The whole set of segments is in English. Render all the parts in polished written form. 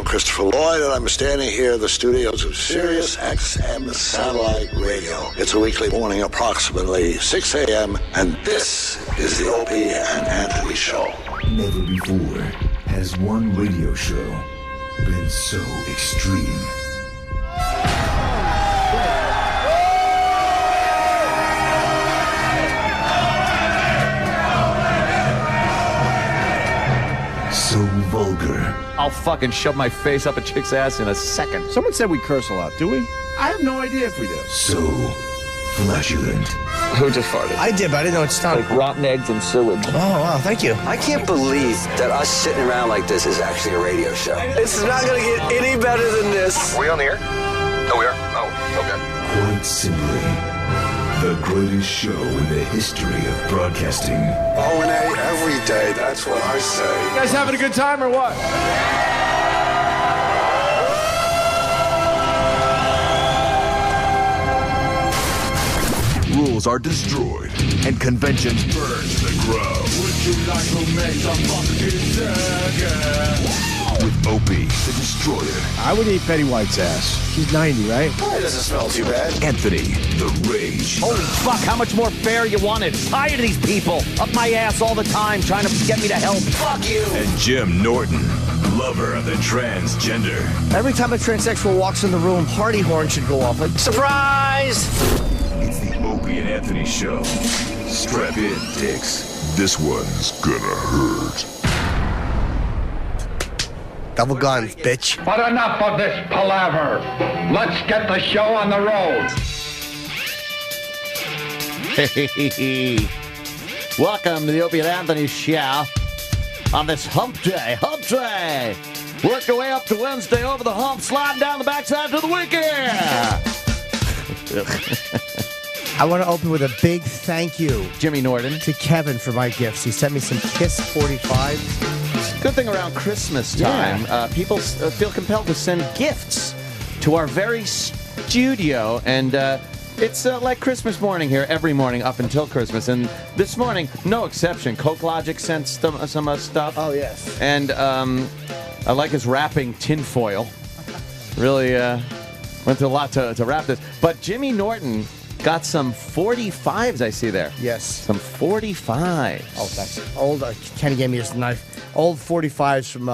Christopher Lloyd, and I'm standing here in the studios of Sirius XM Satellite Radio. It's a weekly morning, approximately 6 a.m., and this is the Opie and Anthony Show. Never before has one radio show been so extreme. So vulgar. I'll fucking shove my face up a chick's ass in a second. Someone said we curse a lot, do we? I have no idea if we do. So flatulent. Who just farted? I did, but I didn't know it's not. Like rotten eggs and sewage. Oh, wow, thank you. I can't believe that us sitting around like this is actually a radio show. It's not going to get any better than this. Are we on the air? Oh, we are? Oh, okay. Quite simply, the greatest show in the history of broadcasting. O&A every day, that's what I say. You guys having a good time or what? Rules are destroyed and conventions burned to the ground. Would you like to make some fucking circus? With Opie, the Destroyer. I would eat Betty White's ass. She's 90, right? It doesn't smell too bad. Anthony, the Rage. Holy fuck, how much more fair you wanted? Tired of these people up my ass all the time trying to get me to help. Fuck you. And Jim Norton, lover of the transgender. Every time a transsexual walks in the room, party horn should go off. Like, surprise! It's the Opie and Anthony Show. Strap in, dicks. This one's gonna hurt. Double guns, bitch. But enough of this palaver. Let's get the show on the road. Welcome to the Opie and Anthony Show on this hump day. Hump day! Work your way up to Wednesday over the hump, sliding down the backside to the weekend. I want to open with a big thank you Jimmy Norton. to Kevin for my gifts. He sent me some Kiss 45s. Good thing around Christmas time, people feel compelled to send gifts to our very studio, and it's like Christmas morning here every morning up until Christmas, and this morning, no exception. Coke Logic sent some stuff. Oh, yes. And I like his wrapping tinfoil. Really went through a lot to wrap this. But Jimmy Norton got some 45s, I see there. Yes. Some 45s. Oh, that's old. Kenny gave me his knife. Old 45s from,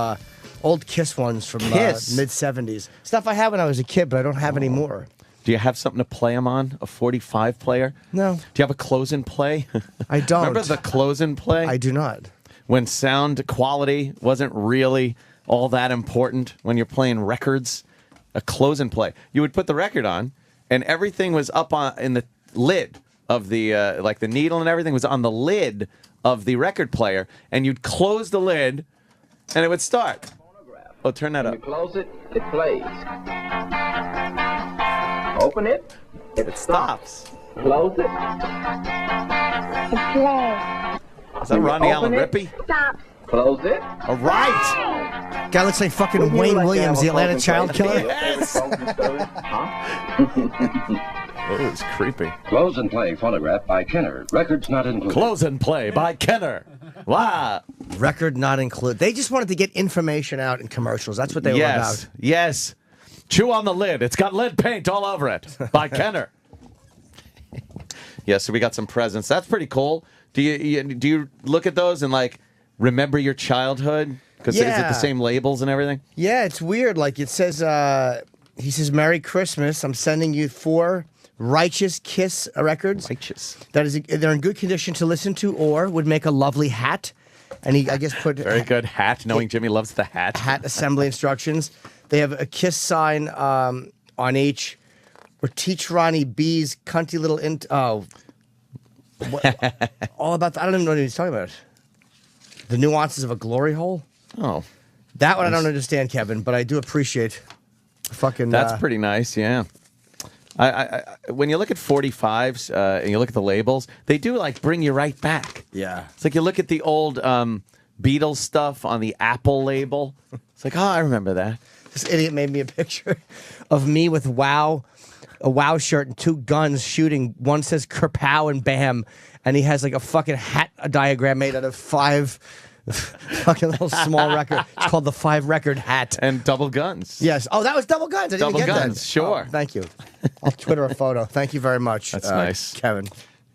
old Kiss ones from mid-70s. Stuff I had when I was a kid, but I don't have anymore. Do you have something to play them on? A 45 player? No. Do you have a close and play? I don't. Remember the close and play? I do not. When sound quality wasn't really all that important when you're playing records? A close and play. You would put the record on, and everything was up on in the lid of the, like the needle and everything was on the lid of the record player, and you'd close the lid, and it would start. Oh, turn that up. You close it, it plays. Open it, it stops. Close it. Is that Ronnie Allen Open it. Rippey? Stop. Close it. All right. Guy looks like fucking Wayne Williams, the Atlanta child killer. Yes. Oh, it's creepy. Close and play phonograph by Kenner. Records not included. Close and play by Kenner. Wow. Record not included. They just wanted to get information out in commercials. That's what they were about. Yes. Chew on the lid. It's got lead paint all over it. By Kenner. Yeah, so we got some presents. That's pretty cool. Do you look at those and like remember your childhood? Because is it the same labels and everything? Yeah, it's weird. Like it says, he says, "Merry Christmas. I'm sending you 4 Righteous Kiss records. Righteous. They're in good condition to listen to, or would make a lovely hat." And he, I guess, put Very good hat. Knowing Jimmy loves the hat. Hat assembly instructions. They have a Kiss sign on each. Or Teach Ronnie B's cunty little all about. I don't even know what he's talking about. The nuances of a glory hole. Oh, that one I don't understand, Kevin, but I do appreciate. Fucking. That's pretty nice. Yeah. I when you look at 45s and you look at the labels, they do like bring you right back. Yeah. It's like you look at the old Beatles stuff on the Apple label. It's like, oh, I remember that. This idiot made me a picture of me with a WoW shirt and 2 guns shooting. One says Kerpow and Bam, and he has like a fucking hat diagram made out of 5 Fucking little small record. It's called the 5 record hat. And double guns. Yes. Oh, that was double guns. I didn't Double even get guns, that. sure. Oh, thank you. I'll Twitter a photo. Thank you very much. That's nice. Kevin.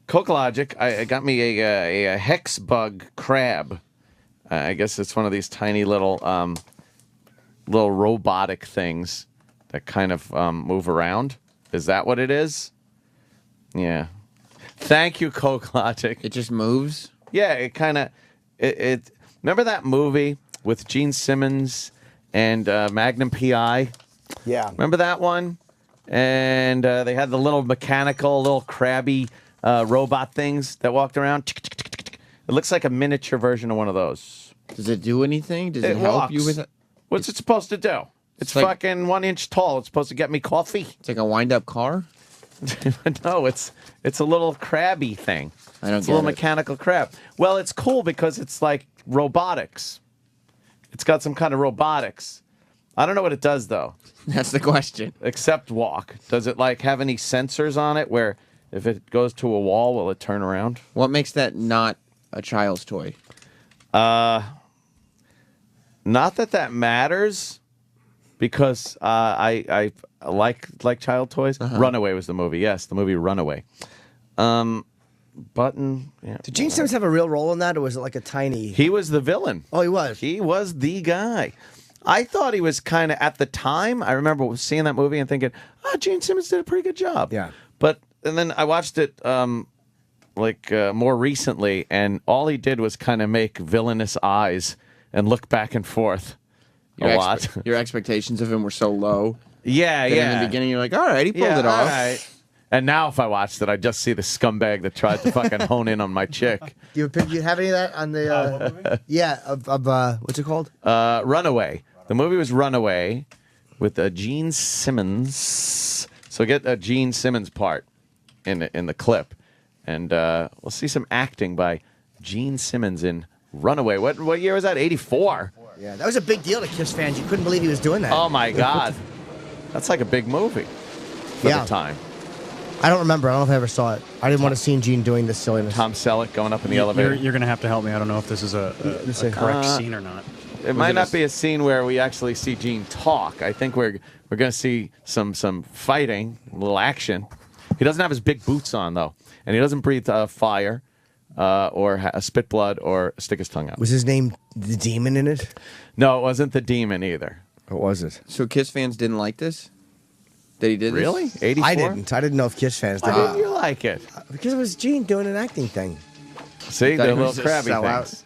Coke Logic, I got me a hex bug crab. I guess it's one of these tiny little robotic things that kind of move around. Is that what it is? Yeah. Thank you, Coke Logic. It just moves? Yeah, it kind of... It remember that movie with Gene Simmons and Magnum P.I.? Yeah. Remember that one? And they had the little mechanical, little crabby robot things that walked around. It looks like a miniature version of one of those. Does it do anything? Does it help walks. you with it? What's it supposed to do? It's like- fucking 1 inch tall. It's supposed to get me coffee. It's like a wind-up car? No, it's a little crabby thing. I don't It's a get little it. mechanical crab. Well, it's cool because it's like robotics. It's got some kind of robotics. I don't know what it does though. That's the question. Except walk. Does it like have any sensors on it where if it goes to a wall, will it turn around? What makes that not a child's toy? Not that matters, because I like child toys. Runaway was the movie. Yes, the movie Runaway. Button. Yeah. Did Gene Simmons have a real role in that, or was it like a tiny... He was the villain. Oh, he was? He was the guy. I thought he was kind of, at the time, I remember seeing that movie and thinking, Gene Simmons did a pretty good job. Yeah. And then I watched it more recently, and all he did was kind of make villainous eyes and look back and forth a lot. Your expectations of him were so low. Yeah, that yeah. In the beginning, you're like, all right, he pulled it all off. right. And now if I watched it, I just see the scumbag that tried to fucking hone in on my chick. Do you have any of that on the... yeah, what's it called? Runaway. The movie was Runaway with Gene Simmons. So get a Gene Simmons part in the clip. And we'll see some acting by Gene Simmons in Runaway. What year was that? 84. Yeah, that was a big deal to Kiss fans. You couldn't believe he was doing that. Oh, my God. That's like a big movie for the time. I don't remember. I don't know if I ever saw it. I didn't want to see Gene doing this silliness. Tom Selleck going up in the elevator. You're going to have to help me. I don't know if this is a correct scene or not. It might not be a scene where we actually see Gene talk. I think we're going to see some fighting, a little action. He doesn't have his big boots on, though. And he doesn't breathe fire or spit blood or stick his tongue out. Was his name the Demon in it? No, it wasn't the Demon either. What was it? So Kiss fans didn't like this? That he did Really? this? 84? I didn't. I didn't know if Kiss fans did. Why didn't you like it? Because it was Gene doing an acting thing. See, thought the he was little a crabby sellout. things.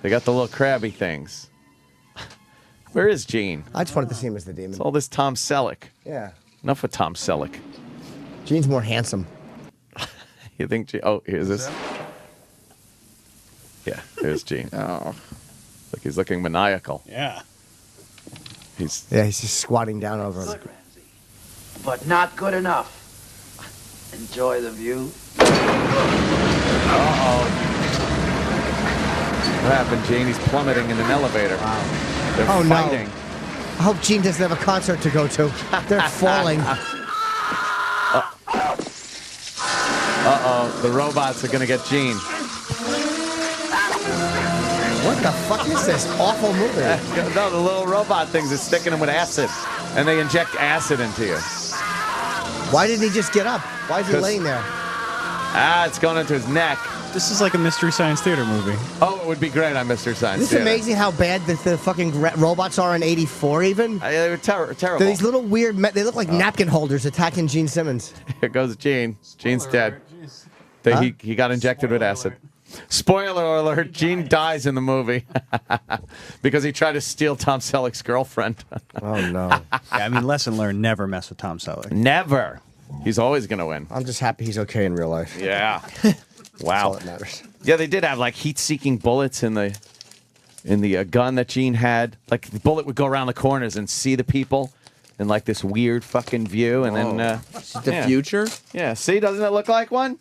They got the little crabby things. Where is Gene? I just wanted to see him as the Demon. It's all this Tom Selleck. Yeah. Enough with Tom Selleck. Gene's more handsome. You think Gene... Oh, here's this. Yeah, there's Gene. Oh. Look, he's looking maniacal. Yeah. He's... Yeah, he's just squatting down over him. But not good enough. Enjoy the view. What happened, Gene? He's plummeting in an elevator. Wow. They're Oh, no. fighting. I hope Gene doesn't have a concert to go to. They're falling. Uh-oh. The robots are going to get Gene. What the fuck is this awful movie? No, the little robot things are sticking him with acid. And they inject acid into you. Why didn't he just get up? Why is he 'Cause- laying there? It's going into his neck. This is like a Mystery Science Theater movie. Oh, it would be great on Mr. Science Isn't this Theater. amazing how bad the fucking robots are in 84 even? They were terrible. They're these little weird... They look like napkin holders attacking Gene Simmons. Here goes Gene. Gene's dead. He got injected with acid. Spoiler alert, Gene dies in the movie because he tried to steal Tom Selleck's girlfriend. Oh, no. Yeah, I mean, lesson learned, never mess with Tom Selleck. Never. He's always going to win. I'm just happy he's okay in real life. Yeah. That's Wow. all that matters. Yeah, they did have like heat-seeking bullets in the gun that Gene had. Like the bullet would go around the corners and see the people in like this weird fucking view, and then Is it the future? Yeah, see, doesn't it look like one?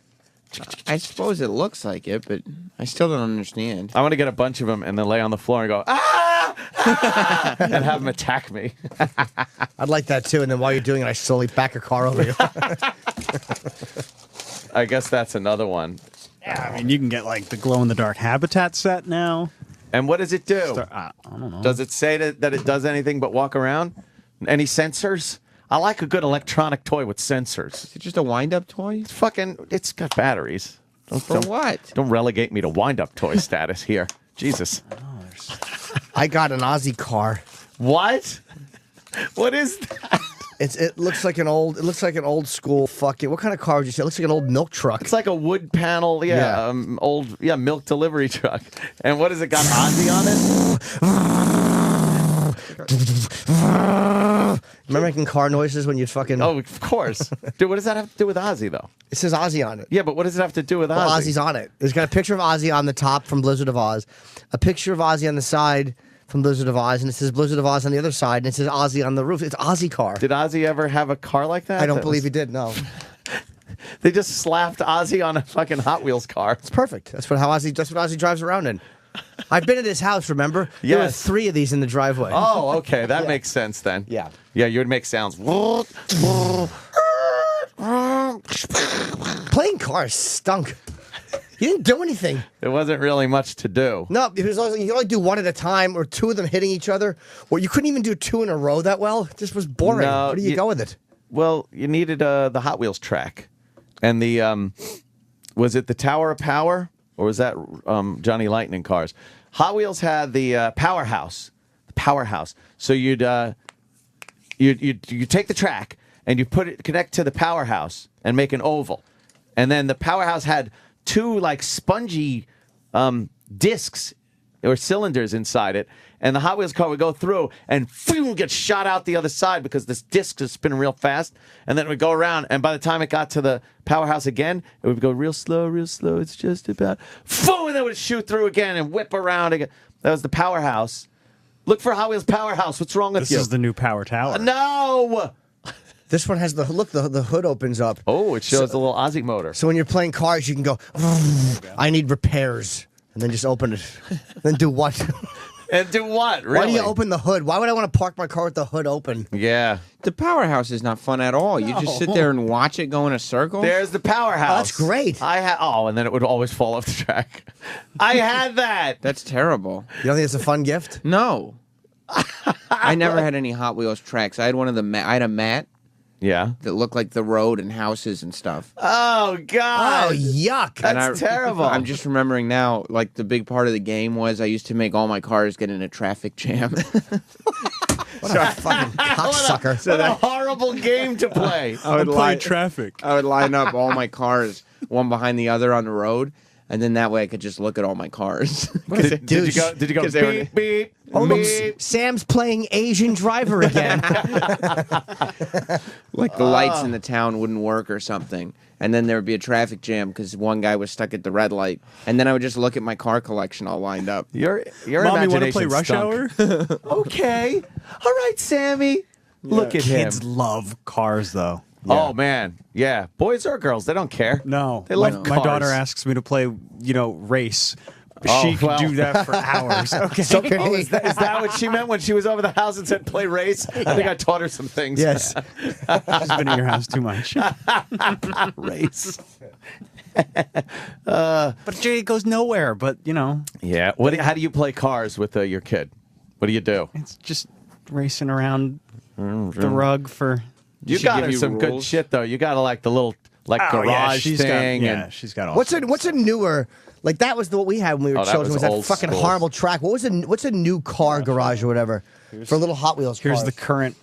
I suppose it looks like it, but I still don't understand. I want to get a bunch of them and then lay on the floor and go ah, and have them attack me. I'd like that too, and then while you're doing it, I slowly back a car over you. I guess that's another one. Yeah, I mean, you can get like the glow-in-the-dark habitat set now. And what does it do? I don't know. Does it say that it does anything but walk around? Any sensors? I like a good electronic toy with sensors. Is it just a wind-up toy? It's got batteries. For what? Don't relegate me to wind-up toy status here. Jesus. I got an Aussie car. What? What is that? It looks like an old school fucking. What kind of car would you say? It looks like an old milk truck. It's like a wood panel, old milk delivery truck. And what has it got? Ozzy on it? Remember making car noises when you fucking? Oh, of course, dude. What does that have to do with Ozzy though? It says Ozzy on it. Yeah, but what does it have to do with Ozzy? Well, Ozzy's on it. It's got a picture of Ozzy on the top from Blizzard of Oz, a picture of Ozzy on the side from Blizzard of Oz, and it says Blizzard of Oz on the other side, and it says Ozzy on the roof. It's Ozzy car. Did Ozzy ever have a car like that? I don't believe he did. No. They just slapped Ozzy on a fucking Hot Wheels car. It's perfect. That's what Ozzy drives around in. I've been at his house, remember? Yes. There were 3 of these in the driveway. Oh, okay. That makes sense then. Yeah. Yeah, you would make sounds. Playing cars stunk. You didn't do anything. There wasn't really much to do. No, because you could only do one at a time or 2 of them hitting each other. Or you couldn't even do 2 in a row that well. It just was boring. No, Where do you go with it? Well, you needed the Hot Wheels track. And the, was it the Tower of Power? Or was that Johnny Lightning cars? Hot Wheels had the powerhouse. The powerhouse. So you'd take the track and you connect to the powerhouse and make an oval. And then the powerhouse had 2 like spongy discs or cylinders inside it, and the Hot Wheels car would go through and get shot out the other side because this disc is spinning real fast, and then it would go around, and by the time it got to the powerhouse again, it would go real slow, it's just about, and then it would shoot through again and whip around again. That was the powerhouse. Look for Hot Wheels Powerhouse. What's wrong with you? This is the new Power Tower. No! This one has the hood opens up. Oh, it shows the little Ozzy motor. So when you're playing cars, you can go, I need repairs. And then just open it. Then do what? And do what? Really? Why do you open the hood? Why would I want to park my car with the hood open? Yeah. The powerhouse is not fun at all. You just sit there and watch it go in a circle. There's the powerhouse. Oh, that's great. And then it would always fall off the track. I had that. That's terrible. You don't think it's a fun gift? No. I never had any Hot Wheels tracks. I had one of I had a mat. Yeah. That looked like the road and houses and stuff. Oh, God. Oh, yuck. That's terrible. I'm just remembering now, like, the big part of the game was I used to make all my cars get in a traffic jam. What a fucking cocksucker. What a horrible game to play. I would play traffic. I would line up all my cars, one behind the other on the road, and then that way I could just look at all my cars. Did you go beep, beep, Oh, look, beep? Sam's playing Asian driver again. Like the lights in the town wouldn't work or something. And then there would be a traffic jam because one guy was stuck at the red light. And then I would just look at my car collection all lined up. Your Mommy, want to imagination play Rush stunk. Hour? Okay. All right, Sammy. Look at him. Kids love cars, though. Oh, man. Yeah. Boys or girls, they don't care. No. They love My cars. daughter asks me to play, race. Oh, She can well. do that for hours. Okay. Oh, is that what she meant when she was over the house and said play race? I think I taught her some things. Yes. She's been in your house too much. Race. But Jay goes nowhere. But, Yeah. How do you play cars with your kid? What do you do? it's just racing around the rug for... You she got give her you some good rules? shit, though. You got to like the little garage thing. she's got all What's sorts. a newer... Like, that was what we had when we were Oh, that children, was was that old fucking school. horrible track. What's a new car garage or whatever for little Hot Wheels Here's cars? the current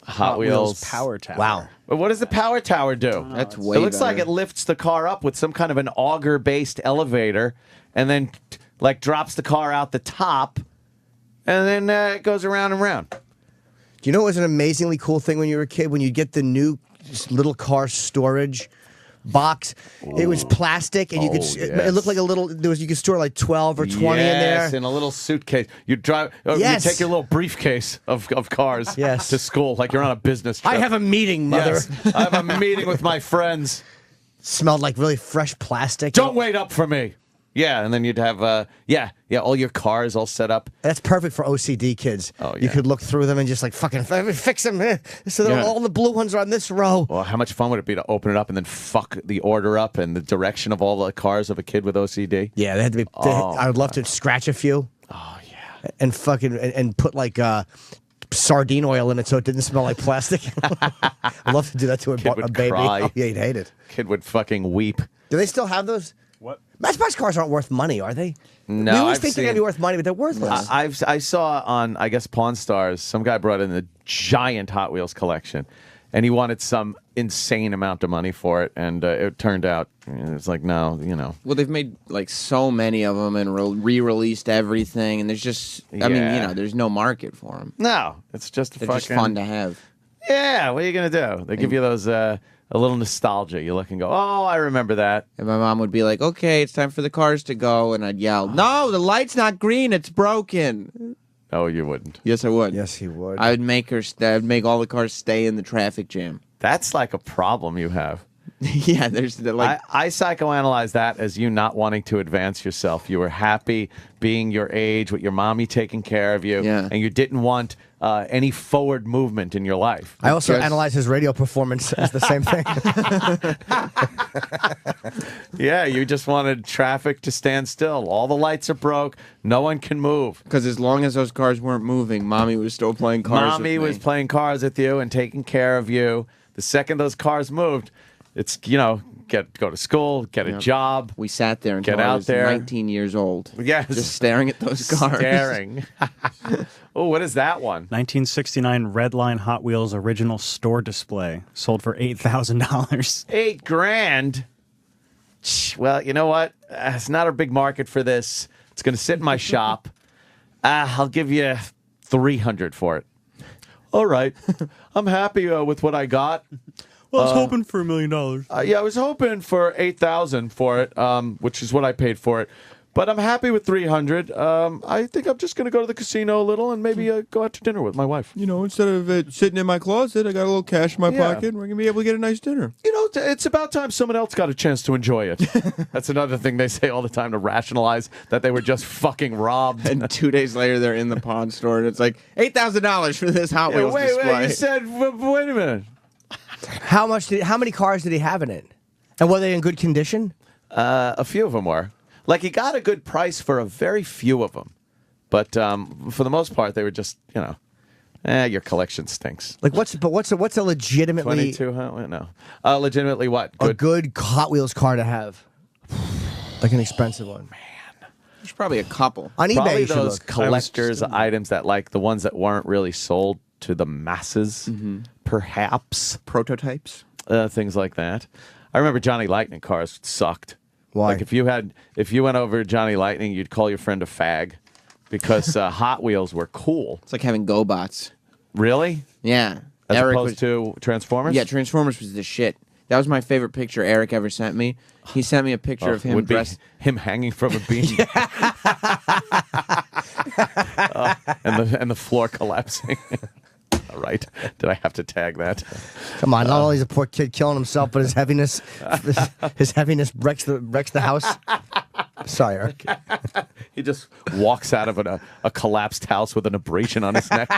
Hot Wheels. Power Tower. Wow. But what does the power tower do? That's way It looks like better. it lifts the car up with some kind of an auger-based elevator, and then like drops the car out the top, and then it goes around and around. Do you know what was an amazingly cool thing when you were a kid? When you get the new little car storage box, it was plastic, and you could. Oh, It yes. looked like a little. You could store like 12 or 20 in Yes, there. in a little suitcase. You drive. Yes. You take your little briefcase of cars Yes. to school, like you're on a business trip. I have a meeting, mother. Yes. I have a meeting with my friends. Smelled like really fresh plastic. Don't wait up for me. Yeah, and then you'd have all your cars all set up. That's perfect for OCD kids. Oh, You yeah. could look through them and just like fucking fix them. So Yeah. all the blue ones are on this row. Well, how much fun would it be to open it up and then fuck the order up and the direction of all the cars of a kid with OCD? Yeah, they had to be. Oh, I would love to scratch a few. Oh, and fucking and put like sardine oil in it so it didn't smell like plastic. I'd love to do that to a Kid would baby. cry. Oh, yeah, he'd hate it. Kid would fucking weep. Do they still have those? What? Matchbox cars aren't worth money, are they? No, we always I've think they're gonna be seen- worth money, but they're worthless. I saw on, I guess, Pawn Stars, some guy brought in a giant Hot Wheels collection, and he wanted some insane amount of money for it, and it turned out it's like, no, you know. Well, they've made like so many of them and re-released everything, and there's just, I mean, Yeah. there's no market for them. No, it's just They're fucking just fun to have. Yeah, what are you gonna do? They give you those a little nostalgia. You look and go, oh, I remember that. And my mom would be like, "Okay, it's time for the cars to go," and I'd yell, "No, the light's not green; it's broken." Oh, you wouldn't. Yes, I would. Yes, he would. I would make her. I'd make all the cars stay in the traffic jam. That's like a problem you have. Yeah, there's like I psychoanalyze that as you not wanting to advance yourself. You were happy being your age with your mommy taking care of you, Yeah. and you didn't want any forward movement in your life. I also Just- analyze his radio performance as the same thing. Yeah, you just wanted traffic to stand still. All the lights are broke. No one can move. because as long as those cars weren't moving, mommy was still playing cars. Mommy with was me. playing cars with you and taking care of you. The second those cars moved, it's, go to school, get a job. We sat there until Get I out was there. 19 years old. Yes. just staring at those cars. Staring. Oh, what is that one? 1969 Redline Hot Wheels original store display sold for $8,000. $8,000. Well, you know what? It's not a big market for this. It's going to sit in my shop. I'll give you $300 for it. All right. I'm happy with what I got. Well, I was hoping for $1 million. Yeah, I was hoping for $8,000 for it, which is what I paid for it. But I'm happy with $300. I think I'm just going to go to the casino a little and maybe go out to dinner with my wife. Instead of it sitting in my closet, I got a little cash in my Yeah. pocket, and we're gonna be able to get a nice dinner. It's about time someone else got a chance to enjoy it. That's another thing they say all the time to rationalize that they were just fucking robbed. And 2 days later, they're in the pawn store, and it's like $8,000 for this Hot Wheels display. Wait, you said, wait a minute. How many cars did he have in it? And were they in good condition? A few of them were. Like, he got a good price for a very few of them. But for the most part, they were just, your collection stinks. Like what's a legitimately 22, huh? No. Legitimately what? a good Hot Wheels car to have? Like an expensive one. There's probably a couple. On eBay, Probably you should those look. collector's items that, like, the ones that weren't really sold to the masses, perhaps. Prototypes. Things like that. I remember Johnny Lightning cars sucked. Why? Like, if you went over Johnny Lightning, you'd call your friend a fag because Hot Wheels were cool. It's like having GoBots. Really? Yeah. As Eric opposed was, to Transformers? Yeah, Transformers was the shit. That was my favorite picture Eric ever sent me. He sent me a picture of him would be dressed. him hanging from a beam. And the floor collapsing. All right. Did I have to tag that? Come on, not only is a poor kid killing himself, but his heaviness wrecks the house. Sorry, Eric. He just walks out of a collapsed house with an abrasion on his neck.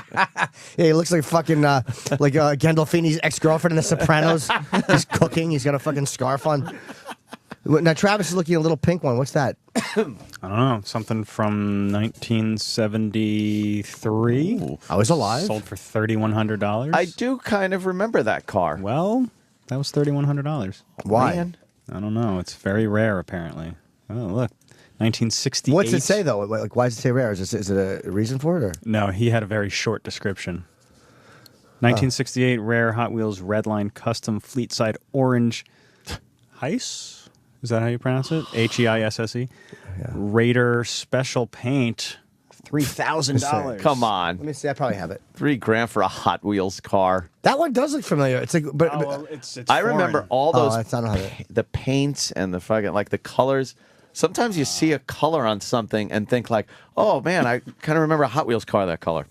Yeah, he looks like fucking Gandolfini's ex-girlfriend in The Sopranos. He's cooking. He's got a fucking scarf on. Now Travis is looking at a little pink one. What's that? I don't know. Something from 1973. Ooh. I was alive. Sold for $3,100. I do kind of remember that car. Well, that was $3,100. Why? Man. I don't know. It's very rare, apparently. Oh, look. 1968. What's it say though? Like, why does it say rare? Is it a reason for it? Or? No, he had a very short description. 1968 rare Hot Wheels Redline custom fleet side orange Heiss? Is that how you pronounce it? Heisse. Yeah. Raider special paint. $3,000. Come on. Let me see. I probably have it. $3,000 for a Hot Wheels car. That one does look familiar. It's like, but It's I remember foreign. all those it's not on it. the paints and the fucking, like, the colors. Sometimes you see a color on something and think like, oh man, I kind of remember a Hot Wheels car that color.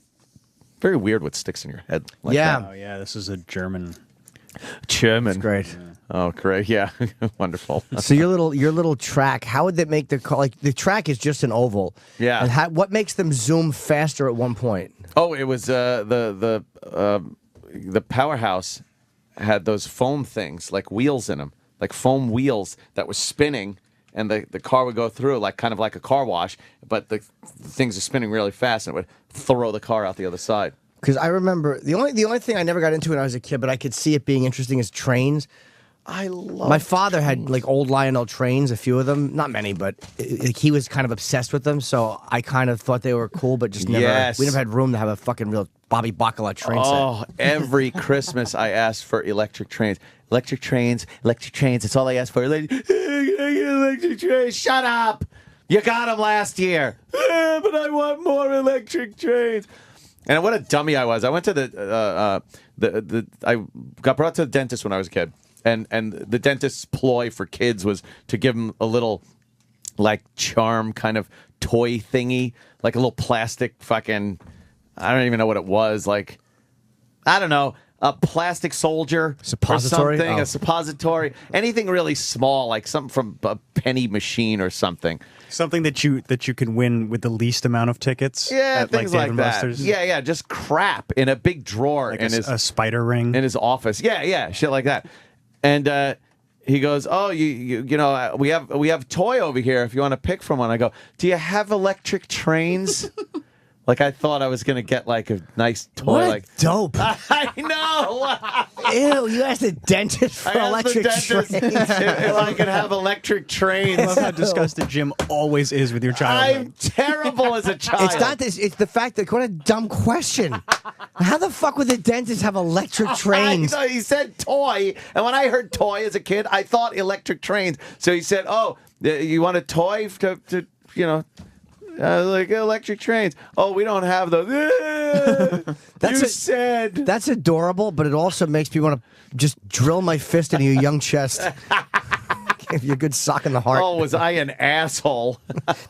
Very weird what sticks in your head. Like Yeah. that. Oh, yeah, this is a German. German. great. Oh, great. Yeah. Wonderful. So your little track, how would they make the car? Like the track is just an oval. Yeah. And what makes them zoom faster at one point? Oh, it was the powerhouse had those foam things like wheels in them, like foam wheels that were spinning, and the car would go through like kind of like a car wash, but the things are spinning really fast, and it would throw the car out the other side. Because I remember the only thing I never got into when I was a kid, but I could see it being interesting is trains. I love. My father had like old Lionel trains, a few of them, not many, but he was kind of obsessed with them. So I kind of thought they were cool, but just never. Yes. We never had room to have a fucking real Bobby Bacala train Oh, set. every Christmas I asked for electric trains. Electric trains, electric trains. That's all I asked for. Electric trains. Shut up! You got them last year. But I want more electric trains. And what a dummy I was. I went to I got brought to the dentist when I was a kid. And the dentist's ploy for kids was to give them a little, like, charm kind of toy thingy. Like a little plastic fucking, I don't even know what it was. Like, I don't know, a plastic soldier. Suppository? Or something, Oh. a suppository. Anything really small, like something from a penny machine or something. Something that you can win with the least amount of tickets. Yeah, at, things Dave like and that. Buster's. Yeah, just crap in a big drawer Like in a spider ring in his office. Yeah, shit like that. And he goes, "Oh, you know, we have toy over here if you want to pick from one." I go, "Do you have electric trains?" Like I thought I was gonna get like a nice toy. What like dope. I know. Ew, you asked the dentist for I asked electric the dentist trains. if I could have electric trains. I love how disgusted Jim always is with your child. I'm terrible as a child. It's not this. It's the fact that what a dumb question. How the fuck would the dentist have electric trains? I know, he said toy, and when I heard toy as a kid, I thought electric trains. So he said, "Oh, you want a toy to you know, like electric trains? Oh, we don't have those." Said that's adorable, but it also makes me want to just drill my fist into your young chest. Give you a good sock in the heart. Oh, was I an asshole?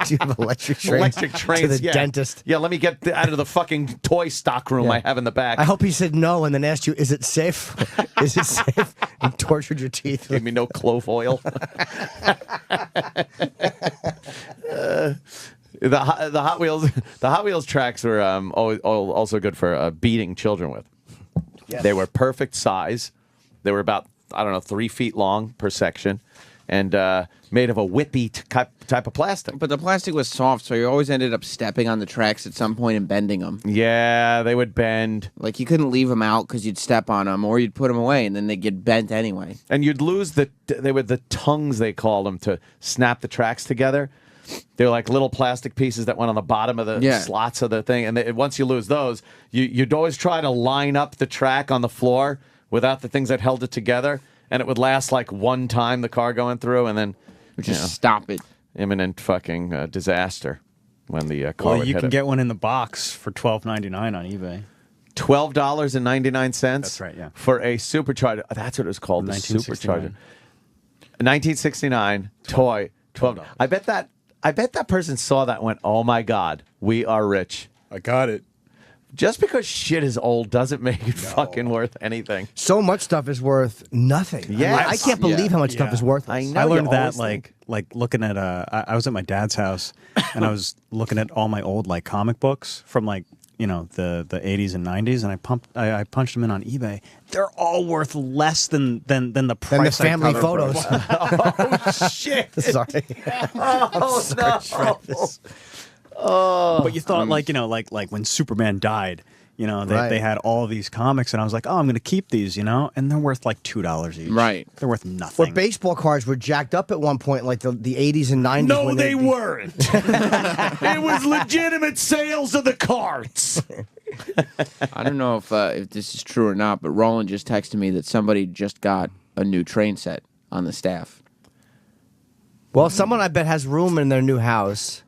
Do you have electric trains? Electric trains to the yeah. dentist. Yeah, let me get out of the fucking toy stock room Yeah. I have in the back. I hope he said no and then asked you, "Is it safe? Is it safe?" And tortured your teeth. Gave me no clove oil. The Hot Wheels tracks were also good for beating children with. Yes. They were perfect size. They were about 3 feet long per section, and made of a whippy type of plastic. But the plastic was soft, so you always ended up stepping on the tracks at some point and bending them. Yeah, they would bend. Like you couldn't leave them out because you'd step on them, or you'd put them away, and then they'd get bent anyway. And you'd lose they were the tongues, they called them, to snap the tracks together. They're like little plastic pieces that went on the bottom of the slots of the thing. And once you lose those, you'd always try to line up the track on the floor without the things that held it together. And it would last like one time, the car going through, and then just stop it. Imminent fucking disaster when the car Well, would you hit can it. get one in the box for $12.99 on eBay. $12.99. That's right, yeah. For a supercharger. That's what it was called, the 1969. supercharger. 1969 toy. $12. I bet that person saw that and went, "Oh my God, we are rich." I got it. Just because shit is old doesn't make it fucking worth anything. So much stuff is worth nothing. Yes. I can't believe how much stuff is worthless. I know. I learned you that always like think. looking at I was at my dad's house and I was looking at all my old like comic books from like the 80s and 90s, and I punched them in on eBay. They're all worth less than the price. Than the family I photos. Oh shit! Sorry. Oh no! Oh, but you thought like when Superman died, Right. they had all of these comics, and I was like, oh, I'm going to keep these, and they're worth like $2 each. Right. They're worth nothing. Where baseball cards were jacked up at one point, like the 80s and 90s. No, when they weren't. It was legitimate sales of the cards. I don't know if this is true or not, but Roland just texted me that somebody just got a new train set on the staff. Well, someone I bet has room in their new house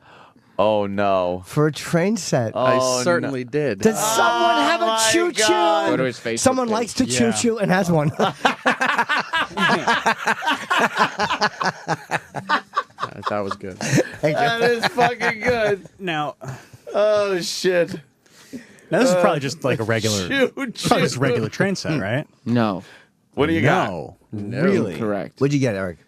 Oh no! for a train set. Oh, I certainly did. Does someone have a my choo God. Go to choo? his Facebook Someone page. likes to choo Yeah. choo and has one. That was good. That is fucking good. now Oh shit! this is probably just like a regular, Choo probably just a regular train set, right? No. What do you got? No, really? Correct. What'd you get, Eric?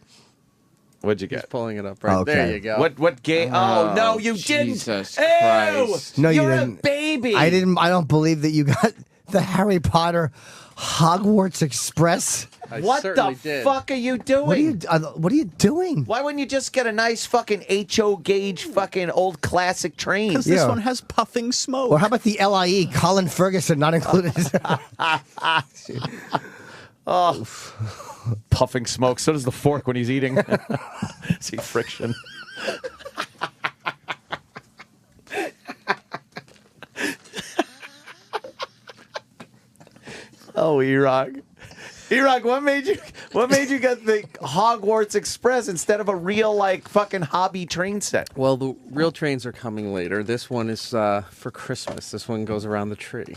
What'd you He's get? pulling it up right Okay. there. You go. What game? Oh no, you didn't! Jesus Ew! Christ. No, you You're didn't. a baby. I don't believe that you got the Harry Potter Hogwarts Express? What the fuck are you doing? What are you doing? Why wouldn't you just get a nice fucking HO gauge fucking old classic train? Because this one has puffing smoke. Or how about the LIE? Colin Ferguson not included. Oh, puffing smoke. So does the fork when he's eating. See friction. Oh, Erog. Erog, what made you get the Hogwarts Express instead of a real like fucking hobby train set? Well, the real trains are coming later. This one is for Christmas. This one goes around the tree.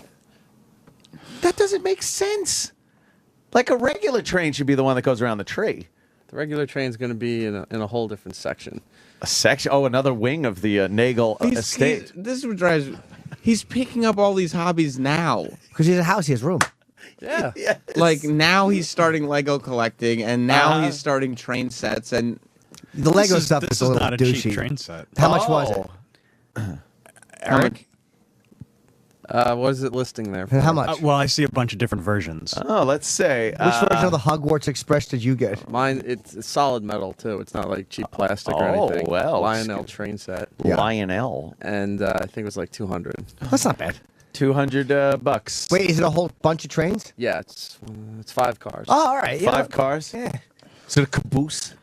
That doesn't make sense. Like a regular train should be the one that goes around the tree. The regular train's going to be in a whole different section. A section? Oh, another wing of the Nagel estate. This is what drives me. He's picking up all these hobbies now. Because he has a house, he has room. Yeah. Yes. Like now he's starting Lego collecting, and now he's starting train sets, and the Lego stuff this is a little not a douchey. cheap train set. How much was it? Eric. What is it listing there? And how much? Well, I see a bunch of different versions. Oh, let's say. Which version of the Hogwarts Express did you get? Mine, it's solid metal too. It's not like cheap plastic or Oh, anything. well. Lionel train set. Yeah. Lionel. And I think it was like 200. That's not bad. $200. Wait, is it a whole bunch of trains? Yeah, it's 5 cars. Oh, all right. Yeah. 5 cars? Yeah. Is it a caboose?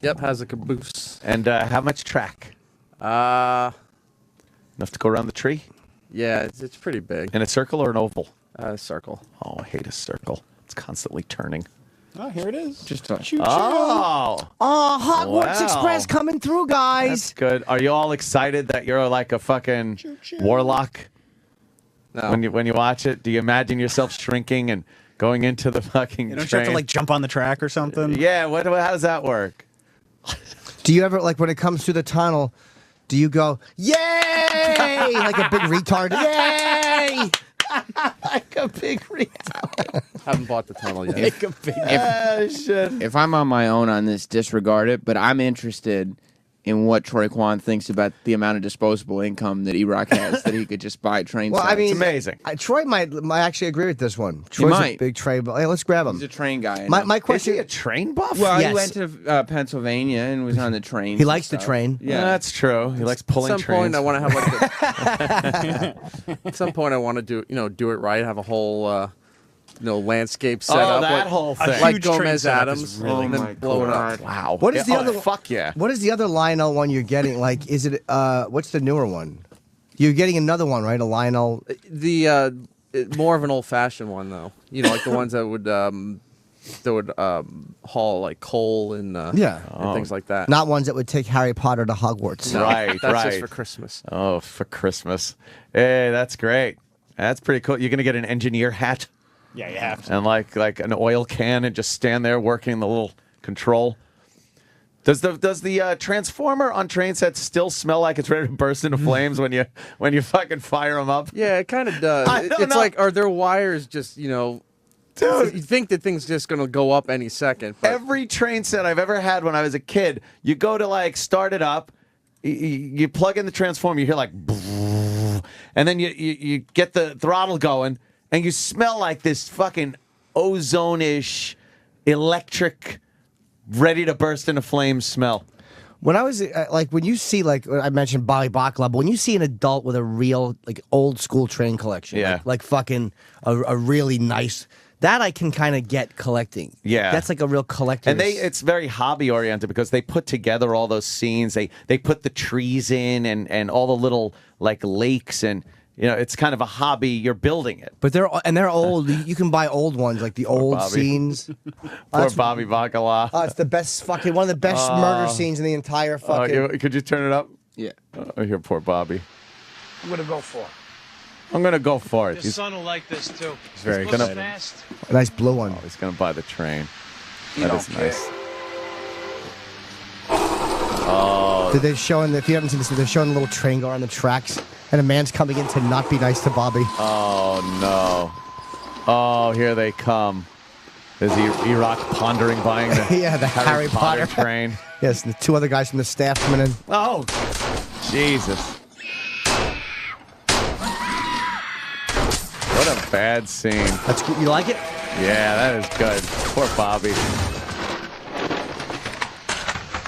Yep, has a caboose. And how much track? Enough to go around the tree? Yeah, it's pretty big. In a circle or an oval? Circle. Oh, I hate a circle. It's constantly turning. Oh, here it is. Just a Oh, Oh, Hogwarts Wow. Express coming through, guys. that's good. Are you all excited that you're like a fucking warlock No. when you watch it? Do you imagine yourself shrinking and going into the fucking You don't train? have to like jump on the track or something. Yeah, how does that work? Do you ever, like, when it comes through the tunnel, do you go, yay, like a big retard? Yay! Like a big retard. Haven't bought the tunnel yet. Like a big shit. If I'm on my own on this, disregard it. But I'm interested in what Troy Kwan thinks about the amount of disposable income that E-Rock has that he could just buy train Well, sets. I mean, It's amazing. Troy might actually agree with this one. Troy's might. a big train. Hey, let's grab him. he's a train guy. My Is he question. a train buff? well, Yes. he went to Pennsylvania and was on the train. He likes the train. Yeah. That's true. He likes pulling At some trains. point, I want to have like. At some point, I want to do it right. Have a whole landscape set up. that like, whole thing. A like huge train Gomez setup Adams, is really and my then blow it up. Wow. What is the other? Fuck yeah. What is the other Lionel one you're getting? Like, is it? What's the newer one? You're getting another one, right? A Lionel. The more of an old-fashioned one, though. You know, like the ones that would haul like coal and and things like that. Not ones that would take Harry Potter to Hogwarts. No, Right, that's right. just for Christmas. Oh, for Christmas. Hey, that's great. That's pretty cool. You're going to get an engineer hat Yeah, you have to. and like an oil can and just stand there working the little control. Does the transformer on train sets still smell like it's ready to burst into flames when you fucking fire them up? Yeah, it kind of does. I don't It's know. like, are their wires just, Dude. you think that thing's just going to go up any second. But Every train set I've ever had when I was a kid, you go to like start it up, you plug in the transformer, you hear like, and then you get the throttle going, and you smell like this fucking ozone-ish, electric, ready to burst into flames smell. When I was like, when you see, like I mentioned Bobby Bacala, but when you see an adult with a real like old school train collection, Yeah. like fucking a really nice, that I can kind of get collecting. Yeah. That's like a real collector. And it's very hobby oriented because they put together all those scenes. They put the trees in and all the little like lakes and it's kind of a hobby. You're building it. But they're old. You can buy old ones, like the old Bobby. scenes. Poor Bobby Bacala. It's the best fucking one of the best murder scenes in the entire fucking. Could you turn it up? Yeah. Oh, here, poor Bobby. I'm gonna go for it. I'm gonna go for it. Your He's son will like this too. He's very Goes excited. fast. A nice blue one. He's gonna buy the train. You That don't is care. nice. Oh, They're showing, if you haven't seen this, they're showing a little train go on the tracks, and a man's coming in to not be nice to Bobby. oh no. Oh, here they come. Is E-Rock pondering buying the Yeah, the Harry Potter. train? Yes, and the two other guys from the staff coming in. Oh, Jesus. What a bad scene. That's good. You like it? Yeah, that is good. Poor Bobby.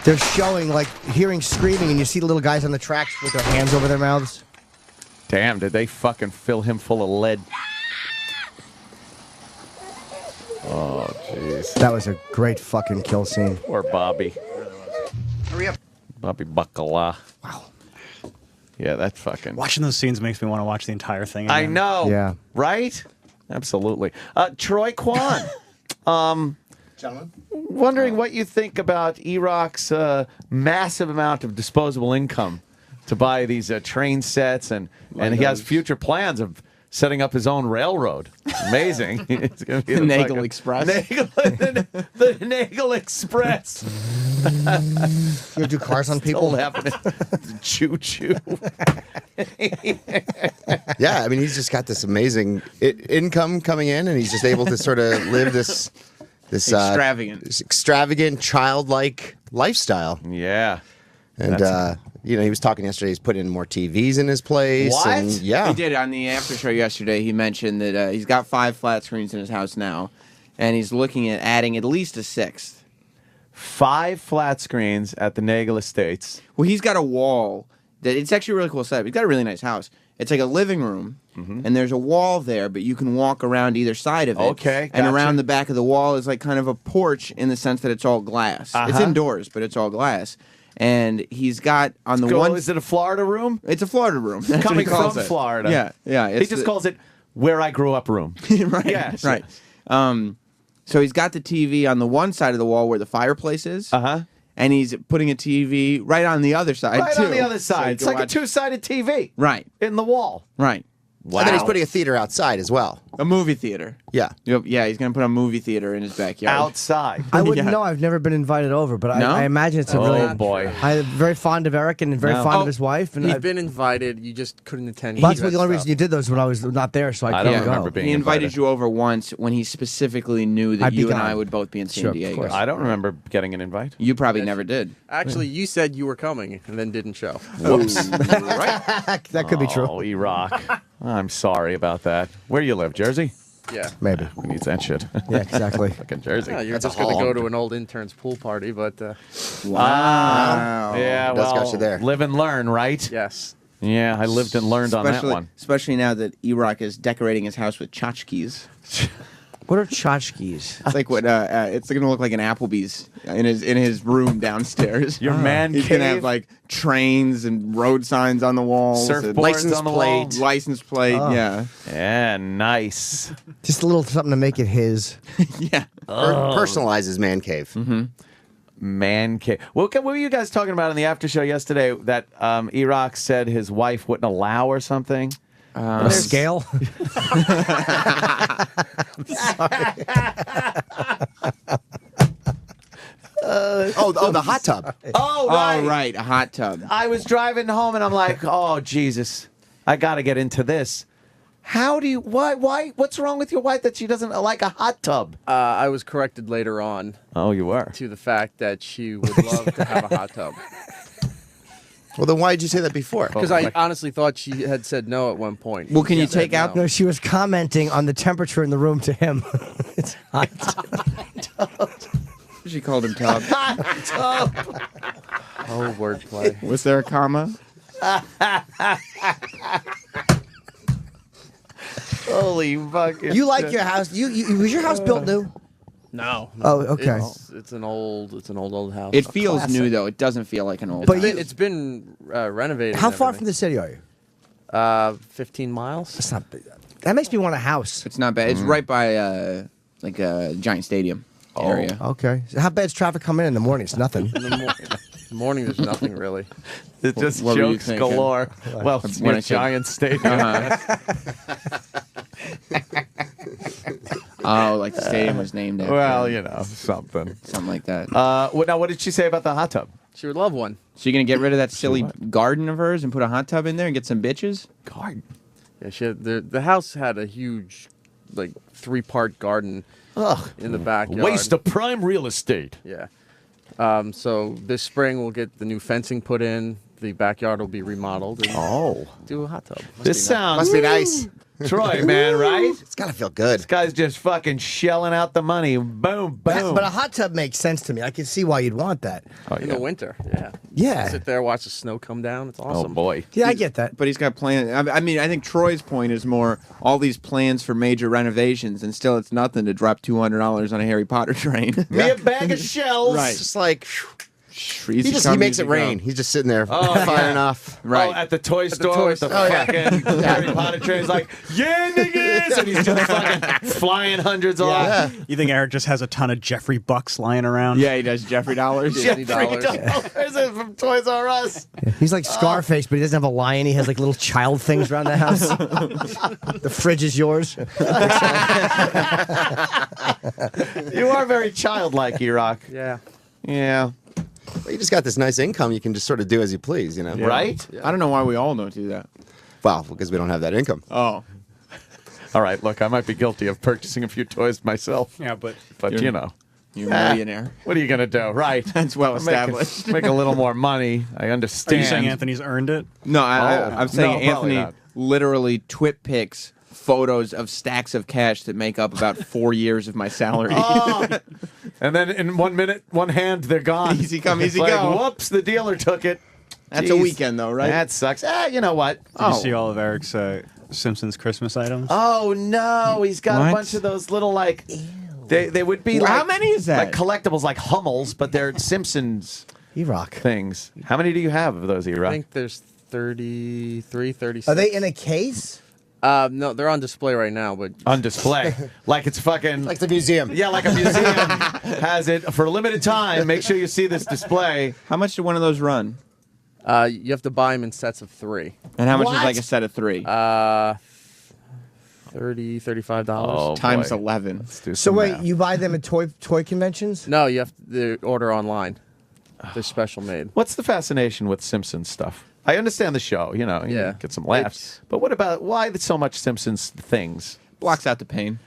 They're showing, like, hearing screaming, and you see the little guys on the tracks with their hands over their mouths. Damn, did they fucking fill him full of lead? Oh, jeez. That was a great fucking kill scene. Poor Bobby. Hurry up. Bobby Bacala. Wow. Yeah, that fucking... Watching those scenes makes me want to watch the entire thing again. I know. Yeah. Right? Absolutely. Troy Kwan. Gentlemen? Wondering what you think about E-Rock's massive amount of disposable income to buy these train sets, and he has future plans of setting up his own railroad. Amazing. It's gonna be The Nagel fucking- Express. the Nagel Express. You do cars on people? Still happening. Choo-choo. Yeah, I mean, he's just got this amazing income coming in, and he's just able to sort of live this extravagant, childlike lifestyle. Yeah. And he was talking yesterday. He's put in more TVs in his place. What? And, yeah, He did on the after show yesterday. He mentioned that he's got 5 flat screens in his house now, and he's looking at adding at least a 6th. 5 flat screens at the Nagel Estates. Well, he's got a wall that it's actually a really cool setup. He's got a really nice house. It's like a living room, and there's a wall there, but you can walk around either side of it. Okay, And gotcha. around the back of the wall is like kind of a porch in the sense that it's all glass. It's indoors, but it's all glass. And he's got on the one. Is it a Florida room? It's a Florida room. That's Coming what he calls from it. Florida. Yeah, yeah. He just calls it where I grew up room. right. Yes. Right. So he's got the TV on the one side of the wall where the fireplace is. And he's putting a TV right on the other side, Right too. on the other So side. you It's can like a watch- two-sided TV. Right. In the wall. Right. And then he's putting a theater outside as well. A movie theater. Yeah. Yep, yeah, he's going to put a movie theater in his backyard. Outside. I wouldn't Yeah. know. I've never been invited over, but No? I imagine it's a Oh, really. boy. I'm very fond of Eric and very No. fond Oh, of his wife. And He's I've- been invited. You just couldn't attend. Well, that's any of the that only stuff. reason you did those when I was not there, so I I couldn't don't go. remember being He invited invited. you over once when he specifically knew that I'd be you and gone. I would both be in San Sure, of Diego. course. I don't remember getting an invite. You probably never did. Actually, you said you were coming and then didn't show. Whoops. That could be true. Oh, E-Rock. I'm sorry about that. Where do you live, Jersey? Yeah. Maybe. Who needs that shit? Yeah, exactly. Fucking Jersey. Yeah, you're That's a just going to haul. go to an old intern's pool party, but Wow. Yeah, Does got well, you there. live and learn, right? yes. Yeah, I lived and learned on that Especially, one. especially now that E-Rock is decorating his house with tchotchkes. What are tchotchkes? It's like what it's going to look like an Applebee's in his room downstairs. Your man He's going to cave? have like trains and road signs on the walls. and Surfboards license on the wall. plate. License plate, yeah. Yeah, nice. Just a little something to make it his. Yeah. Personalizes man cave. Man cave. What were you guys talking about in the after show yesterday that E-Rock said his wife wouldn't allow or something? A scale? The hot tub. Oh, right. Oh, right. A hot tub. I was driving home and I'm like, oh, Jesus, I got to get into this. How do you, why, what's wrong with your wife that she doesn't like a hot tub? I was corrected later on Oh, you were? to the fact that she would love to have a hot tub. Well, then why did you say that before? Because I honestly thought she had said no at one point. Well, can you She said take out no. No, she was commenting on the temperature in the room to him. It's hot. She called him Tub. Oh, wordplay. Was there a comma? Holy fucking. You like your house? Was your house built new? No. Oh, okay. It's an old house. It feels classic. new though. It doesn't feel like an old. But house. It's been renovated. How and far from everything. the city are you? 15 miles. That's not big. That makes me want a house. It's not bad. It's right by like a giant stadium area. Okay. So how bad's traffic coming in the morning? It's nothing. In the morning, there's nothing really. It's just What were you jokes thinking? galore. Well, it's When near I said- Giant Stadium. Oh, like the stadium was named after. Well, you know, something. something like that. Now, what did she say about the hot tub? She would love one. So you're gonna get rid of that silly garden of hers and put a hot tub in there and get some bitches? Garden. Yeah, she had, the house had a huge, like 3-part garden Ugh. in the backyard. Waste of prime real estate. Yeah. So this spring we'll get the new fencing put in. The backyard will be remodeled. And Oh. do a hot tub. This sounds. Must be nice. Troy, man, right? It's gotta feel good. This guy's just fucking shelling out the money. Boom, boom. But a hot tub makes sense to me. I can see why you'd want that. In the winter, yeah. Yeah. Sit there, watch the snow come down. It's awesome. Oh boy. Yeah, I get that. But he's got plans. I mean, I think Troy's point is more all these plans for major renovations, and still it's nothing to drop $200 on a Harry Potter train. Me a bag of shells. Right. It's just like Easy he come, makes easy it rain. go. He's just sitting there Oh, firing yeah. off. Right. Oh, at the toy store toy with the store. fucking Harry Potter train. He's like, yeah, niggas! And he's just fucking flying hundreds off. You think Eric just has a ton of Jeffrey Bucks lying around? Yeah, he does Jeffrey dollars. Disney dollars. Is it from Toys R Us? He's like Scarface, but he doesn't have a lion. He has like little child things around the house. The fridge is yours. You are very childlike, E-Rock. Yeah. Yeah. Well, you just got this nice income. You can just sort of do as you please, you know? Right? I don't know why we all don't do that. Well, because we don't have that income. Oh. All right, look, I might be guilty of purchasing a few toys myself. Yeah, but you know. You're a millionaire. What are you going to do? Right. That's well established. Make a little more money. I are understand. you saying Anthony's earned it? No, I'm saying no, probably Anthony not. literally twit pics photos of stacks of cash that make up about 4 years of my salary. Oh. And then in 1 minute, one hand, they're gone. Easy come, easy Like, go. Whoops, the dealer took it. That's Jeez. a weekend, though, right? That sucks. You know what? Did you see all of Eric's Simpsons Christmas items? Oh, no. He's got a What? bunch of those little, like... They would be Well, like... how many is that? Like collectibles, like Hummels, but they're Simpsons E-Rock. things. How many do you have of those, I E-Rock? think there's 33, 36. Are they in a case? No, they're on display right now, but On display. Like it's fucking... Like the museum. Yeah, like a museum has it for a limited time. Make sure you see this display. How much did one of those run? you have to buy them in sets of 3. And how much is What? like a set of 3? $30, $35. Oh, Times boy. 11. Let's do So some wait, math. you buy them at toy conventions? No, you have to order online. They're special made. What's the fascination with Simpsons stuff? I understand the show, you know, you Yeah. get some laughs. But what about why so much Simpsons things? Blocks out the pain.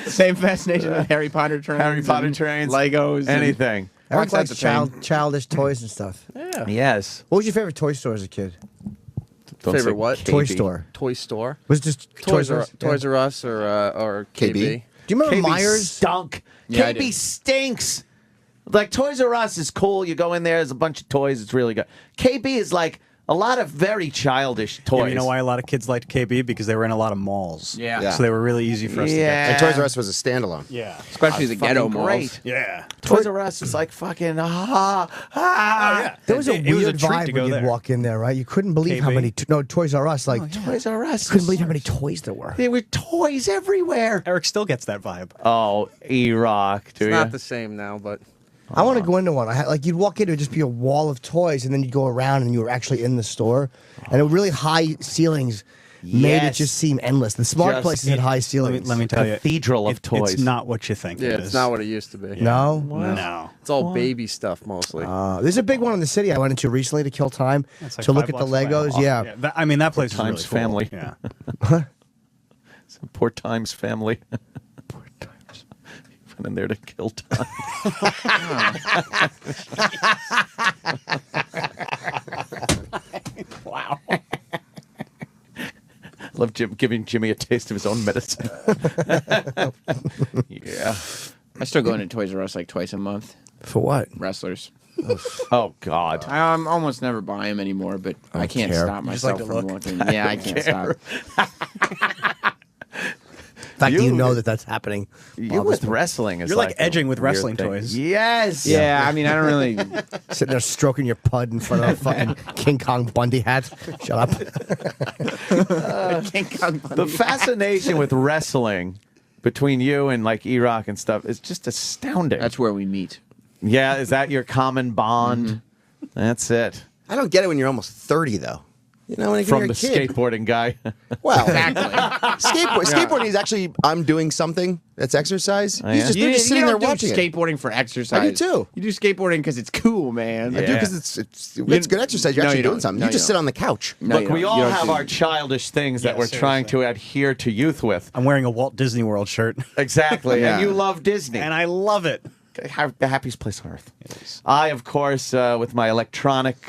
Same fascination with Harry Potter trains. Harry Potter and trains, Legos. anything. Eric Blocks out likes the pain. childish toys and stuff. Yeah. Yes. What was your favorite toy store as a kid? Don't say Favorite what? KB. Toy store. Toy store. Was it just Toys R Yeah. Us or KB. KB? Do you remember KB Myers? stunk. Yeah, I KB do. stinks. Like Toys R Us is cool. You go in there, there's a bunch of toys. It's really good. KB is like a lot of very childish Yeah, toys. you know why a lot of kids liked KB? Because they were in a lot of malls. Yeah. Yeah. So they were really easy for us to Yeah. And Toys R Us was a standalone. get. Yeah. Especially the ghetto fucking malls. great. Yeah. Toys R Us is like fucking There was a It was a weird treat vibe to when go you'd there. walk in there, right? You couldn't believe how KB. many. Toys R Us, like Toys R Us. couldn't believe how many toys there were. There were toys everywhere. Eric still gets that vibe. Oh, E-Rock, do It's you? not the same now, but I want to go into one. I had, like you'd walk in, it would just be a wall of toys, and then you'd go around, and you were actually in the store, and it really high ceilings made it Yes. just seem endless. The smart Just- places had high ceilings. Let me tell you. Cathedral of toys. It's not what you think yeah, it it's is. not what it used to be. No, No. It's all baby stuff mostly. there's a big one in the city I went into recently to kill time It's like to look 5 at the blocks away. Legos. Yeah, Yeah, I mean, that place is Times really cool. family. Yeah. Poor Times family. Poor Times. You went in there to kill time. Wow. Love giving Jimmy a taste of his own medicine. Yeah. I still go into Toys R Us like twice a month. for what? Wrestlers. Oh God. I almost never buy them anymore, but I can't care. stop You just like myself to from look? looking. Yeah, I can't stop. The fact that you You- know that that's happening. You with wrestling is You're like a edging with weird wrestling thing. toys. Yes. Yeah, I mean, I don't really. Sitting there stroking your pud in front of a fucking King Kong Bundy hat. Shut up. The fascination with wrestling between you and like E-Rock and stuff is just astounding. That's where we meet. Yeah, is that your common bond? That's it. I don't get it when you're almost 30, though. You know, when From you're the a kid. skateboarding guy. Well, skateboarding is actually I'm doing something that's exercise. Oh, He's yeah? just, they're just sitting there watching it. skateboarding for exercise. I do too. You do skateboarding because it's cool, man. I do Yeah. because it's good exercise. You're No, actually you doing don't. something. No, you just you sit don't. on the couch. No, Look, you we don't. all You don't have do- our childish things that Yeah, we're trying to adhere to youth with. I'm wearing a Walt Disney World shirt. Exactly. Yeah. And you love Disney. And I love it. The happiest place on earth. I, of course, with my electronic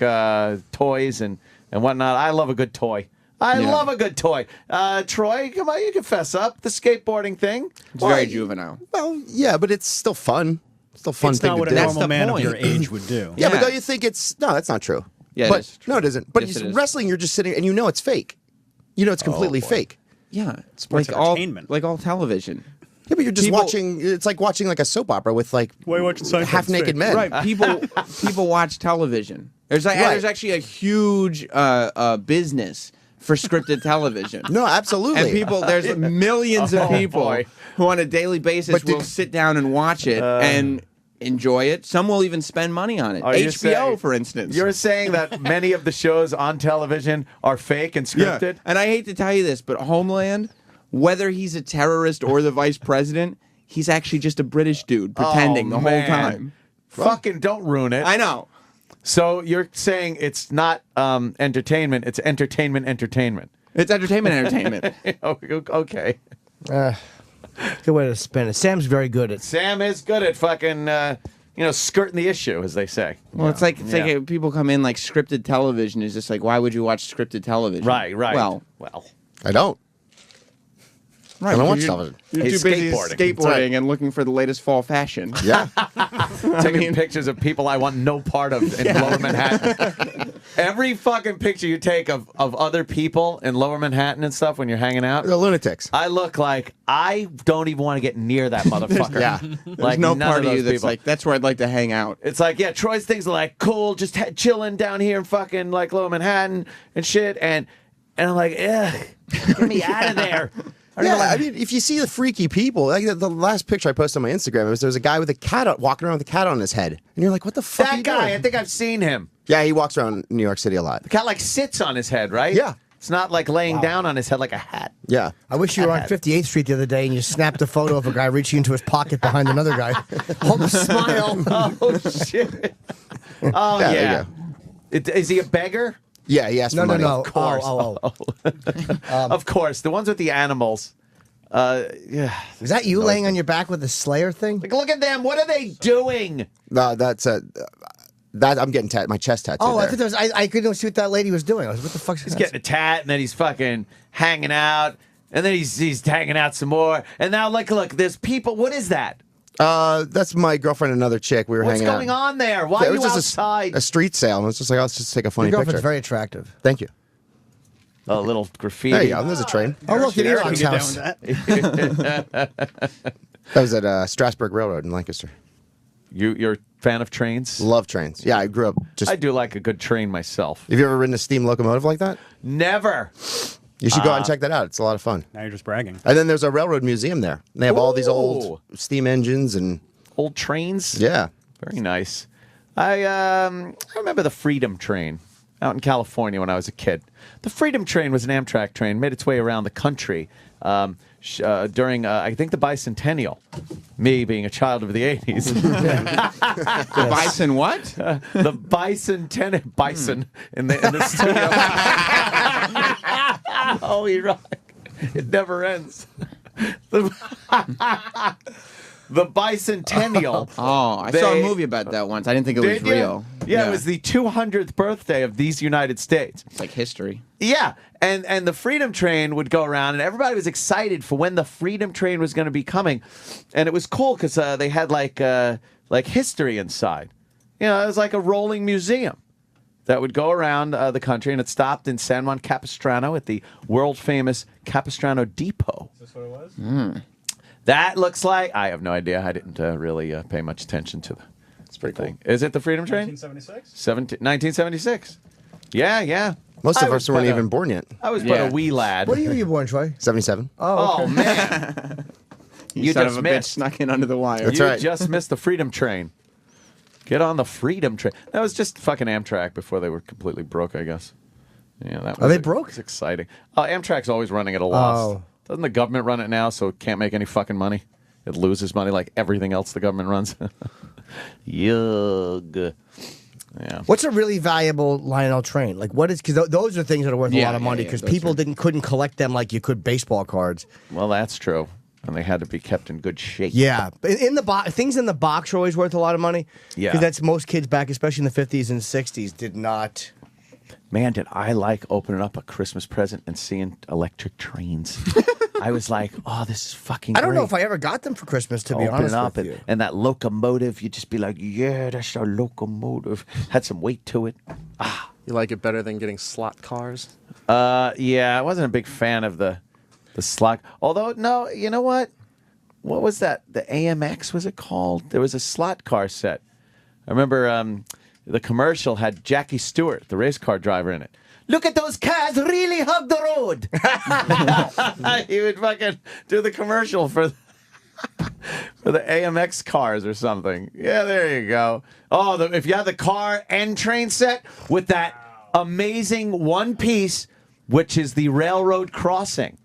toys and whatnot, I love a good toy. I Yeah. love a good toy. Troy, come on, you can fess up. The skateboarding thing. It's very juvenile. Well, yeah, but it's still fun. Still fun It's thing not to what do. a normal man of your age would do. Yeah, but Yeah. don't you think it's no? That's not true. Yeah, it but is no, it isn't. But Yes, it is. wrestling, you're just sitting and you know it's fake. You know it's completely fake. Yeah, Sports like all entertainment. like all television. Yeah, but you're just People- watching. It's like watching like a soap opera with like Why are you watching Seinfeld? half naked Fake. men. Right, people watch television. There's like Right. there's actually a huge business for scripted television. No, absolutely. And people, there's millions of people boy. who on a daily basis But will sit down and watch it and enjoy it. Some will even spend money on it. Are you HBO, saying- for instance. You're saying that many of the shows on television are fake and scripted? And I hate to tell you this, but Homeland, whether he's a terrorist or the vice president, he's actually just a British dude pretending the whole man. time. Fucking don't ruin it. I know. So you're saying it's not entertainment, it's entertainment. It's entertainment. Okay. Good way to spin it. Sam's very good at. Sam is good at fucking, skirting the issue, as they say. Well, it's like people come in like scripted television is just like, why would you watch scripted television? Right. Well, I don't. right. I don't watch because television. You're He's too busy skateboarding. skateboarding and looking for the latest fall fashion. Yeah. Taking pictures of people I want no part of in Lower Manhattan. Every fucking picture you take of other people in Lower Manhattan and stuff when you're hanging out, The lunatics. I look like I don't even want to get near that motherfucker. Yeah. There's Like no none part of you those that's people. like, that's where I'd like to hang out. It's like, yeah, Troy's things are like cool, just chilling down here in fucking like Lower Manhattan and shit, and I'm like, ugh, get me out of there. Yeah, I mean, if you see the freaky people, like the last picture I posted on my Instagram, there was a guy with a cat walking around with a cat on his head, and you're like, what the fuck? are That you guy, doing? I think I've seen him. Yeah, he walks around New York City a lot. The cat like sits on his head, right? Yeah. It's not like laying down on his head like a hat. Yeah. I wish you were on 58th Street the other day and you snapped a photo of a guy reaching into his pocket behind another guy. Hold a smile. Oh shit. Oh Yeah, yeah. there you Is he a beggar? Yeah, he asked No, for no, money. no. Of course. Of course. The ones with the animals. Yeah. Is that you laying on your back with a Slayer thing? Like, look at them. What are they doing? No, that's that I'm getting my chest tattooed. Oh, I there. thought that was. I couldn't see what that lady was doing. I was, what the fuck's He's getting a tat, and then he's fucking hanging out, and then he's hanging out some more, and now look, there's people. What is that? That's my girlfriend and another chick. We were What's hanging going out. on there? Why It are was you just outside? a street sale, and I was just like, let's just take a funny Your girlfriend's picture. very attractive. Thank you. A little graffiti. There you go. There's a train. Oh, look at Eric can Elon's get down house. with that. That was at Strasburg Railroad in Lancaster. You're a fan of trains? Love trains. Yeah, I grew up just. I do like a good train myself. Have you ever ridden a steam locomotive like that? Never. You should go out and check that out. It's a lot of fun. Now you're just bragging. And then there's a railroad museum there. And they have all these Ooh. old steam engines and Old trains? yeah. Very nice. I remember the Freedom Train out in California when I was a kid. The Freedom Train was an Amtrak train, made its way around the country during, I think, the bicentennial. Me being a child of the 80s. The bison what? The bicentennial. Bison in the studio. Oh, you're right. It never ends. The bicentennial. Oh, I saw a movie about that once. I didn't think it was Did you? real. Yeah, it was the 200th birthday of these United States. It's like history. Yeah, and the Freedom Train would go around, and everybody was excited for when the Freedom Train was going to be coming, and it was cool because they had like history inside. You know, it was like a rolling museum that would go around the country, and it stopped in San Juan Capistrano at the world famous Capistrano Depot. Is this what it was? That looks like I have no idea. I didn't really pay much attention to the. It's pretty cool. Is it the Freedom Train? 1976? 1976. Yeah. Most I of was us weren't but a- even born yet. I was Yeah. but a wee lad. What year were you born, Troy? 77. Oh man, You son just of a bitch missed. snuck in under the wire. That's You right. just missed the Freedom Train. Get on the Freedom Train. That was just fucking Amtrak before they were completely broke, I guess. Yeah, that was they broke? It's exciting. Amtrak's always running at a loss. Oh. Doesn't the government run it now, so it can't make any fucking money? It loses money like everything else the government runs. Yug. Yeah. What's a really valuable Lionel train? Like, what is, because those are things that are worth a Yeah, lot of money yeah, because those people are- couldn't collect them like you could baseball cards. Well, that's true. And they had to be kept in good shape. Yeah, in the box, things in the box are always worth a lot of money. Yeah. because that's most kids back, especially in the 50s and 60s, did not Man, did I like opening up a Christmas present and seeing electric trains. I was like, oh, this is fucking I don't know great. if I ever got them for Christmas, to be Open honest it up with and, you. and that locomotive, you'd just be like, yeah, that's a locomotive. Had some weight to it. You like it better than getting slot cars? Yeah, I wasn't a big fan of the slot. Although, no, you know what? What was that? The AMX, was it called? There was a slot car set. I remember the commercial had Jackie Stewart, the race car driver, in it. Look at those cars really hug the road. He would fucking do the commercial for the AMX cars or something. Yeah, there you go. Oh, if you have the car and train set with that amazing one piece, which is the railroad crossing,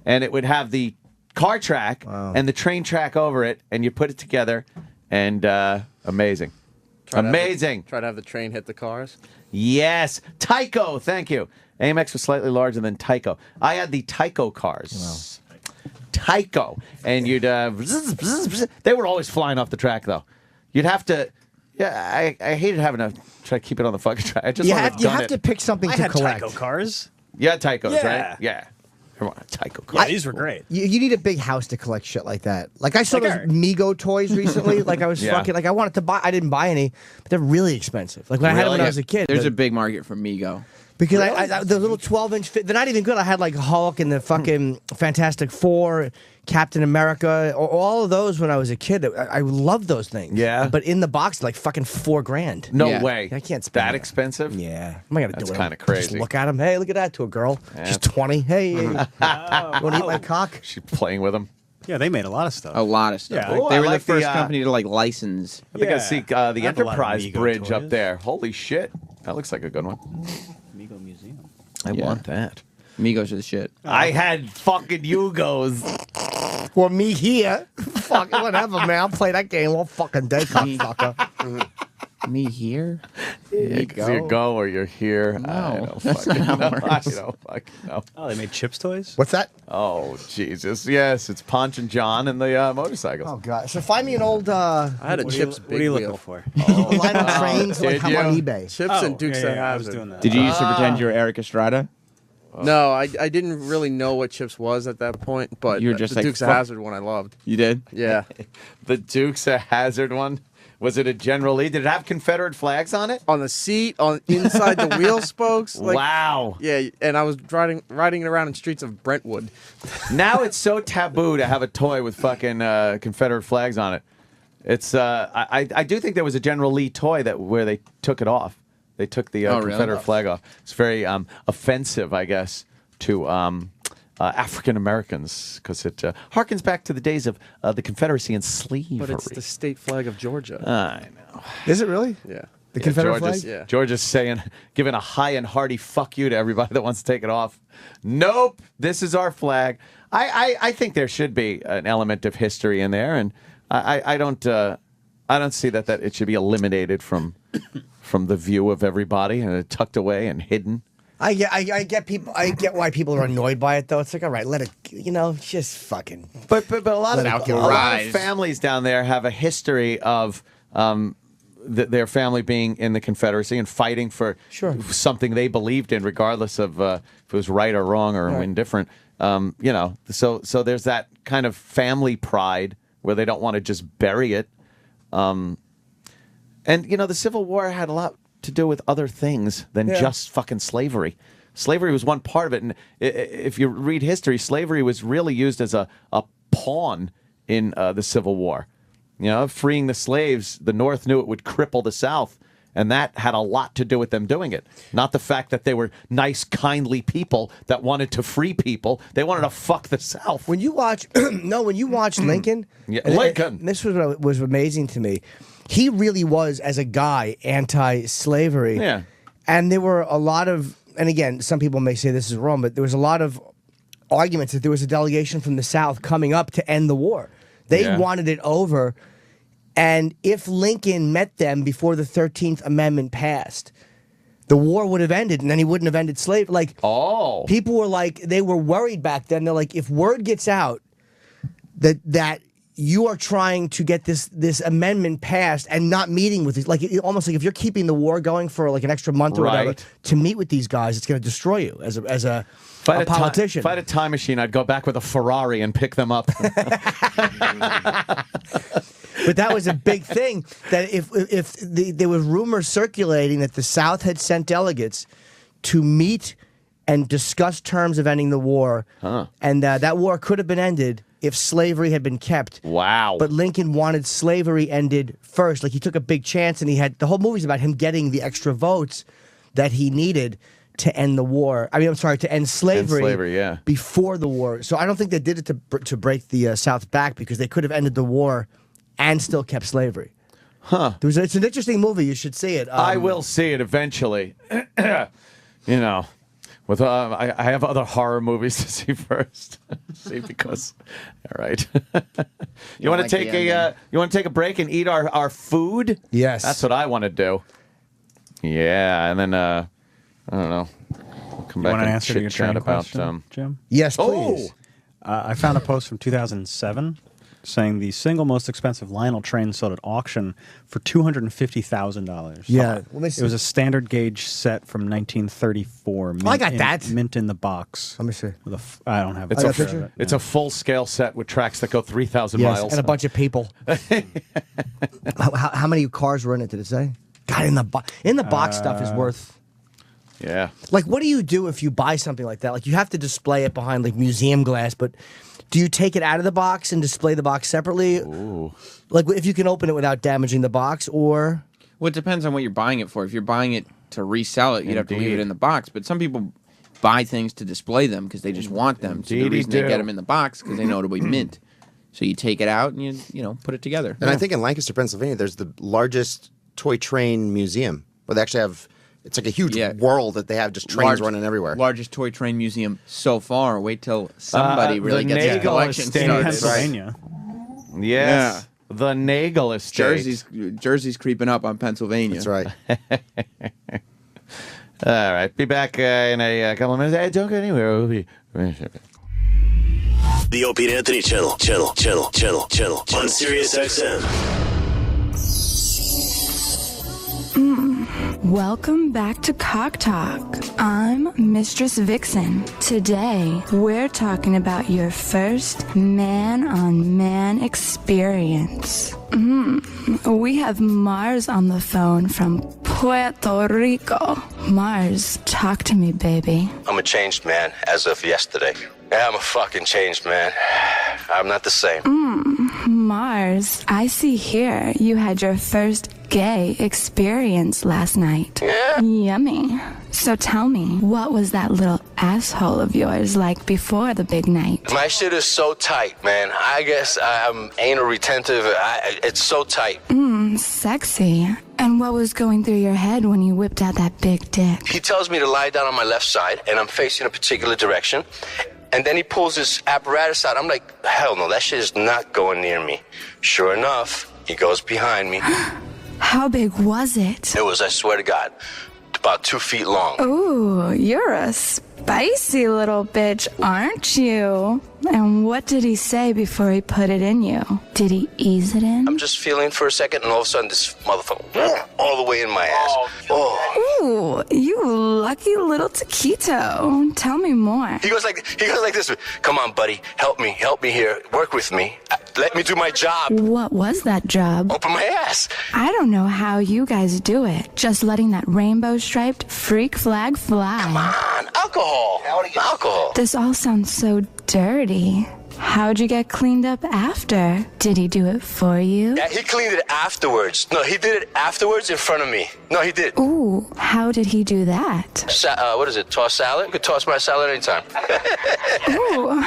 and it would have the car track and the train track over it, and you put it together, and amazing. Amazing. Try to have the train hit the cars. Yes. Tyco, thank you. AMX was slightly larger than Tyco. I had the Tyco cars. Tyco. And you'd... they were always flying off the track, though. You'd have to... Yeah, I hated having to try to keep it on the fucking track. I just You wanted have, to you done have it. to pick something I to had collect. Tyco cars. Yeah, Tycos, Yeah. right? Yeah. Come on, Tyco cars. Yeah, these were great. You need a big house to collect shit like that. Like I saw Like those Eric. Mego toys recently. Like I was Yeah. fucking like I wanted to buy. I didn't buy any, but they're really expensive. Like when I had them when I was a kid. There's but- a big market for Mego. because I the little 12-inch. They're not even good. I had like Hulk and the fucking Fantastic Four, Captain America, all of those when I was a kid. I loved those things. Yeah. But in the box, like fucking $4,000. No Yeah. way. I can't spend that that. expensive? Yeah. Am I gonna That's do it? kinda Just crazy. look at him. Hey, look at that to a girl. She's 20. Hey, you want to eat my cock? She's playing with them. Yeah, they made a lot of stuff. A lot of stuff. Yeah. Oh, They I were like the the, first uh, company to like license. I think I Yeah. see the I have a lot of Enterprise Mego Bridge up toys. there. Holy shit. That looks like a good one. Mego Museum. I Yeah. want that. Migos are the shit. I had fucking Yugos. Well, me here. Fuck it, whatever, man. I'll play that game all fucking day, cocksucker. Me here? You go or you're here. I don't fucking know. I don't fucking know. Oh, they made Chips toys? What's that? Oh, Jesus. Yes, it's Ponch and John and the motorcycles. Oh, God. So find me an old I had a What Chips are Big you Wheel. looking for? line of trains like did I'm on you? eBay. Chips Oh, and Dukes yeah, of yeah, I was Hazzard. doing that. Did you used to pretend you were Eric Estrada? No, I didn't really know what Chips was at that point, but You were just the like, Dukes of fuck. Hazzard one I loved. You did? Yeah. The Dukes of Hazzard one. Was it a General Lee? Did it have Confederate flags on it? On the seat, on inside the wheel spokes. Like, Wow. Yeah, and I was riding it around in streets of Brentwood. Now it's so taboo to have a toy with fucking Confederate flags on it. It's I do think there was a General Lee toy where they took it off. They took the Oh, really? Confederate flag off. It's very offensive, I guess, to African Americans because it harkens back to the days of the Confederacy and slavery. But it's the state flag of Georgia. I know. Is it really? Yeah. The Confederate George flag? Yeah. George is giving a high and hearty fuck you to everybody that wants to take it off. Nope, this is our flag. I think there should be an element of history in there, and I don't see that it should be eliminated from the view of everybody and tucked away and hidden. I get people. I get why people are annoyed by it, though. It's like, all right, let it. Just fucking. But a lot Let of it go. families down there have a history of their family being in the Confederacy and fighting for something they believed in, regardless of if it was right or wrong or indifferent. So there's that kind of family pride where they don't want to just bury it. And the Civil War had a lot to do with other things than just fucking slavery. Slavery was one part of it, and if you read history, slavery was really used as a pawn in the Civil War. Freeing the slaves, the North knew it would cripple the South, and that had a lot to do with them doing it. Not the fact that they were nice, kindly people that wanted to free people. They wanted to fuck the South. When you watch, Lincoln, Yeah, and Lincoln. this was amazing to me. He really was, as a guy, anti-slavery. Yeah. And there were a lot of, and again, some people may say this is wrong, but there was a lot of arguments that there was a delegation from the South coming up to end the war. They wanted it over. And if Lincoln met them before the 13th Amendment passed, the war would have ended, and then he wouldn't have ended slavery. Like, people were like, they were worried back then. They're like, if word gets out that you are trying to get this amendment passed and not meeting with these, like almost like if you're keeping the war going for like an extra month or whatever, to meet with these guys, it's going to destroy you as a politician. If I had a time machine, I'd go back with a Ferrari and pick them up. But that was a big thing. That if there was rumors circulating that the South had sent delegates to meet and discuss terms of ending the war, and that war could have been ended if slavery had been kept. Wow. But Lincoln wanted slavery ended first. Like, he took a big chance, and the whole movie's about him getting the extra votes that he needed to end the war. I mean, I'm sorry, to end slavery, before the war. So I don't think they did it to break the South back, because they could have ended the war and still kept slavery. It's an interesting movie. You should see it. I will see it eventually. You know. I have other horror movies to see first. See, because, all right. You want to take a break and eat our food? Yes, that's what I want to do. Yeah, and then I don't know. We'll come back and chit chat about Jim. Yes, please. I found a post from 2007 saying the single most expensive Lionel train sold at auction for $250,000. Yeah. It was a standard gauge set from 1934. I got that. Mint in the box. Let me see. I don't have it's a picture. It's a full-scale set with tracks that go 3,000 miles. And a bunch of people. how many cars were in it, did it say? God, in the box stuff is worth... Yeah. Like, what do you do if you buy something like that? Like, you have to display it behind, like, museum glass, but... Do you take it out of the box and display the box separately? Ooh. Like, if you can open it without damaging the box, or... Well, it depends on what you're buying it for. If you're buying it to resell it, you'd have to leave it in the box. But some people buy things to display them because they just want them. So the reason they get them in the box because they know it'll be mint. So you take it out and you put it together. And I think in Lancaster, Pennsylvania, there's the largest toy train museum where they actually have... It's like a huge world that they have just trains running everywhere. Largest toy train museum so far. Wait till somebody really gets a collection started. Pennsylvania. Yes. Yeah. The Nagel Estate. Jersey's creeping up on Pennsylvania. That's right. All right. Be back in a couple of minutes. Hey, don't go anywhere. We'll be... The Opie and Anthony channel on Sirius XM. Welcome back to Cock Talk. I'm Mistress Vixen. Today, we're talking about your first man-on-man experience. We have Mars on the phone from Puerto Rico. Mars, talk to me, baby. I'm a changed man as of yesterday. Yeah, I'm a fucking changed man. I'm not the same. Mars, I see here you had your first gay experience last night. Yeah. Yummy. So tell me, what was that little asshole of yours like before the big night? My shit is so tight, man. I guess I'm anal retentive. It's so tight. Sexy. And what was going through your head when you whipped out that big dick? He tells me to lie down on my left side, and I'm facing a particular direction. And then he pulls his apparatus out. I'm like, hell no, that shit is not going near me. Sure enough, he goes behind me. How big was it? It was, I swear to God, about 2 feet long. Ooh, you're a spicy little bitch, aren't you? And what did he say before he put it in you? Did he ease it in? I'm just feeling for a second, and all of a sudden, this motherfucker, all the way in my ass. Ooh, you lucky little taquito. Tell me more. He goes like this. Come on, buddy, help me here. Work with me. Let me do my job. What was that job? Open my ass. I don't know how you guys do it. Just letting that rainbow-striped freak flag fly. Come on, alcohol. This all sounds so dirty. How'd you get cleaned up after? Did he do it for you? Yeah, he cleaned it afterwards. No, he did it afterwards in front of me. No, he did. Ooh, how did he do that? What is it, toss salad? You could toss my salad anytime. Ooh,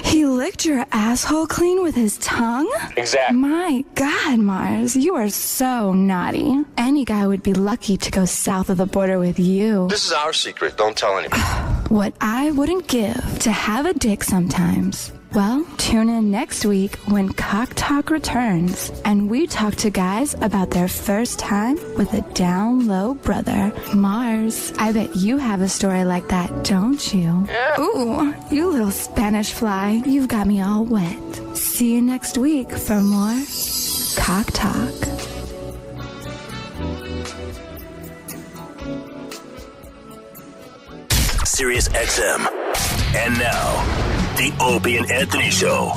he licked your asshole clean with his tongue? Exactly. My God, Mars, you are so naughty. Any guy would be lucky to go south of the border with you. This is our secret. Don't tell anybody. What I wouldn't give to have a dick sometimes. Well, tune in next week when Cock Talk returns, and we talk to guys about their first time with a down low brother. Mars, I bet you have a story like that, don't you? Yeah. Ooh, you little Spanish fly, you've got me all wet. See you next week for more Cock Talk. Sirius XM. And now, the Opie and Anthony Show.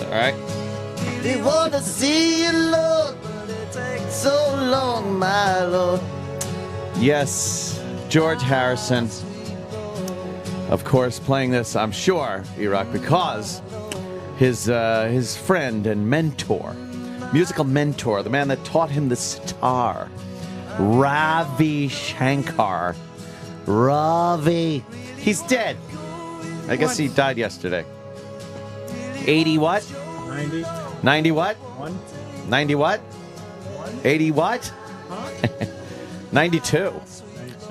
All right. They want to see you, Lord, but it takes so long, my Lord. Yes, George Harrison. Of course, playing this, I'm sure, E-Rock, because his friend and mentor, musical mentor, the man that taught him the sitar, Ravi Shankar. Ravi. He's dead. I guess he died yesterday. 80 what? 90. 90 what? 1. 90 what? 80 what? 92.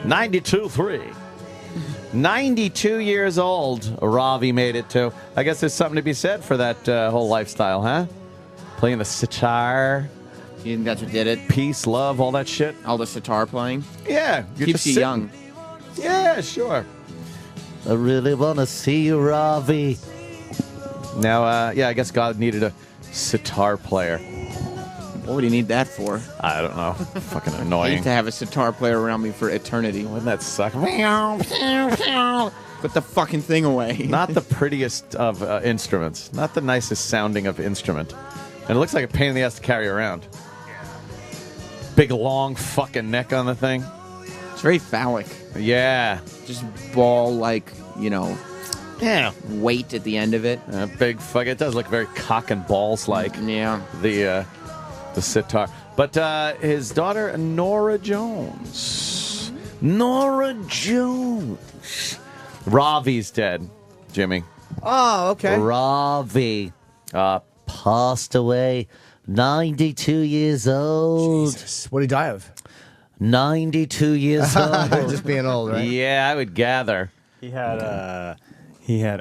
92.3. 92 years old, Ravi made it to. I guess there's something to be said for that whole lifestyle, huh? Playing the sitar. You think that's what did it? Peace, love, all that shit. All the sitar playing? Yeah. Keeps you young. Yeah, sure. I really want to see you, Ravi. Now, yeah, I guess God needed a sitar player. What would he need that for? I don't know. Fucking I annoying. used to have a sitar player around me for eternity. Wouldn't that suck? Put the fucking thing away. Not the prettiest of instruments. Not the nicest sounding of instrument. And it looks like a pain in the ass to carry around. Big, long fucking neck on the thing. It's very phallic. Yeah. Just ball, like, you know, yeah, weight at the end of it. Big fuck. It does look very cock and balls like. Yeah. The sitar. But his daughter, Norah Jones. Norah Jones. Ravi's dead, Jimmy. Oh, okay. Ravi passed away, 92 years old. Jesus. What did he die of? 92 years old. Just being old, right? Yeah, I would gather. He had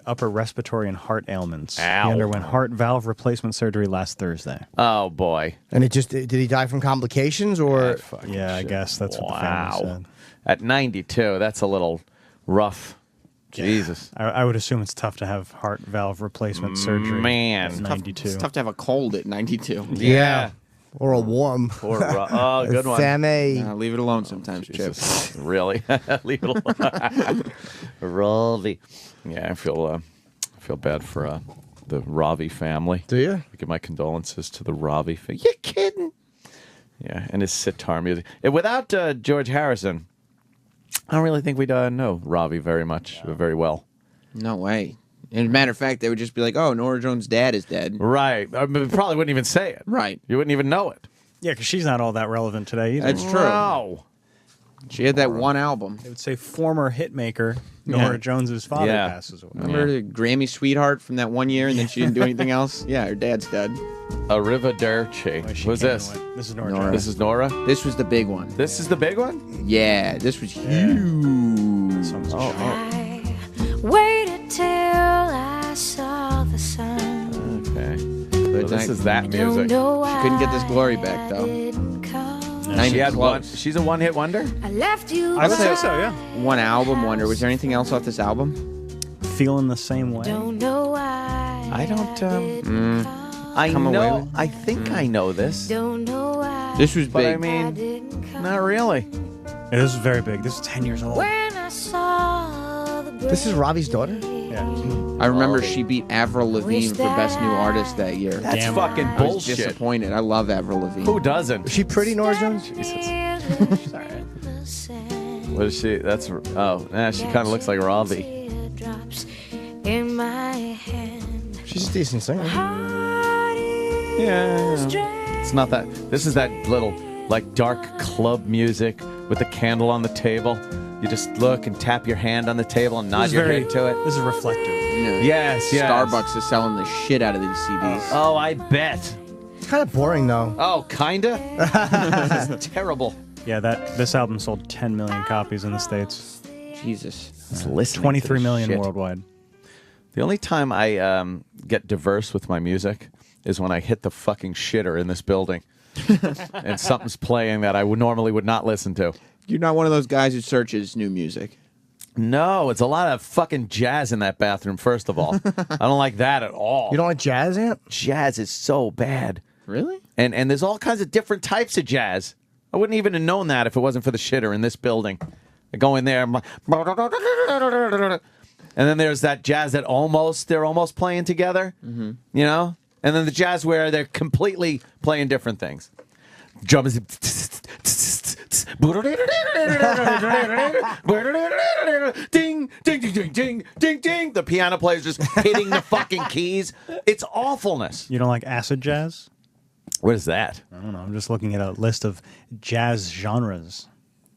upper respiratory and heart ailments. Ow. He underwent heart valve replacement surgery last Thursday. Oh, boy. And did he die from complications or? Yeah, I guess that's what the family said. At 92, that's a little rough. Jesus. I would assume it's tough to have heart valve replacement surgery. Man. At 92. It's tough to have a cold at 92. Yeah. Or a warm. Or oh, good one. Fame. Leave it alone sometimes, Chip. Really? Leave it alone. Ravi. Yeah, I feel bad for the Ravi family. Do you? I give my condolences to the Ravi family. You kidding? Yeah, and his sitar music. Without George Harrison, I don't really think we'd know Ravi very much, very well. No way. As a matter of fact, they would just be like, oh, Norah Jones' dad is dead. Right. I mean, probably wouldn't even say it. Right. You wouldn't even know it. Yeah, because she's not all that relevant today either. That's true. No. She had that one album. They would say former hitmaker Norah Jones's father passes away. Remember the Grammy Sweetheart from that one year and then she didn't do anything else? Yeah, her dad's dead. Arrivederci. Who's this? This is Norah Jones. This is Nora? This was the big one. This is the big one? Yeah, this was huge. Waited till I saw the sun. Okay. So this is that music. She couldn't get this glory back, though. She had one. She's a one-hit wonder? I left you. I would say so, yeah. One album wonder. Was there anything else off this album? Feeling the Same Way. Don't know why. I don't. I Come away know. with- I think I know this. Don't know why. This was But big. I mean, not really. Yeah, this is very big. This is 10 years old. When I saw the This is Ravi's daughter? Yeah. I remember she beat Avril Lavigne for Best New Artist that year. That's Damn. fucking I was bullshit. disappointed. I love Avril Lavigne. Who doesn't? Is she pretty, Norah Jones? What is she? That's she kind of looks like Ravi. in my hand. She's a decent singer. Yeah. It's not that. This is that little, like, dark club music with the candle on the table. You just look and tap your hand on the table and nod your head to it. This is reflective. Yes, yes. Starbucks is selling the shit out of these CDs. Oh, I bet. It's kind of boring, though. Oh, kinda? This is terrible. Yeah, this album sold 10 million copies in the States. Jesus. Just listening 23 to million shit. worldwide. The only time I get diverse with my music is when I hit the fucking shitter in this building and something's playing that I normally would not listen to. You're not one of those guys who searches new music. No, it's a lot of fucking jazz in that bathroom, first of all. I don't like that at all. You don't like jazz, Ant? Jazz is so bad. Really? And there's all kinds of different types of jazz. I wouldn't even have known that if it wasn't for the shitter in this building. I go in there, I'm like, and then there's that jazz that they're almost playing together, you know? And then the jazz where they're completely playing different things. Drums. Ding, ding, ding, ding, ding, ding, ding. The piano player's just hitting the fucking keys. It's awfulness. You don't like acid jazz? What is that? I don't know. I'm just looking at a list of jazz genres.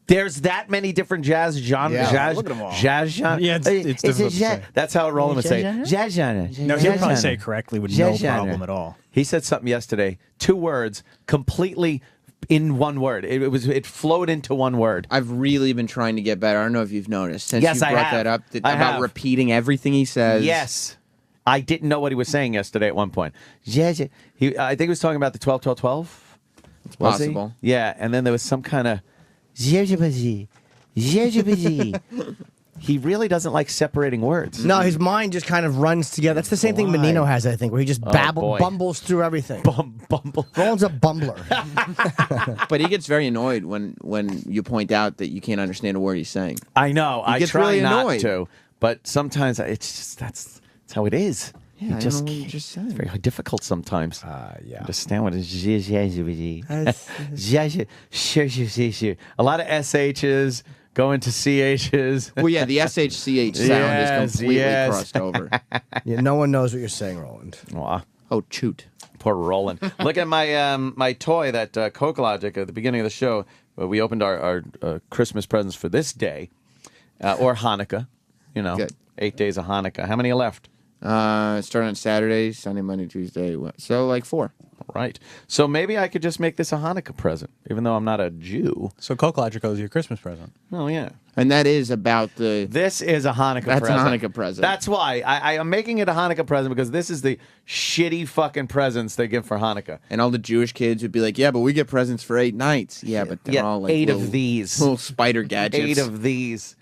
There's that many different jazz genres. Yeah, look at them all. Jazz genre. Yeah, it's difficult to say. That's how Roland would say it. Jazz genre. No, he'll probably say it correctly with no problem at all. He said something yesterday. 2 words, completely in one word. It flowed into one word. I've really been trying to get better. I don't know if you've noticed since Yes, you I brought have. that up I about have. repeating everything he says. Yes. I didn't know what he was saying yesterday at one point. I think he was talking about the 12-12-12. It's possible. Yeah, and then there was some kind of he really doesn't like separating words. No, his mind just kind of runs together. That's the same thing Menino has, I think, where he just boy. bumbles through everything. Bumble. Roland's a bumbler. But he gets very annoyed when you point out that you can't understand a word he's saying. I know. He I gets try really not annoyed. to, but sometimes it's just that's how it is. Yeah, I don't know what you just said. It's very difficult sometimes. Yeah. Understand what it is. A lot of SHs go into CHs. Well, yeah, the SHCH sound is completely crossed over. Yeah, no one knows what you're saying, Roland. Aw. Oh, choot. Poor Roland. Look at my my toy that Coke Logic at the beginning of the show. We opened our Christmas presents for this day, or Hanukkah. You know, Good. 8 days of Hanukkah. How many are left? Starting on Saturday, Sunday, Monday, Tuesday. So like 4. Right. So maybe I could just make this a Hanukkah present, even though I'm not a Jew. So Coke Logic owes you a Christmas present. Oh, yeah. And that is about the... This is a Hanukkah That's present. a Hanukkah present. That's why. I am making it a Hanukkah present because this is the shitty fucking presents they give for Hanukkah. And all the Jewish kids would be like, yeah, but we get presents for 8 nights. Yeah, but they're all like 8 little, of these. little spider gadgets. 8 of these.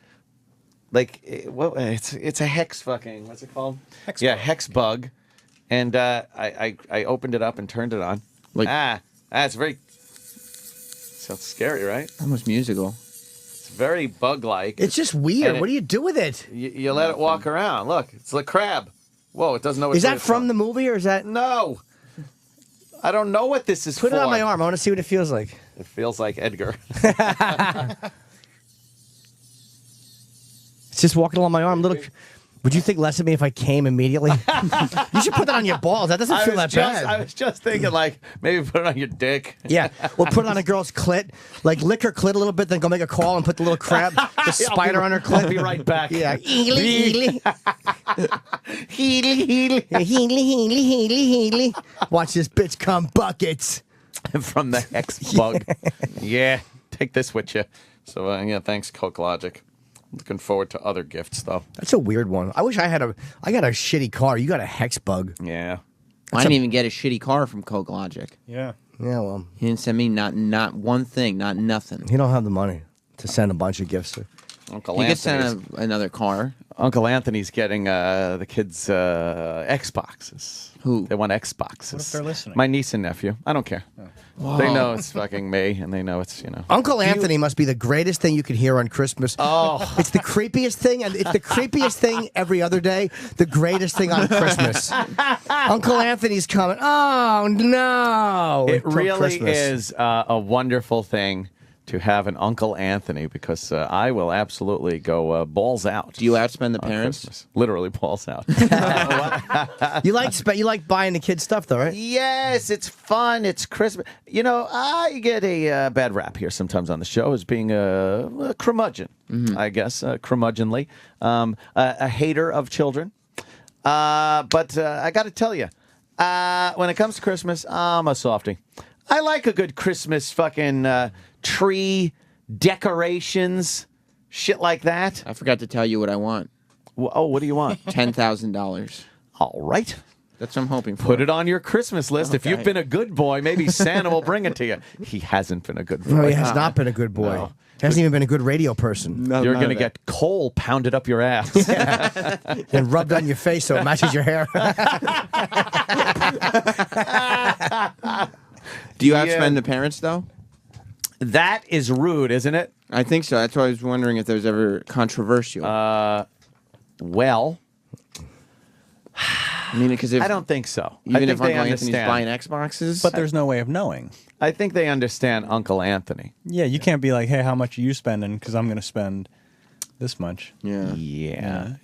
Like, it's a hex fucking, what's it called? Hex yeah, bug. hex bug. And I opened it up and turned it on. Like, it's very, sounds scary, right? Almost musical. It's very bug-like. It's just weird. And What do you do with it? You let it walk around. Look, it's like crab. Whoa, it doesn't know what Is that from the movie or is that... No. I don't know what this is Put for. it on my arm. I want to see what it feels like. It feels like Edgar. It's just walking along my arm. Would you think less of me if I came immediately? You should put that on your balls. That doesn't feel that bad. I was just thinking, like, maybe put it on your dick. Yeah, or put it on a girl's clit. Like, lick her clit a little bit, then go make a call and put the little crab, the spider on her clit. I'll be right back. Yeah. Healy. Healy. Watch this bitch come buckets. From the hex bug. Yeah, take this with you. So, yeah, thanks, Coke Logic. Looking forward to other gifts, though. That's a weird one. I wish I got a shitty car. You got a hex bug. Yeah. I didn't even get a shitty car from Coke Logic. Yeah. Yeah, well. He didn't send me not one thing, not nothing. You don't have the money to send a bunch of gifts to. Uncle He could Anthony's, send another car. Uncle Anthony's getting the kids Xboxes. Who? They want Xboxes. What if they're listening? My niece and nephew. I don't care. They know it's fucking me, and they know it's, Uncle Anthony must be the greatest thing you could hear on Christmas. Oh. It's the creepiest thing, and it's the creepiest thing every other day, the greatest thing on Christmas. Uncle Anthony's coming. Oh, no. It For really Christmas. is a wonderful thing to have an Uncle Anthony because I will absolutely go balls out. Do you outspend the on parents? Christmas. Literally balls out. You like buying the kids stuff though, right? Yes, it's fun. It's Christmas. You know, I get a bad rap here sometimes on the show as being a curmudgeon, I guess, curmudgeonly, a hater of children. But I got to tell you, when it comes to Christmas, I'm a softie. I like a good Christmas fucking tree, decorations, shit like that. I forgot to tell you what I want. What do you want? $10,000. All right. That's what I'm hoping for. Put it on your Christmas list. If you've been a good boy, maybe Santa will bring it to you. He hasn't been a good boy. No, he has not been a good boy. No. He hasn't even been a good radio person. You're going to get coal pounded up your ass. And rubbed on your face so it matches your hair. Do you outspend the parents, though? That is rude, isn't it? I think so. That's why I was wondering if there's ever controversial. Well, I mean, because I don't think so. Even I think if Uncle they Anthony's understand. buying Xboxes? But there's no way of knowing. I think they understand Uncle Anthony. Yeah, you can't be like, hey, how much are you spending? Because I'm going to spend this much. Yeah.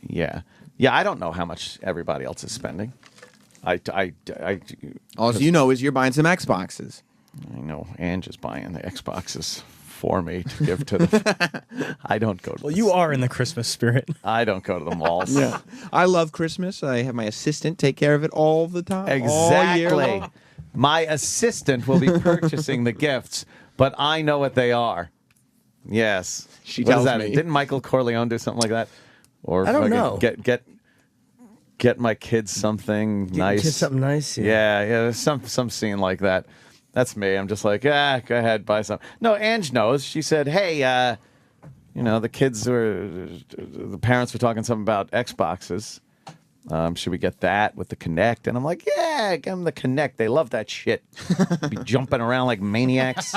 I don't know how much everybody else is spending. All you know is you're buying some Xboxes. I know Ange is buying the Xboxes for me to give to the. I don't go to. Well, you are in the Christmas spirit. I don't go to the malls. Yeah, I love Christmas. I have my assistant take care of it all the time. All year Exactly. long. My assistant will be purchasing the gifts, but I know what they are. Yes, She What is tells that? me. Didn't Michael Corleone do something like that? Or I don't fucking know. Get my kids something nice. kids something nice, Yeah, there's some scene like that. That's me. I'm just like, go ahead, buy some. No, Ange knows. She said, hey, the parents were talking something about Xboxes. Should we get that with the Kinect? And I'm like, yeah, get them the Kinect. They love that shit. Be jumping around like maniacs.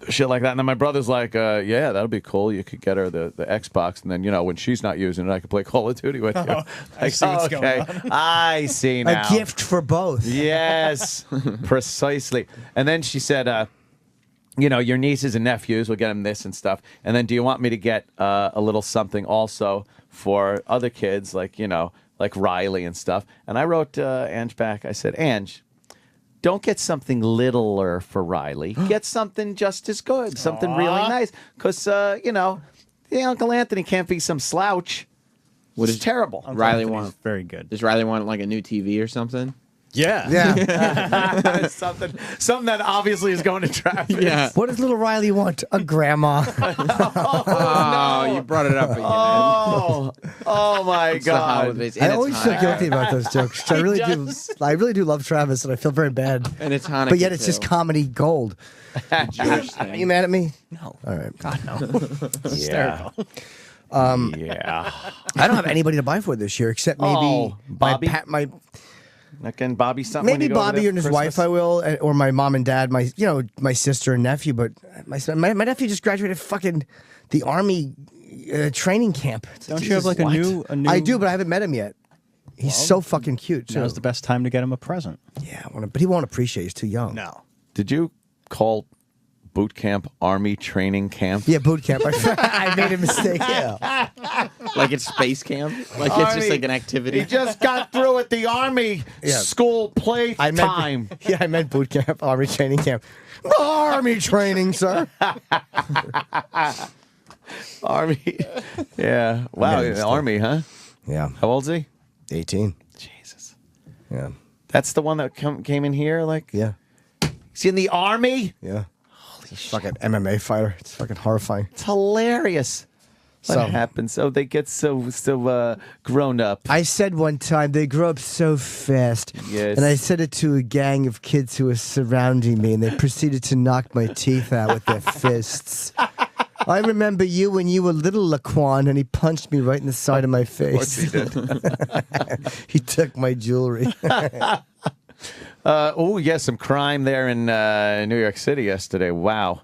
Shit like that. And then my brother's like, yeah, that'll be cool. You could get her the Xbox. And then, when she's not using it, I could play Call of Duty with you. I see what's going on. I see now. A gift for both. Yes, precisely. And then she said, your nieces and nephews will get them this and stuff. And then do you want me to get a little something also for other kids, like Riley and stuff? And I wrote Ange back. I said, Ange, don't get something littler for Riley. Get something just as good, something really nice. Because, the Uncle Anthony can't be some slouch. What It's is terrible. Riley Anthony's want? very good. Does Riley want like a new TV or something? Yeah. Yeah. something that obviously is going to Travis. Yeah. What does little Riley want? A grandma. Oh, you brought it up again. Oh my It's the God. holidays, I and always it's feel Hanukkah. guilty about those jokes. I really do. I really do love Travis, and I feel very bad. And it's Hanukkah. But yet it's just too. comedy gold. Jewish Are thing. you mad at me? No. All right. God, no. Yeah. Yeah. I don't have anybody to buy for this year except maybe Oh, Bobby? my Again, Bobby something. when maybe you go over Bobby there and his for wife Christmas? I will, or my mom and dad, my sister and nephew. But my nephew just graduated fucking the army training camp. Don't you have like a new? I do, but I haven't met him yet. He's so fucking cute. Too. Now's the best time to get him a present. Yeah, but he won't appreciate. He's too young. No. Did you call boot camp army training camp? Yeah, boot camp. I made a mistake. Yeah. Like it's space camp? Like it's just like an activity? He just got through at the army school play time. Yeah, I meant boot camp, army training camp. Army training, sir. Army. Yeah. Wow. Yeah, the army, huh? Yeah. How old's he? 18. Jesus. Yeah. That's the one that came in here. Like, Yeah. is he in the army? Yeah. Holy shit. Fucking MMA fighter. It's fucking horrifying. It's hilarious. What So- happens? So they get so grown up. I said one time they grow up so fast. Yes. And I said it to a gang of kids who were surrounding me, and they proceeded to knock my teeth out with their fists. I remember you when you were little, Laquan, and he punched me right in the side of my face. Of course he did. He took my jewelry. Some crime there in New York City yesterday. Wow.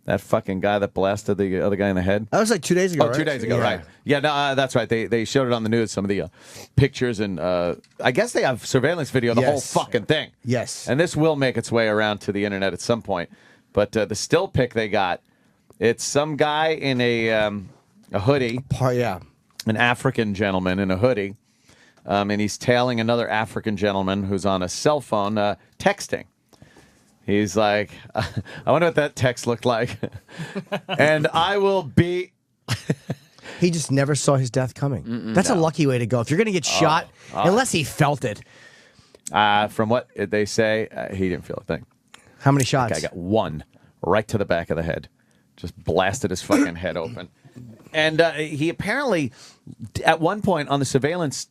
That fucking guy that blasted the other guy in the head. That was like 2 days ago, Oh, 2 days ago, Yeah. right. Yeah, no, that's right. They showed it on the news, some of the pictures, and I guess they have surveillance video of the whole Yes. fucking thing. Yes. And this will make its way around to the internet at some point. But the still pic they got It's some guy in a hoodie. An African gentleman in a hoodie. And he's tailing another African gentleman who's on a cell phone texting. He's like, I wonder what that text looked like. And I will be... He just never saw his death coming. That's a lucky way to go. If you're going to get shot, unless he felt it. From what they say, he didn't feel a thing. How many shots? I got one right to the back of the head. Just blasted his fucking head open. And he apparently, at one point on the surveillance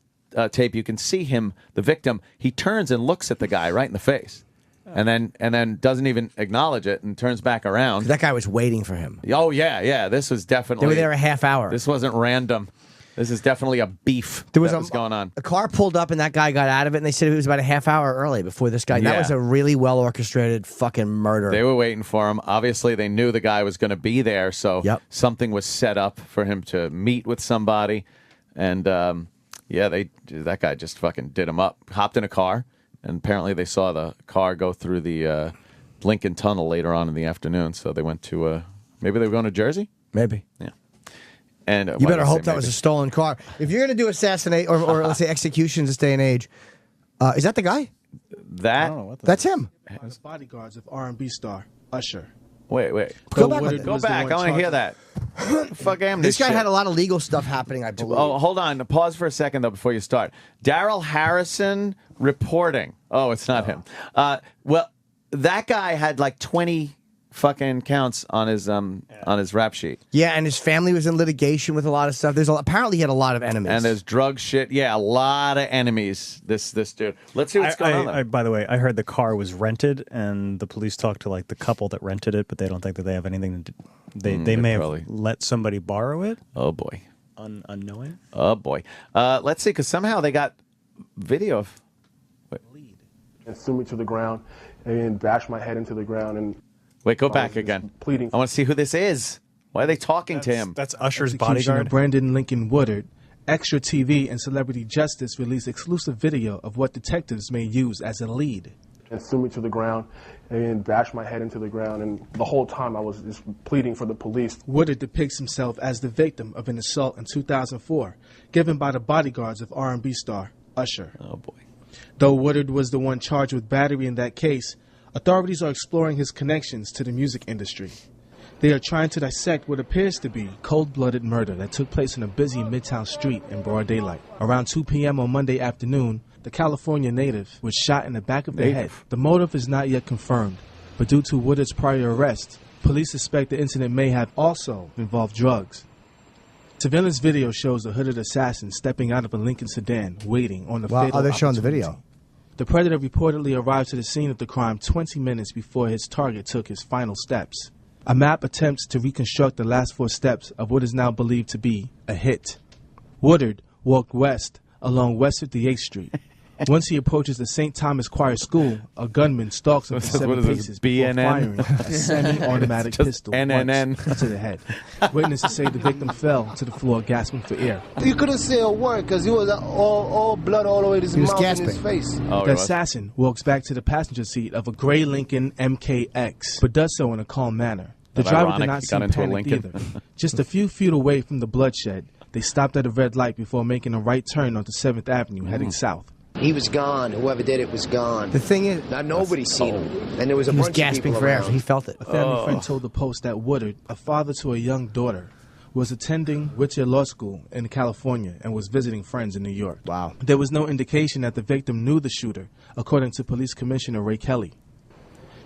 tape, you can see him, the victim, he turns and looks at the guy right in the face. And then doesn't even acknowledge it and turns back around. That guy was waiting for him. Oh, yeah. This was definitely... They were there a half hour. This wasn't random. This is definitely a beef that was going on. A car pulled up and that guy got out of it, and they said it was about a half hour early before this guy. Yeah. That was a really well-orchestrated fucking murder. They were waiting for him. Obviously, they knew the guy was going to be there, so something was set up for him to meet with somebody. And, that guy just fucking did him up. Hopped in a car. And apparently they saw the car go through the Lincoln Tunnel later on in the afternoon. So they went to, maybe they were going to Jersey? Maybe. Yeah. And you better hope that was a stolen car. If you're going to do assassinate or let's say executions this day and age, is that the guy? That's him. As bodyguards of R&B star Usher. Wait. Go back. I want to hear that. Fuck am this guy shit? had a lot of legal stuff happening, I believe. Oh, hold on. Pause for a second, though, before you start. Daryl Harrison reporting. Oh, it's not him. Well, that guy had like 20 fucking counts on his rap sheet. Yeah, and his family was in litigation with a lot of stuff. Apparently he had a lot of enemies. And there's drug shit. Yeah, a lot of enemies. This dude. Let's see what's going on there. By the way, I heard the car was rented, and the police talked to like the couple that rented it, but they don't think that they have anything to do. They may have let somebody borrow it. Oh boy, unknowing. Oh boy. Let's see, because somehow they got video of. And threw me to the ground, and bashed my head into the ground and. Wait, go back again. Pleading. I want to see who this is. Why are they talking to him? That's Usher's Executioner bodyguard. Brandon Lincoln Woodard. Extra TV and Celebrity Justice released exclusive video of what detectives may use as a lead. And threw me to the ground and bashed my head into the ground. And the whole time I was just pleading for the police. Woodard depicts himself as the victim of an assault in 2004, given by the bodyguards of R&B star Usher. Oh, boy. Though Woodard was the one charged with battery in that case, authorities are exploring his connections to the music industry. They are trying to dissect what appears to be cold-blooded murder that took place in a busy Midtown street in broad daylight. Around 2 p.m. on Monday afternoon, the California native was shot in the back of the head. The motive is not yet confirmed, but due to Woodard's prior arrest, police suspect the incident may have also involved drugs. Surveillance video shows a hooded assassin stepping out of a Lincoln sedan, waiting on the fatal they're showing the opportunity. video. The predator reportedly arrived to the scene of the crime 20 minutes before his target took his final steps. A map attempts to reconstruct the last 4 steps of what is now believed to be a hit. Woodard walked west along West 58th Street. Once he approaches the St. Thomas Choir School, a gunman stalks him for 7 paces before firing a semi-automatic pistol once to the head. Witnesses say the victim fell to the floor, gasping for air. You couldn't say a word because he was all blood all the way to his mouth and his face. The assassin walks back to the passenger seat of a gray Lincoln MKX, but does so in a calm manner. The driver did not seem panicked either. Just a few feet away from the bloodshed, they stopped at a red light before making a right turn onto 7th Avenue, heading south. He was gone. Whoever did it was gone. The thing is, now nobody's seen him, and there was a he was bunch gasping of people for air. around. He felt it. A family friend told the Post that Woodard, a father to a young daughter, was attending Whittier Law School in California and was visiting friends in New York. Wow. There was no indication that the victim knew the shooter, according to Police Commissioner Ray Kelly.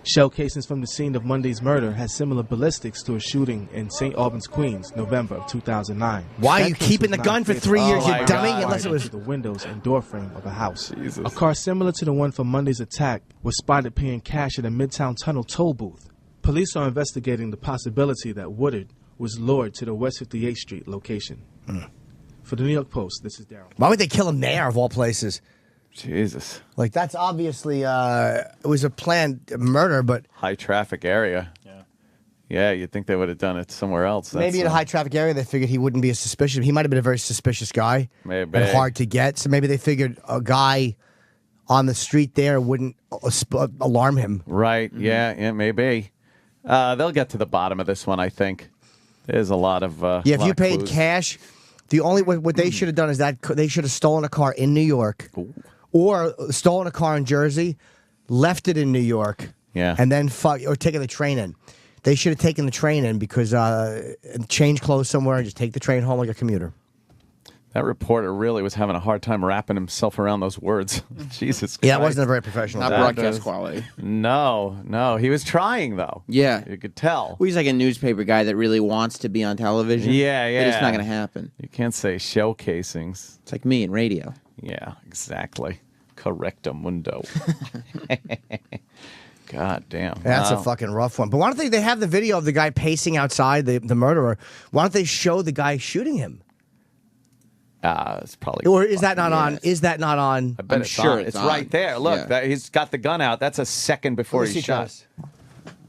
Shell casings from the scene of Monday's murder had similar ballistics to a shooting in St. Albans, Queens, November of 2009. Why are you keeping the gun for 3 years, you dummy? Unless it was the windows and door frame of a house. A car similar to the one from Monday's attack was spotted paying cash at a Midtown Tunnel toll booth. Police are investigating the possibility that Woodard was lured to the West 58th Street location. For the New York Post, this is Daryl. Why would they kill him there, of all places? Jesus. Like, that's obviously, it was a planned murder, but... High traffic area. Yeah, you'd think they would have done it somewhere else. Maybe in a high traffic area, they figured he wouldn't be as suspicious. He might have been a very suspicious guy. Maybe. And hard to get. So maybe they figured a guy on the street there wouldn't alarm him. Right, yeah, maybe. They'll get to the bottom of this one, I think. There's a lot of Yeah, if lot you of paid clues. cash, the only what they should have done is that they should have stolen a car in New York, or stolen a car in Jersey, left it in New York, and then or taken the train in. They should have taken the train in because change clothes somewhere and just take the train home like a commuter. That reporter really was having a hard time wrapping himself around those words. Jesus Christ. Yeah, it wasn't a very professional. Not broadcast quality. No. He was trying, though. Yeah. You could tell. Well, he's like a newspaper guy that really wants to be on television. Yeah. But it's not going to happen. You can't say show casings. It's like me in radio. Yeah, exactly. Correctamundo. God damn. That's a Wow. fucking rough one. But why don't they have the video of the guy pacing outside, the murderer. Why don't they show the guy shooting him? It's probably. Or is that not on? Is that not on? I bet it's sure on. It's right there. Look, he's got the gun out. That's a second before he's shot.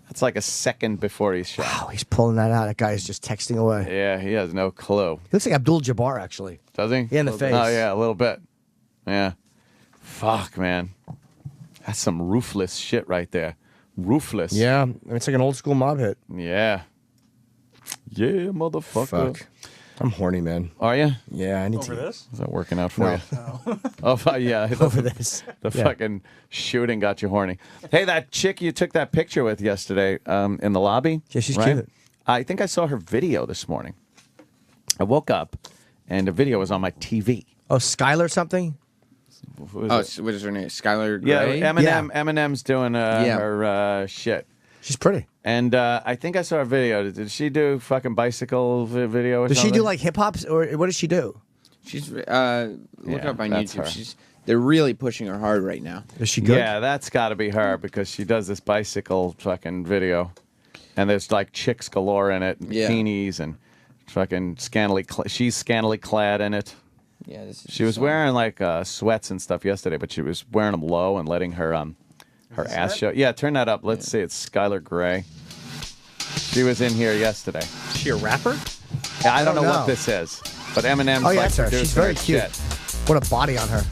That's like a second before he's shot. Wow, he's pulling that out. That guy is just texting away. Yeah, he has no clue. He looks like Abdul-Jabbar, actually. Does he? Yeah, in the face. Oh, yeah, a little bit. Yeah. Fuck, man. That's some ruthless shit right there. Ruthless. Yeah, it's like an old school mob hit. Yeah. Yeah, motherfucker. Fuck. I'm horny, man. Are you? Yeah, I need Over to. this? Is that working out for No. you? Oh, yeah. Over this. The Yeah. fucking shooting got you horny. Hey, that chick you took that picture with yesterday in the lobby? Yeah, she's right? cute. I think I saw her video this morning. I woke up, and the video was on my TV. Oh, Skylar something? What is her name? Skylar Yeah, Grey? Eminem's doing her shit. She's pretty. And I think I saw a video. Did she do fucking bicycle video or Does something? she do like hip hop, or what does she do? She's look Yeah, up on that's YouTube. her. They're really pushing her hard right now. Is she good? Yeah, that's got to be her because she does this bicycle fucking video, and there's like chicks galore in it, and Yeah. bikinis, and fucking she's scantily clad in it. Yeah, this is She was wearing like sweats and stuff yesterday, but she was wearing them low and letting her ass show. Yeah, turn that up. Let's see. It's Skylar Grey. She was in here yesterday. Is she a rapper? Yeah, I don't know know. what this is, but Eminem's Oh, yeah, like that's her. producing She's very her cute. shit. What a body on her.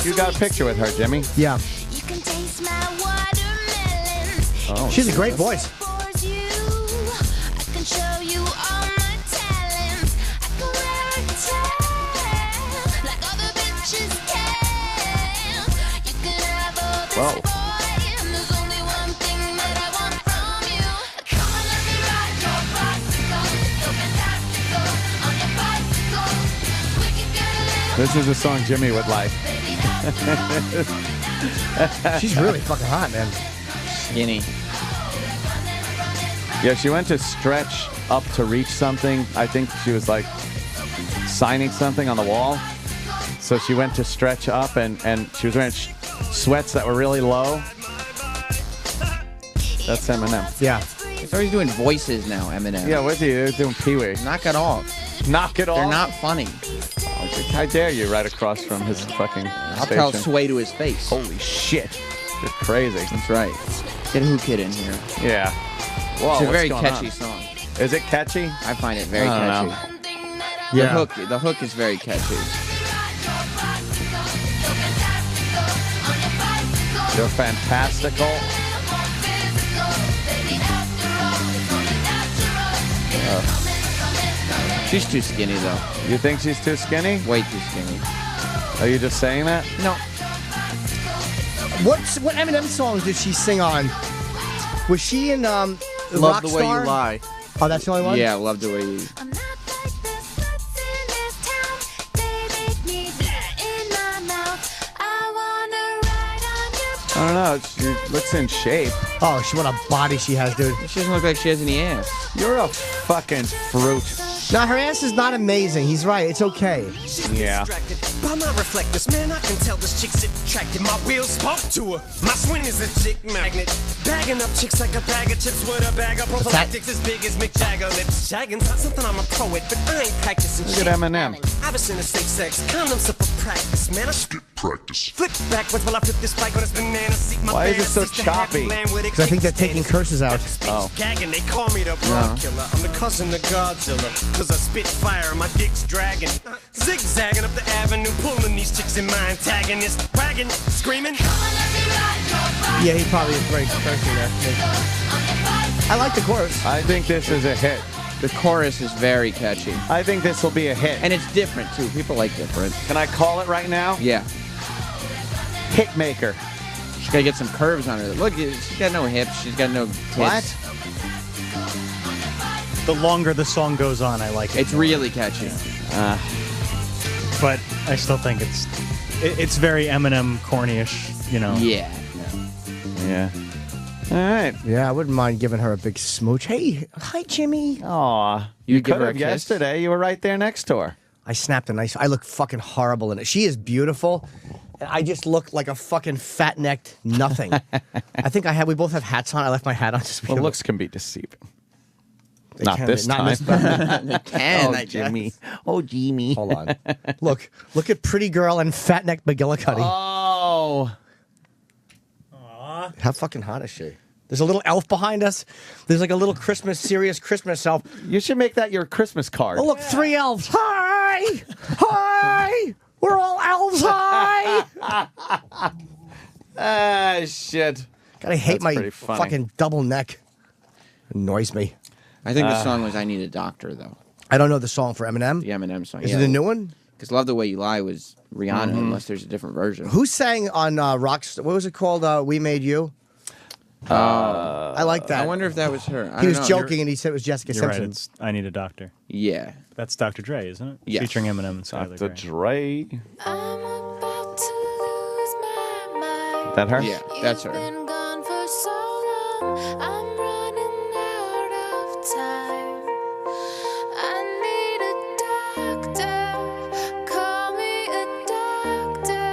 You got a picture with her, Jimmy? Yeah. Oh, She's a great voice. Whoa. This is a song Jimmy would like. She's really fucking hot, man. Skinny. Yeah, she went to stretch up to reach something. I think she was like signing something on the wall. So she went to stretch up and she was wearing sweats that were really low. That's Eminem. Yeah. So he's doing voices now, Eminem. Yeah, what's he doing? Pee-wee. Knock it off. Knock it off. They're not funny. How dare you right across from his fucking I'll station. tell Sway to his face. Holy shit. You're crazy. That's right. Get Who Kid in here. Yeah. Whoa, It's a what's very going catchy on? song. Is it catchy? I find it very I don't catchy. know. The hook is very catchy. You're fantastical. She's too skinny, though. You think she's too skinny? Way too skinny. Are you just saying that? No. What Eminem songs did she sing on? Was she in Love the Way Rockstar? You Lie. Oh, that's the only one? Yeah, Love the Way You I don't know. She looks in shape. Oh, what a body she has, dude. She doesn't look like she has any ass. You're a fucking fruit. Now, her ass is not amazing. He's right. It's okay. Yeah. By my reflectors, man, I can tell this chick's attracted. My wheels spoke to her. My swing is a chick magnet. Bagging up chicks like a bag of chips with a bag of prophylactics as big as Mick Jagger lips. Shagging's not something I'm a pro at, but I ain't practicing Look shit. at Eminem. I was in a safe sex, condoms up for practice, man. I skip practice. Flip backwards while I flip this bike on this banana seat. My Why is it so parents used to have choppy? a land where they Because I think they're kick taking curses out. Oh. gagging, they call me the broad killer. I'm the cousin to Godzilla. Cause I spit fire and my dick's dragging. Zigzagging up the avenue, pulling these chicks in my antagonist. Wagging, screaming. Yeah, he probably is very cursing there. I like the chorus. I think this is a hit. The chorus is very catchy. I think this will be a hit. And it's different, too. People like different. Can I call it right now? Yeah. Hit maker. She's got to get some curves on her. Look, she's got no hips. She's got no tits. What? The longer the song goes on, I like it. It's really catchy. But I still think it's very Eminem corny-ish, you know. Yeah. Yeah. All right. Yeah, I wouldn't mind giving her a big smooch. Hey, hi, Jimmy. Aw. You You give could her a have kiss? yesterday. You were right there next to her. I snapped a nice. I look fucking horrible in it. She is beautiful. And I just look like a fucking fat-necked nothing. I think we both have hats on. I left my hat on. Just Well, looks can be deceiving. They Not can- this not time. this time. They can, Oh, I guess. Jimmy. Oh, Jimmy. Hold on. Look at pretty girl and fat-necked McGillicuddy. Oh. How fucking hot is she? There's a little elf behind us. There's like a little serious Christmas elf. You should make that your Christmas card. Oh, look, 3 elves. Hi! Hi! We're all elves. Hi! Ah, shit. God, I hate That's my pretty funny. fucking double neck. Annoys me. I think the song was I Need a Doctor, though. I don't know the song for Eminem. The Eminem song. Is it a new one? Because Love the Way You Lie was Rihanna, unless there's a different version. Who sang on Rockstar? What was it called? We Made You? I like that. I wonder if that was her. I He don't was know. joking and he said it was Jessica You're right. Simpson. It's I Need a Doctor. Yeah. That's Dr. Dre, isn't it? Yes. Featuring Eminem and Skylar Dr. Grey. Dre. I'm about to lose my mind. That her? Yeah, that's her. Been gone for so long, I'm running out of time. I need a doctor. Call me a doctor.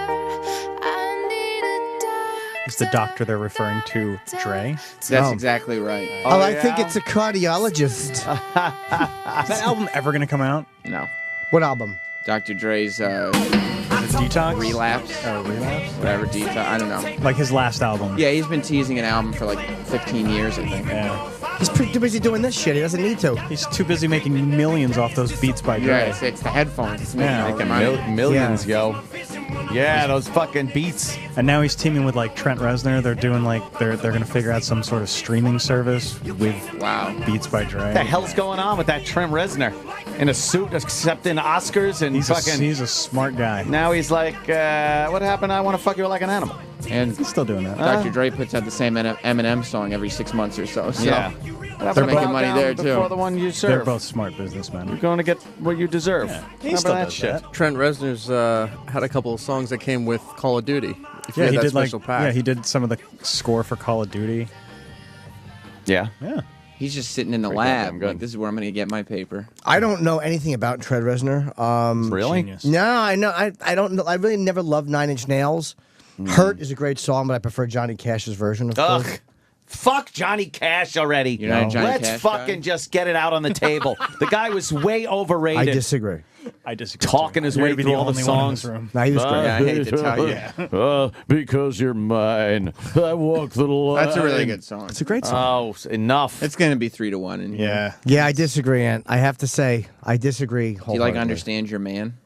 I need a doctor. Is the doctor they're referring to Dre? That's exactly right. Oh, I think it's a cardiologist. Is that album ever going to come out? No. What album? Dr. Dre's Detox? Relapse. Oh, Relapse? Whatever, Detox. I don't know. Like his last album. Yeah, he's been teasing an album for like 15 years, I think. Yeah. He's pretty too busy doing this shit. He doesn't need to. He's too busy making millions off those Beats by Dre. Yeah, it's the headphones. It's making all the money. Millions, yo. Yeah, those fucking beats. And now he's teaming with like Trent Reznor. They're doing like they're going to figure out some sort of streaming service with Beats by Dre. What the hell's going on with that Trent Reznor? In a suit accepting Oscars and He's a smart guy. Now he's like, what happened? I want to fuck you like an animal. And he's still doing that. Dr. Dre puts out the same Eminem song every 6 months or so. So Yeah. they're making money there before too. the one you They're serve. both smart businessmen. You're going to get what you deserve. He Remember still that does shit. that. Trent Reznor's had a couple of songs that came with Call of Duty. If you Yeah, had he that did like special pack. yeah, he did some of the score for Call of Duty. Yeah. Yeah. He's just sitting in the Pretty lab. goddamn good. Like, this is where I'm going to get my paper. I don't know anything about Trent Reznor. Really? Genius. No, I know. I don't know. I really never loved 9 Inch Nails. Hurt is a great song, but I prefer Johnny Cash's version. Of course. Ugh. Fuck Johnny Cash already. You're not a Johnny Let's Cash fucking guy? just get it out on the table. The guy was way overrated. I disagree. I disagree. Talking his You're way gonna be through the all the only one in this songs. room. No, he was great. Yeah, I hate to tell you. Because you're mine. I walk the line. That's a really good song. It's a great song. Oh, enough. It's going to be 3-1 in here. Yeah. Yeah, I disagree, Ant. I have to say, I disagree. Do you like wholeheartedly. Understand Your Man?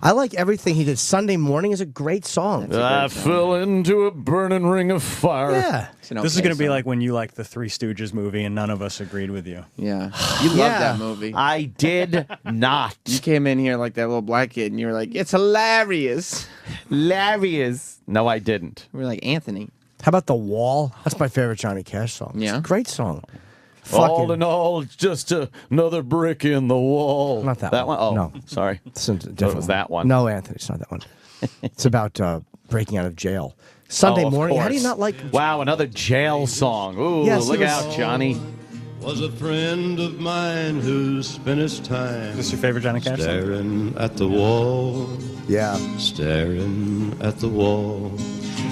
I like everything he did. Sunday Morning is a great song. I fell into a burning ring of fire. Yeah. It's an This is okay going to be song. like when you liked the Three Stooges movie and none of us agreed with you. Yeah. You love Yeah. that movie. I did not. You came in here like that little black kid and you were like, it's hilarious. Hilarious. No, I didn't. We were like, Anthony. How about The Wall? That's my favorite Johnny Cash song. It's Yeah? a great song. All Fucking- in all, it's just another brick in the wall. Not that one. Oh, No. sorry. It's a different it was that one. No, Anthony, it's not that one. It's about breaking out of jail. Sunday Oh, of Morning. How do course. you not like? Wow, another jail song. Ooh, Yes, look it was- out, Johnny. Was a friend of mine who spent his time Is this your favorite Johnny Cash song? staring at the wall, Yeah. staring at the wall.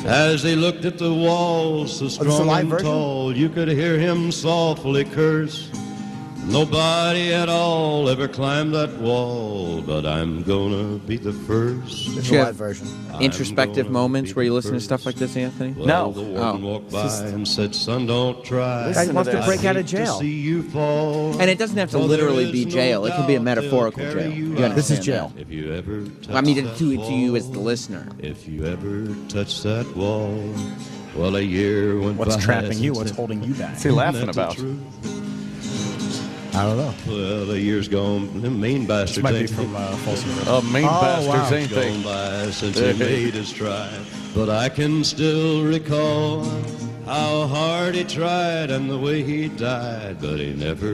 As he looked at the wall, so this is a strong live and version? tall, you could hear him softly curse. Nobody at all ever climbed that wall, but I'm gonna be the first. This is Do you a have live version. Introspective moments where you listen to stuff like this, Anthony? Well, the one walked by and said, "Son, don't try." Guy wants to break out of I hate to jail. see you fall. And it doesn't have to For literally there be is jail. no It could be a doubt metaphorical they'll jail. carry You you This is out. jail. If you ever touch I mean, that to you wall, as the listener. If you ever touch that wall, well, a year went by. What's trapping you? What's since holding you back? What's he laughing That's the about? truth. I don't know. Well, the years gone, the mean bastards This might be ain't from Folsom Prison. Oh, mean bastards, ain't they? gone by since he made his try. But I can still recall how hard he tried and the way he died, but he never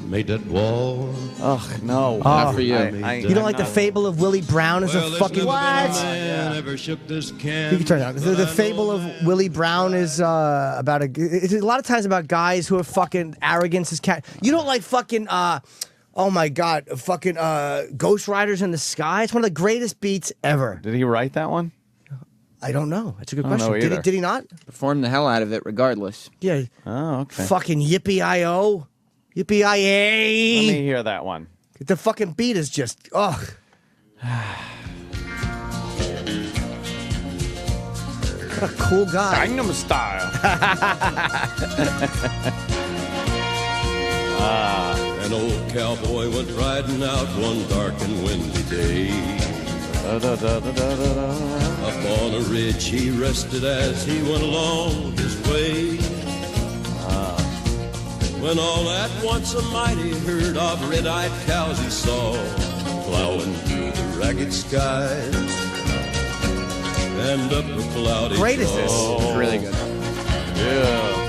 made that wall. Ugh, no. Not for you. You don't like the fable of Willie Brown as Well, a there's fucking never been a what? man ever shook this can. You can turn it on. The fable of Willie Brown is about it's a lot of times about guys who are fucking arrogance is cat. You don't like fucking oh my god, fucking Ghost Riders in the Sky. It's one of the greatest beats ever. Did he write that one? I don't know. That's a good I don't question. know Did either. he not? Perform the hell out of it regardless. Yeah. Oh, okay. Fucking yippee-I-O. Let me Yippee-I-A. hear that one. The fucking beat is just ugh. What a cool guy. Gangnam Style. An old cowboy went riding out one dark and windy day. Up on a ridge he rested as he went along his way. When all at once a mighty herd of red-eyed cows he saw plowing through the ragged skies and up a cloudy Great is this? It's really good. Yeah.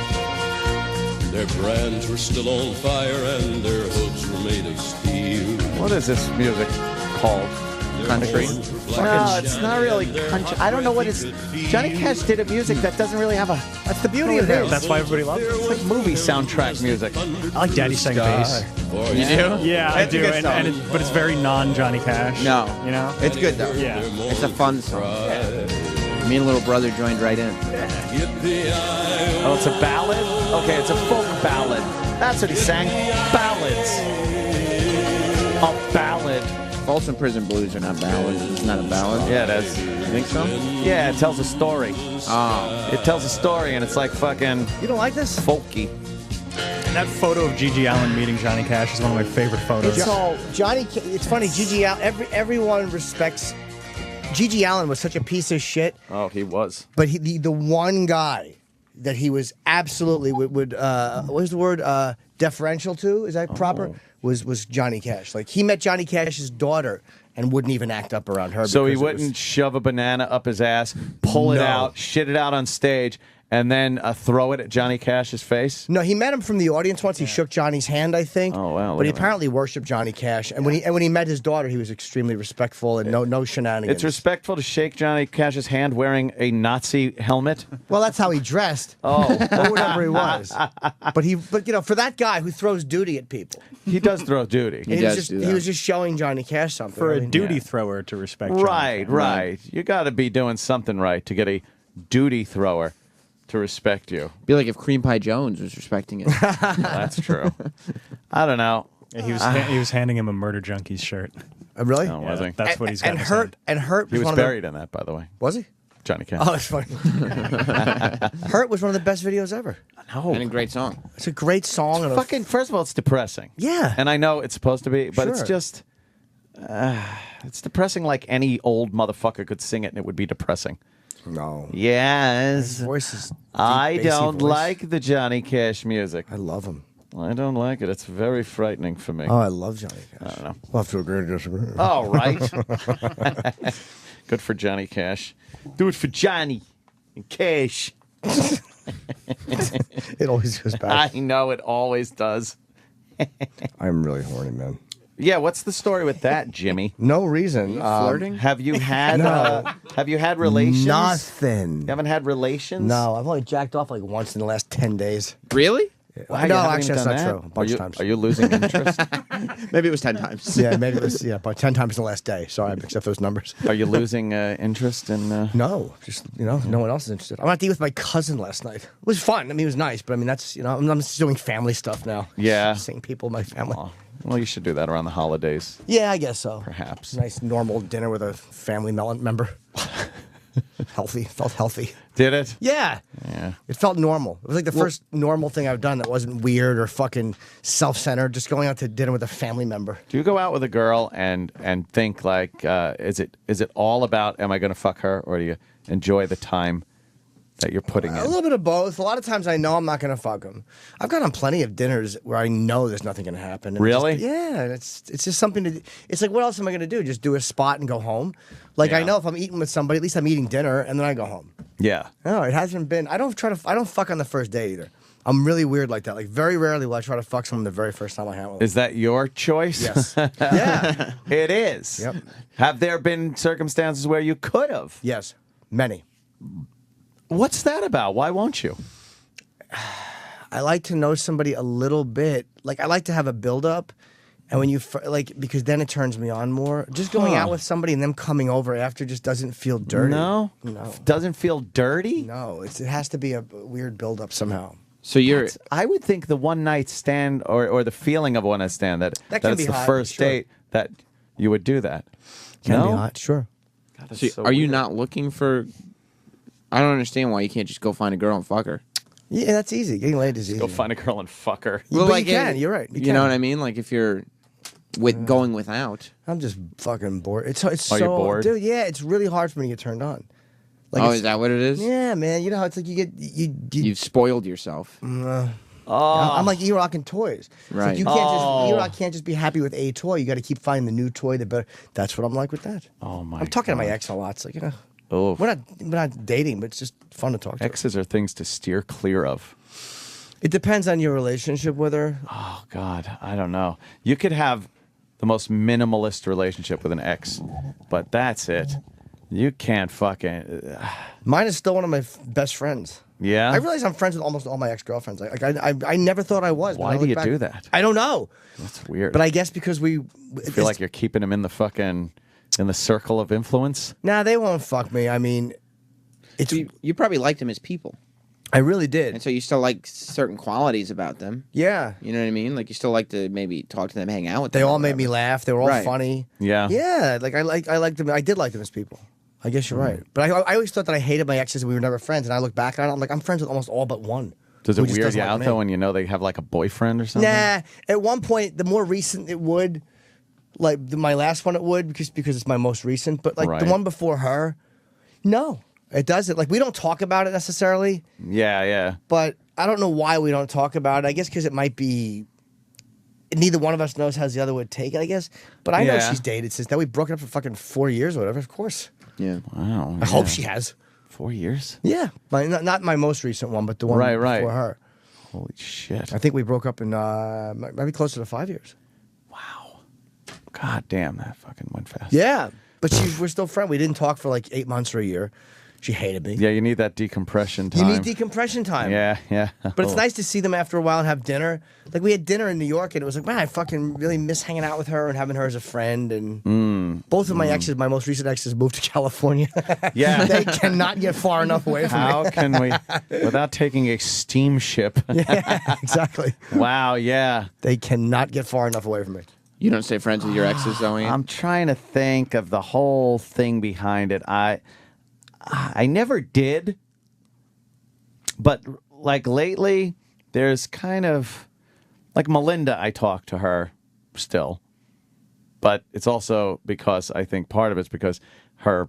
Their brands were still on fire and their hooves were made of steel. What is this music called? Country. No, it's not really country. I don't know what it's. Johnny Cash did a music that doesn't really have a. That's the beauty of this. That's why everybody loves it. It's like movie soundtrack music. I like Daddy Sang Bass. You do? Yeah, I It's a do. good And, song. but it's very non-Johnny Cash. No. You know? It's good though. Yeah. It's a fun song. Me and little brother joined right in. Oh, it's a ballad? Okay, it's a folk ballad. That's what he sang. Ballads. A ballad. Folsom Prison Blues are not ballads. It's not a ballad. Yeah, it is. You think so? Yeah, it tells a story. Oh. It tells a story, and it's like fucking You don't like this? folky. And that photo of Gigi Allen meeting Johnny Cash is one of my favorite photos. It's all Johnny. It's funny. Gigi Allen. Everyone respects. Gigi Allen was such a piece of shit, Oh, he was. but the one guy that he was absolutely would what was the word deferential to? Is that proper? Was Johnny Cash. Like he met Johnny Cash's daughter and wouldn't even act up around her. So he because it was- wouldn't shove a banana up his ass, pull it No. out, shit it out on stage, and then throw it at Johnny Cash's face? No, he met him from the audience once. He shook Johnny's hand, I think. Oh, wow, But he look at that. apparently worshipped Johnny Cash, and when he met his daughter, he was extremely respectful and no shenanigans. It's respectful to shake Johnny Cash's hand wearing a Nazi helmet. Well, that's how he dressed. Oh, or whatever he was. But you know, for that guy who throws duty at people, he does throw duty. and he was just showing Johnny Cash something. For I a mean, duty thrower to respect Johnny Right, Cash. right. You got to be doing something right to get a duty thrower to respect you. Be like if Cream Pie Jones was respecting it. That's true. I don't know. Yeah, he was handing him a Murder Junkies shirt. Really? Oh, was he? That's what he's got. And in his Hurt hand. and Hurt He was one buried in that, by the way. Was he? Johnny Cash. Oh, that's funny. Hurt was one of the best videos ever. No. And a great song. It's a great song. And Fucking, first of all, it's depressing. Yeah. And I know it's supposed to be, but it's Sure. just, it's depressing like any old motherfucker could sing it and it would be depressing. No. Yes. His voice is deep, I bassy don't voice. like the Johnny Cash music. I love him. I don't like it. It's very frightening for me. Oh, I love Johnny Cash. I don't know. We'll have to agree to disagree. Oh, right. Good for Johnny Cash. Do it for Johnny and Cash. It always goes back. I know it always does. I'm really horny, man. Yeah, what's the story with that, Jimmy? No reason. Flirting? Have you had No. have you had relations? Nothing. You haven't had relations? No, I've only jacked off like once in the last 10 days. Really? Wow, you no, haven't actually, even that's done not that? true. A bunch of times. Are you losing interest? Maybe it was 10 times. Yeah, maybe it was about 10 times the last day. Sorry, I mixed up those numbers. Are you losing interest in? No, just no one else is interested. I went out to eat with my cousin last night. It was fun. I mean, it was nice, but I mean, that's I'm just doing family stuff now. Yeah, seeing people in my family. Aw. Well, you should do that around the holidays. Yeah, I guess so. Perhaps. Nice normal dinner with a family member. Healthy, felt healthy. Did it? Yeah. Yeah. It felt normal. It was like the first normal thing I've done that wasn't weird or fucking self-centered. Just going out to dinner with a family member. Do you go out with a girl and think like, is it all about am I going to fuck her, or do you enjoy the time that you're putting in? A little bit of both. A lot of times I know I'm not going to fuck them. I've gone on plenty of dinners where I know there's nothing going to happen. And Really? Yeah. It's just something to. It's like, what else am I going to do? Just do a spot and go home? Like I know if I'm eating with somebody, at least I'm eating dinner and then I go home. Yeah. No, it hasn't been. I don't fuck on the first day either. I'm really weird like that. Like very rarely will I try to fuck someone the very first time I hang out with them. Is that your choice? Yes. Yeah. It is. Yep. Have there been circumstances where you could have? Yes. Many. What's that about? Why won't you? I like to know somebody a little bit. Like I like to have a build up, and when you because then it turns me on more. Just going out with somebody and them coming over after just doesn't feel dirty. No, doesn't feel dirty. No, it has to be a weird build up somehow. So I would think the one night stand or the feeling of one night stand that can it's be the hot, first sure. date that you would do that. Can no? be hot, sure. God, that's So so are you weird. not looking for? I don't understand why you can't just go find a girl and fuck her. Yeah, that's easy. Getting laid is easy. Go find a girl and fuck her. Well, but you can. You're right. You know what I mean? Like if you're going without. I'm just fucking bored. It's Are so you bored? dude. Yeah, it's really hard for me to get turned on. Oh, it's- is that what it is? Yeah, man. You know how it's like You've spoiled yourself. I'm like E-Rock and toys. It's Right. like you can't just E-Rock can't just be happy with a toy. You got to keep finding the new toy that better. That's what I'm like with that. Oh my! I'm talking to my God. ex a lot. It's like Oh, we're not dating, but it's just fun to talk to. exes are things to steer clear of. It depends on your relationship with her. Oh God, I don't know. You could have the most minimalist relationship with an ex, but that's it. You can't fucking. Mine is still one of my best friends. Yeah. I realize I'm friends with almost all my ex-girlfriends. I never thought I was. but Why I do look you back- do that? I don't know. That's weird. But I guess because I feel like you're keeping them in the circle of influence. Nah, they won't fuck me. I mean, it's You probably liked them as people. I really did. And so you still like certain qualities about them. Yeah. You know what I mean? Like you still like to maybe talk to them, hang out with them. They or all made whatever. me laugh. They were all Right. funny. Yeah. Yeah, like I liked them. I did like them as people. I guess you're right. But I always thought that I hated my exes and we were never friends. And I look back on it, I'm like, I'm friends with almost all but one. Does it who just weird doesn't you like out me. though when you know they have like a boyfriend or something? Nah. At one point, the more recent it would, like my last one, it would because it's my most recent. But like Right. the one before her, no, it doesn't. Like we don't talk about it necessarily. Yeah, yeah. But I don't know why we don't talk about it. I guess because it might be. Neither one of us knows how the other would take it, I guess. But I know Yeah. she's dated since then. We've broken up for fucking 4 years or whatever, of course. Yeah. Wow. I hope she has. 4 years? Yeah. Not my most recent one, but the one Right, before right. her. Holy shit. I think we broke up in maybe closer to 5 years. God damn, that fucking went fast. Yeah. But we're still friends. We didn't talk for like 8 months or a year. She hated me. Yeah, you need that decompression You time. need decompression time. Yeah, yeah. But it's nice to see them after a while and have dinner. Like we had dinner in New York, and it was like, man, I fucking really miss hanging out with her and having her as a friend. And both of my exes, my most recent exes, moved to California. Yeah. They cannot get far enough away from me. How can we, without taking a steamship? Yeah, exactly. Wow, yeah. They cannot get far enough away from me. You don't stay friends with your exes, Zoe? I'm trying to think of the whole thing behind it. I never did, but like lately, there's kind of like Melinda. I talk to her still, but it's also because I think part of it's because her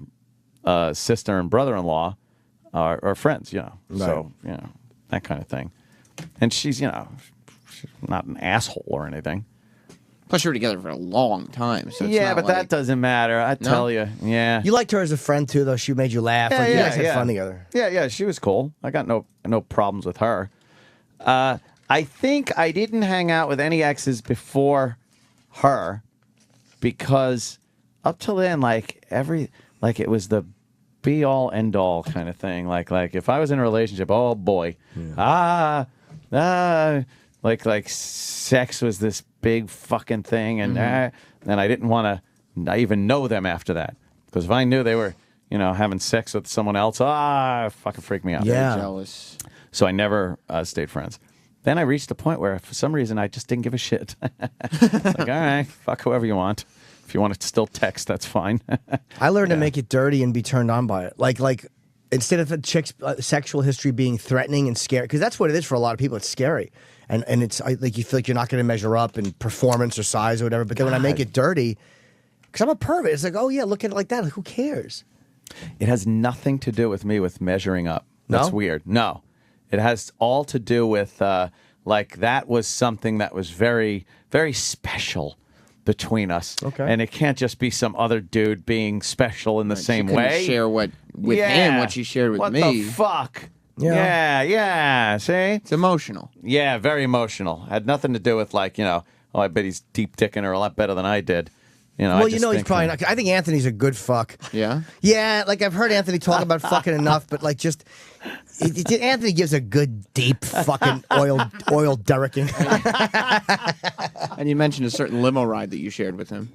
sister and brother-in-law are friends, you know. Right. So you know that kind of thing, and she's she's not an asshole or anything. Plus, you were together for a long time. So it's Yeah, not but like, that doesn't matter. I tell you, yeah. You liked her as a friend too, though. She made you laugh. Like, you guys had fun together. Yeah, she was cool. I got no problems with her. I think I didn't hang out with any exes before her because up till then, like it was the be all end all kind of thing. Like if I was in a relationship, oh boy, like sex was this big fucking thing, and I didn't want to even know them after that, because if I knew they were, having sex with someone else, fucking freak me out. Yeah. Jealous. So I never stayed friends. Then I reached a point where, for some reason, I just didn't give a shit. Like, all right, fuck whoever you want. If you want to still text, that's fine. I learned to make it dirty and be turned on by it. Like instead of a chick's sexual history being threatening and scary, because that's what it is for a lot of people. It's scary, and it's like you feel like you're not going to measure up in performance or size or whatever. But then when I make it dirty, because I'm a pervert, it's like, oh yeah, look at it like that. Like, who cares? It has nothing to do with me with measuring up. That's No? weird. No. It has all to do with, that was something that was very, very special between us. Okay. And it can't just be some other dude being special in the same you couldn't way. share with him what you shared with what me. What the fuck? Yeah. See? It's emotional. Yeah, very emotional. Had nothing to do with I bet he's deep dicking her a lot better than I did. I Well, just he's think probably not. I think Anthony's a good fuck. Yeah? Yeah, like I've heard Anthony talk about fucking enough, but Anthony gives a good deep fucking oil derricking. And you mentioned a certain limo ride that you shared with him.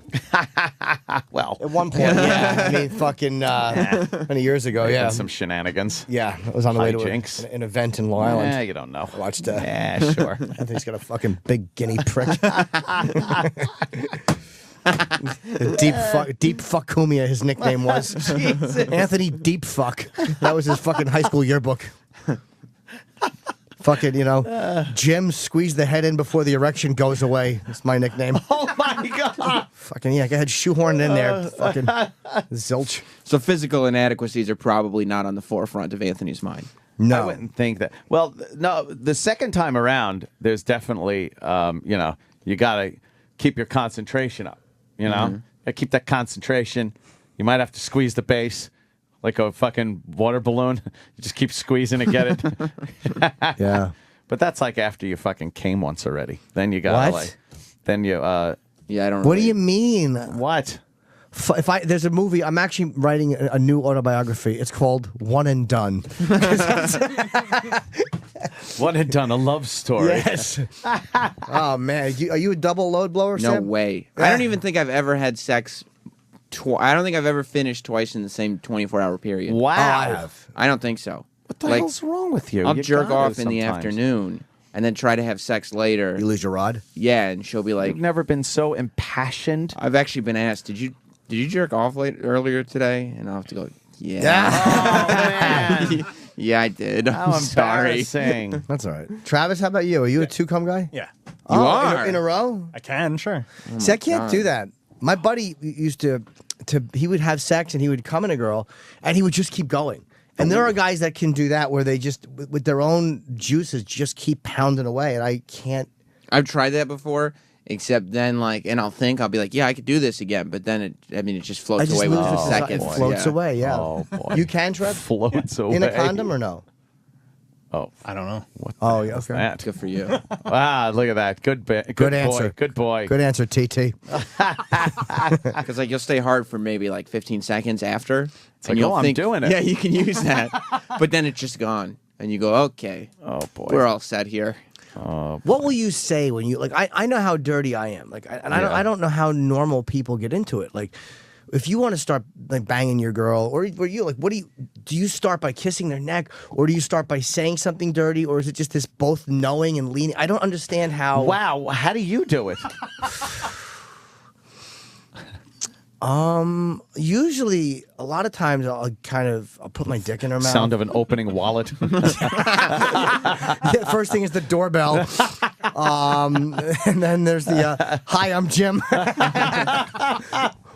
Well, at one point, yeah. I mean, fucking many years ago, yeah. Some shenanigans. Yeah, I was on the way to Hijinks. an event in Long Island. Yeah, you don't know. I watched Yeah, sure. Anthony's got a fucking big guinea prick. Deep Fuck Kumia, his nickname was. Anthony Deep Fuck. That was his fucking high school yearbook. Fucking, Jim, squeeze the head in before the erection goes away. That's my nickname. Oh my God. Fucking, yeah, go ahead, shoehorn it in there. Fucking zilch. So physical inadequacies are probably not on the forefront of Anthony's mind. No. I wouldn't think that. Well, no, the second time around, there's definitely, you got to keep your concentration up. Gotta keep that concentration. You might have to squeeze the base like a fucking water balloon. You just keep squeezing it, get it. Yeah. But that's like after you fucking came once already. Then you gotta What? then you Yeah, I don't. What do you mean? What? There's a movie, I'm actually writing a new autobiography. It's called One and Done. One and done, a love story. Yes. Oh man, are you a double load blower? No Sam? way. I don't even think I've ever had sex. I don't think I've ever finished twice in the same 24-hour period. Wow. Oh, I have. I don't think so. What the hell's wrong with you? I'll You jerk gotta off in the sometimes. afternoon and then try to have sex later. You lose your rod? Yeah, and she'll be like, You've never been so impassioned. I've actually been asked, did you jerk off earlier today? And I'll have to go, yeah. Oh, man. Yeah, I did. How I'm sorry. embarrassing. That's all right. Travis, how about you? Are you a two-cum guy? Yeah. You are. In a row? I can, sure. See, I can't do that. My buddy used to he would have sex and he would come in a girl and he would just keep going. And there are guys that can do that where they just, with their own juices, just keep pounding away. And I can't. I've tried that before, except then, and I'll be like, yeah, I could do this again. But then, it just floats away within a second. It floats away, yeah. Oh, boy. You can, Trev? Floats away. In a condom or no? Oh, I don't know. Oh, yeah, okay. that? Good for you. Wow, look at that. Good answer. Boy. Good boy. Good answer, TT. Because you'll stay hard for maybe 15 seconds after. It's like, you'll I'm think, doing it. Yeah, you can use that. But then it's just gone. And you go, okay. Oh, boy. We're all set here. What will you say when you I know how dirty I am. I don't know how normal people get into it. If you want to start banging your girl, or you what do you start by kissing their neck, or do you start by saying something dirty, or is it just this both knowing and leaning? I don't understand how. Wow, how do you do it? Usually, a lot of times I'll put my dick in her mouth. Sound of an opening wallet. Yeah, first thing is the doorbell, and then there's the "Hi, I'm Jim."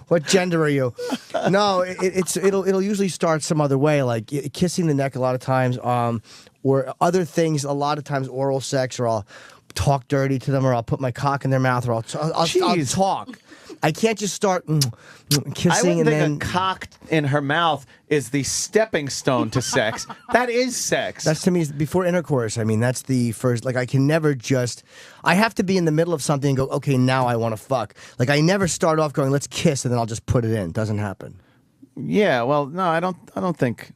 What gender are you? No, it'll usually start some other way, like kissing the neck a lot of times, or other things. A lot of times, oral sex, or I'll talk dirty to them, or I'll put my cock in their mouth, or I'll talk. I can't just start kissing I wouldn't and think then a cock in her mouth is the stepping stone to sex. That is sex. That's to me before intercourse. I mean, that's the first. I can never just. I have to be in the middle of something and go, okay, now I want to fuck. I never start off going, let's kiss, and then I'll just put it in. Doesn't happen. Yeah. Well, no, I don't think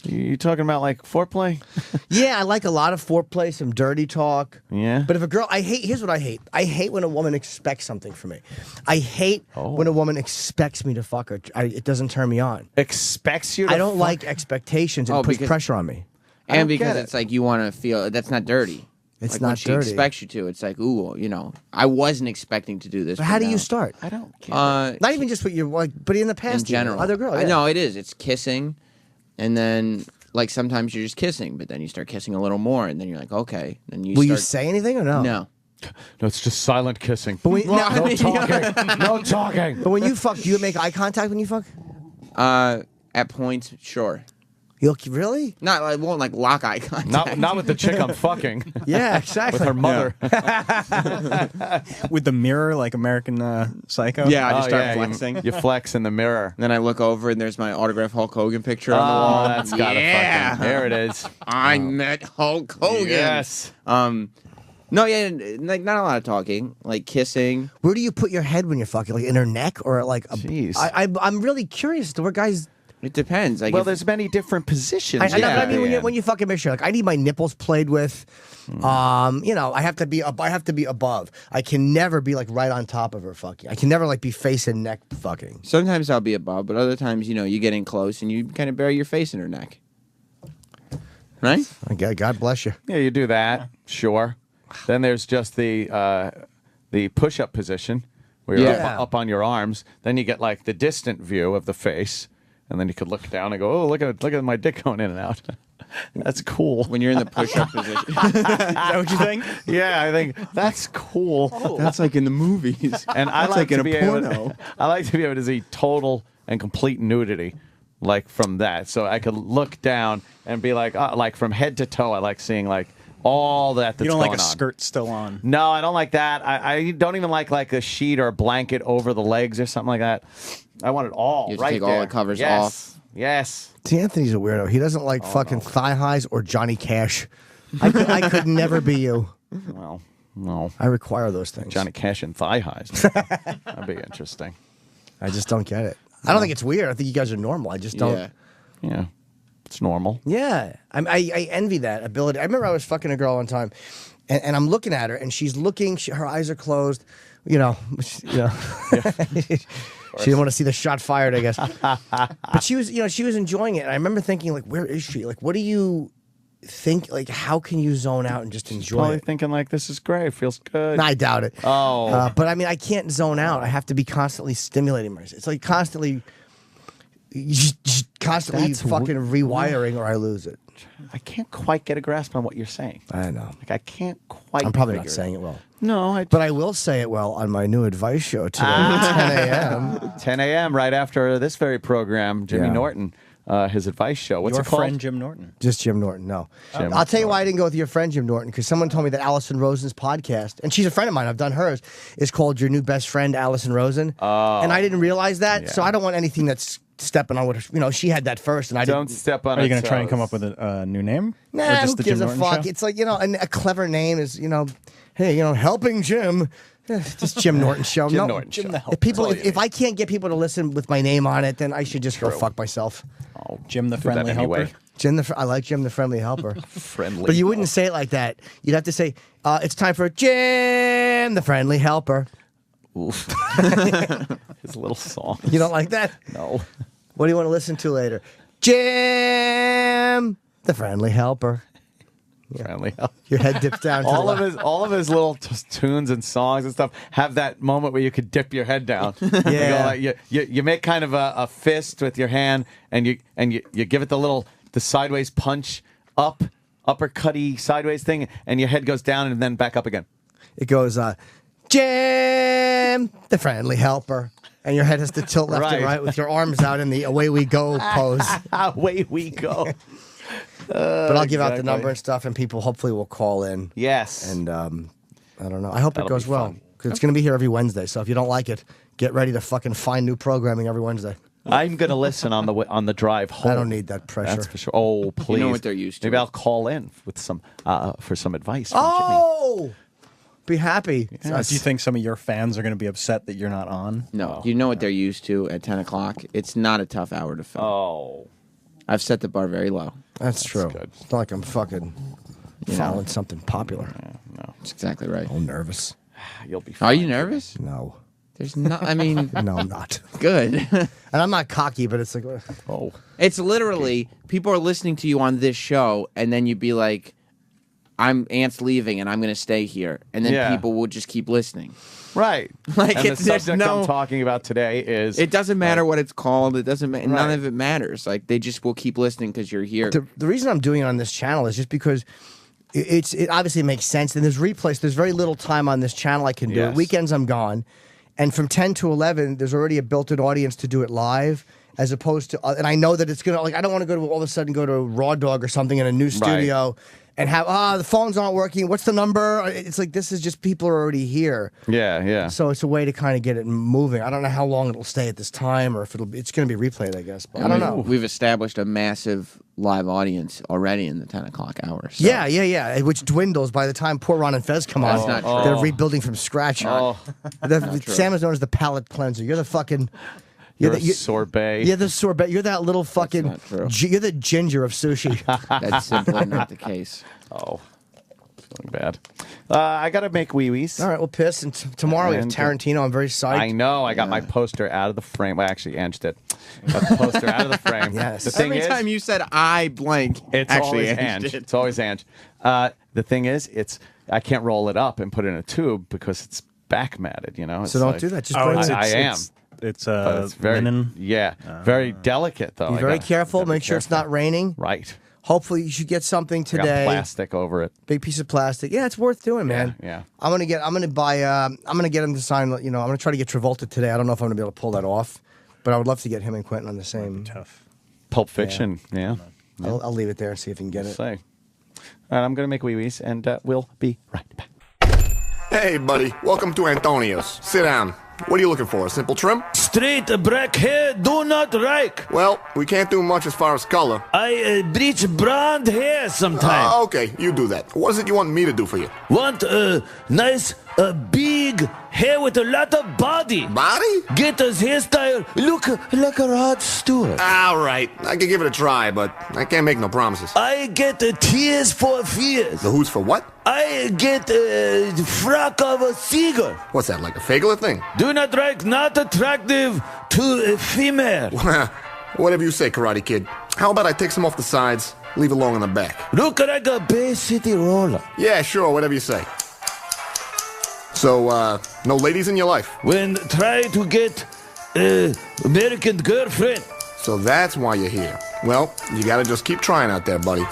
You talking about like foreplay? Yeah, I like a lot of foreplay, some dirty talk. Yeah. But if a girl, here's what I hate. I hate when a woman expects something from me. I hate when a woman expects me to fuck her. It doesn't turn me on. Expects you to I don't fuck? like expectations. It puts pressure on me. And because it's like you want to feel that's not dirty. It's like not when she dirty. expects you to. It's like, ooh, you know, I wasn't expecting to do this. But how do now. you start? I don't get Not even just what you're like, but in the past, in general. other girl. I know it is. It's kissing, and then like sometimes you're just kissing, but then you start kissing a little more, and then you're like, okay. Then you Will start, you say anything or no? No. No, it's just silent kissing. But when, no talking. No talking. But when you fuck, do you make eye contact when you fuck? At points, sure. You really? Not, I won't like lock eye contact. Not with the chick I'm fucking. Yeah, exactly. With her mother. With the mirror, like American Psycho. Yeah, I just start you- flexing. You flex in the mirror. Then I look over and there's my autographed Hulk Hogan picture on the Oh, wall. that's gotta fucking. There it is. I met Hulk Hogan. Yes. No, yeah, like not a lot of talking, like kissing. Where do you put your head when you're fucking? Like in her neck or like? Jeez. I'm really curious as to where guys. It depends. Like Well, if- there's many different positions. I mean, when you fucking make sure, like, I need my nipples played with. You know, I have to be above. I can never be like right on top of her fucking. I can never like be face and neck fucking. sometimes I'll be above, but other times, you know, you get in close and you kind of bury your face in her neck. Right? Okay, God bless you. Yeah, you do that. Sure. Then there's just the push-up position where you're up on your arms. Then you get like the distant view of the face, and then you could look down and go, "Oh, look at my dick going in and out." That's cool. When you're in the push-up position. Is that what you think? Yeah, I think that's cool. That's like in the movies. And I That's like to in a be porno. able. I like to be able to see total and complete nudity, like from that. So I could look down and be like from head to toe. I like seeing like all that. That's You don't going like a on. skirt still on. No, I don't like that. I don't even like a sheet or a blanket over the legs or something like that. I want it all You have to right take there. all the covers Yes. off. Yes. See, Anthony's a weirdo. He doesn't like fucking thigh highs or Johnny Cash. I could never be you. Well, no. I require those things. Johnny Cash and thigh highs. That'd be interesting. I just don't get it. I don't think it's weird. I think you guys are normal. I just don't. Yeah. Yeah. It's normal. Yeah, I envy that ability. I remember I was fucking a girl one time, and I'm looking at her, and she's looking. Her eyes are closed. You know. She didn't want to see the shot fired, I guess. But she was enjoying it. And I remember thinking, like, where is she? Like, what do you think? Like, how can you zone out and just enjoy Probably it? thinking like this is great. Feels good. I doubt it. Oh. But I mean, I can't zone out. I have to be constantly stimulating myself. It's like constantly That's fucking rewiring, or I lose it. I can't quite get a grasp on what you're saying. I know. Like I can't quite. I'm probably not figure saying it well. No, But I will say it well on my new advice show today at 10 a.m. 10 a.m. right after this very program, Jimmy Yeah. Norton, his advice show. What's Your it called? friend Jim Norton. Just Jim Norton, no. Jim I'll tell you why I didn't go with your friend Jim Norton, because someone told me that Allison Rosen's podcast, and she's a friend of mine, I've done hers, is called Your New Best Friend, Allison Rosen. And I didn't realize that, so I don't want anything that's stepping on what her, she had that first, and I Don't didn't. step on. Are you going going to try and come up with a new name? Or Nah, just who the gives Jim a Norton fuck? Show? It's like, a clever name is, hey, helping Jim. Just Jim Norton show. Jim No, Norton Jim show. the Helper. If people, That's all you if I can't get people to listen with my name on it, then I should just go fuck myself. Oh, Jim the do that Friendly anyway. Helper. I like Jim the Friendly Helper. Friendly. But you wouldn't say it like that. You'd have to say, it's time for Jim the Friendly Helper. Oof. His little song. You don't like that? No. What do you want to listen to later? Jim the Friendly Helper. Friendly help. Your head dips down. To all the of left. his little tunes and songs and stuff have that moment where you could dip your head down. Yeah. You make kind of a fist with your hand, and you give it the sideways punch up, uppercutty sideways thing, and your head goes down and then back up again. It goes, Jim the Friendly Helper. And your head has to tilt left and Right. right with your arms out in the away we go pose. Away we go. But I'll give out the Exactly. number and stuff, and people hopefully will call in. Yes. And I don't know. I hope That'll it goes be well. fun. 'Cause it's going to be here every Wednesday. So if you don't like it, get ready to fucking find new programming every Wednesday. I'm gonna listen on the drive home. I don't need that pressure. That's for sure. Oh, please. what they're used to. Maybe I'll call in with some for some advice. From Oh! Be happy. Do you think some of your fans are going to be upset that you're not on? No, you know what they're used to at 10 o'clock. It's not a tough hour to fill. Oh. I've set the bar very low. That's true. It's not like I'm fucking following something popular. No. That's exactly right. I'm nervous. You'll be Are fine. you nervous? No. There's not. I mean, No, I'm not. good. And I'm not cocky, but it's like, oh. It's literally people are listening to you on this show, and then you'd be like, Ant's leaving, and I'm going to stay here, and then people will just keep listening. Right. Like and the there's subject no. I'm talking about today is. It doesn't matter what it's called. It doesn't. None Right. of it matters. Like they just will keep listening because you're here. The reason I'm doing it on this channel is just because it obviously makes sense. And there's replays. There's very little time on this channel I can do it. Weekends I'm gone. And from 10 to 11, there's already a built-in audience to do it live, as opposed to, and I know that it's going to, like, I don't want to go to, all of a sudden go to Raw Dog or something in a new studio and have, the phones aren't working. What's the number? It's like, this is just, people are already here. Yeah. So it's a way to kind of get it moving. I don't know how long it'll stay at this time or if it's going to be replayed, I guess. But I don't know. We've established a massive live audience already in the 10 o'clock hour. So. Yeah. Which dwindles by the time poor Ron and Fez come That's on. not true. They're rebuilding from scratch. Sam is known as the palate cleanser. You're the fucking... You're a sorbet. You're the sorbet. You're that little fucking... You're the ginger of sushi. That's simply not the case. Oh. Feeling bad. I got to make wee-wees. All right, well, piss. And tomorrow we have Tarantino. I'm very psyched. I know. I got my poster out of the frame. Well, I actually anched it. Got the poster out of the frame. Yes. The thing Every is, time you said I blank, it's actually always Ange Ange. did. It's always Ange. The thing is, I can't roll it up and put it in a tube because it's back matted, you know? So don't do that. Just put it in. I am. It's very, linen. Yeah. Very delicate, though. Be very careful. Make sure it's not raining. Right. Hopefully, you should get something I got today. plastic over it. Big piece of plastic. Yeah, it's worth doing, man. Yeah. I'm gonna get him to sign. I'm gonna try to get Travolta today. I don't know if I'm gonna be able to pull that off, but I would love to get him and Quentin on the same. Tough. Pulp Fiction. Yeah. I'll leave it there and see if he can get it. Say. All right, I'm gonna make wee-wees, and we'll be right back. Hey, buddy. Welcome to Antonio's. Sit down. What are you looking for? A simple trim? Straight black hair, do not like. Well, we can't do much as far as color. I bleach blonde hair sometime. Okay, you do that. What is it you want me to do for you? Want a nice, big hair with a lot of body. Body? Get us hairstyle, look like a Rod Stewart. All right, I can give it a try, but I can't make no promises. I get Tears for Fears. The who's for what? I get a frock of a seagull. What's that, like a Fagler thing? Do not like, not attractive to a female. Whatever you say, Karate Kid. How about I take some off the sides, leave it long in the back? Look like a Bay City roller. Yeah, sure, whatever you say. So, no ladies in your life? When try to get American girlfriend. So that's why you're here. Well, you gotta just keep trying out there, buddy.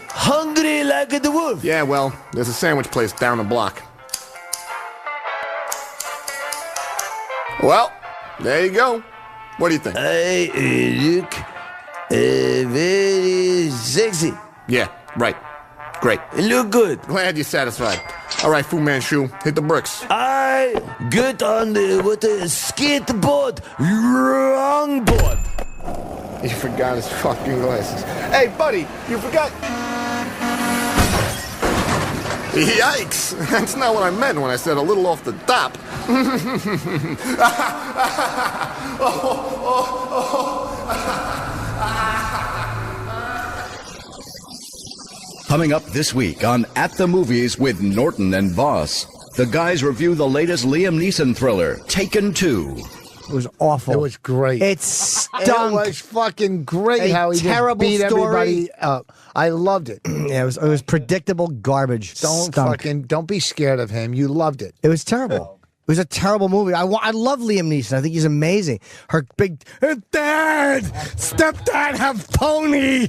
Hungry like the wolf. Yeah, well, there's a sandwich place down the block. Well, there you go. What do you think? I look very sexy. Yeah, right. Great. Look good. Glad you're satisfied. All right, Fu Manchu, hit the bricks. I get on the skateboard, longboard. He forgot his fucking glasses. Hey, buddy, you forgot. Yikes! That's not what I meant when I said a little off the top. Coming up this week on At the Movies with Norton and Voss, the guys review the latest Liam Neeson thriller, Taken 2. It was awful. It was great. It stunk. It was fucking great how he just beat everybody up. I loved it. Yeah, it was predictable garbage. Don't be scared of him. You loved it. It was terrible. It was a terrible movie. I love Liam Neeson. I think he's amazing. Her big dad, stepdad have pony.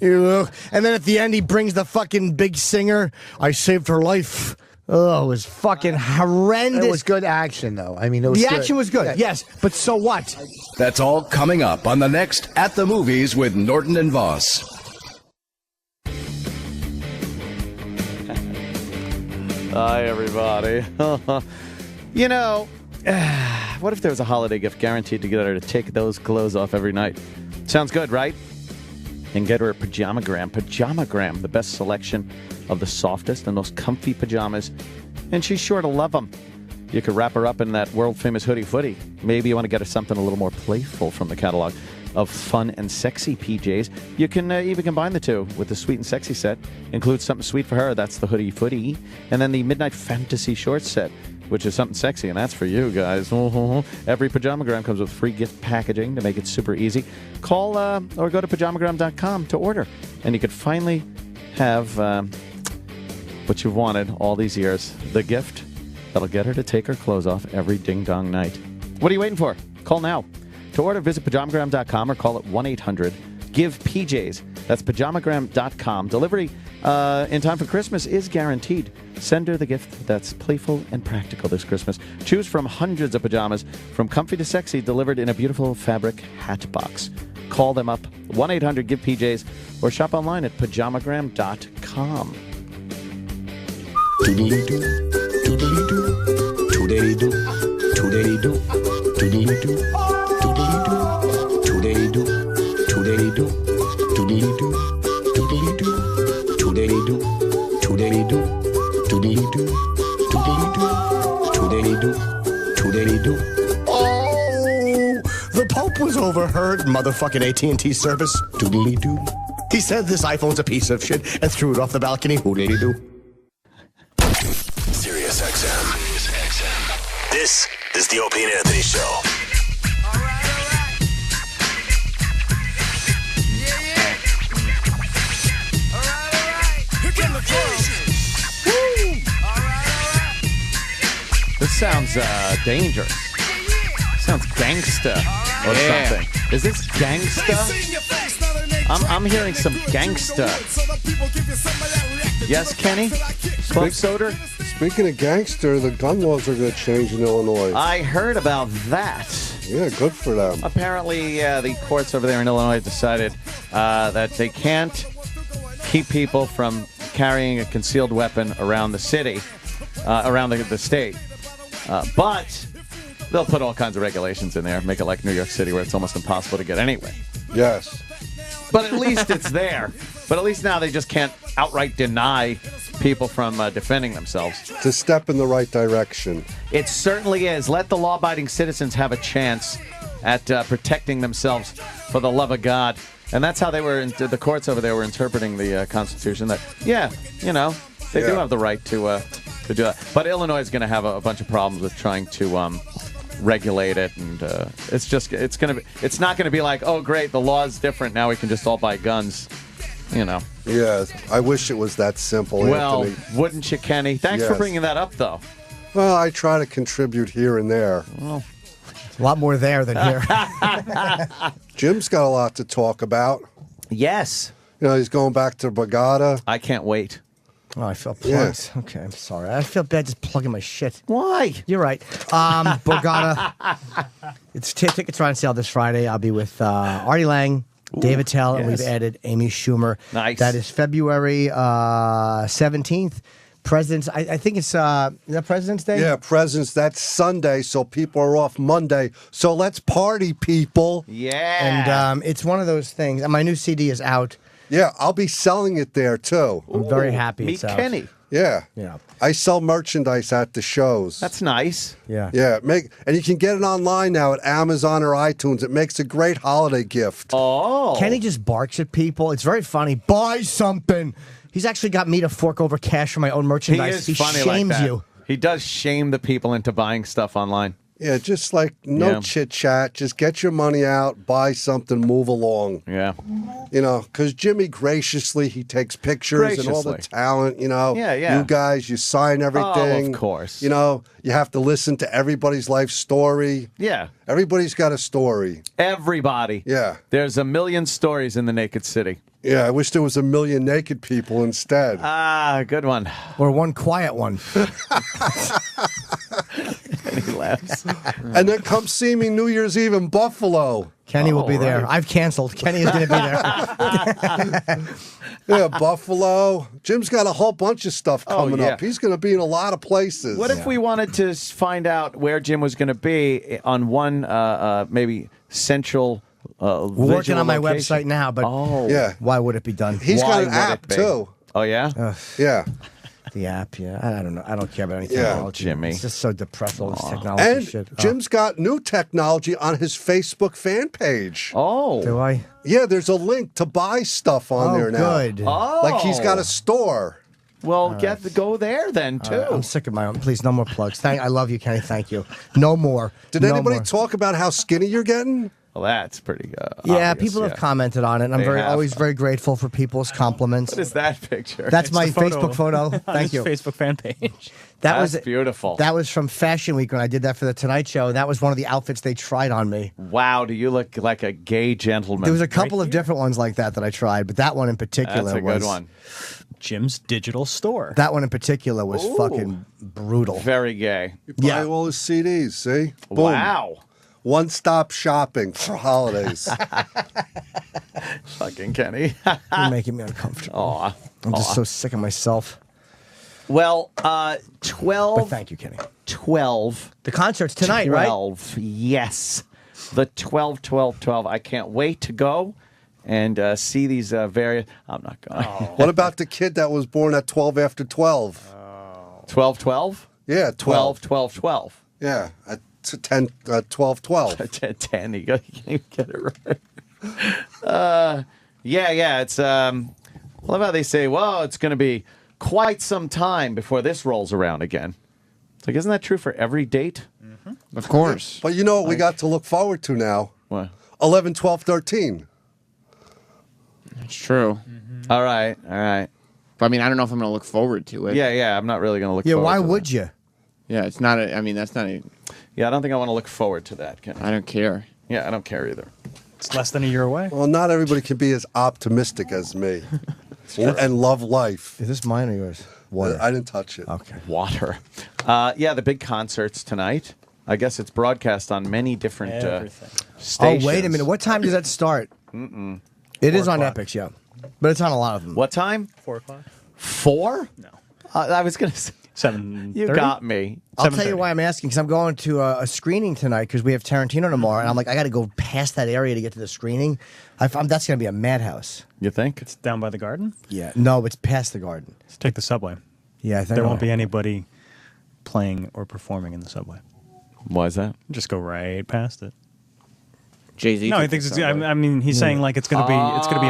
And then at the end, he brings the fucking big singer. I saved her life. Oh, it was fucking horrendous. It was good action, though. I mean, it was the action was good, yes. But so what? That's all coming up on the next At the Movies with Norton and Voss. Hi, everybody. You know, what if there was a holiday gift guaranteed to get her to take those clothes off every night? Sounds good, right? And get her a Pajamagram. Pajamagram, the best selection of the softest and most comfy pajamas. And she's sure to love them. You could wrap her up in that world-famous hoodie footy. Maybe you want to get her something a little more playful from the catalog. of fun and sexy PJs. You can even combine the two with the sweet and sexy set. Includes something sweet for her. That's the hoodie footy. And then the Midnight Fantasy shorts set, which is something sexy, and that's for you guys. Every Pajamagram comes with free gift packaging to make it super easy. Call or go to pajamagram.com to order, and you could finally have what you've wanted all these years. The gift that'll get her to take her clothes off every ding-dong night. What are you waiting for? Call now. To order, visit pajamagram.com or call it 1-800-GIVE-PJs. That's pajamagram.com. Delivery in time for Christmas is guaranteed. Send her the gift that's playful and practical this Christmas. Choose from hundreds of pajamas, from comfy to sexy, delivered in a beautiful fabric hat box. Call them up, 1-800-GIVE-PJs, or shop online at pajamagram.com. Toodly-doo, toodly-doo, toodly-doo, toodly-doo, toodly-doo, toodly-doo, toodly-doo, toodly-doo, toodly-doo, toodly-doo, toodly-doo, toodly-doo, toodly-doo, toodly-doo, toodly-doo. Oh, the Pope was overheard, motherfucking AT&T service. Doodly-doo. He said this iPhone's a piece of shit and threw it off the balcony. Doodly-doo. Sirius XM. This is the Opie and Anthony Show. This sounds dangerous. Sounds gangsta or something. Is this gangsta? I'm hearing some gangsta. Yes, Kenny? Club Soda? Speaking of gangster, the gun laws are going to change in Illinois. I heard about that. Yeah, good for them. Apparently, the courts over there in Illinois decided that they can't keep people from carrying a concealed weapon around the city, around the state. But they'll put all kinds of regulations in there, make it like New York City where it's almost impossible to get anyway. Yes. But at least it's there. But at least now they just can't outright deny people from defending themselves. To step in the right direction. It certainly is. Let the law-abiding citizens have a chance at protecting themselves for the love of God. And that's how they were, the courts over there were interpreting the Constitution. That, yeah, you know, they do have the right to do that. But Illinois is going to have a bunch of problems with trying to regulate it, and it's not going to be like, oh great, the law is different, now we can just all buy guns, you know. Yeah, I wish it was that simple. Well, Anthony. wouldn't you, Kenny? Thanks for bringing that up, though. Well, I try to contribute here and there. Well, a lot more there than here. Jim's got a lot to talk about. Yes. You know, he's going back to Borgata. I can't wait. Oh, I felt plugged. Yeah. Okay, I'm sorry. I feel bad just plugging my shit. Why? You're right. Borgata. Tickets are on sale this Friday. I'll be with Artie Lang, David Tell, and we've added Amy Schumer. Nice. That is February 17th. President's, I think it's, is that President's Day? Yeah, President's, that's Sunday, so people are off Monday. So let's party, people. Yeah. And it's one of those things. My new CD is out. Yeah, I'll be selling it there, too. I'm very happy Meet it's out. Kenny. Yeah. Yeah. I sell merchandise at the shows. That's nice. Yeah. Yeah, and you can get it online now at Amazon or iTunes. It makes a great holiday gift. Oh. Kenny just barks at people. It's very funny. Buy something. He's actually got me to fork over cash for my own merchandise. He is funny shames like that. you. He does shame the people into buying stuff online. Yeah, just like no chit-chat. Just get your money out, buy something, move along. Yeah. You know, because Jimmy graciously, he takes pictures and all the talent, you know. Yeah, yeah. You guys, you sign everything. Oh, of course. You know, you have to listen to everybody's life story. Yeah. Everybody's got a story. Everybody. Yeah. There's a million stories in the Naked City. Yeah, I wish there was a million naked people instead. Ah, good one. Or one quiet one. And he laughs. And then come see me New Year's Eve in Buffalo. Kenny will be there. I've canceled. Kenny is going to be there. Yeah, Buffalo. Jim's got a whole bunch of stuff coming yeah. up. He's going to be in a lot of places. What if we wanted to find out where Jim was going to be on one maybe central We're working on my location? website now, but yeah. why would it be done? He's got an app, too. Oh, yeah? Yeah. The app, yeah. I don't know. I don't care about any Yeah. technology. Jimmy. It's just so depressed, all this technology And shit. Jim's got new technology on his Facebook fan page. Oh. Do I? Yeah, there's a link to buy stuff on Oh, there now. good. Oh. Like he's got a store. Well, go there then, too. I'm sick of my own. Please, no more plugs. I love you, Kenny. Thank you. No more. Did No anybody more. talk about how skinny you're getting? Well, that's pretty good. Yeah, people have commented on it. And I'm They have. always very grateful for people's compliments. What is that picture? That's It's my the photo Facebook photo. on Thank his you. Facebook fan page. That's beautiful. That was from Fashion Week when I did that for the Tonight Show. That was one of the outfits they tried on me. Wow, do you look like a gay gentleman? There was a couple of different ones like that I tried, but that one in particular That's a was good one. Jim's digital store. That one in particular was fucking brutal. Very gay. You buy all his CDs, see? Boom. Wow. One-stop shopping for holidays. Fucking Kenny. You're making me uncomfortable. Aw. I'm just so sick of myself. Well, 12. But thank you, Kenny. 12. The concert's tonight, right? 12, yes. The 12, 12, 12. I can't wait to go and see these various. I'm not going. What about the kid that was born at 12 after 12? 12, 12? Yeah, 12, 12, 12. Yeah, at 10, 12, 12. 10, you can't even get it right. Yeah, it's, well, how about they say, well, it's going to be quite some time before this rolls around again. It's like, isn't that true for every date? Mm-hmm. Of course. But you know what we got to look forward to now? What? 11, 12, 13. It's true. All right. But I mean, I don't know if I'm going to look forward to it. Yeah, I'm not really going to look Yeah, forward why to would that. you? Yeah, it's not a, I mean, that's not a, Yeah, I don't think I want to look forward to that, Ken. I don't care. Yeah, I don't care either. It's less than a year away. Well, not everybody can be as optimistic as me and love life. Is this mine or yours? Water. I didn't touch it. Okay. Water. Yeah, the big concerts tonight. I guess it's broadcast on many different stations. Oh, wait a minute. What time does that start? Mm-mm. It is 4 on o'clock. Epix, yeah. But it's on a lot of them. What time? 4 o'clock. 4? No. I was going to say. 7:30. You got me. I'll tell you why I'm asking, because I'm going to a screening tonight because we have Tarantino tomorrow, and I'm like, I got to go past that area to get to the screening. That's going to be a madhouse. You think? It's down by the garden. Yeah. No, it's past the garden. Let's take the subway. Yeah, I think There won't be anybody playing or performing in the subway. Why is that? Just go right past it. Jay-Z. No, he took thinks the it's. subway. I mean, he's saying like it's gonna be a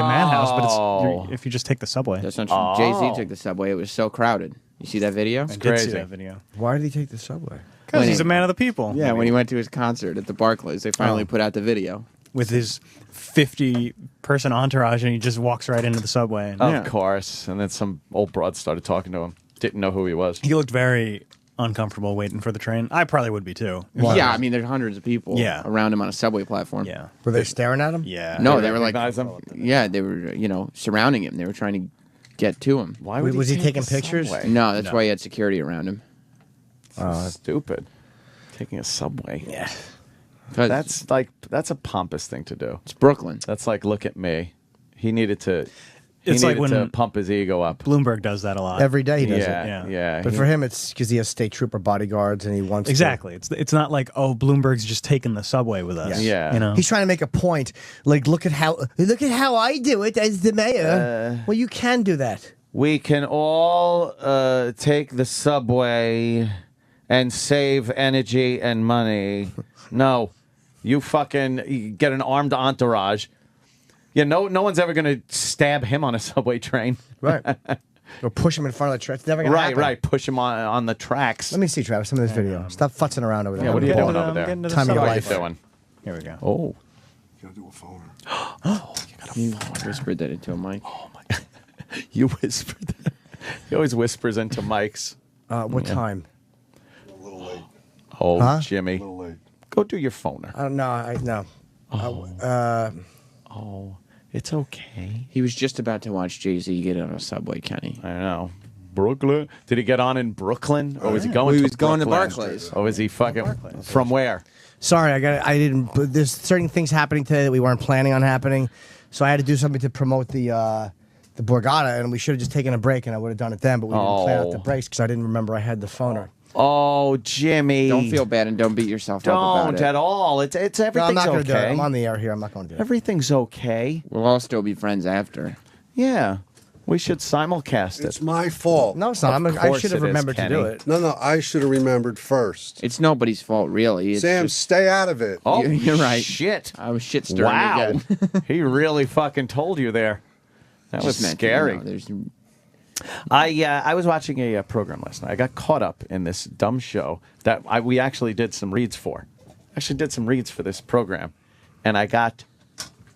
madhouse, but Oh. if you just take the subway. That's not true. Jay-Z took the subway. It was so crowded. You see that video? I did crazy. see that video. Why did he take the subway? Because he's a man of the people. Yeah, when he went to his concert at the Barclays, they finally put out the video. With his 50-person entourage, and he just walks right into the subway. And Of course. And then some old broad started talking to him. Didn't know who he was. He looked very uncomfortable waiting for the train. I probably would be too. Yeah, I mean, there's hundreds of people Yeah. around him on a subway platform. Yeah. Were they staring at him? Yeah. No, they were like, recognize him? yeah, they were, surrounding him. They were trying to get to him. Why would Was he take taking the pictures? subway? No, that's why he had security around him. Stupid. Taking a subway. Yeah. That's a pompous thing to do. It's Brooklyn. That's like, look at me. He needed to. It's like to when pump his ego up. Bloomberg does that a lot. Every day he does Yeah, it. yeah. But for him, it's because he has state trooper bodyguards and he wants Exactly. It's not like, oh, Bloomberg's just taking the subway with us. Yeah. You know. He's trying to make a point. Like, look at how I do it as the mayor. Well, you can do that. We can all take the subway and save energy and money. No, you fucking get an armed entourage. Yeah, no one's ever going to stab him on a subway train. Right. Or push him in front of the track. It's never going to happen. Right. Push him on the tracks. Let me see, Travis, some of this video. Stop futzing around over there. Yeah, what are you Getting doing to over the- there? getting to the Time of your What are you life. doing? Here we go. Oh. You gotta do a phone. You whispered that into a mic. You whispered that. He always whispers into mics. What time? A little late. Oh, Huh? Jimmy. A little late. Go do your phoner. I don't know. No. Oh, it's okay. He was just about to watch Jay-Z get on a subway, Kenny. I know. Brooklyn. Did he get on in Brooklyn, or was he going? Well, he to was going to Brooklyn? Barclays. Or was he fucking from where? Sorry, I didn't. But there's certain things happening today that we weren't planning on happening, so I had to do something to promote the Borgata, and we should have just taken a break, and I would have done it then, but we didn't plan out the breaks because I didn't remember I had the phoner. Oh, Jimmy. Don't feel bad and don't beat yourself up about Don't it. at all. It's No, everything's I'm not going to okay. do it. I'm on the air here. I'm not going to do it. Everything's okay. We'll all still be friends after. Yeah. We should simulcast it. It's my fault. No, it's not. I should have remembered to do it. No, I should have remembered first. It's nobody's fault, really. It's Sam, just- stay out of it. Oh, You're right. Shit. I was shit stirring Wow. again. He really fucking told you there. That was Just meant to, scary. you know, there's I was watching a program last night. I got caught up in this dumb show that we actually did some reads for. Actually did some reads for this program, and I got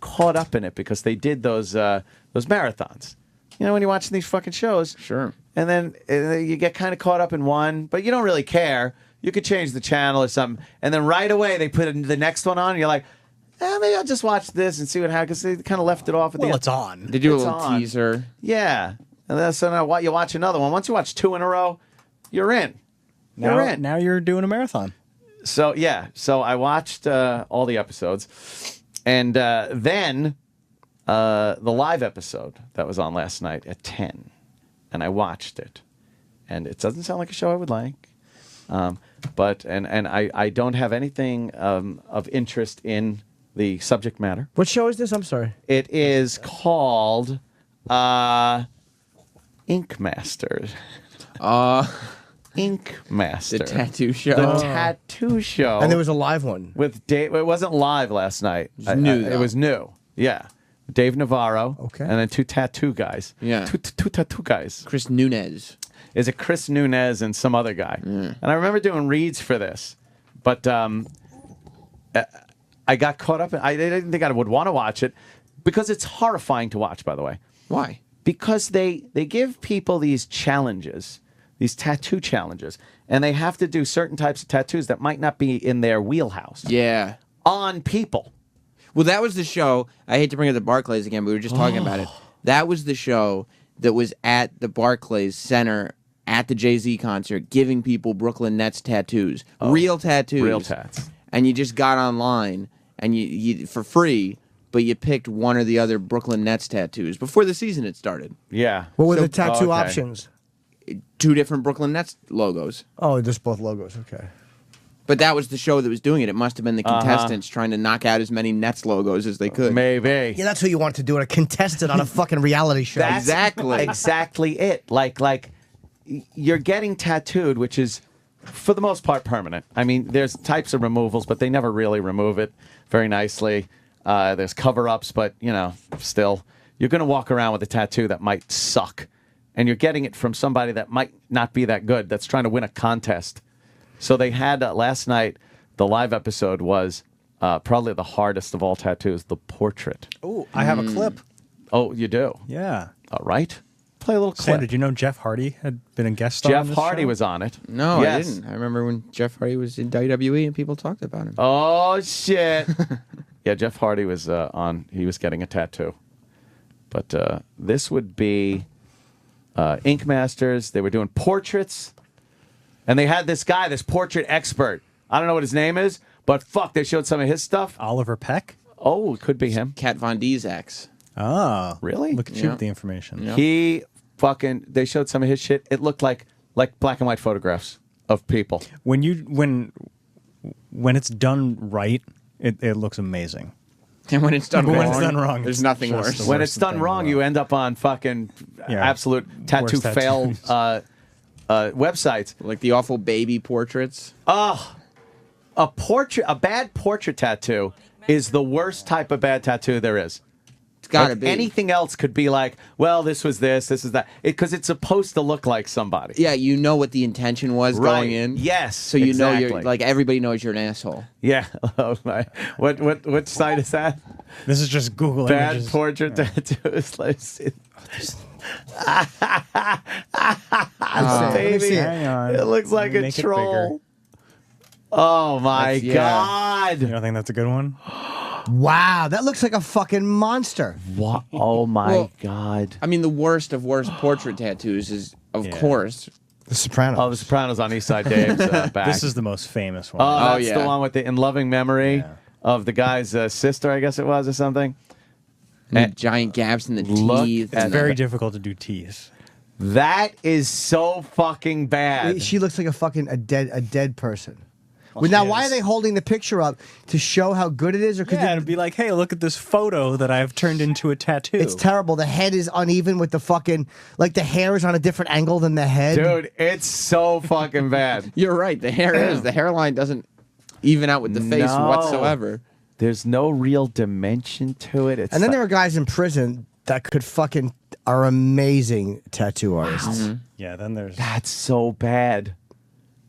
caught up in it because they did those marathons. You know, when you're watching these fucking shows, sure, and then you get kind of caught up in one, but you don't really care. You could change the channel or something, and then right away they put the next one on, and you're like, maybe I'll just watch this and see what happens. Because they kind of left it off at the end. It's on. They do a It's little on. teaser. Yeah. And then so now you watch another one. Once you watch 2 in a row, you're in. You're in. Now you're doing a marathon. So, yeah. So I watched all the episodes. And then the live episode that was on last night at 10. And I watched it. And it doesn't sound like a show I would like. But I don't have anything of interest in the subject matter. What show is this? I'm sorry. It is called Ink Master. Ink Master. The tattoo show. The tattoo show. And there was a live one. With Dave. It wasn't live last night. It was new, It though. was new. Yeah. Dave Navarro. Okay. And then 2 tattoo guys. Yeah. Two tattoo guys. Chris Nunez. Is it Chris Nunez and some other guy? And I remember doing reads for this, but I got caught up. I didn't think I would want to watch it because it's horrifying to watch, by the way. Why? Because they give people these challenges, these tattoo challenges, and they have to do certain types of tattoos that might not be in their wheelhouse. Yeah. On people. Well, that was the show. I hate to bring up the Barclays again, but we were just talking about it. That was the show that was at the Barclays Center at the Jay-Z concert, giving people Brooklyn Nets tattoos, real tattoos, Real tats. and you just got online and you for free, but you picked one or the other Brooklyn Nets tattoos before the season had started. Yeah. What were So- the tattoo okay. options? 2 different Brooklyn Nets logos. Oh, just both logos. Okay. But that was the show that was doing it. It must have been the contestants trying to knock out as many Nets logos as they could. Maybe. Yeah, that's who you want to do it. A contestant on a fucking reality show. That's exactly it. Like you're getting tattooed, which is for the most part permanent. I mean, there's types of removals, but they never really remove it very nicely. There's cover-ups, but still, you're going to walk around with a tattoo that might suck, and you're getting it from somebody that might not be that good, that's trying to win a contest. So they had last night. The live episode was probably the hardest of all tattoos, the portrait. Oh, I have a clip. Oh, you do? Yeah. All right. Play a little clip. Sam, did you know Jeff Hardy had been a guest star on Jeff this Hardy show? was on it. No, Yes. I didn't. I remember when Jeff Hardy was in WWE and people talked about him. Oh, shit. Yeah, Jeff Hardy was on. He was getting a tattoo. But this would be Ink Masters. They were doing portraits. And they had this guy, this portrait expert. I don't know what his name is, but fuck, they showed some of his stuff. Oliver Peck? Oh, it could be him. Kat Von D's ex. Oh. Really? Look at you with the information. He fucking, they showed some of his shit. It looked like black and white photographs of people. When it's done right, it looks amazing. And when it's done But wrong, when it's done wrong, there's it's nothing just worse. the When worst it's done thing wrong, in the you end up on fucking absolute tattoo Worst fail tattoos. websites. Like the awful baby portraits. Oh, a bad portrait tattoo is the worst type of bad tattoo there is. It's gotta Like, be. Anything else could be like, well, this was this is that. Because it's supposed to look like somebody. Yeah, you know what the intention was Right. going in. Yes, So you know you're exactly. like everybody knows you're an asshole. Yeah. Oh my. What site is that? This is just Google Bad images. portrait tattoos. Let's see. Baby, Hang on. it looks like a Make it troll. Oh my That's- god! You don't think that's a good one? Wow, that looks like a fucking monster. What? Oh my Well, god! I mean, the worst of worst portrait tattoos is, of course, The Sopranos. Oh, The Sopranos on East Side Dave's back. This is the most famous one. Oh, that's yeah. the one with the in loving memory of the guy's sister, I guess it was, or something. and giant gaps in the Look teeth. at It's and very difficult to do teeth. That is so fucking bad. She looks like a fucking a dead person. Well, now, why are they holding the picture up to show how good it is, or could Yeah, it'd be like, hey, look at this photo that I've turned into a tattoo. It's terrible. The head is uneven with the fucking the hair is on a different angle than the head. Dude, it's so fucking bad. You're right. The hairline doesn't even out with the face whatsoever. There's no real dimension to it. It's And then there are guys in prison that are amazing tattoo artists. Mm-hmm. Yeah, then there's... That's so bad.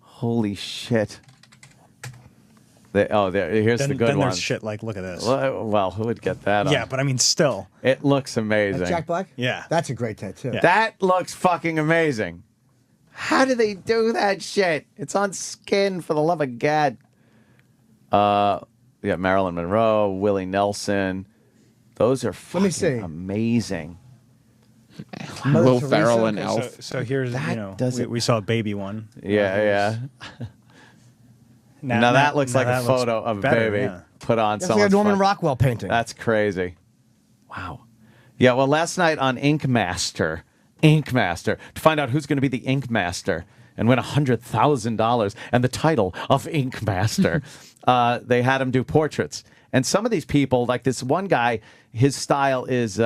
Holy shit. Here's the good then one. There's shit like, look at this. Well, who would get that? Yeah, but I mean, still. It looks amazing. Jack Black? Yeah. That's a great tattoo. Yeah. That looks fucking amazing. How do they do that shit? It's on skin, for the love of God. Yeah, Marilyn Monroe, Willie Nelson. Those are fucking amazing. Will Ferrell and Elf. So here's, doesn't- we saw a baby one. Yeah. Now that looks like a photo of a baby put on That's like someone's a Norman front. Rockwell painting. That's crazy. Wow. Yeah, well, last night on Ink Master, to find out who's going to be the Ink Master and win $100,000 and the title of Ink Master, they had him do portraits. And some of these people, like this one guy, his style is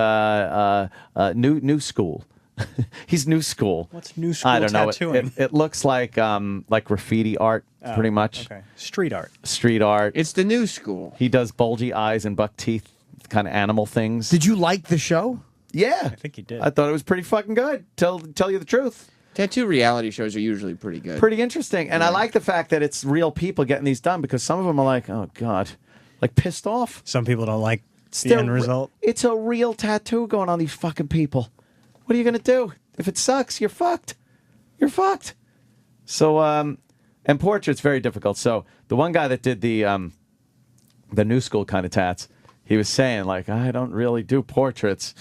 new school. He's new school. What's new school I don't know. tattooing? It looks like graffiti art, pretty much. Okay. Street art. Street art. It's the new school. He does bulgy eyes and buck teeth, kind of animal things. Did you like the show? Yeah. I think he did. I thought it was pretty fucking good. Tell you the truth. Tattoo reality shows are usually pretty good. Pretty interesting. And I like the fact that it's real people getting these done, because some of them are like, oh, God, like pissed off. Some people don't like the end result. It's a real tattoo going on these fucking people. What are you going to do? If it sucks, you're fucked. You're fucked. So, and portrait's very difficult. So the one guy that did the new school kind of tats, he was saying, like, I don't really do portraits.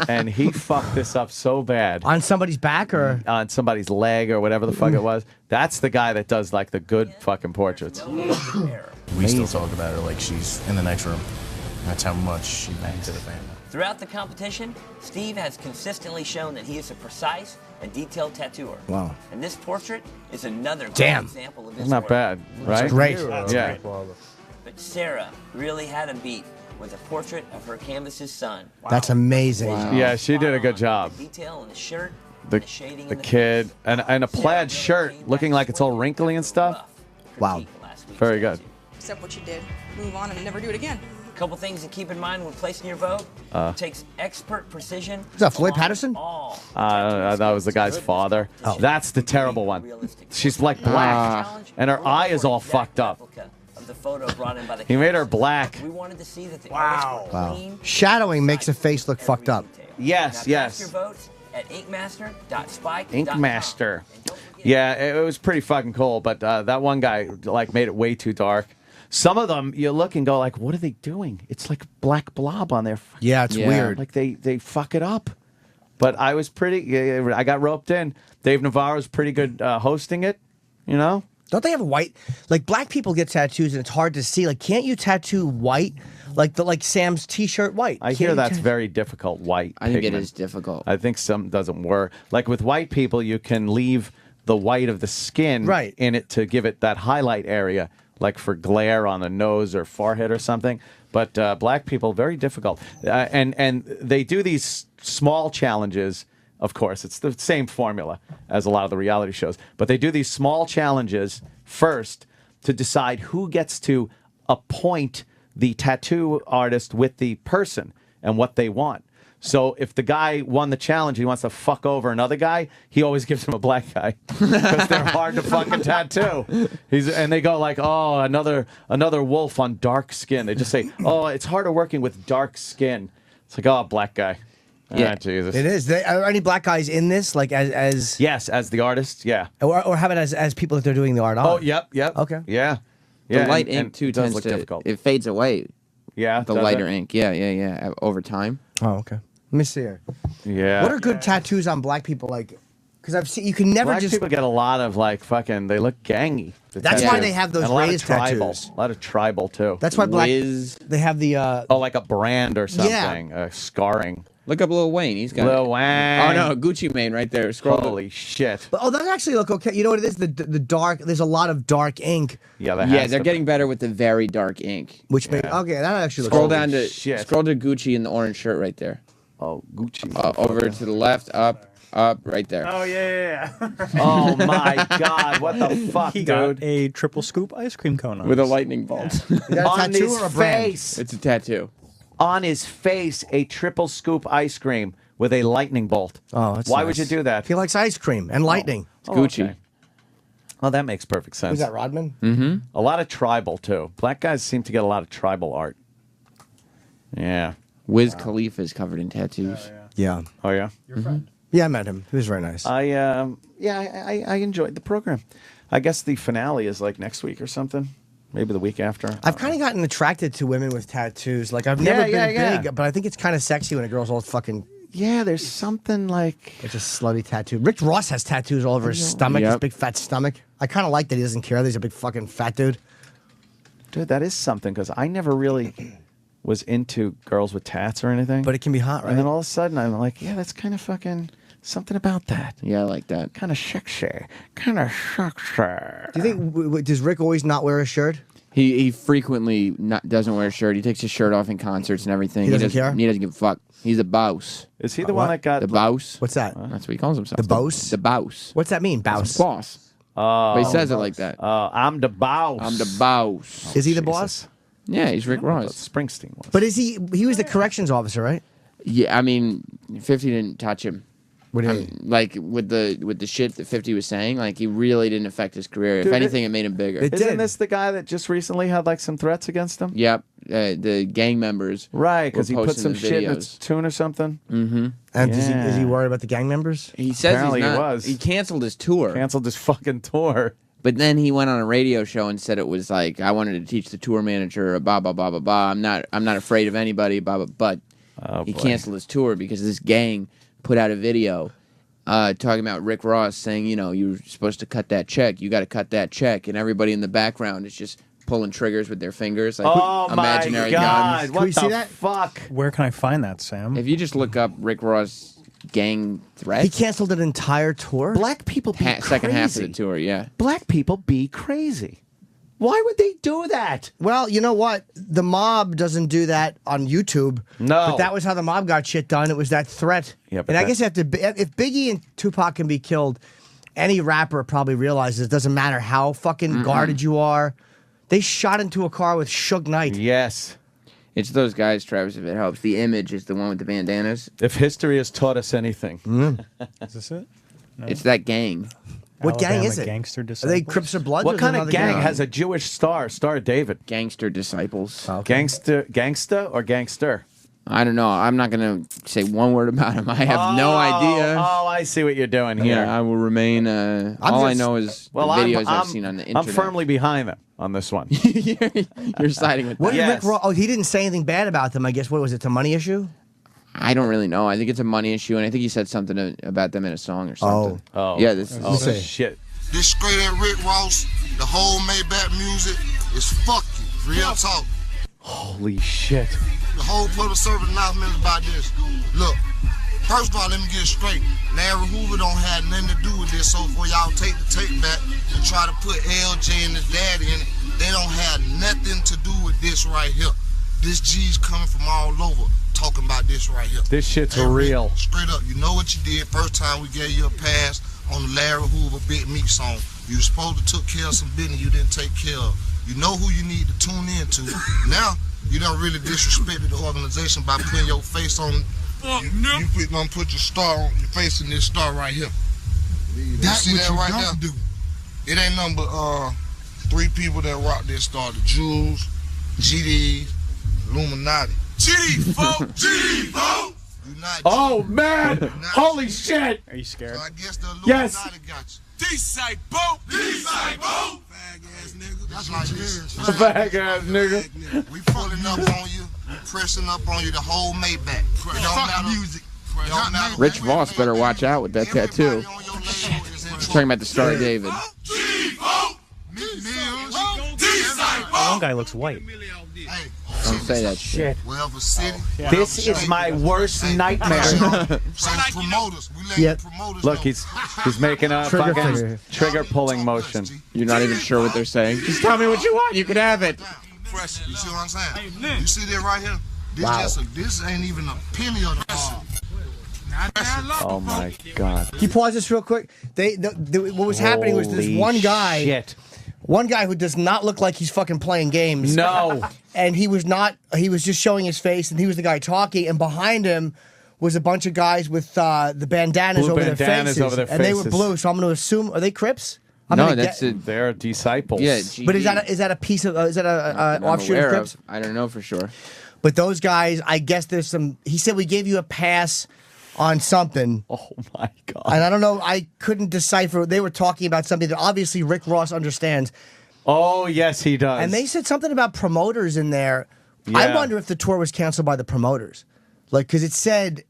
And he fucked this up so bad. On somebody's back or? On somebody's leg or whatever the fuck it was. That's the guy that does, like, the good fucking portraits. We still talk about her like she's in the next room. That's how much she meant to the family. Throughout the competition, Steve has consistently shown that he is a precise and detailed tattooer. Wow. And this portrait is another great Damn. example of his Not work. bad, right? It's great. Yeah. But Sarah really had him beat with a portrait of her canvas's son. That's amazing. Yeah, she did a good job. Detail in the shirt, The kid, and a plaid shirt looking like it's all wrinkly and stuff. Wow. Very good. Accept what you did, move on, and never do it again. A couple things to keep in mind when placing your vote. It takes expert precision. Is that Floyd Patterson? That was the guy's father. Oh. That's the terrible one. She's like black, and her eye is all fucked up. Of the photo brought in by the He made her black. We wanted to see that the artists were Wow. clean. Shadowing makes a face look fucked up. Yes, Now cast your yes. votes at inkmaster.spike.com. Ink Master. Yeah, it was pretty fucking cool, but that one guy like made it way too dark. Some of them you look and go like, what are they doing? It's like a black blob on their. Yeah, it's weird. Like they fuck it up. But I was I got roped in. Dave Navarro's pretty good hosting it. You know. Don't they have white? Like black people get tattoos and it's hard to see. Like, can't you tattoo white? Like Sam's T-shirt white. I hear that's very difficult. White. I think it pigment. is difficult. I think some doesn't work. Like with white people, you can leave the white of the skin in it to give it that highlight area, like for glare on the nose or forehead or something. But black people, very difficult. And they do these small challenges. Of course, it's the same formula as a lot of the reality shows. But they do these small challenges first to decide who gets to appoint the tattoo artist with the person and what they want. So if the guy won the challenge, he wants to fuck over another guy, he always gives him a black guy because they're hard to fucking tattoo. And they go like, oh, another wolf on dark skin. They just say, oh, it's harder working with dark skin. It's like, oh, black guy. Yeah, Jesus. It is. Are any black guys in this? Like as yes, as the artist, yeah. Or have it as people that they're doing the art on. Oh, yep. Okay. Yeah. The light and ink too it does tends look to difficult. it fades away. Yeah, the does lighter it? ink. Yeah. Over time. Oh, okay. Let me see here. Yeah. What are good tattoos on black people like? Because I've seen you can never Black just. people get a lot of like fucking. They look gangy. the That's why tattoos. they have those And a lot of raised tribal. tattoos. A lot of tribal too. That's why black. They have the. Oh, like a brand or something. Scarring. Look up Lil Wayne. He's got Lil Wayne. Oh no, Gucci Mane right there. Scroll. Holy shit. But, that actually look okay. You know what it is? The dark. There's a lot of dark ink. Yeah, they're getting better with the very dark ink. Which made okay. That actually looks. Scroll down to scroll to Gucci in the orange shirt right there. Oh, Gucci. Over to the left, up, right there. Oh yeah. Oh my God! What the fuck, He dude? got a triple scoop ice cream cone on With a his- lightning bolt. On his face. It's a tattoo. On his face, a triple scoop ice cream with a lightning bolt. Oh, that's Why nice. would you do that? He likes ice cream and lightning. It's Gucci. Okay. Well, that makes perfect sense. Who's that, Rodman? Mm-hmm. A lot of tribal too. Black guys seem to get a lot of tribal art. Yeah. Wiz Khalifa is covered in tattoos. Yeah. Oh yeah. Your friend. Yeah, I met him. He was very nice. I enjoyed the program. I guess the finale is like next week or something. Maybe the week after. I've kind of gotten attracted to women with tattoos. Like I've never been big, but I think it's kind of sexy when a girl's all fucking. Yeah, there's something like it's a slutty tattoo. Rick Ross has tattoos all over his stomach. His Yep. big fat stomach. I kind of like that he doesn't care that he's a big fucking fat dude. Dude, that is something because I never really was into girls with tats or anything. But it can be hot, right? And then all of a sudden I'm like, yeah, that's kind of fucking something about that. Yeah, I like that. Kind of sexy. Kind of sexy. Do you think does Rick always not wear a shirt? He frequently doesn't wear a shirt. He takes his shirt off in concerts and everything. He doesn't care? He doesn't give a fuck. He's a boss. Is he the one that got the boss? What's that? That's what he calls himself. The boss? The boss. What's that mean? Boss. Boss. Oh, But he says it like that. I'm the boss. I'm the boss. Is he the boss? Yeah, he's Rick Ross. Springsteen was. But is he? He was the corrections officer, right? Yeah, I mean, 50 didn't touch him. What do you mean? Like with the shit that 50 was saying, like he really didn't affect his career. Dude, if anything, it made him bigger. Isn't this the guy that just recently had like some threats against him? Yep, the gang members. Right, because he were put posting some the shit in videos. his tune or something. Mm-hmm. And is he worried about the gang members? He says Apparently he's not. he was. He canceled his tour. Canceled his fucking tour. But then he went on a radio show and said it was like, I wanted to teach the tour manager, blah blah blah blah blah. I'm not afraid of anybody, blah blah. But he boy. canceled his tour because this gang put out a video talking about Rick Ross saying, you know, you're supposed to cut that check. You got to cut that check, and everybody in the background is just pulling triggers with their fingers, like imaginary guns. What the fuck? Where can I find that, Sam? If you just look up Rick Ross gang threats, He canceled an entire tour. Black people be crazy. second half of the tour, yeah. Black people be crazy. Why would they do that? Well, you know what? The mob doesn't do that on YouTube. No. But that was how the mob got shit done. It was that threat. Yeah, but and I that- guess if Biggie and Tupac can be killed, any rapper probably realizes it doesn't matter how fucking guarded you are. They shot into a car with Suge Knight. Yes. It's those guys, Travis, if it helps. The Image is the one with the bandanas. If history has taught us anything. Is this it? No. It's that gang. What gang Alabama is it? Gangster Are they Disciples? Crips or Bloods? What or kind another of gang gang? has a Jewish star? Star David. Gangster Disciples. Gangsta or gangster? I don't know. I'm not going to say one word about him. I have no idea. Oh, I see what you're doing here. Yeah, I will remain. All I know is the videos I've seen on the internet. I'm firmly behind them on this one. You're siding with What them. did Rick Ross? Oh, he didn't say anything bad about them. I guess. What was it? It's a money issue. I don't really know. I think it's a money issue, and I think he said something about them in a song or something. Oh. Yeah, this is Oh, shit. This straight at Rick Ross, the whole Maybach music is fuck you. Real talk. Holy shit. The whole public service announcement is about this. Look, first of all, let me get it straight. Larry Hoover don't have nothing to do with this, so for y'all take the tape back and try to put LJ and his dad in it, they don't have nothing to do with this right here. This G's coming from all over talking about this right here. This shit's Hey, Rick, real. Straight up, you know what you did first time we gave you a pass on the Larry Hoover Big Meat song. You were supposed to took care of some business you didn't take care of. You know who you need to tune in to. Now, you don't really disrespected the organization by putting your face on. You gonna put your star on your face in this star right here. That's see what that you right don't there? do. It ain't nothing but 3 people that rock this star: the Jews, GD, Illuminati. GD folk, GD folk. Oh, man. Holy shit. Are you scared? So I guess the Yes. Illuminati got you. D-side boat, D-side boat. Fag ass nigga. That's like this. Fag ass nigga. We pulling up on you, pressing up on you the whole Maybach. It don't matter. Music. Don't matter. Rich Voss better watch out with that tattoo. Talking about the Star of David. One guy looks white. Don't say that shit. Wherever city. This is my worst nightmare. So promoters, we let Yeah. promoters Look, know. he's making a Trigger fucking finger. trigger pulling motion. You're not even sure what they're saying. Just tell me what you want. You can have it. Fresh. You see what I'm saying? You see that right here? This Wow. this ain't even a penny of the Oh my god. Can you pause this real quick? What was happening was this Holy one guy. shit. One guy who does not look like he's fucking playing games. No. And he was not. He was just showing his face, and he was the guy talking. And behind him was a bunch of guys with the bandanas Blue over bandanas their faces, over their and they were faces. blue. So I'm going to assume, are they Crips? I'm No, gonna that's it. They're disciples. Yeah, But is that a piece of? Is that a offshoot of Crips? I don't know for sure. But those guys, I guess there's some. He said we gave you a pass on something. Oh my god! And I don't know. I couldn't decipher. They were talking about something that obviously Rick Ross understands. Oh yes, he does. And they said something about promoters in there. Yeah. I wonder if the tour was canceled by the promoters, like because it said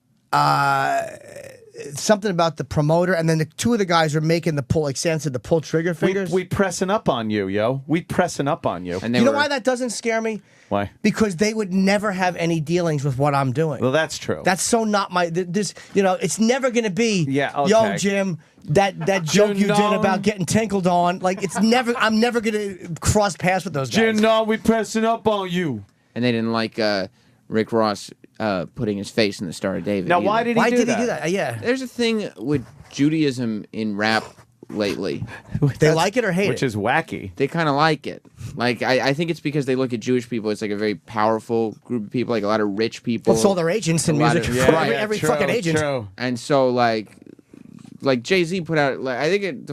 something about the promoter, and then the two of the guys are making the pull, like Sam said, the pull trigger fingers. We pressing up on you, yo. We pressing up on you. And you know why that doesn't scare me? Why? Because they would never have any dealings with what I'm doing. Well, that's true. That's so not my. This, it's never going to be. Yeah, okay. Yo, Jim, that joke you did know- about getting tinkled on, like it's never. I'm never going to cross paths with those guys. No, we pressing up on you. And they didn't like Rick Ross putting his face in the Star of David. Now, either. why did he do that? Yeah. There's a thing with Judaism in rap lately. They like it or hate Which it? is wacky. They kind of like it. Like I think it's because they look at Jewish people. It's like a very powerful group of people, like a lot of rich people. Well, it's all their agents in A lot music. of- every true, fucking agent. True. And so like Jay-Z put out, like, I think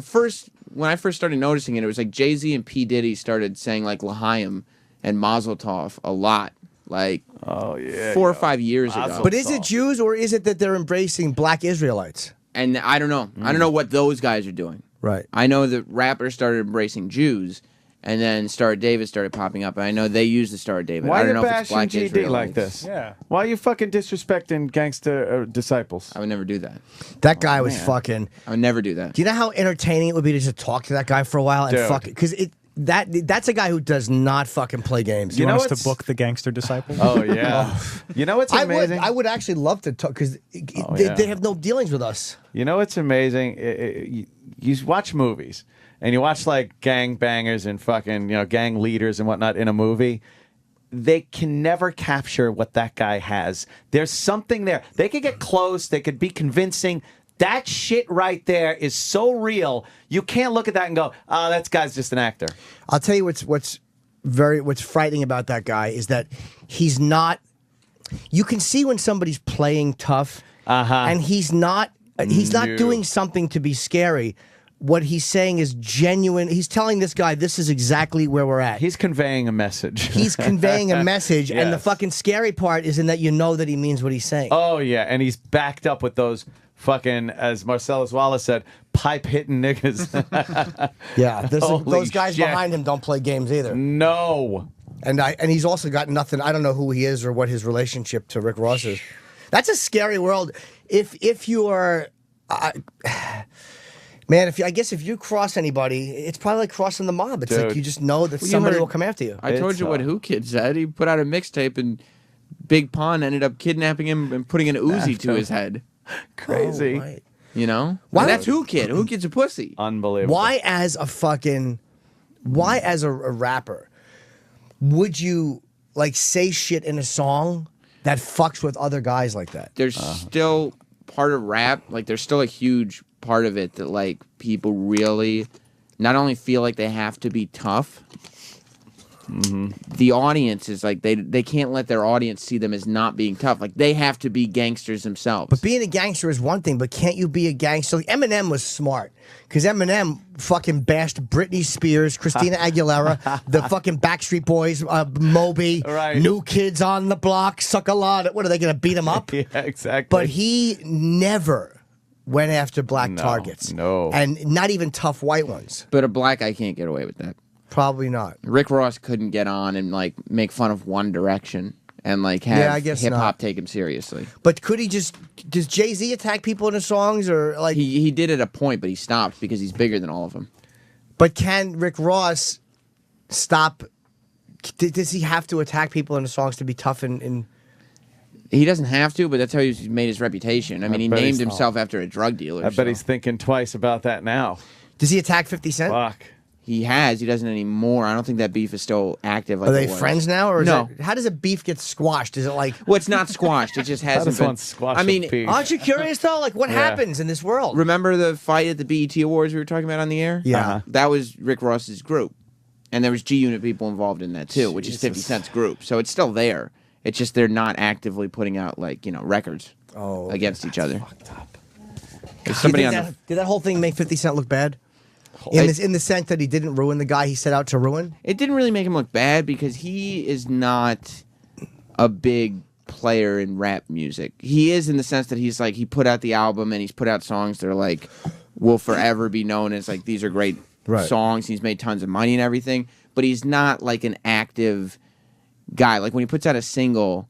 when I first started noticing it, it was like Jay-Z and P. Diddy started saying like L'Chaim and Mazel Tov a lot, like 4 or 5 years ago. But is it Jews or is it that they're embracing black Israelites? And I don't know. I don't know what those guys are doing. Right. I know that rappers started embracing Jews, and then Star of David started popping up. And I know they use the Star of David. Why I are don't you know if it's bashing black GD Israelites. like this? Yeah. Why are you fucking disrespecting gangster disciples? I would never do that. That guy was man. fucking. I would never do that. Do you know how entertaining it would be to just talk to that guy for a while and Dude. fuck it? Because that's a guy who does not fucking play games. You know want us what's- to book the gangster disciple? Oh yeah. You know what's amazing? I would actually love to talk because yeah. they have no dealings with us. You know what's amazing? You watch movies and you watch like gang bangers and fucking gang leaders and whatnot in a movie. They can never capture what that guy has. There's something there. They could get close. They could be convincing. That shit right there is so real. You can't look at that and go, "Oh, that guy's just an actor." I'll tell you what's frightening about that guy is that he's not. You can see when somebody's playing tough, and he's not. He's not No. doing something to be scary. What he's saying is genuine. He's telling this guy, "This is exactly where we're at." He's conveying a message. He's conveying a message, and the Yes. fucking scary part is in that you know that he means what he's saying. Oh yeah, and he's backed up with those fucking, as Marcellus Wallace said, pipe hitting niggas. Yeah, Holy those guys shit. behind him don't play games either. No. And he's also got nothing. I don't know who he is or what his relationship to Rick Ross is. That's a scary world. If you are, man, I guess if you cross anybody, it's probably like crossing the mob. It's like Dude. you just know that Well, you somebody heard- will come after you. I told you what Who Kid said. He put out a mixtape and Big Pun ended up kidnapping him and putting an Uzi to his head. Crazy. Oh, right. You know? Why And that's would- Who Kid. Who Kid's a pussy. Unbelievable. Why as a rapper would you like say shit in a song that fucks with other guys like that? There's still part of rap, like there's still a huge part of it that like people really not only feel like they have to be tough, the audience is like they can't let their audience see them as not being tough. Like they have to be gangsters themselves. But being a gangster is one thing, but can't you be a gangster? Like Eminem was smart because Eminem fucking bashed Britney Spears, Christina Aguilera, the fucking Backstreet Boys, Moby, New Kids on the Block, Suck a Lot. What are they going to beat him up? Yeah, exactly. But he never went after black targets. No. And not even tough white ones. But a black guy can't get away with that. Probably not. Rick Ross couldn't get on and like make fun of One Direction and like Yeah, have I guess hip hop not. take him seriously. But could he just, does Jay-Z attack people in his songs or like? He did at a point, but he stopped because he's bigger than all of them. But can Rick Ross stop Does he have to attack people in the songs to be tough and He doesn't have to, but that's how he's made his reputation. I mean, he bet named he's- himself after a drug dealer. I bet he's thinking twice about that now. Does he attack 50 Cent? Fuck. He has. He doesn't anymore. I don't think that beef is still active. Like Are they it was. friends now, or is no? how does a beef get squashed? Is it like? Well, it's not squashed. It just How hasn't does been. one squash I a mean, beef? Aren't you curious though? Like, what Yeah. happens in this world? remember the fight at the BET Awards we were talking about on the air? Yeah. Uh-huh. That was Rick Ross's group, and there was G Unit people involved in that too, which is 50 Cent's group. So it's still there. It's just they're not actively putting out records against each other. There's somebody on the Did that whole thing make 50 Cent look bad? In the sense that he didn't ruin the guy he set out to ruin? It didn't really make him look bad because he is not a big player in rap music. He is in the sense that he's like, he put out the album and he's put out songs that are like, will forever be known as like, these are great songs. He's made tons of money and everything, but he's not like an active guy. Like when he puts out a single,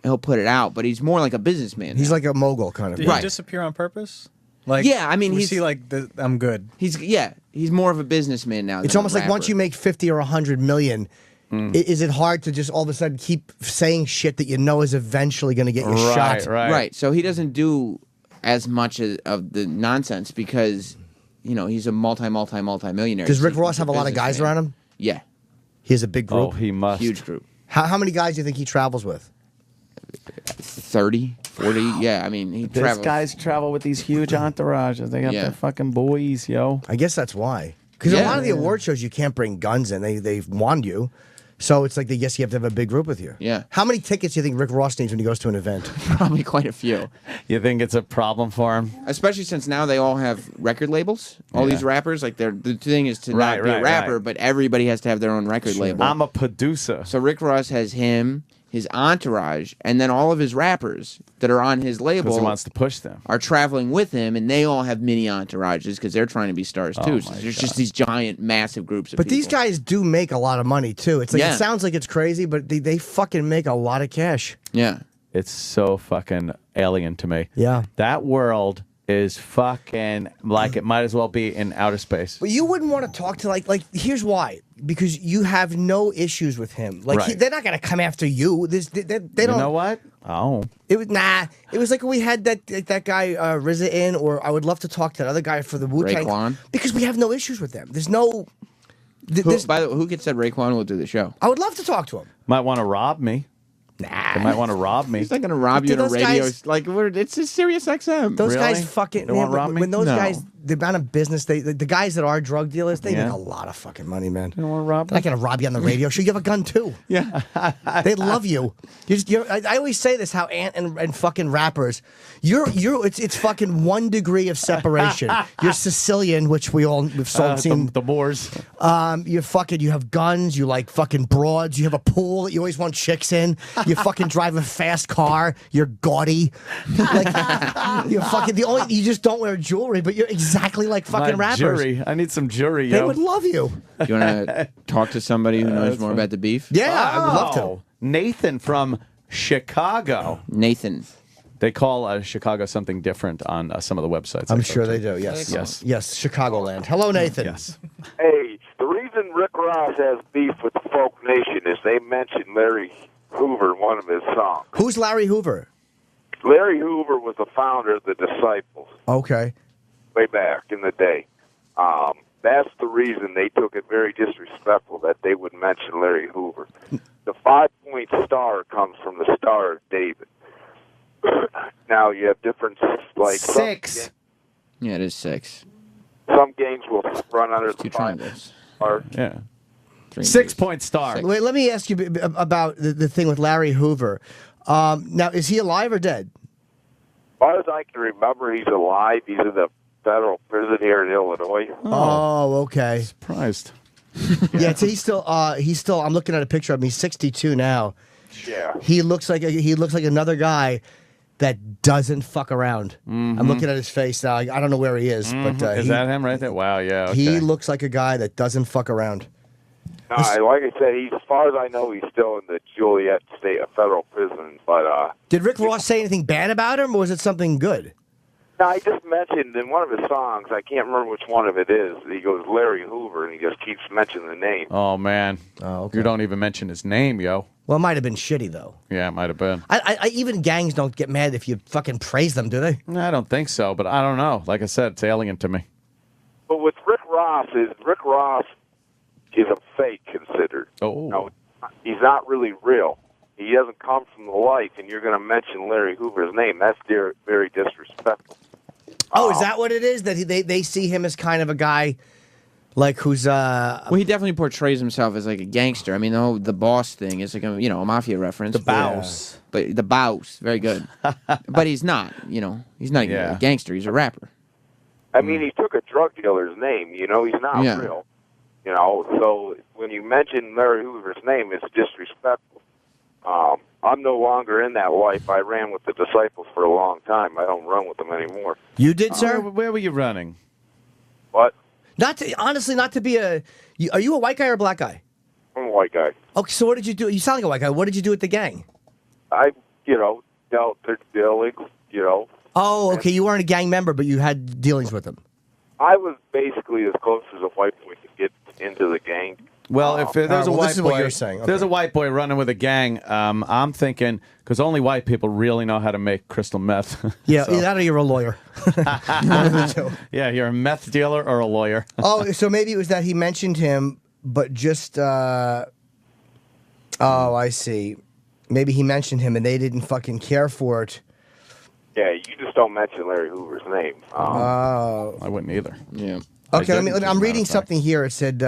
he'll put it out, but he's more like a businessman. He's like a mogul kind of Did guy. he disappear on purpose? Like, Yeah, I mean, was he's- he like, I'm good. He's more of a businessman now. It's than almost a like once rapper. you make 50 or 100 million, is it hard to just all of a sudden keep saying shit that you know is eventually going to get you shot? Right. So he doesn't do as much of the nonsense because, he's a multi-millionaire. Does Rick He's Ross have a lot of guys businessman. around him? Yeah. He has a big group? Oh, he must. Huge group. How many guys do you think he travels with? 30, 40. Yeah, I mean, he These travels. guys travel with these huge entourages. They got Yeah. their fucking boys, yo. I guess that's why. Because a lot of the award shows, you can't bring guns in. They've warned you. So it's like they guess you have to have a big group with you. Yeah. How many tickets do you think Rick Ross needs when he goes to an event? Probably quite a few. You think it's a problem for him? Especially since now they all have record labels. All Yeah. these rappers, like the thing is to Right, not be a right, rapper, right. but everybody has to have their own record label. I'm a producer. So Rick Ross has him, his entourage, and then all of his rappers that are on his label. Because he wants to push them. Are traveling with him, and they all have mini entourages because they're trying to be stars too. Oh So my there's God. just these giant, massive groups of But people. these guys do make a lot of money, too. It's like Yeah. it sounds like it's crazy, but they fucking make a lot of cash. Yeah. It's so fucking alien to me. Yeah. That world is fucking like it might as well be in outer space. But you wouldn't want to talk to like here's why, because you have no issues with him. Like Right. they're not gonna come after you. They don't. You know what? Oh. It was It was like when we had that guy RZA in, or I would love to talk to that other guy for the Wu-Tang Raekwon? because we have no issues with them. There's no. By the way, who gets said Raekwon will do the show? I would love to talk to him. Might want to rob me. Nah. They might want to rob me. He's not going to rob you Dude, at a those radio. guys- It's a Sirius XM. Those Really? guys fucking They won't rob me? when those No. guys, the amount of business the guys that are drug dealers, they Yeah. make a lot of fucking money, man. You don't want to rob They're not gonna rob you on the radio show. You have a gun too. Yeah. They love you. I always say this: how Ant and fucking rappers, it's fucking 1 degree of separation. You're Sicilian, which we've seen. The Moors. You have guns. You like fucking broads. You have a pool that you always want chicks in. You fucking drive a fast car. You're gaudy. Like you're fucking you just don't wear jewelry, but you're exactly like fucking My rappers. jury. I need some jury, They yo. would love you. You want to talk to somebody who knows that's more fun. about the beef? Yeah, I would love to. Oh, Nathan from Chicago. Nathan. They call Chicago something different on some of the websites. I'm I sure go they to. do. Yes. Yes. Yes. Chicagoland. Hello, Nathan. Yes. Hey, the reason Rick Ross has beef with the folk nation is they mentioned Larry Hoover in one of his songs. Who's Larry Hoover? Larry Hoover was the founder of the Disciples Okay. way back in the day. That's the reason they took it very disrespectful that they would mention Larry Hoover. The 5-point star comes from the Star of David. Now you have different, like 6. Yeah, it is 6. Some games will run under the 5 triangles. star. Yeah. 6-point star. Wait, let me ask you about the thing with Larry Hoover. Now, is he alive or dead? As far as I can remember, he's alive. He's in the federal prison here in Illinois. Oh, okay. Surprised. Yeah, so he's still. I'm looking at a picture of him. He's 62 now. Yeah. He looks like another guy that doesn't fuck around. I'm looking at his face now. I don't know where he is, but Is that him right there? Wow, yeah. Okay. he looks like a guy that doesn't fuck around. Like I said, as far as I know, he's still in the Joliet State Federal Prison. But Did Rick Ross say anything bad about him, or was it something good? Now, I just mentioned in one of his songs, I can't remember which one of it is, he goes Larry Hoover, and he just keeps mentioning the name. Oh, man. You don't even mention his name, yo. Well, it might have been shitty, though. Yeah, it might have been. I even gangs don't get mad if you fucking praise them, do they? I don't think so, but I don't know. Like I said, it's alien to me. But with Rick Ross is a fake considered. Oh. No, he's not really real. He doesn't come from the life, and you're going to mention Larry Hoover's name. That's very disrespectful. Oh, is that what it is? That they see him as kind of a guy, like who's Well, he definitely portrays himself as like a gangster. I mean, the boss thing is like a a mafia reference. The boss. But the boss, very good. But he's not. He's not a gangster. He's a rapper. I mean, he took a drug dealer's name. He's not real. So when you mention Larry Hoover's name, it's disrespectful. I'm no longer in that life. I ran with the Disciples for a long time. I don't run with them anymore. You did, sir? Where were you running? What? Honestly, not to be a... Are you a white guy or a black guy? I'm a white guy. Okay, so what did you do? You sound like a white guy. What did you do with the gang? I, dealt their dealings, Oh, okay, you weren't a gang member, but you had dealings with them. I was basically as close as a white boy could get into the gang. Well, if there's a white this is boy, what you're saying. if there's a white boy running with a gang, I'm thinking because only white people really know how to make crystal meth. Yeah, So- either that or you're a lawyer. One of the two. Yeah, you're a meth dealer or a lawyer. Oh, so maybe it was that he mentioned him, but just... oh, I see. Maybe he mentioned him and they didn't fucking care for it. Yeah, you just don't mention Larry Hoover's name. Oh. I wouldn't either. Yeah. Okay, I didn't, I'm as a reading matter of fact. something here. It said,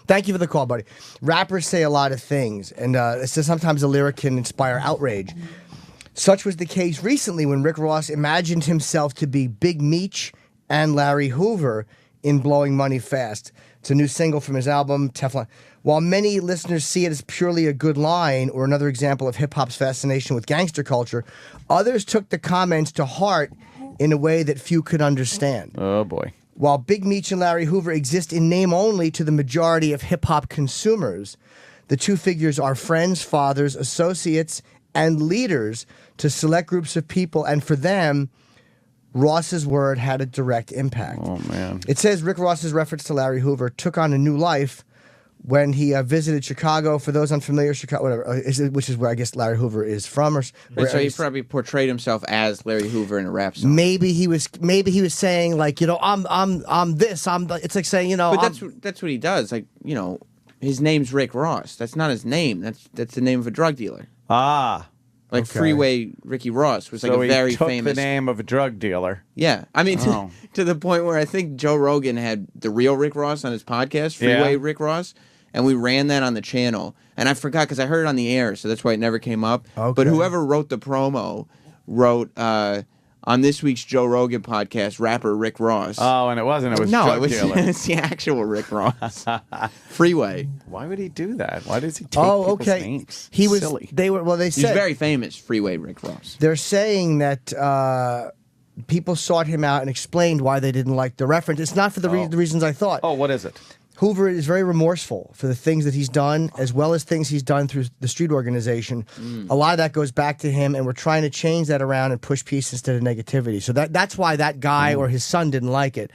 thank you for the call, buddy. Rappers say a lot of things, and it says sometimes a lyric can inspire outrage. Such was the case recently when Rick Ross imagined himself to be Big Meech and Larry Hoover in Blowing Money Fast. It's a new single from his album, Teflon. While many listeners see it as purely a good line or another example of hip-hop's fascination with gangster culture, others took the comments to heart in a way that few could understand. Oh, boy. While Big Meech and Larry Hoover exist in name only to the majority of hip-hop consumers, the two figures are friends, fathers, associates, and leaders to select groups of people, and for them, Ross's word had a direct impact. Oh, man. It says Rick Ross's reference to Larry Hoover took on a new life when he visited Chicago. For those unfamiliar, Chicago, whatever, which is where I guess Larry Hoover is from, or So he probably portrayed himself as Larry Hoover in a rap song. maybe he was saying like, I'm this, it's like saying, But that's what he does. Like, his name's Rick Ross. That's not his name. That's the name of a drug dealer. Ah. Like Okay. Freeway Ricky Ross was like So a very he took famous the name of a drug dealer. Yeah, I mean Oh. to the point where I think Joe Rogan had the real Rick Ross on his podcast, Freeway Yeah. Rick Ross, and we ran that on the channel. And I forgot because I heard it on the air, so that's why it never came up. Okay. But whoever wrote the promo wrote on this week's Joe Rogan podcast, rapper Rick Ross. Oh, and it wasn't. It was no, drug it was dealer. it's the actual Rick Ross. Freeway. Why would he do that? Why does he take Oh, people's okay. names? He was. Silly. They were. Well, they He's said very famous, Freeway Rick Ross. they're saying that people sought him out and explained why they didn't like the reference. It's not for the reasons I thought. Oh, what is it? Hoover is very remorseful for the things that he's done, as well as things he's done through the street organization. A lot of that goes back to him, and we're trying to change that around and push peace instead of negativity. So that's why that guy or his son didn't like it.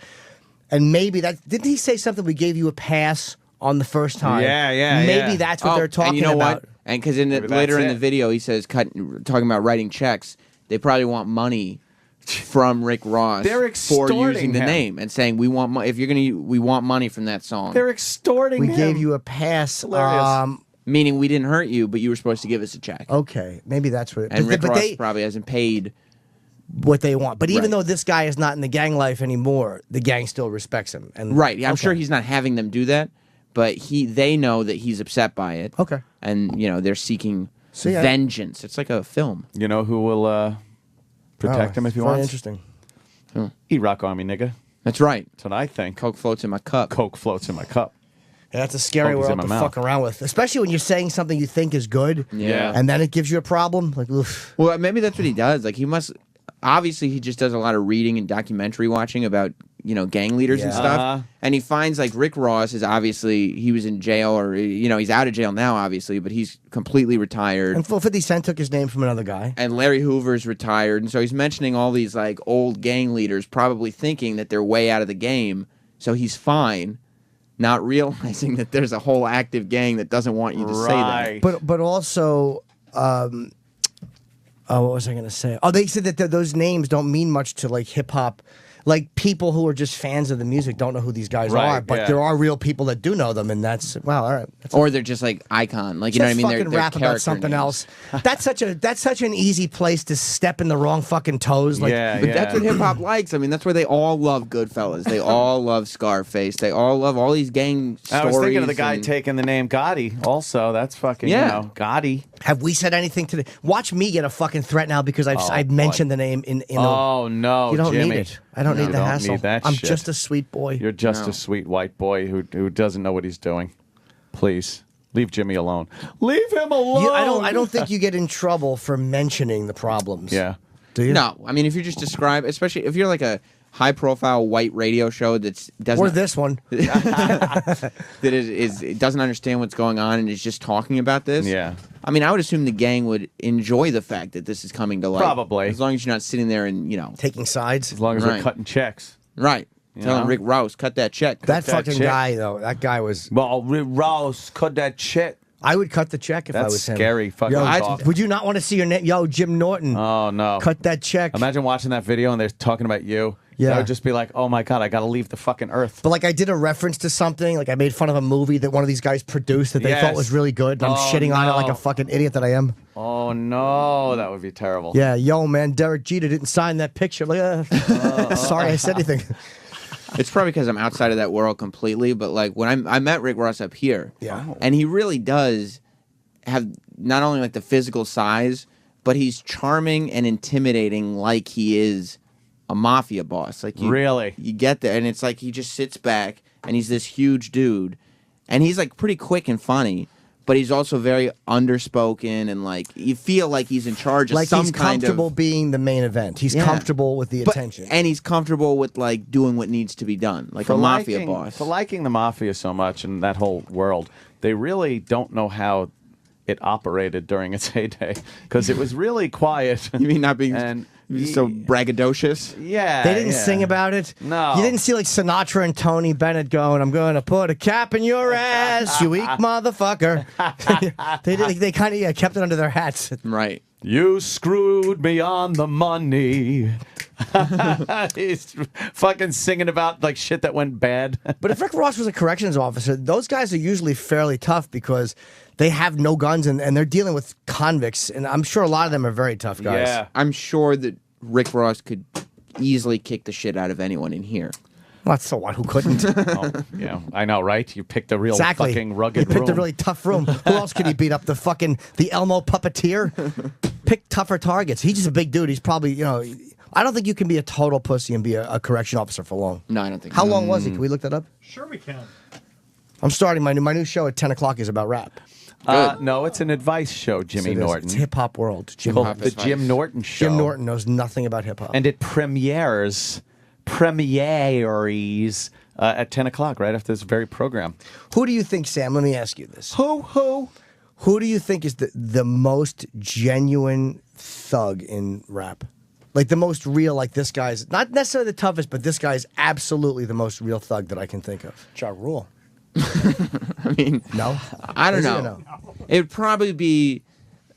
And maybe that didn't he say something? We gave you a pass on the first time. Maybe that's what they're talking and you know about. What? And because Maybe later that's in it. the video he says, talking about writing checks, they probably want money from Rick Ross They're for extorting using the him. name and saying we want if you're gonna we want money from that song. They're extorting We him. gave you a pass. Hilarious. Meaning we didn't hurt you, but you were supposed to give us a check. Okay, maybe that's what. It, And Rick but Ross they probably hasn't paid. what they want. But even Right. though this guy is not in the gang life anymore, the gang still respects him. And Right. I'm Okay. sure he's not having them do that, but they know that he's upset by it. Okay. And they're seeking See, I- vengeance. It's like a film. You know who will protect Oh, him if he very wants? interesting. E-Rock Army, nigga. That's right. That's what I think. Coke floats in my cup. Coke floats in my cup. Yeah, that's a scary Focus in world my to mouth. fuck around with, especially when you're saying something you think is good, Yeah. and then it gives you a problem. Like, oof. Well, maybe that's what he does. Like he must. Obviously, he just does a lot of reading and documentary watching about gang leaders and Yeah. stuff. And he finds like Rick Ross is obviously he was in jail or he's out of jail now obviously, but he's completely retired. And 50 Cent took his name from another guy. And Larry Hoover's retired, and so he's mentioning all these like old gang leaders, probably thinking that they're way out of the game. So he's fine, not realizing that there's a whole active gang that doesn't want you to say that. But also, what was I going to say? Oh, they said that those names don't mean much to like hip hop. Like people who are just fans of the music don't know who these guys Right, are, but yeah. there are real people that do know them, and that's wow. All right, Or they're just like icon, like you know what I mean? Fucking They're rap about character something names. else. That's such an easy place to step in the wrong fucking toes. Like, But that's what hip hop likes. I mean, that's why they all love Goodfellas. They all love Scarface. They all love all these gang stories. I was thinking of the guy and- taking the name Gotti. Also, that's fucking Yeah. Gotti. Have we said anything today? Watch me get a fucking threat now because I've Oh, mentioned the name in the. Oh no, you don't Jimmy. need it. I don't You need the hassle. Need that I'm shit. just a sweet boy. You're just a sweet white boy who doesn't know what he's doing. Please leave Jimmy alone. Leave him alone. I don't think you get in trouble for mentioning the problems. Yeah. Do you? No, I mean if you just describe, especially if you're like a high-profile white radio show that doesn't Or this one. that it doesn't understand what's going on and is just talking about this. Yeah. I mean, I would assume the gang would enjoy the fact that this is coming to light. Probably. As long as you're not sitting there and, taking sides. As long as we're cutting checks. Right. You Telling know? Rick Ross, cut that check. That fucking guy, though, that guy was. Well, Rick Ross, cut that check. I would cut the check if I That's was him. scary fucking Yo, talk. would you not want to see your name? Yo, Jim Norton. Oh no. Cut that check. Imagine watching that video and they're talking about you. Yeah. That would just be like, oh my God, I got to leave the fucking earth. But like I did a reference to something, like I made fun of a movie that one of these guys produced that they Yes. thought was really good, and I'm Oh, shitting on it like no. a fucking idiot that I am. Oh no, that would be terrible. Yeah, yo, man, Derek Jeter didn't sign that picture. Like, sorry, I said anything. It's probably because I'm outside of that world completely, but like when I met Rick Ross up here, and he really does have not only like the physical size, but he's charming and intimidating like he is a mafia boss. Like Really? You get there, and it's like he just sits back, and he's this huge dude, and he's like pretty quick and funny, but he's also very underspoken, and like you feel like he's in charge of Like some he's kind comfortable of. being the main event. He's Yeah. comfortable with the But- attention. and he's comfortable with like doing what needs to be done, like a mafia boss. For liking the mafia so much and that whole world, they really don't know how it operated during its heyday because it was really quiet. You mean not being and so braggadocious? Yeah, They didn't yeah. sing about it. No. You didn't see like Sinatra and Tony Bennett going, "I'm going to put a cap in your ass, you weak motherfucker." They kind of kept it under their hats. Right. You screwed me on the money. He's fucking singing about like shit that went bad. But if Rick Ross was a corrections officer, those guys are usually fairly tough because they have no guns and they're dealing with convicts, and I'm sure a lot of them are very tough guys. Yeah. I'm sure that Rick Ross could easily kick the shit out of anyone in here. Well, that's the one who couldn't. Yeah, I know, right? You picked a real Exactly. fucking rugged You picked a room. really tough room. Who else could he beat up? The Elmo puppeteer? Pick tougher targets. He's just a big dude. He's probably, I don't think you can be a total pussy and be a correction officer for long. No, I don't think How so. long was he? Can we look that up? Sure we can. I'm starting my new show at 10 o'clock is about rap. No, it's an advice show, Jimmy Yes, it is. Norton. It's hip hop world. It's called the Jim Norton Show. Jim Norton knows nothing about hip hop. And it premieres at 10 o'clock, right after this very program. Who do you think, Sam? Let me ask you this. Who do you think is the most genuine thug in rap? Like the most real, like this guy's not necessarily the toughest, but this guy's absolutely the most real thug that I can think of. Ja Rule. I mean, No? I don't Is he or know. no? It would probably be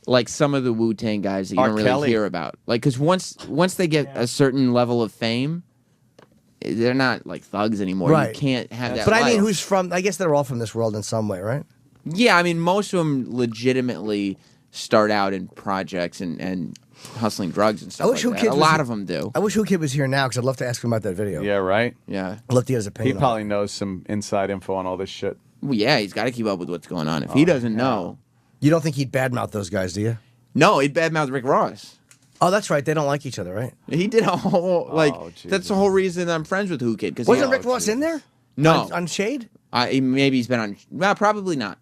like some of the Wu-Tang guys that you R. don't really Kelly. hear about. Like, because once they get a certain level of fame, they're not like thugs anymore. Right. You can't have that. But I mean, life. who's from, I guess they're all from this world in some way, right? Yeah, I mean, most of them legitimately start out in projects and hustling drugs and stuff I wish like Who that. Kid A was lot here- of them do. I wish Who Kid was here now because I'd love to ask him about that video. Yeah, right? Yeah. I'd love to hear his He opinion. on probably it. knows some inside info on all this shit. Well, yeah, he's got to keep up with what's going on. If he doesn't know, You don't think he'd badmouth those guys, do you? no, he'd badmouth Rick Ross. Oh, that's right. They don't like each other, right? He did a whole like. Oh, that's the whole reason I'm friends with Who Kid. Because Wasn't Rick Ross in there? No. On Shade? Maybe he's been on. Well, probably not.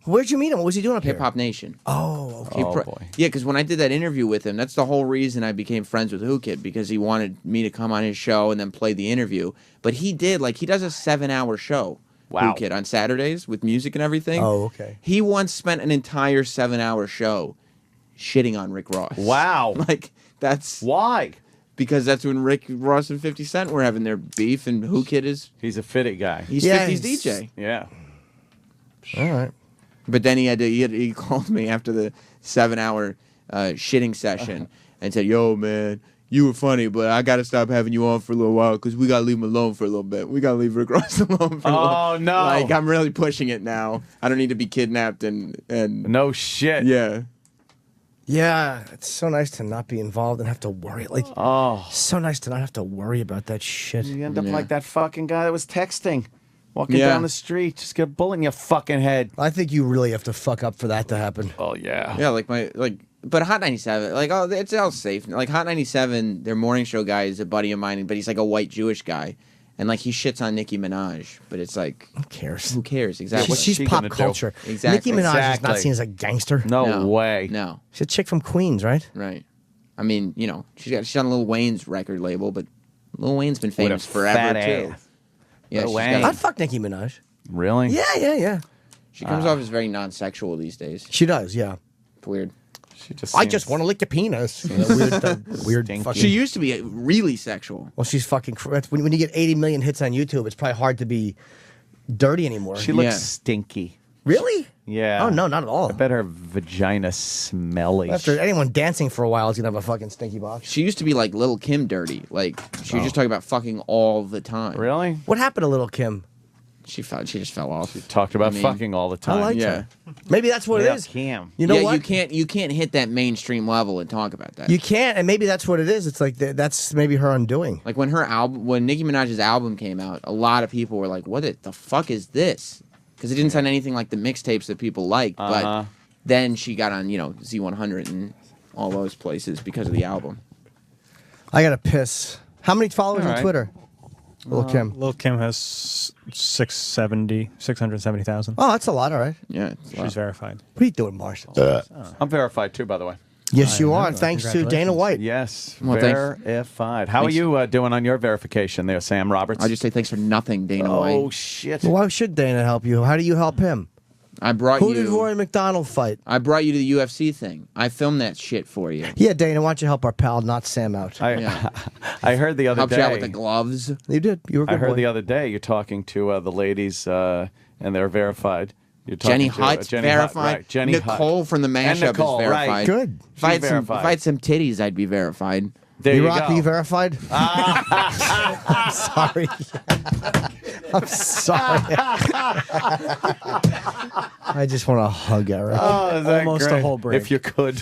Where'd you meet him? What was he doing up Hip here? Hop Nation. Oh, okay. boy. Yeah, because when I did that interview with him, that's the whole reason I became friends with Who Kid, because he wanted me to come on his show and then play the interview. But he did, he does a 7-hour show, Wow. Who Kid, on Saturdays with music and everything. Oh, okay. He once spent an entire 7-hour show shitting on Rick Ross. Wow. That's... Why? Because that's when Rick Ross and 50 Cent were having their beef, and Who Kid is... He's a fitty guy. He's 50's DJ. Yeah. All right. But then he called me after the 7-hour shitting session and said, "Yo, man, you were funny, but I got to stop having you on for a little while because we got to leave him alone for a little bit. We got to leave Rick Ross alone for a little." Oh, no. I'm really pushing it now. I don't need to be kidnapped and no shit. Yeah. Yeah, it's so nice to not be involved and have to worry. So nice to not have to worry about that shit. You end up like that fucking guy that was texting. Walking Yeah. down the street, just get a bullet in your fucking head. I think you really have to fuck up for that to happen. Oh, yeah. Yeah, but Hot 97, it's all safe. Like Hot 97, their morning show guy is a buddy of mine, but he's like a white Jewish guy. And he shits on Nicki Minaj, but it's like... Who cares? Who cares? Exactly. She's pop culture. Exactly. Nicki Minaj is not seen as a gangster. No way. No. She's a chick from Queens, right? Right. I mean, she's on Lil Wayne's record label, but Lil Wayne's been famous forever, fat too. ass. Yeah, Lil she's Wayne. got I'd fuck Nicki Minaj. Really? Yeah. She comes off as very non-sexual these days. She does, yeah. It's weird. I just want to lick your penis. Weird fucking... She used to be really sexual. Well, she's fucking... When you get 80 million hits on YouTube, it's probably hard to be dirty anymore. She looks stinky. Really? Yeah. Oh, no, not at all. I bet her vagina's smelly. After anyone dancing for a while is going to have a fucking stinky box. She used to be like Lil' Kim dirty. She was just talking about fucking all the time. Really? What happened to Lil' Kim? She just fell off. She talked about fucking all the time. I liked her. Maybe that's what it is. Kim. You know what? You can't hit that mainstream level and talk about that. You can't, and maybe that's what it is. It's like that's maybe her undoing. Like when Nicki Minaj's album came out, a lot of people were like, "What the fuck is this?" Because it didn't sound anything like the mixtapes that people liked. But then she got on, Z100 and all those places because of the album. I gotta piss. How many followers All on right. Twitter? Lil' Kim. Lil' Kim has 670,000. Oh, that's a lot. All right. Yeah, she's verified. What are you doing, Marshall? I'm verified too, by the way. Yes, you are. Thanks to Dana White. Yes, Well, thanks. verified. How Thanks. are you doing on your verification there, Sam Roberts? I just say thanks for nothing, Dana Oh, White. shit. Well, why should Dana help you? How do you help him? I brought Who you. did Rory McDonald fight? I brought you to the UFC thing. I filmed that shit for you. Yeah, Dana, why don't you help our pal, not Sam, out? Yeah. I heard the other Helped day. you out with the gloves. You did. You were a I good heard boy. the other day you're talking to the ladies, and they're verified. You're talking Jenny to, Hutt's Jenny Hutt, verified. right. Jenny Nicole Hutt. from the And mashup Nicole, is verified. right. Good. If I had She's some, verified. if I had some titties, I'd be verified. There you Rock, go. you verified? I'm sorry. I'm sorry. I just want to hug Eric. Oh, is that Almost a great? whole break. If you could.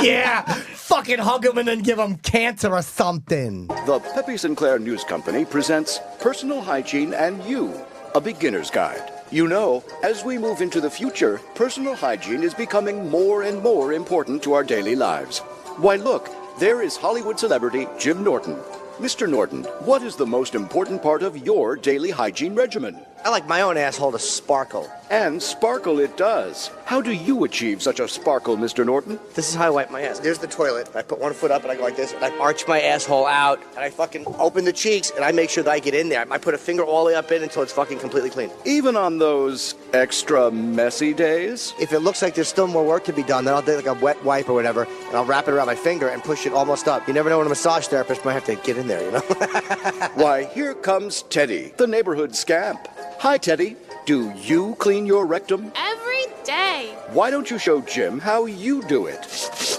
Yeah, fucking hug him and then give him cancer or something. The Pepe Sinclair News Company presents Personal Hygiene and You, a beginner's guide. You know, as we move into the future, personal hygiene is becoming more and more important to our daily lives. Why, look, there is Hollywood celebrity Jim Norton. Mr. Norton, what is the most important part of your daily hygiene regimen? I like my own asshole to sparkle. And sparkle it does. How do you achieve such a sparkle, Mr. Norton? This is how I wipe my ass. There's the toilet. I put one foot up and I go like this, and I arch my asshole out, and I fucking open the cheeks, and I make sure that I get in there. I put a finger all the way up in until it's fucking completely clean. Even on those extra messy days? If it looks like there's still more work to be done, then I'll do like a wet wipe or whatever, and I'll wrap it around my finger and push it almost up. You never know when a massage therapist might have to get in there, you know? Why, here comes Teddy, the neighborhood scamp. Hi, Teddy. Do you clean your rectum? Every day. Why don't you show Jim how you do it?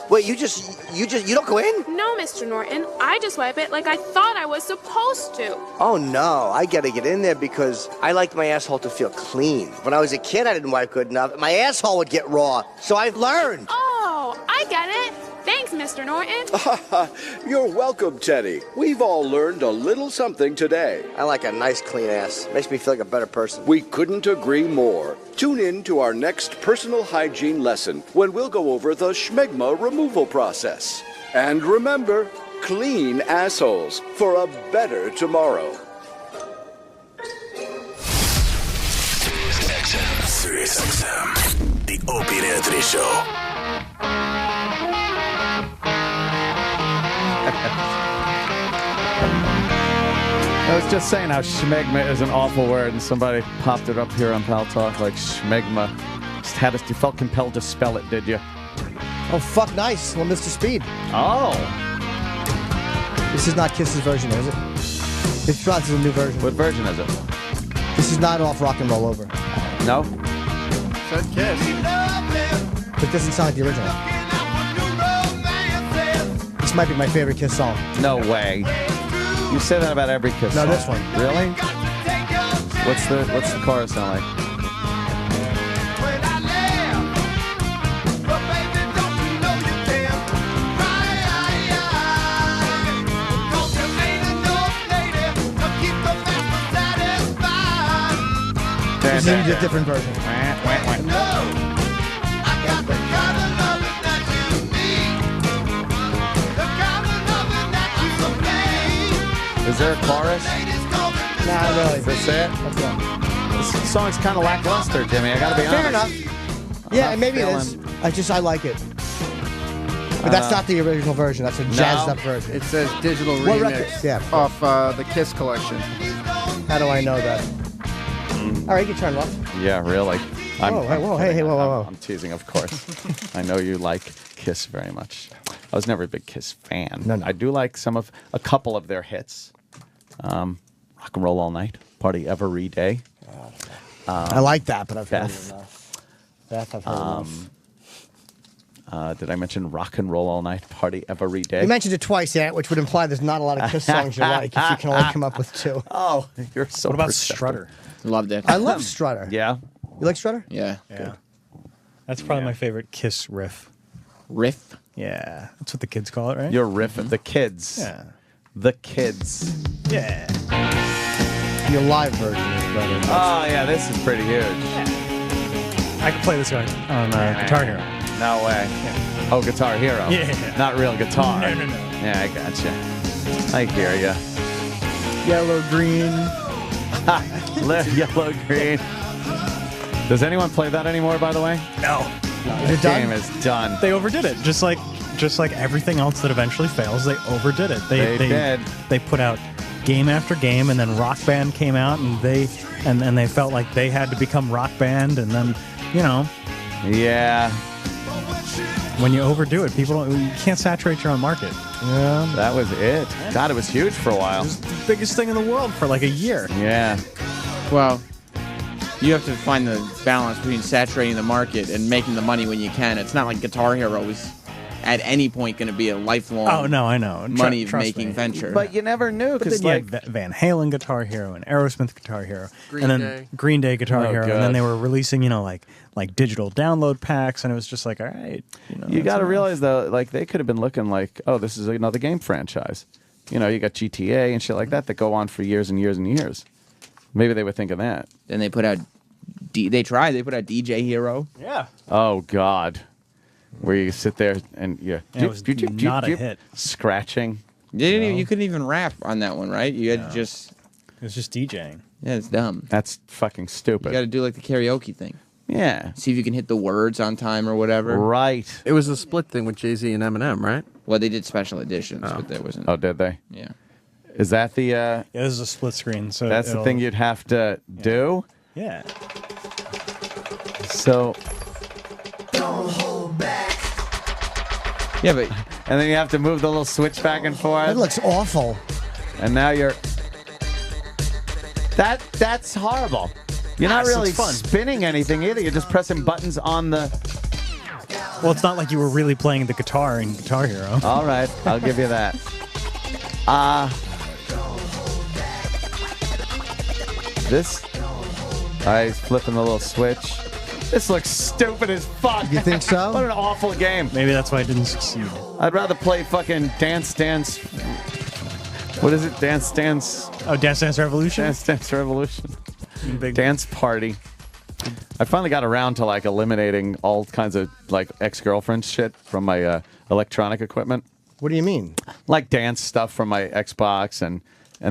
Wait, you don't go in? No, Mr. Norton. I just wipe it like I thought I was supposed to. Oh no, I gotta get in there because I like my asshole to feel clean. When I was a kid, I didn't wipe good enough. My asshole would get raw, so I've learned. Oh, I get it. Thanks, Mr. Norton. You're welcome, Teddy. We've all learned a little something today. I like a nice clean ass. Makes me feel like a better person. We couldn't agree more. Tune in to our next personal hygiene lesson when we'll go over the schmegma removal process. And remember, clean assholes for a better tomorrow. Sirius XM. The Opie and Anthony Show. I was just saying how schmegma is an awful word, and somebody popped it up here on Pal Talk like schmegma. You felt compelled to spell it, did you? Oh, fuck, nice. Well, Mr. Speed. Oh. This is not Kiss's version, is it? This is a new version. What version is it? This is not off Rock and Roll Over. No? Said Kiss. But it doesn't sound like the original. This might be my favorite Kiss song. No way. You say that about every Kiss No, song. this one. Really? What's the chorus sound like? This is a different version. Is there a chorus? Nah, really. Is this it? This song's kind of lackluster, Jimmy. I gotta be honest. Fair enough. Yeah, maybe it is. I like it. But that's not the original version. That's a jazzed up version. It says digital What remix record? Yeah. off the Kiss collection. How do I know that? All right, you can turn it off. Yeah, really. Whoa. I'm teasing, of course. I know you like Kiss very much. I was never a big Kiss fan. No. I do like a couple of their hits. Rock and Roll All Night, Party Every Day. I like that, but I've heard Beth. it enough. Beth, I've heard enough. Did I mention Rock and Roll All Night, Party Every Day? You mentioned it twice, Ant, which would imply there's not a lot of Kiss songs you like if you can only come up with two. Oh, you're so What about perceptive. Strutter? Loved it. I love Strutter. Yeah. You like Strutter? Yeah. Yeah. That's probably my favorite Kiss riff. Riff? Yeah. That's what the kids call it, right? Your riff of the kids. Yeah. The kids. Yeah. Your live version is better. Oh, yeah, this is pretty huge. I could play this guy on Guitar Hero. No way. Yeah. Oh, Guitar Hero. Yeah. Not real guitar. No. Yeah, I gotcha. I hear ya. Yellow, green. Yellow, green. Does anyone play that anymore, by the way? No. The game is done. They overdid it. Just like everything else that eventually fails, they overdid it. They did. They put out game after game, and then Rock Band came out, and they felt like they had to become Rock Band, and then, you know. Yeah. When you overdo it, you can't saturate your own market. Yeah. That was it. God, it was huge for a while. It was the biggest thing in the world for like a year. Yeah. Well, you have to find the balance between saturating the market and making the money when you can. It's not like Guitar Hero is at any point going to be a lifelong Oh, no, I know. money-making venture. But you never knew, But because then you like had Van Halen Guitar Hero and Aerosmith Guitar Hero, Green and then Day. Green Day Guitar Oh, Hero, God. and then they were releasing, like digital download packs, and it was just like, all right, you got to realize though, like they could have been looking like, oh, this is another game franchise. You got GTA and shit like that go on for years and years and years. Maybe they were thinking that. Then they put out they put out DJ Hero. Yeah. Oh God, where you sit there and it was not a hit. Scratching. You couldn't even rap on that one, right? You had to just. It was just DJing. Yeah, it's dumb. That's fucking stupid. You got to do like the karaoke thing. Yeah. See if you can hit the words on time or whatever. Right. It was a split thing with Jay-Z and Eminem, right? Well, they did special editions, but there wasn't. Oh, did they? Yeah. Is that the? Yeah, this is a split screen, so That's the thing you'd have to do. Yeah. So. Yeah, but and then you have to move the little switch back and forth. That looks awful. And now you're. That's horrible. You're not Yes, really it's fun. spinning anything either. You're just pressing buttons on the. Well, it's not like you were really playing the guitar in Guitar Hero. All right, I'll give you that. This. He's flipping the little switch. This looks stupid as fuck. You think so? What an awful game. Maybe that's why it didn't succeed. I'd rather play fucking Dance Dance. What is it? Dance Dance. Oh, Dance Dance Revolution? Dance Dance Revolution. Big Dance Party. I finally got around to like eliminating all kinds of like ex-girlfriend shit from my electronic equipment. What do you mean? Like dance stuff from my Xbox, and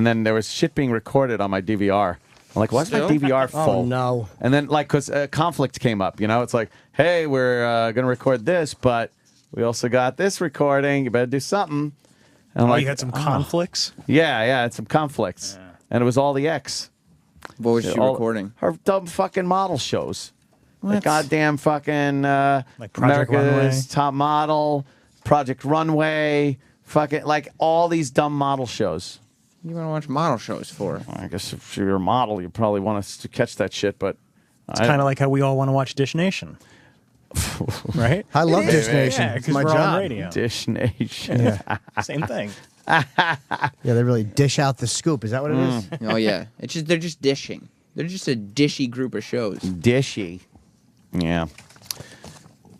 then there was shit being recorded on my DVR I'm like, why's my Still? DVR full? Oh, no. And then, like, because conflict came up, it's like, hey, we're going to record this, but we also got this recording. You better do something. And I'm You had some conflicts? Yeah, it's some conflicts. Yeah. And it was all the X. What was she recording? Her dumb fucking model shows. What? The goddamn fucking like Project America's Runway? Top Model, Project Runway, fucking like all these dumb model shows. You want to watch model shows for? I guess if you're a model, you probably want us to catch that shit, but It's kind of like how we all want to watch Dish Nation. Right? I love Dish Nation. Yeah, It's 'cause my we're on job. radio. Dish Nation. Yeah. Same thing. Yeah, they really dish out the scoop. Is that what it is? Oh yeah, they're just dishing. They're just a dishy group of shows. Dishy. Yeah.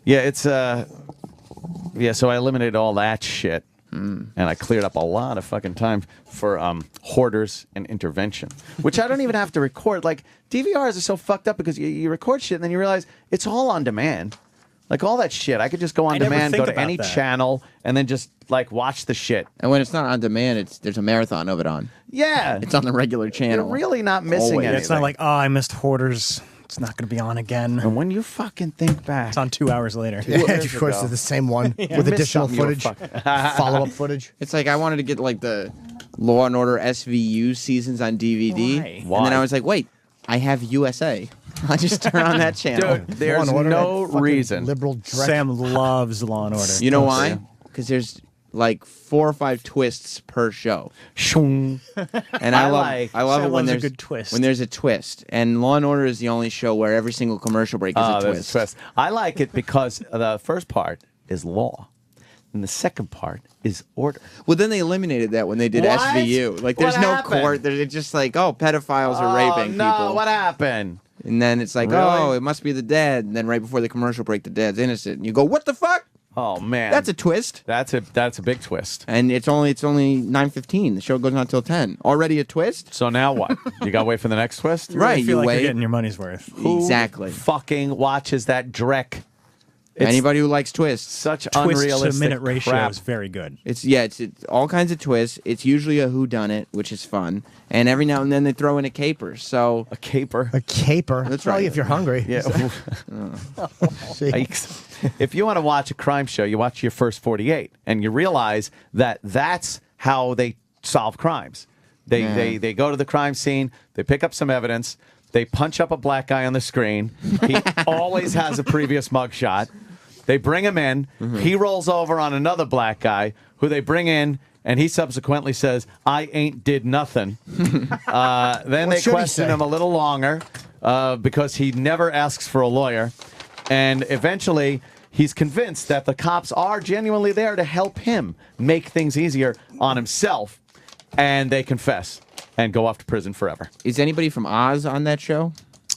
Yeah, it's so I eliminated all that shit. And I cleared up a lot of fucking time for hoarders and intervention, which I don't even have to record. Like, DVRs are so fucked up because you record shit and then you realize it's all on demand. Like, all that shit, I could just go on demand, go to any channel, and then just, like, watch the shit. And when it's not on demand, there's a marathon of it on. Yeah. It's on the regular channel. You're really not missing Always. anything. It's not like, oh, I missed Hoarders. It's not going to be on again. And when you fucking think back. It's on 2 hours later. Yeah, of course, it's the same one with additional footage, follow-up footage. It's like I wanted to get like the Law and Order SVU seasons on DVD. Why? And then I was like, wait, I have USA. I'll just turn on that channel. Dude, there's no reason. Liberal dreck. Sam loves Law and Order. You know why? Because there's like 4 or 5 twists per show. Shung. And I love it Sam when loves a there's good twist. When there's a twist. And Law and Order is the only show where every single commercial break is a There's twist. I like it because the first part is law, and the second part is order. Well, then they eliminated that when they did What? SVU. Like, there's What no happened? court. It's just like, oh, pedophiles are raping no, people. what happened? And then it's like, Really? oh, it must be the dad. And then right before the commercial break, the dad's innocent. And you go, what the fuck? Oh man, That's a twist. that's a big twist. And it's only 9:15. The show goes on till 10. Already a twist? So now what? You got to wait for the next twist, Right, I feel you like wait. you're getting your money's worth. Who Exactly. Fucking watches that dreck. It's Anybody who likes twists. such Twist to unrealistic minute ratio crap. is very good. It's all kinds of twists. It's usually a whodunit, which is fun. And every now and then they throw in a caper. So A caper. A caper. That's Well, right. if you're hungry. Yeah. See? If you want to watch a crime show, you watch your first 48, and you realize that that's how they solve crimes. They go to the crime scene, they pick up some evidence, they punch up a black guy on the screen. He always has a previous mugshot. They bring him in. He rolls over on another black guy who they bring in, and he subsequently says, "I ain't did nothing." Then What they should he question say? him a little longer because he never asks for a lawyer. And eventually, he's convinced that the cops are genuinely there to help him make things easier on himself. And they confess and go off to prison forever. is anybody from Oz on that show?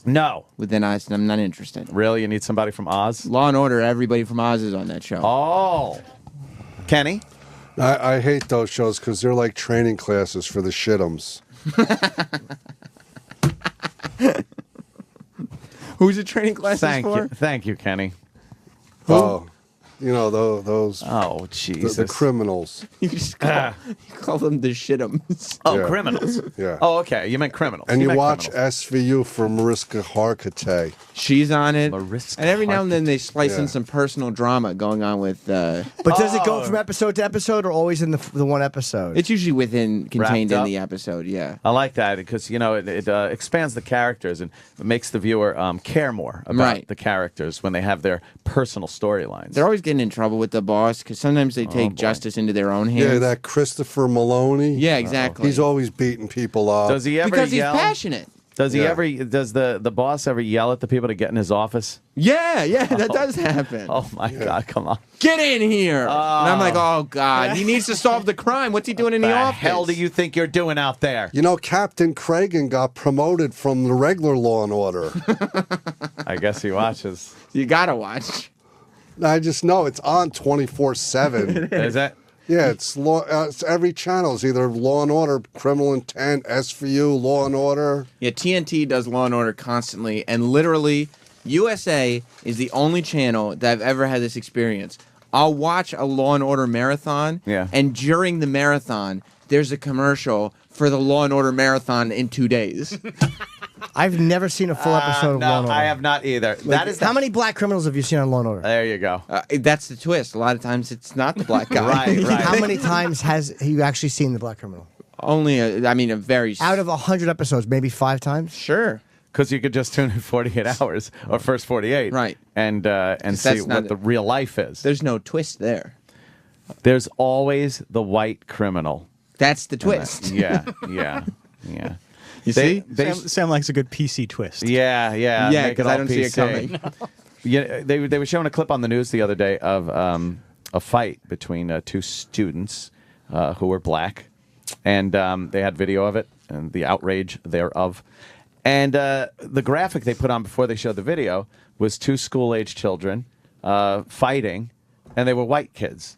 No. Well, then I'm not interested. Really? You need somebody from Oz? Law and Order, everybody from Oz is on that show. Oh. Kenny? I hate those shows because they're like training classes for the shit'ems. Who's it training classes for? Thank you, Kenny. Oh, you know those. Oh, Jesus. The criminals. You just call them the shit'ems. Oh, Yeah. criminals. Yeah. Oh, okay. You meant criminals. And you meant watch criminals. SVU for Mariska Hargitay. She's on it. Mariska And every now and then they splice in Yeah. some personal drama going on with... But does it go from episode to episode or always in the one episode? It's usually contained in up? the episode, yeah. I like that because, it expands the characters and it makes the viewer care more about Right. the characters when they have their personal storylines. They're always getting in trouble with the boss because sometimes they take justice into their own hands. Yeah, that Christopher Maloney. Yeah, exactly. He's always beating people up. Does he ever because he's yell? passionate. Does he Yeah. ever? Does the boss ever yell at the people to get in his office? Yeah, that does happen. Oh my God! Come on! Get in here! And I'm like, oh God, he needs to solve the crime. What's he doing in the The office? hell do you think you're doing out there? You know, Captain Cragen got promoted from the regular Law and Order. I guess he watches. You gotta watch. I just know it's on 24/7. Is that? Yeah, it's every channel. It's either Law and Order, Criminal Intent, SVU, Law and Order. Yeah, TNT does Law and Order constantly, and literally, USA is the only channel that I've ever had this experience. I'll watch a Law and Order marathon, and during the marathon, there's a commercial for the Law and Order marathon in 2 days. I've never seen a full episode of no, Law and Order. I have not either. That is How many black criminals have you seen on Law and Order? There you go. That's the twist. A lot of times it's not the black guy. Right. How many times has you actually seen the black criminal? Only, a very... Out of 100 episodes, maybe 5 times? Sure. Because you could just tune in 48 hours or first 48, right? And see that's what the real life is. There's no twist there. There's always the white criminal. That's the twist. Yeah. You see? Sam likes a good PC twist. Yeah. Yeah, Make because all I don't see it PC. coming. Yeah, they were showing a clip on the news the other day of a fight between 2 students who were black, and they had video of it and the outrage thereof. And the graphic they put on before they showed the video was 2 school-age children fighting, and they were white kids.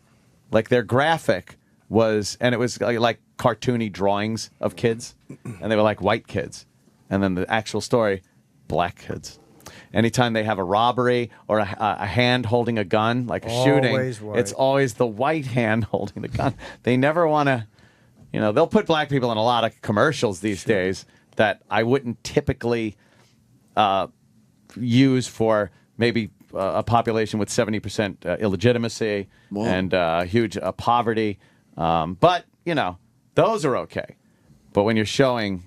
Like their graphic was, and it was like cartoony drawings of kids, and they were like white kids. And then the actual story, black kids. Anytime they have a robbery or a hand holding a gun, like a Always shooting, white. it's always the white hand holding the gun. They never want to, they'll put black people in a lot of commercials these days that I wouldn't typically use for maybe a population with 70% illegitimacy and huge poverty. But, those are okay. But when you're showing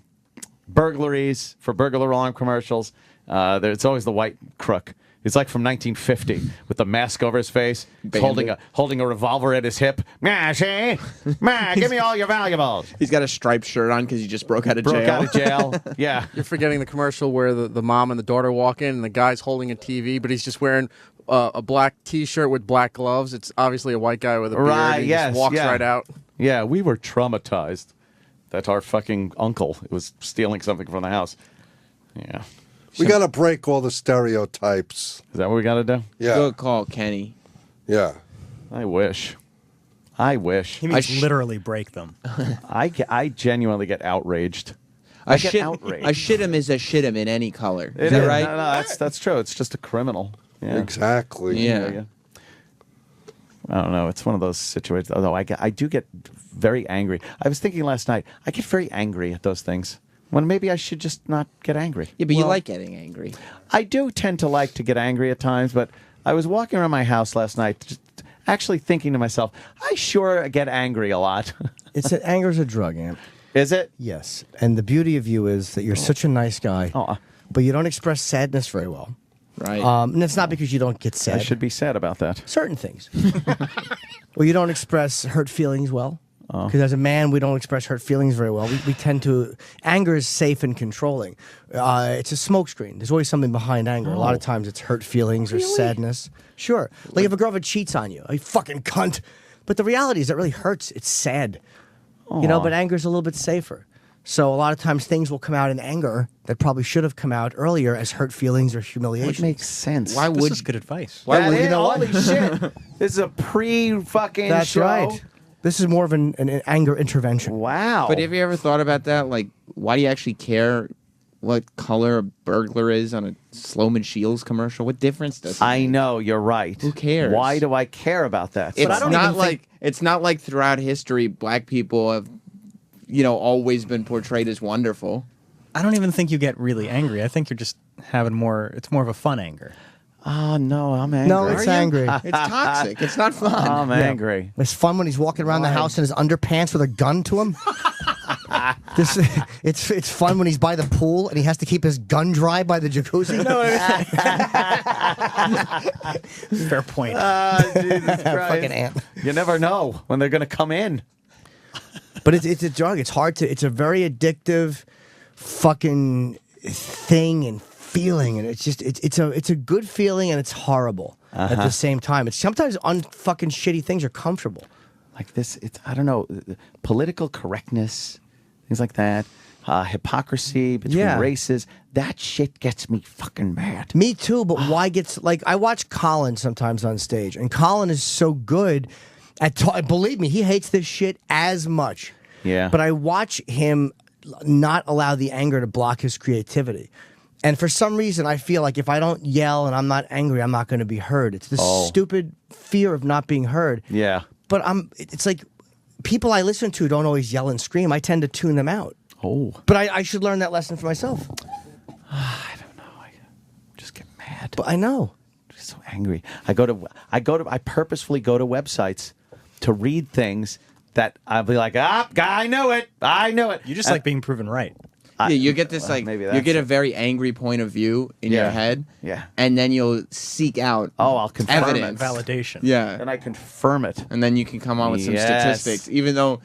burglaries for burglar alarm commercials, it's always the white crook. It's like from 1950 with the mask over his face, holding a revolver at his hip. Ma, see? Ma, give me all your valuables. He's got a striped shirt on because he just broke out of jail. Yeah. You're forgetting the commercial where the mom and the daughter walk in and the guy's holding a TV, but he's just wearing a black T-shirt with black gloves. It's obviously a white guy with a beard. Right, He yes, just walks yeah. right out. Yeah, we were traumatized that our fucking uncle was stealing something from the house. Yeah. We got to break all the stereotypes. Is that what we got to do? Yeah. Good call, Kenny. Yeah. I wish. He means literally break them. I genuinely get outraged. A get outraged. shitum is a shitum in any color. It Is that is. right? No, that's true. It's just a criminal. Yeah. Exactly. Yeah. I don't know. It's one of those situations. Although I do get very angry. I was thinking last night, I get very angry at those things. When maybe I should just not get angry. Yeah, but you like getting angry. I do tend to like to get angry at times, but I was walking around my house last night just actually thinking to myself, I sure get angry a lot. Anger's a drug, Amp. Is it? Yes. And the beauty of you is that you're such a nice guy, but you don't express sadness very well. Right. And it's not because you don't get sad. I should be sad about that. Certain things. Well, you don't express hurt feelings well. Oh. Because as a man, we don't express hurt feelings very well. We tend to... Anger is safe and controlling. It's a smokescreen. There's always something behind anger. A lot of times it's hurt feelings or sadness. Sure. Like if a girl cheats on you, you fucking cunt. But the reality is it really hurts. It's sad. But anger's a little bit safer. So a lot of times things will come out in anger that probably should have come out earlier as hurt feelings or humiliation. It makes sense. This is good advice. Why would you know what? Holy shit. This is a pre-fucking That's show. right. This is more of an anger intervention. Wow. But have you ever thought about that? Like, why do you actually care what color a burglar is on a Sloman Shields commercial? What difference does it I make? know, you're right. Who cares? Why do I care about that? It's not like throughout history black people have always been portrayed as wonderful. I don't even think you get really angry. I think you're just having it's more of a fun anger. Oh, no, I'm angry. No, it's angry. It's toxic. It's not fun. I'm angry. It's fun when he's walking around the house in his underpants with a gun to him. It's fun when he's by the pool and he has to keep his gun dry by the jacuzzi. Fair point. Jesus Christ. Fucking ant. You never know when they're going to come in. But it's a drug. It's hard to. It's a very addictive, fucking thing and feeling, and it's just it's a good feeling and it's horrible at the same time. It's sometimes fucking shitty things are comfortable. Like this, I don't know, political correctness, things like that, hypocrisy between races. That shit gets me fucking mad. Me too. But why I watch Colin sometimes on stage, and Colin is so good at believe me, he hates this shit as much. Yeah. But I watch him not allow the anger to block his creativity. And for some reason, I feel like if I don't yell and I'm not angry, I'm not going to be heard. It's this stupid fear of not being heard. Yeah. But it's like people I listen to don't always yell and scream. I tend to tune them out. Oh. But I should learn that lesson for myself. that. But I know. So angry. I purposefully go to websites to read things that I'll be like, I knew it. You just like being proven right. Yeah, you get this maybe you that's get a very angry point of view in your head. Yeah. And then you'll seek out I'll confirm evidence. it. Validation. Yeah. And I confirm it. And then you can come on with some Yes. statistics, even though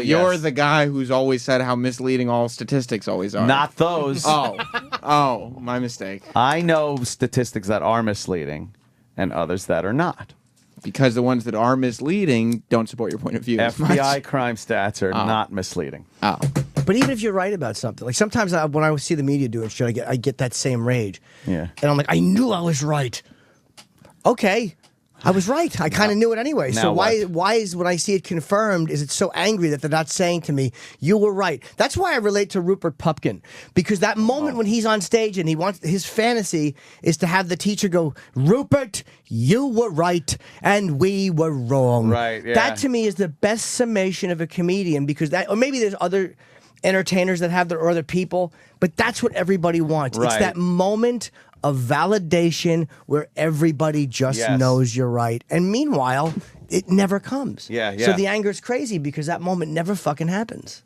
you're the guy who's always said how misleading all statistics always are. Not those. Oh, my mistake. I know statistics that are misleading and others that are not. Because the ones that are misleading don't support your point of view. as much. FBI crime stats are not misleading. Oh. But even if you're right about something, like sometimes when I see the media doing shit, I get that same rage. Yeah. And I'm like, I knew I was right. Okay. I was right. I kind of knew it anyway. So Now why is when I see it confirmed, is it so angry that they're not saying to me, you were right? That's why I relate to Rupert Pupkin. Because that moment when he's on stage and his fantasy is to have the teacher go, Rupert, you were right and we were wrong. Right, yeah. That to me is the best summation of a comedian, because or maybe there's other entertainers that have their or other people, but that's what everybody wants. It's Right. that moment of validation where everybody just knows you're right. And meanwhile, it never comes. Yeah. So the anger is crazy because that moment never fucking happens.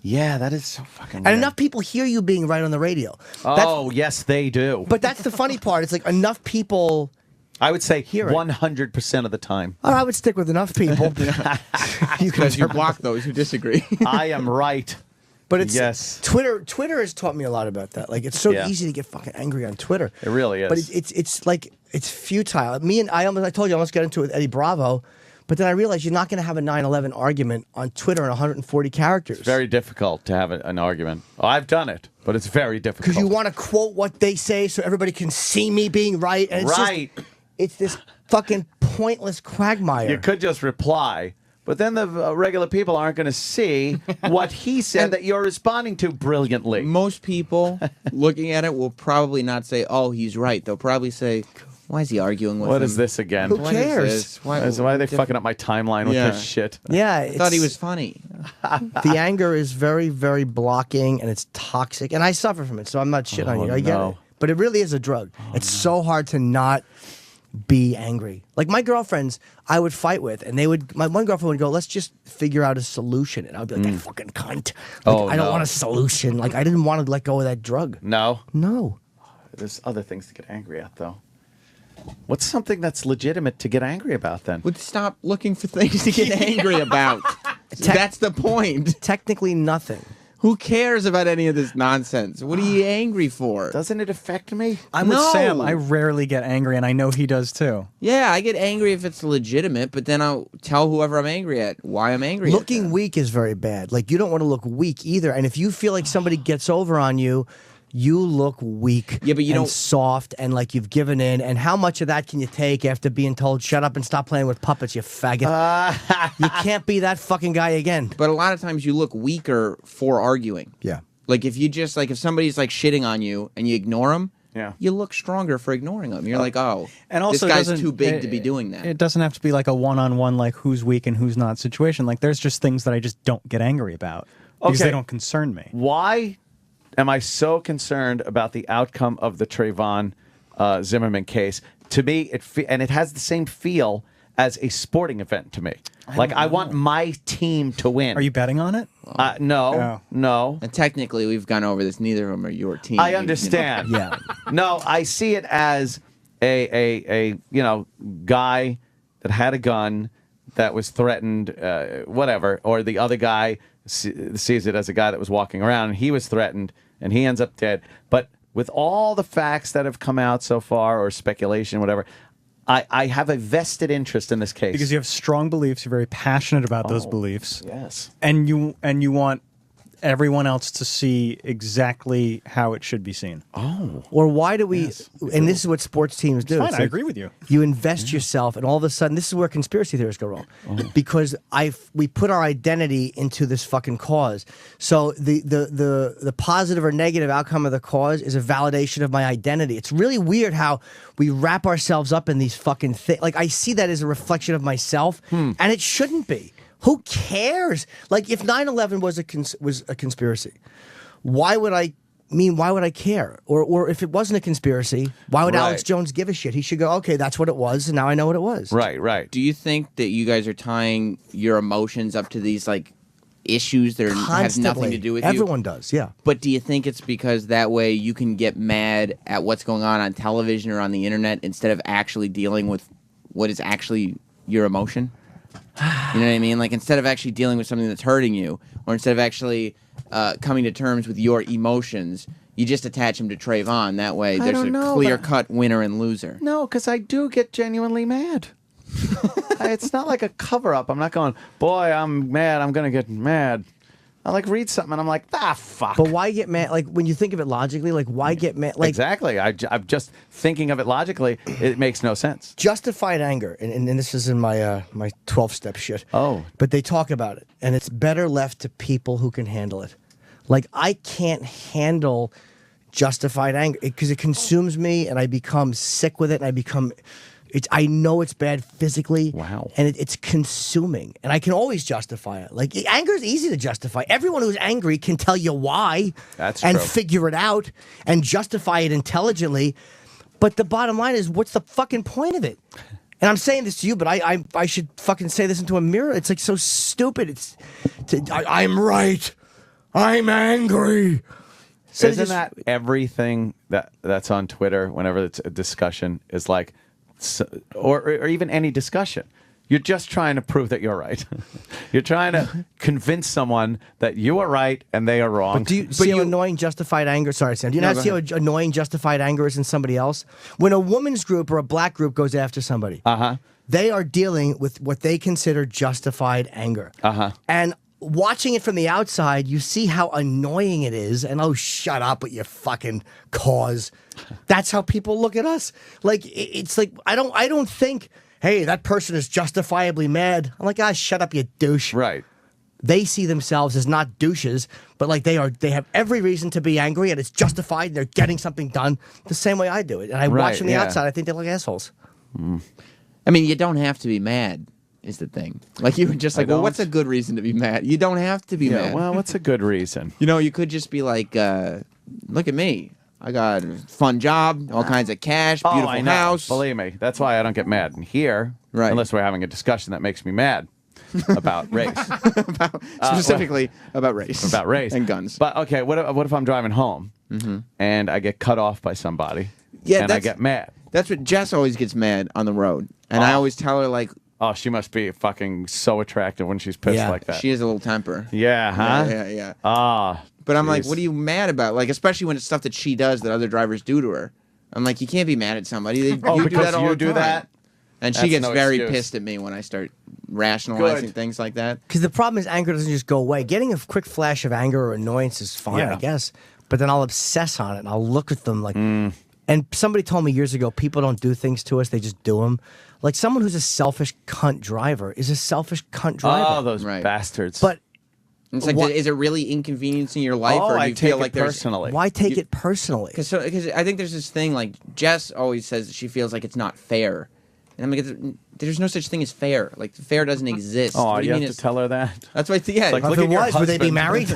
Yeah, that is so fucking And weird. enough people hear you being right on the radio. Oh, yes, they do. But that's the funny part. It's like enough people. I would say hear it. 100% of the time. Or I would stick with enough people. Because you block those who disagree. I am right. But it's yes. Twitter has taught me a lot about that. Like, it's so Yeah. easy to get fucking angry on Twitter. It really is. But it's like it's futile. I told you I almost got into it with Eddie Bravo, but then I realized you're not going to have a 9/11 argument on Twitter in 140 characters. It's very difficult to have an argument. Oh, I've done it, but it's very difficult. Because you want to quote what they say so everybody can see me being right. And it's Right. It's this fucking pointless quagmire. You could just reply, but then the regular people aren't going to see what he said that you're responding to brilliantly. Most people looking at it will probably not say, "Oh, he's right." They'll probably say, "Why is he arguing with him? What is this again? Who What is cares? this? Why are they fucking up my timeline with Yeah. this shit? Yeah, I thought he was funny." The anger is very, very blocking, and it's toxic, and I suffer from it. So I'm not shitting on you. I get it, but it really is a drug. It's so hard to not be angry. Like my girlfriends, I would fight with, and my one girlfriend would go, "Let's just figure out a solution," and I'd be like, "That fucking cunt! Like, I don't want a solution. Like I didn't want to let go of that drug." No. No. There's other things to get angry at, though. What's something that's legitimate to get angry about, then? Would stop looking for things to get angry about. That's the point. Technically, nothing. Who cares about any of this nonsense? What are you angry for? Doesn't it affect me? I'm with Sam. I rarely get angry, and I know he does too. Yeah, I get angry if it's legitimate, but then I'll tell whoever I'm angry at why I'm angry. Looking weak is very bad. Like you don't want to look weak either. And if you feel like somebody gets over on you, you look weak. Yeah, but you and don't- soft and like you've given in. And how much of that can you take after being told, "Shut up and stop playing with puppets, you faggot"? You can't be that fucking guy again. But a lot of times you look weaker for arguing. Yeah. Like if you just if somebody's like shitting on you and you ignore them, Yeah. you look stronger for ignoring them. You're like, oh, And also, this guy's doesn't- too big to be doing that. It doesn't have to be like a one-on-one, like who's weak and who's not situation. Like there's just things that I just don't get angry about because Okay. they don't concern me. Why am I so concerned about the outcome of the Trayvon Zimmerman case? To me, and it has the same feel as a sporting event to me. Like I want my team to win. Are you betting on it? No, no. And technically, we've gone over this. Neither of them are your team. I understand. Yeah. No, I see it as a guy that had a gun that was threatened, whatever, or the other guy sees it as a guy that was walking around and he was threatened and he ends up dead. But with all the facts that have come out so far, or speculation, whatever, I have a vested interest in this case Because you have strong beliefs, you're very passionate about those beliefs. Yes. And you want everyone else to see exactly how it should be seen. Oh. Or why do we, and this is what sports teams do. Fine, It's I like agree with you. You invest yourself, and all of a sudden, this is where conspiracy theories go wrong. Because we put our identity into this fucking cause. So the positive or negative outcome of the cause is a validation of my identity. It's really weird how we wrap ourselves up in these fucking things. Like, I see that as a reflection of myself, and it shouldn't be. Who cares? Like, if 9/11 was a conspiracy, why would I mean, why would I care? Or if it wasn't a conspiracy, why would Alex Right. Jones give a shit? He should go, okay, that's what it was, and now I know what it was. Right. Do you think that you guys are tying your emotions up to these like issues that have nothing to do with you? Everyone does, yeah. But do you think it's because that way you can get mad at what's going on television or on the internet instead of actually dealing with what is actually your emotion? You know what I mean? Like instead of actually dealing with something that's hurting you, or instead of actually coming to terms with your emotions, you just attach them to Trayvon. That way I there's don't a know, clear-cut winner and loser. No, because I do get genuinely mad. It's not like a cover-up. I'm not going, boy, I'm mad. I'm going to get mad. I like read something and I'm like, fuck. But why get mad? Like when you think of it logically, like why get mad? Like exactly. I'm just thinking of it logically. It makes no sense. justified anger, and this is in my my 12-step shit. Oh, but they talk about it, and it's better left to people who can handle it. Like I can't handle justified anger because it consumes me, and I become sick with it, and I become. I know it's bad physically. Wow. And it's consuming. And I can always justify it. Like, anger is easy to justify. Everyone who's angry can tell you why. That's and true. figure it out and justify it intelligently. But the bottom line is, what's the fucking point of it? And I'm saying this to you, but I should fucking say this into a mirror. It's like so stupid. I'm right. I'm angry. So Isn't that everything that's on Twitter, whenever it's a discussion, is like, or even any discussion? You're just trying to prove that you're right. You're trying to convince someone that you are right and they are wrong. But do you see how annoying justified anger? Sorry, Sam. Do you No, not go see how ahead. annoying justified anger is in somebody else? When a woman's group or a black group goes after somebody, they are dealing with what they consider justified anger. And watching it from the outside, you see how annoying it is. And oh, shut up with your fucking cause. That's how people look at us. Like it's like I don't think, hey, that person is justifiably mad. I'm like, shut up, you douche. Right. They see themselves as not douches, but like they have every reason to be angry, and it's justified. And they're getting something done the same way I do it. And I watch from the outside. I think they're like assholes. I mean, you don't have to be mad. Is the thing. Like you were just like, well, what's a good reason to be mad? You don't have to be mad. Well, what's a good reason? You know, you could just be like, look at me. I got a fun job, all kinds of cash, beautiful I know. house. Believe me, that's why I don't get mad in here, unless we're having a discussion that makes me mad about race. Specifically about race. About race. And guns. But okay, what if I'm driving home and I get cut off by somebody and I get mad? That's what Jess always gets mad on the road. And I always tell her, like, oh, she must be fucking so attractive when she's pissed like that. She has a little temper. Yeah, huh? Yeah. But I'm like, what are you mad about? Like, especially when it's stuff that she does that other drivers do to her. I'm like, you can't be mad at somebody. You do because that all you the do time. that? And she That's gets no very excuse. pissed at me when I start rationalizing Good. things like that. Because the problem is anger doesn't just go away. Getting a quick flash of anger or annoyance is fine, Yeah. I guess. But then I'll obsess on it and I'll look at them like. And somebody told me years ago, people don't do things to us; they just do them. Like someone who's a selfish cunt driver is a selfish cunt driver. Oh, those bastards. But It's like, is it really inconveniencing your life, or do you feel like there's Why take it personally? Because I think there's this thing, like Jess always says that she feels like it's not fair, and I'm like, there's no such thing as fair. Like fair doesn't exist. Oh, What do you have mean to it's- tell her that? That's why. Yeah, Like, If look it at your was, would they be husband. married?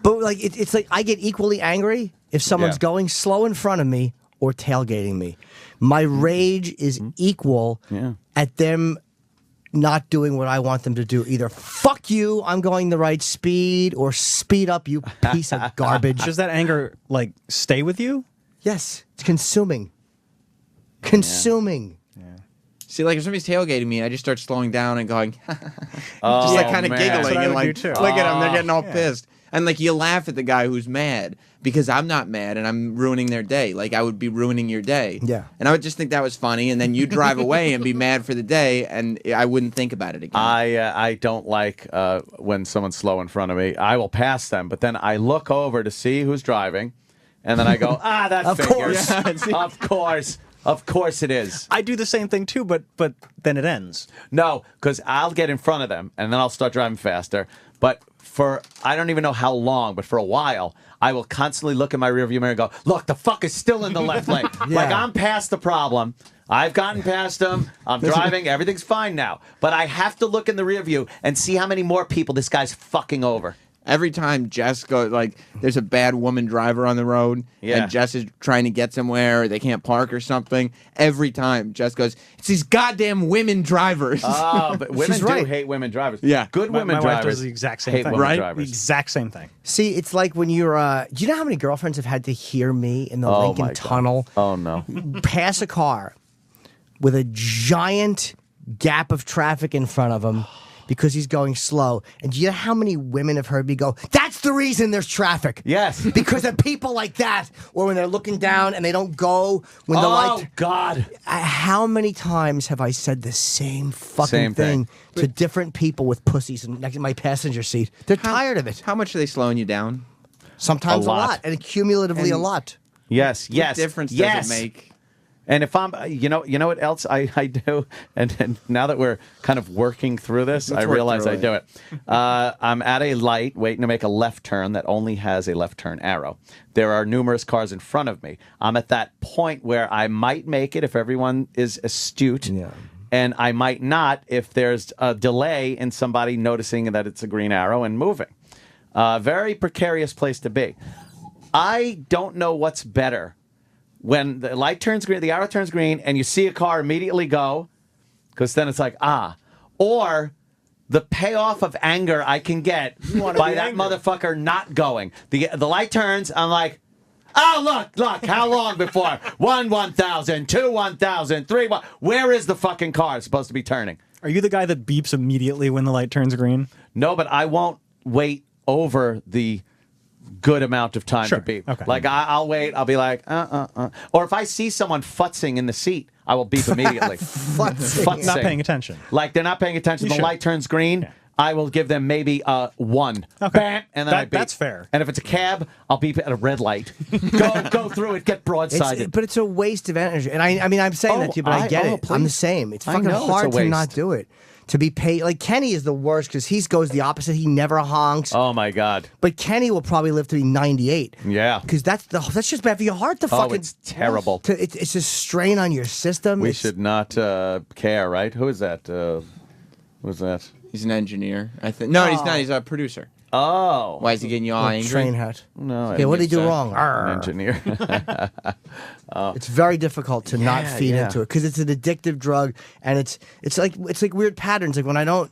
But like it's like I get equally angry if someone's going slow in front of me or tailgating me. My rage is equal at them not doing what I want them to do. Either fuck you, I'm going the right speed, or speed up, you piece of garbage. Does that anger like stay with you? Yes, it's consuming. Consuming. See, like if somebody's tailgating me, I just start slowing down and going, Oh, just like kind of man. giggling That's what I and would like, do, too. look at them, they're Oh, getting all yeah. pissed. And like you laugh at the guy who's mad because I'm not mad and I'm ruining their day. Like I would be ruining your day. Yeah. And I would just think that was funny, and then you drive away and be mad for the day, and I wouldn't think about it again. I don't like when someone's slow in front of me. I will pass them, but then I look over to see who's driving, and then I go, that Of figures. course. Of course it is. I do the same thing too, but then it ends. No, because I'll get in front of them, and then I'll start driving faster. But for, I don't even know how long, but for a while, I will constantly look in my rearview mirror and go, look, the fuck is still in the left lane. Like, I'm past the problem. I've gotten past them. I'm driving. Everything's fine now. But I have to look in the rearview and see how many more people this guy's fucking over. Every time Jess goes, like, there's a bad woman driver on the road, Yeah. and Jess is trying to get somewhere, or they can't park or something. Every time Jess goes, it's these goddamn women drivers. Oh, but women She's do right. hate women drivers. Yeah. Good My women wife drivers does the exact same hate thing. women Right? The drivers. exact same thing. See, it's like when you're. Do you know how many girlfriends have had to hear me in the Oh, my Lincoln God. Tunnel Oh, no. pass a car with a giant gap of traffic in front of him because he's going slow? And do you know how many women have heard me go, "That's the reason there's traffic"? Yes. Because of people like that, or when they're looking down and they don't go when the light. God. How many times have I said the same fucking Same thing. to different people with pussies next to my passenger seat? They're tired of it. How much are they slowing you down? Sometimes A a lot. lot, and cumulatively a And- lot. Yes, yes. What difference yes. does it make? And if I'm, you know what else I do? And now that we're kind of working through this, Let's I work realize through I it. do it. I'm at a light waiting to make a left turn that only has a left turn arrow. There are numerous cars in front of me. I'm at that point where I might make it if everyone is astute. Yeah. And I might not if there's a delay in somebody noticing that it's a green arrow and moving. Very precarious place to be. I don't know what's better. When the light turns green, the arrow turns green, and you see a car immediately go, because then it's like, or the payoff of anger I can get by that motherfucker not going. The light turns, I'm like, oh, look, how long before? 1,000, 2, 1,000, 3, 1. Where is the fucking car it's supposed to be turning? Are you the guy that beeps immediately when the light turns green? No, but I won't wait over the good amount of time to beep. Okay. Like I'll wait. I'll be like, Or if I see someone futzing in the seat, I will beep immediately. Futzing. Not paying attention. Like they're not paying attention. You The should. light turns green. I will give them maybe 1. Okay. Bam, and then I beep. That's fair. And if it's a cab, I'll beep at a red light. go through it. Get broadsided. But it's a waste of energy. And I mean, I'm saying that to you, but I get it. I'm the please. same. It's I fucking know it's a hard to waste. not do it. To be paid. Like, Kenny is the worst because he goes the opposite. He never honks. Oh, my God. But Kenny will probably live to be 98. Yeah. Because that's just bad for your heart to Oh, fucking. it's terrible. It's a strain on your system. We It's- should not care, right? Who is that? Who's that? He's an engineer, I think. No, he's not. He's a producer. Oh. Why is he getting you all angry? Train hat. No. Yeah, what did he do so. wrong? An Arr. engineer. It's very difficult to not Yeah, feed yeah. into it because it's an addictive drug, and it's like weird patterns. Like when I don't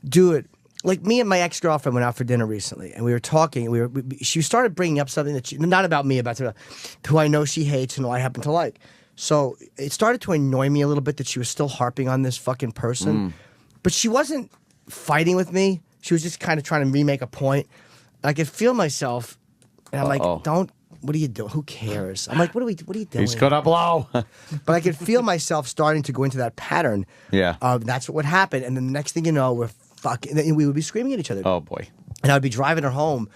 do it, like me and my ex-girlfriend went out for dinner recently, and we were talking. She started bringing up something that not about me, about who I know she hates and who I happen to like. So it started to annoy me a little bit that she was still harping on this fucking person, but she wasn't fighting with me. She was just kind of trying to remake a point. I could feel myself, and I'm like, don't. What are you doing? Who cares? I'm like, what are you doing? He's gonna blow. But I could feel myself starting to go into that pattern. Yeah. That's what would happen. And then the next thing you know, we're fucking. And we would be screaming at each other. Oh boy. And I would be driving her home,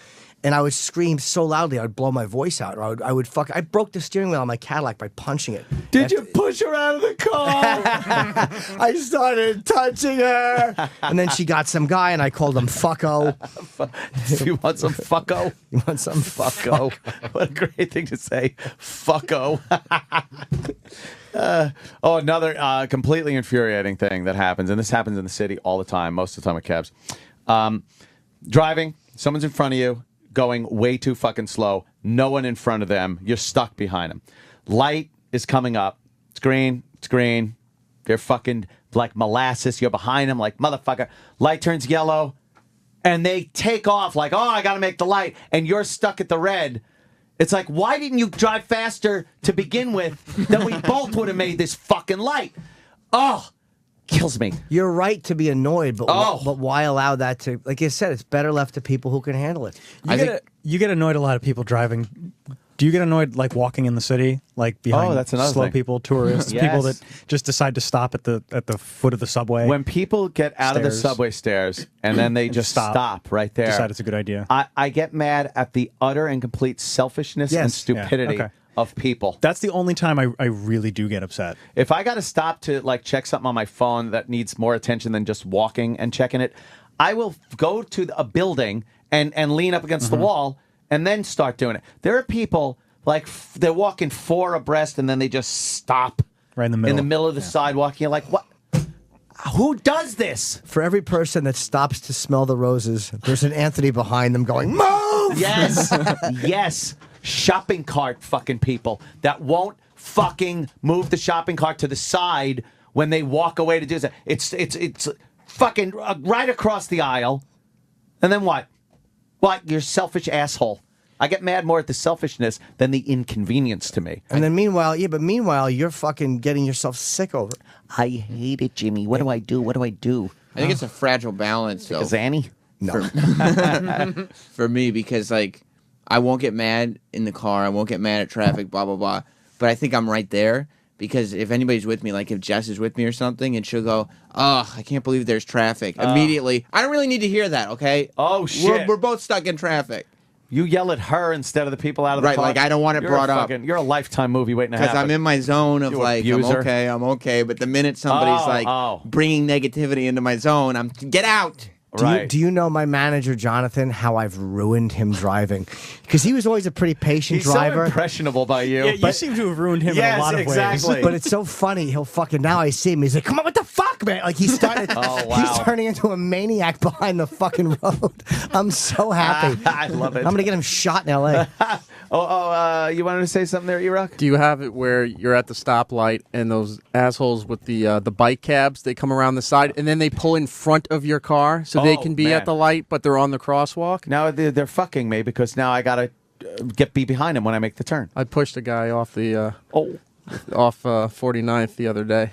and I would scream so loudly I would blow my voice out, or I would fuck. I broke the steering wheel on my Cadillac by punching it. Did you push her out of the car? I started touching her, and then she got some guy, and I called him Fucko. You want some fucko? You want some Fucko. What a great thing to say. Fucko. Another completely infuriating thing that happens, and this happens in the city all the time, most of the time with cabs. Driving, someone's in front of you, going way too fucking slow, no one in front of them, you're stuck behind them. Light is coming up, it's green, they're fucking like molasses, you're behind them like motherfucker. Light turns yellow, and they take off like, oh, I gotta make the light, and you're stuck at the red. It's like, why didn't you drive faster to begin with? Then we both would have made this fucking light. Oh, kills me. You're right to be annoyed, but but why allow that to? Like you said, it's better left to people who can handle it. You get annoyed a lot of people driving. Do you get annoyed like walking in the city, like behind that's another slow thing. people, tourists, Yes. people that just decide to stop at the foot of the subway? When people get out of the Stairs. subway stairs and then they just stop right there. Decide it's a good idea. I get mad at the utter and complete selfishness and Yes. stupidity Yeah, okay. of people. That's the only time I really do get upset. If I got to stop to like check something on my phone that needs more attention than just walking and checking it, I will go to a building and lean up against the wall and then start doing it. There are people like they're walking 4 abreast and then they just stop right in the middle of the sidewalk. You're like, what? Who does this? For every person that stops to smell the roses, there's an Anthony behind them going, move! Yes. Yes. Shopping cart fucking people that won't fucking move the shopping cart to the side when they walk away to do that. It's fucking right across the aisle. And then what? What? You're a selfish asshole. I get mad more at the selfishness than the inconvenience to me. And then meanwhile, you're fucking getting yourself sick over it. I hate it, Jimmy. What do I do? What do I do? I think it's a fragile balance. Though. Because Annie? No. For me, because like I won't get mad in the car. I won't get mad at traffic, blah, blah, blah. But I think I'm right there. Because if anybody's with me, like if Jess is with me or something, and she'll go, "Oh, I can't believe there's traffic." Immediately, I don't really need to hear that, okay? Oh, shit. We're both stuck in traffic. You yell at her instead of the people out of the Right, car. like I don't want it brought up. You're a Lifetime movie waiting to happen. Because I'm in my zone of You like, abuser. I'm okay. But the minute somebody's bringing negativity into my zone, I'm get out. Do you know my manager, Jonathan, how I've ruined him driving? Because he was always a pretty patient He's driver. so impressionable by you. Yeah, you seem to have ruined him in a lot of ways. But it's so funny. He'll fucking, now I see him. He's like, come on, what the fuck, man? Like, he started, he's turning into a maniac behind the fucking road. I'm so happy. I love it. I'm going to get him shot in L.A. You wanted to say something there, E-Rock? Do you have it where you're at the stoplight and those assholes with the bike cabs, they come around the side and then they pull in front of your car so they can be at the light, but they're on the crosswalk? Now they're fucking me because now I got to be behind him when I make the turn. I pushed a guy off the off 49th the other day.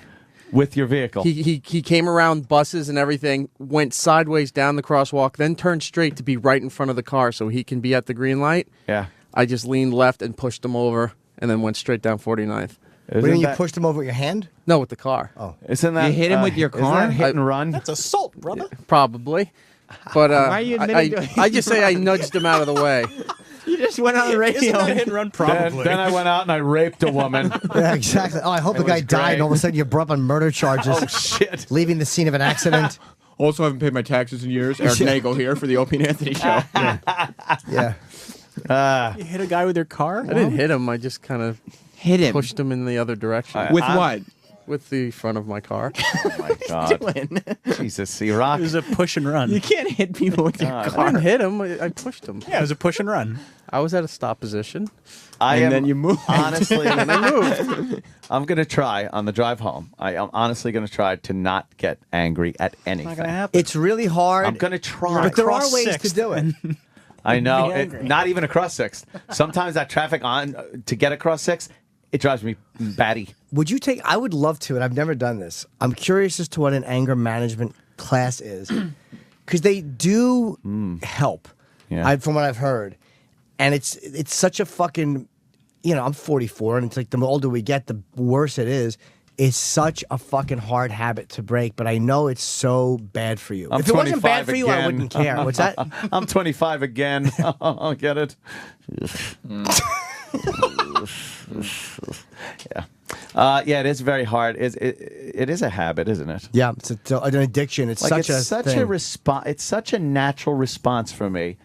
With your vehicle? He came around buses and everything, went sideways down the crosswalk, then turned straight to be right in front of the car so he can be at the green light. Yeah. I just leaned left and pushed him over and then went straight down 49th. You pushed him over with your hand? No, with the car. Oh. Isn't that... You hit him with your isn't car? that hit and run? That's assault, brother. Probably. But Why are you admitting to it? I just say I nudged him out of the way. You just went on the radio. Isn't that hit and run? Probably. Then I went out and I raped a woman. Yeah, exactly. Oh, I hope the guy died and all of a sudden you're brought up on murder charges. Oh, shit. Leaving the scene of an accident. Also haven't paid my taxes in years. Eric Nagel here for the Opie and Anthony Show. Yeah. You hit a guy with your car? I didn't hit him. I just kind of hit him. Pushed him in the other direction. With what? With the front of my car. Oh, my God. Jesus, C-Rock. It was a push and run. You can't hit people with your I car. didn't hit him. I pushed him. Yeah, it was a push and run. I was at a stop position. Then you moved. Honestly, And I moved. I'm going to try on the drive home. I'm honestly going to try to not get angry at anything. Not going to happen. It's really hard. I'm going to try. But there are Cross ways to sixth do it. I know. Be angry. Not even across 6th. Sometimes that traffic on to get across 6th, it drives me batty. Would you take, I would love to, and I've never done this. I'm curious as to what an anger management class is. Because they do help, from what I've heard. And it's such a fucking, I'm 44, and it's like the older we get, the worse it is. It's such a fucking hard habit to break, but I know it's so bad for you. I'm If it wasn't bad 25 for you, I again. wouldn't care. What's that? I'm 25 again. I'll get it. Yeah, it is very hard. It is a habit, isn't it? Yeah, it's an addiction. It's Like, such a thing. It's such a natural response for me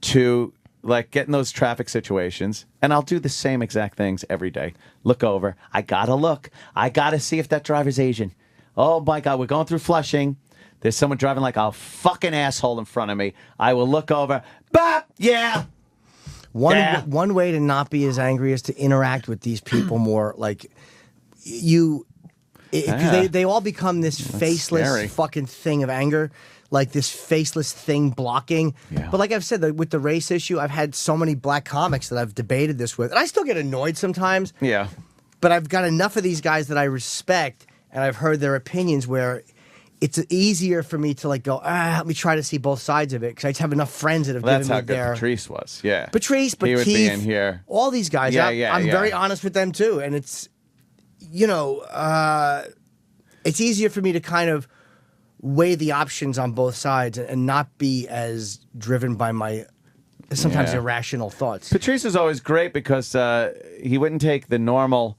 to like get in those traffic situations, and I'll do the same exact things every day. Look over. I gotta look. I gotta see if that driver's Asian. Oh my God, we're going through Flushing. There's someone driving like a fucking asshole in front of me. I will look over. Bop! Yeah. One way to not be as angry is to interact with these people more. Like because they all become this faceless scary. fucking thing of anger, like this faceless thing blocking. Yeah. But like I've said, with the race issue, I've had so many black comics that I've debated this with, and I still get annoyed sometimes. Yeah. But I've got enough of these guys that I respect, and I've heard their opinions where it's easier for me to like go, let me try to see both sides of it, because I just have enough friends that have That's given how me good their... Patrice was. Yeah. Patrice, but he would Keith, be in here. all these guys. Yeah, I'm yeah. very honest with them too, and it's, it's easier for me to kind of weigh the options on both sides and not be as driven by my sometimes Yeah. irrational thoughts. Patrice is always great because he wouldn't take the normal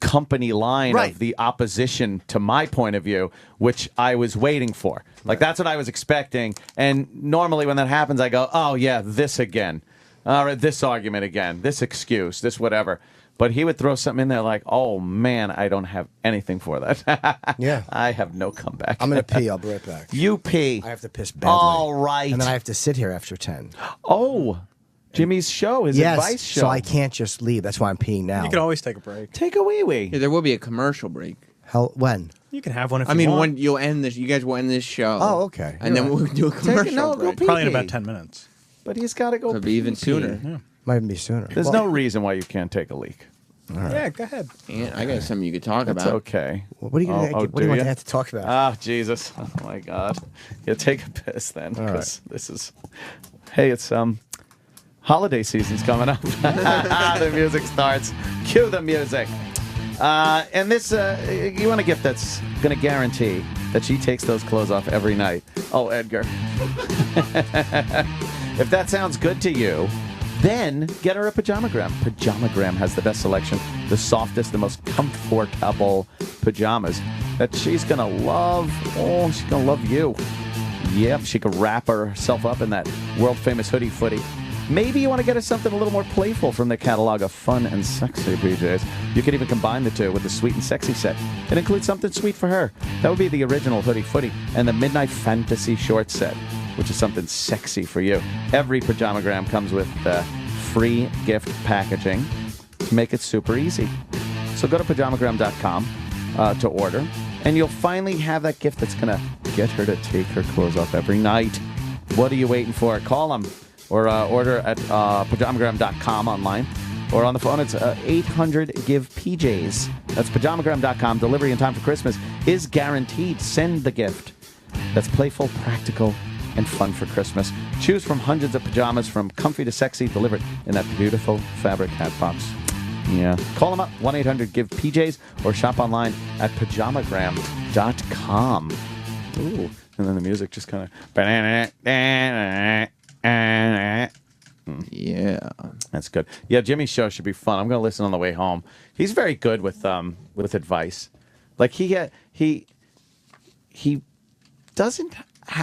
company line Right. of the opposition to my point of view, which I was waiting for. Like, that's what I was expecting. And normally when that happens, I go, oh, yeah, this again. All right, this argument again, this excuse, this whatever. But he would throw something in there like, oh, man, I don't have anything for that. Yeah. I have no comeback. I'm going to pee. I'll be right back. You pee. I have to piss badly. All right. And then I have to sit here after 10. Oh, Jimmy's show, his yes, advice show. so I can't just leave. That's why I'm peeing now. You could always take a break. Take a wee-wee. Yeah, there will be a commercial break. When? You can have one if I you mean, want. when you'll end this, you guys will end this show. Oh, okay. And then You're we'll do a commercial break. Probably in about 10 minutes. But he's got to go Could be even sooner. Yeah. Might even be sooner. There's no reason why you can't take a leak. Yeah, go ahead. And I got something you could talk That's about. okay. What are you gonna? What do you want to have to talk about? Ah, Jesus. Oh, my God. Yeah, take a piss then, because this is... Hey, it's holiday season's coming up. The music starts. Cue the music. And this, you want a gift that's going to guarantee that she takes those clothes off every night. Oh, Edgar. If that sounds good to you, then get her a Pajamagram. Pajamagram has the best selection, the softest, the most comfortable pajamas that she's going to love. Oh, she's going to love you. Yep, she could wrap herself up in that world-famous hoodie footy. Maybe you want to get her something a little more playful from the catalog of fun and sexy PJs. You could even combine the two with the sweet and sexy set. It includes something sweet for her. That would be the original hoodie footy and the Midnight Fantasy short set, which is something sexy for you. Every Pajamagram comes with free gift packaging to make it super easy. So go to pajamagram.com to order, and you'll finally have that gift that's going to get her to take her clothes off every night. What are you waiting for? Call them or order at pajamagram.com online. Or on the phone, it's 800-GIVE-PJs. That's pajamagram.com. Delivery in time for Christmas is guaranteed. Send the gift that's playful, practical, and fun for Christmas. Choose from hundreds of pajamas from comfy to sexy, delivered in that beautiful fabric hat box. Yeah. Call them up, 1-800-GIVE-PJs, or shop online at pajamagram.com. Ooh. And then the music just kind of... Yeah. That's good. Yeah, Jimmy's show should be fun. I'm going to listen on the way home. He's very good with advice. Like, he doesn't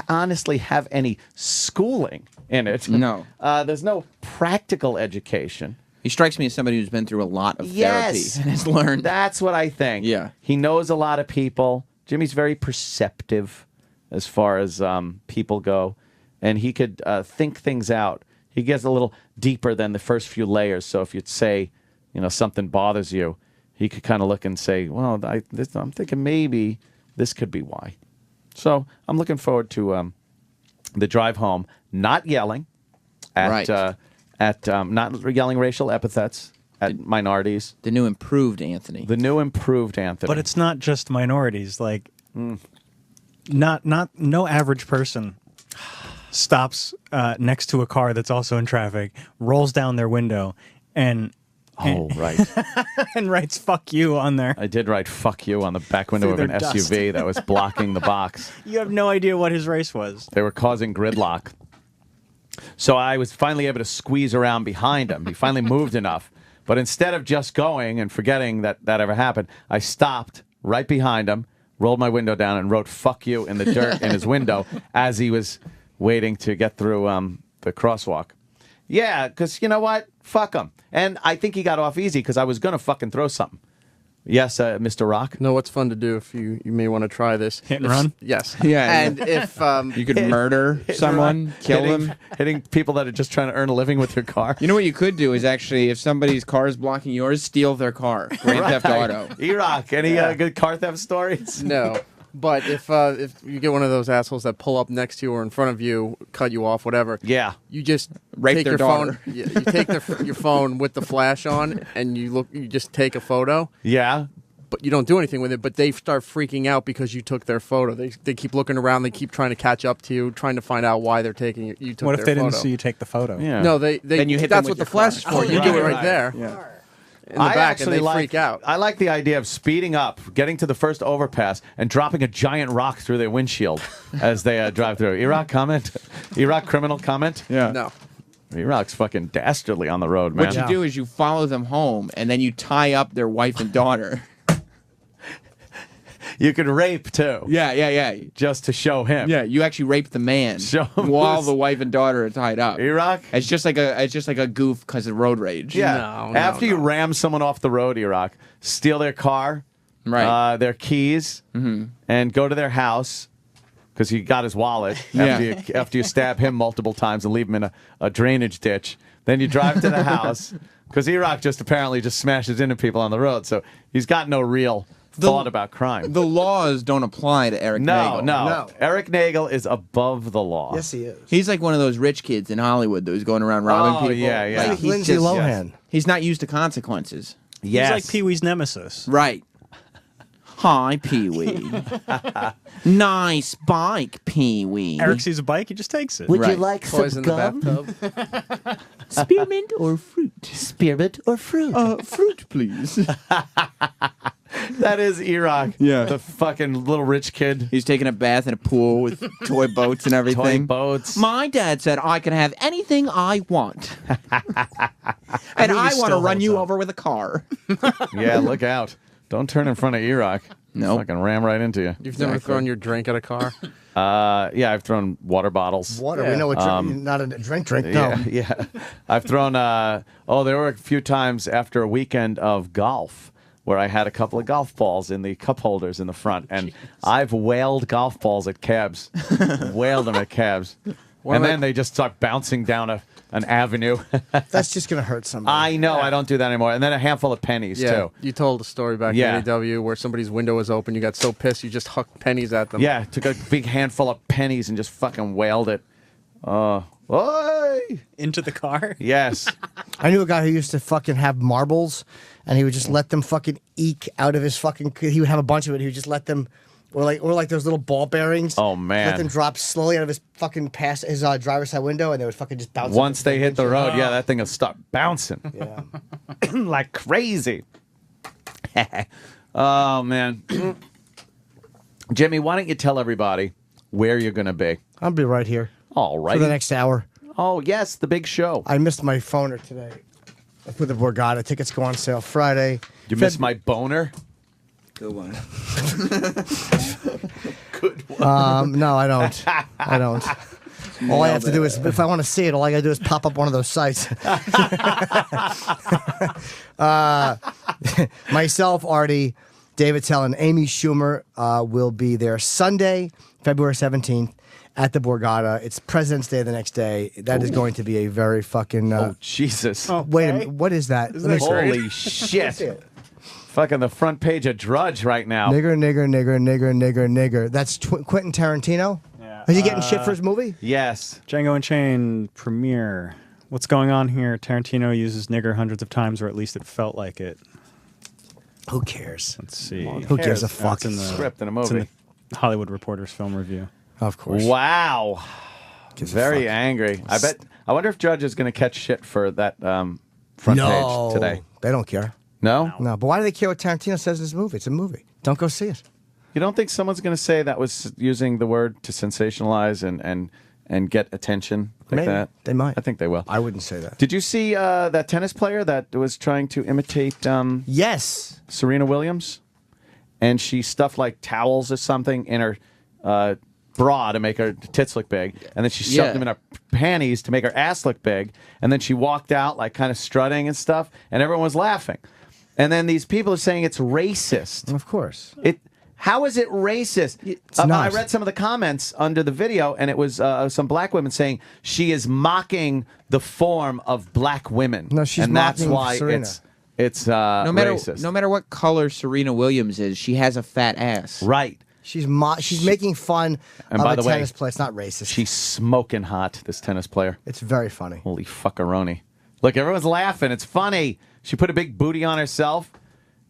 honestly have any schooling in it. No. There's no practical education. He strikes me as somebody who's been through a lot of therapy and has learned. That's what I think. Yeah. He knows a lot of people. Jimmy's very perceptive as far as people go, and he could think things out. He gets a little deeper than the first few layers. So if you'd say, something bothers you, he could kind of look and say, well, I'm thinking maybe this could be why. So I'm looking forward to the drive home, not yelling at not yelling racial epithets at minorities. The new improved Anthony. But it's not just minorities. Like, no average person stops next to a car that's also in traffic, rolls down their window, and right. and writes "fuck you" on there. I did write "fuck you" on the back window of Through an their dust. SUV that was blocking the box. You have no idea what his race was. They were causing gridlock. So I was finally able to squeeze around behind him. He finally moved enough. But instead of just going and forgetting that ever happened, I stopped right behind him, rolled my window down, and wrote "fuck you" in the dirt in his window as he was waiting to get through the crosswalk. Yeah, because you know what? Fuck him. And I think he got off easy because I was going to fucking throw something. Yes, Mr. Rock? No, what's fun to do if you may want to try this. Hit and run? Yes. Yeah. And if... you could murder someone, kill them. Hitting people that are just trying to earn a living with your car. You know what you could do is actually, if somebody's car is blocking yours, steal their car. Grand Theft Auto. E-Rock, any good car theft stories? No. But if you get one of those assholes that pull up next to you or in front of you, cut you off, whatever. Yeah. You just Rape take their your daughter. phone. You take your phone with the flash on, and you just take a photo. Yeah. But you don't do anything with it. But they start freaking out because you took their photo. They keep looking around. They keep trying to catch up to you, trying to find out why they're taking it. You took What their if they photo. didn't see you take the photo? Yeah. No, they. Then you hit them That's with what the your flash is car. for. You do it right there. Yeah. In the back, and they like, freak out. I like the idea of speeding up, getting to the first overpass, and dropping a giant rock through their windshield as they drive through. E-Rock comment? E-Rock criminal comment? Yeah. No. E-Rock's fucking dastardly on the road, man. What you do is you follow them home, and then you tie up their wife and daughter. You could rape too. Yeah. Just to show him. Yeah, you actually rape the man Show him while who's- the wife and daughter are tied up. Iraq? It's just like a goof because of road rage. Yeah. After you ram someone off the road, Iraq, steal their car, Right. their keys, and go to their house because he got his wallet Yeah. after you stab him multiple times and leave him in a drainage ditch. Then you drive to the house because Iraq just apparently just smashes into people on the road. So he's got no real thought about crime. The laws don't apply to Eric Nagel. No. Eric Nagel is above the law. Yes, he is. He's like one of those rich kids in Hollywood who's going around robbing Oh, people. yeah. Like, Like he's Lindsay just- Lohan. He's not used to consequences. Yes. He's like Pee Wee's nemesis. Right. Hi, Pee Wee. Nice bike, Pee Wee. Eric sees a bike, he just takes it. Would you Right. like some gum? Spearmint or fruit? Spearmint or fruit? Fruit, please. That is Iraq. Yeah. The fucking little rich kid. He's taking a bath in a pool with toy boats and everything. Toy boats. My dad said I can have anything I want. And I want to still run holds you up. over with a car. Yeah, look out. Don't turn in front of Iraq. No. Fucking ram right into you. You've never thrown your drink at a car? Yeah, I've thrown water bottles. Water. We know what not a drink. No. Yeah. I've thrown, there were a few times after a weekend of golf where I had a couple of golf balls in the cup holders in the front. And I've whaled golf balls at cabs. Whaled them at cabs. And then they just start bouncing down an avenue. That's just gonna hurt somebody. I know. I don't do that anymore. And then a handful of pennies, Yeah, too. you told a story back Yeah. in AEW where somebody's window was open. You got so pissed you just hucked pennies at them. Yeah, took a big handful of pennies and just fucking whaled it. Oi! Into the car? Yes. I knew a guy who used to fucking have marbles, and he would just let them fucking eke out of his fucking. He would have a bunch of it. He would just let them, or like those little ball bearings. Oh, man. Let them drop slowly out of his fucking his driver's side window, and they would fucking just bounce. Once they hit the road, Oh. yeah, that thing will start bouncing. Yeah. Like crazy. Oh, man. Jimmy, why don't you tell everybody where you're going to be? I'll be right here. All right. For the next hour. Oh, yes, the big show. I missed my phoner today. For the Borgata. Tickets go on sale Friday. You missed my boner? Good one. No, I don't. I don't. All I have to do is, if I want to see it, all I got to do is pop up one of those sites. Myself, Artie, David Tell, and Amy Schumer will be there Sunday, February 17th at the Borgata. It's President's Day the next day. That is going to be a very fucking... Oh, Jesus. Wait a minute. What is that? Let me see. Holy shit. Fucking the front page of Drudge right now. Nigger, nigger, nigger, nigger, nigger, nigger. That's Quentin Tarantino? Yeah. Is he getting shit for his movie? Yes. Django Unchained premiere. What's going on here? Tarantino uses nigger hundreds of times, or at least it felt like it. Who cares? Let's see. Who gives a fuck? It's in the Script in a it's in movie. the Hollywood Reporter's film review. Of course. Wow. Very angry. I wonder if Judge is going to catch shit for that front page today. They don't care. No? No, but why do they care what Tarantino says in his movie? It's a movie. Don't go see it. You don't think someone's going to say that was using the word to sensationalize and get attention like Maybe. that? They might. I think they will. I wouldn't say that. Did you see that tennis player that was trying to imitate Yes. Serena Williams? And she stuffed like towels or something in her bra to make her tits look big. And then she shoved them in her panties to make her ass look big. And then she walked out like kind of strutting and stuff. And everyone was laughing. And then these people are saying it's racist. Of course. How is it racist? not. I read some of the comments under the video, and it was some black women saying she is mocking the form of black women. No, she's and that's mocking why Serena. it's No matter racist. no matter what color Serena Williams is, she has a fat ass. Right. She's making fun And of by a the way, tennis player. It's not racist. She's smoking hot, this tennis player. It's very funny. Holy fuckaroni. Look, everyone's laughing. It's funny. She put a big booty on herself.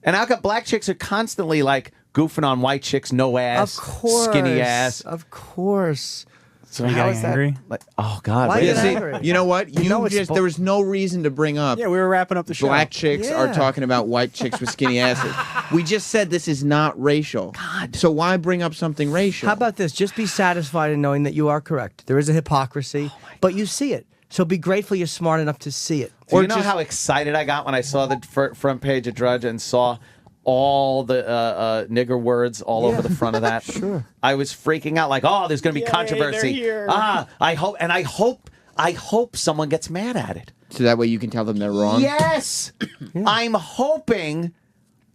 And how come black chicks are constantly like goofing on white chicks, no ass, Of course. skinny ass? Of course. So Are you how getting is that? angry? Like, oh God! Why wait you a get second. angry? You know what? You know it's just bull- there was no reason to bring up. Yeah, we were wrapping up the show. Black chicks are Yeah. talking about white chicks with skinny asses. We just said this is not racial. God. So why bring up something racial? How about this? Just be satisfied in knowing that you are correct. There is a hypocrisy, but you see it. So be grateful you're smart enough to see it. Do you know how excited I got when I saw the front page of Drudge and saw all the nigger words all over the front of that. Sure. I was freaking out like, oh, there's going to be controversy. They're here. I hope someone gets mad at it. So that way you can tell them they're wrong? Yes. I'm hoping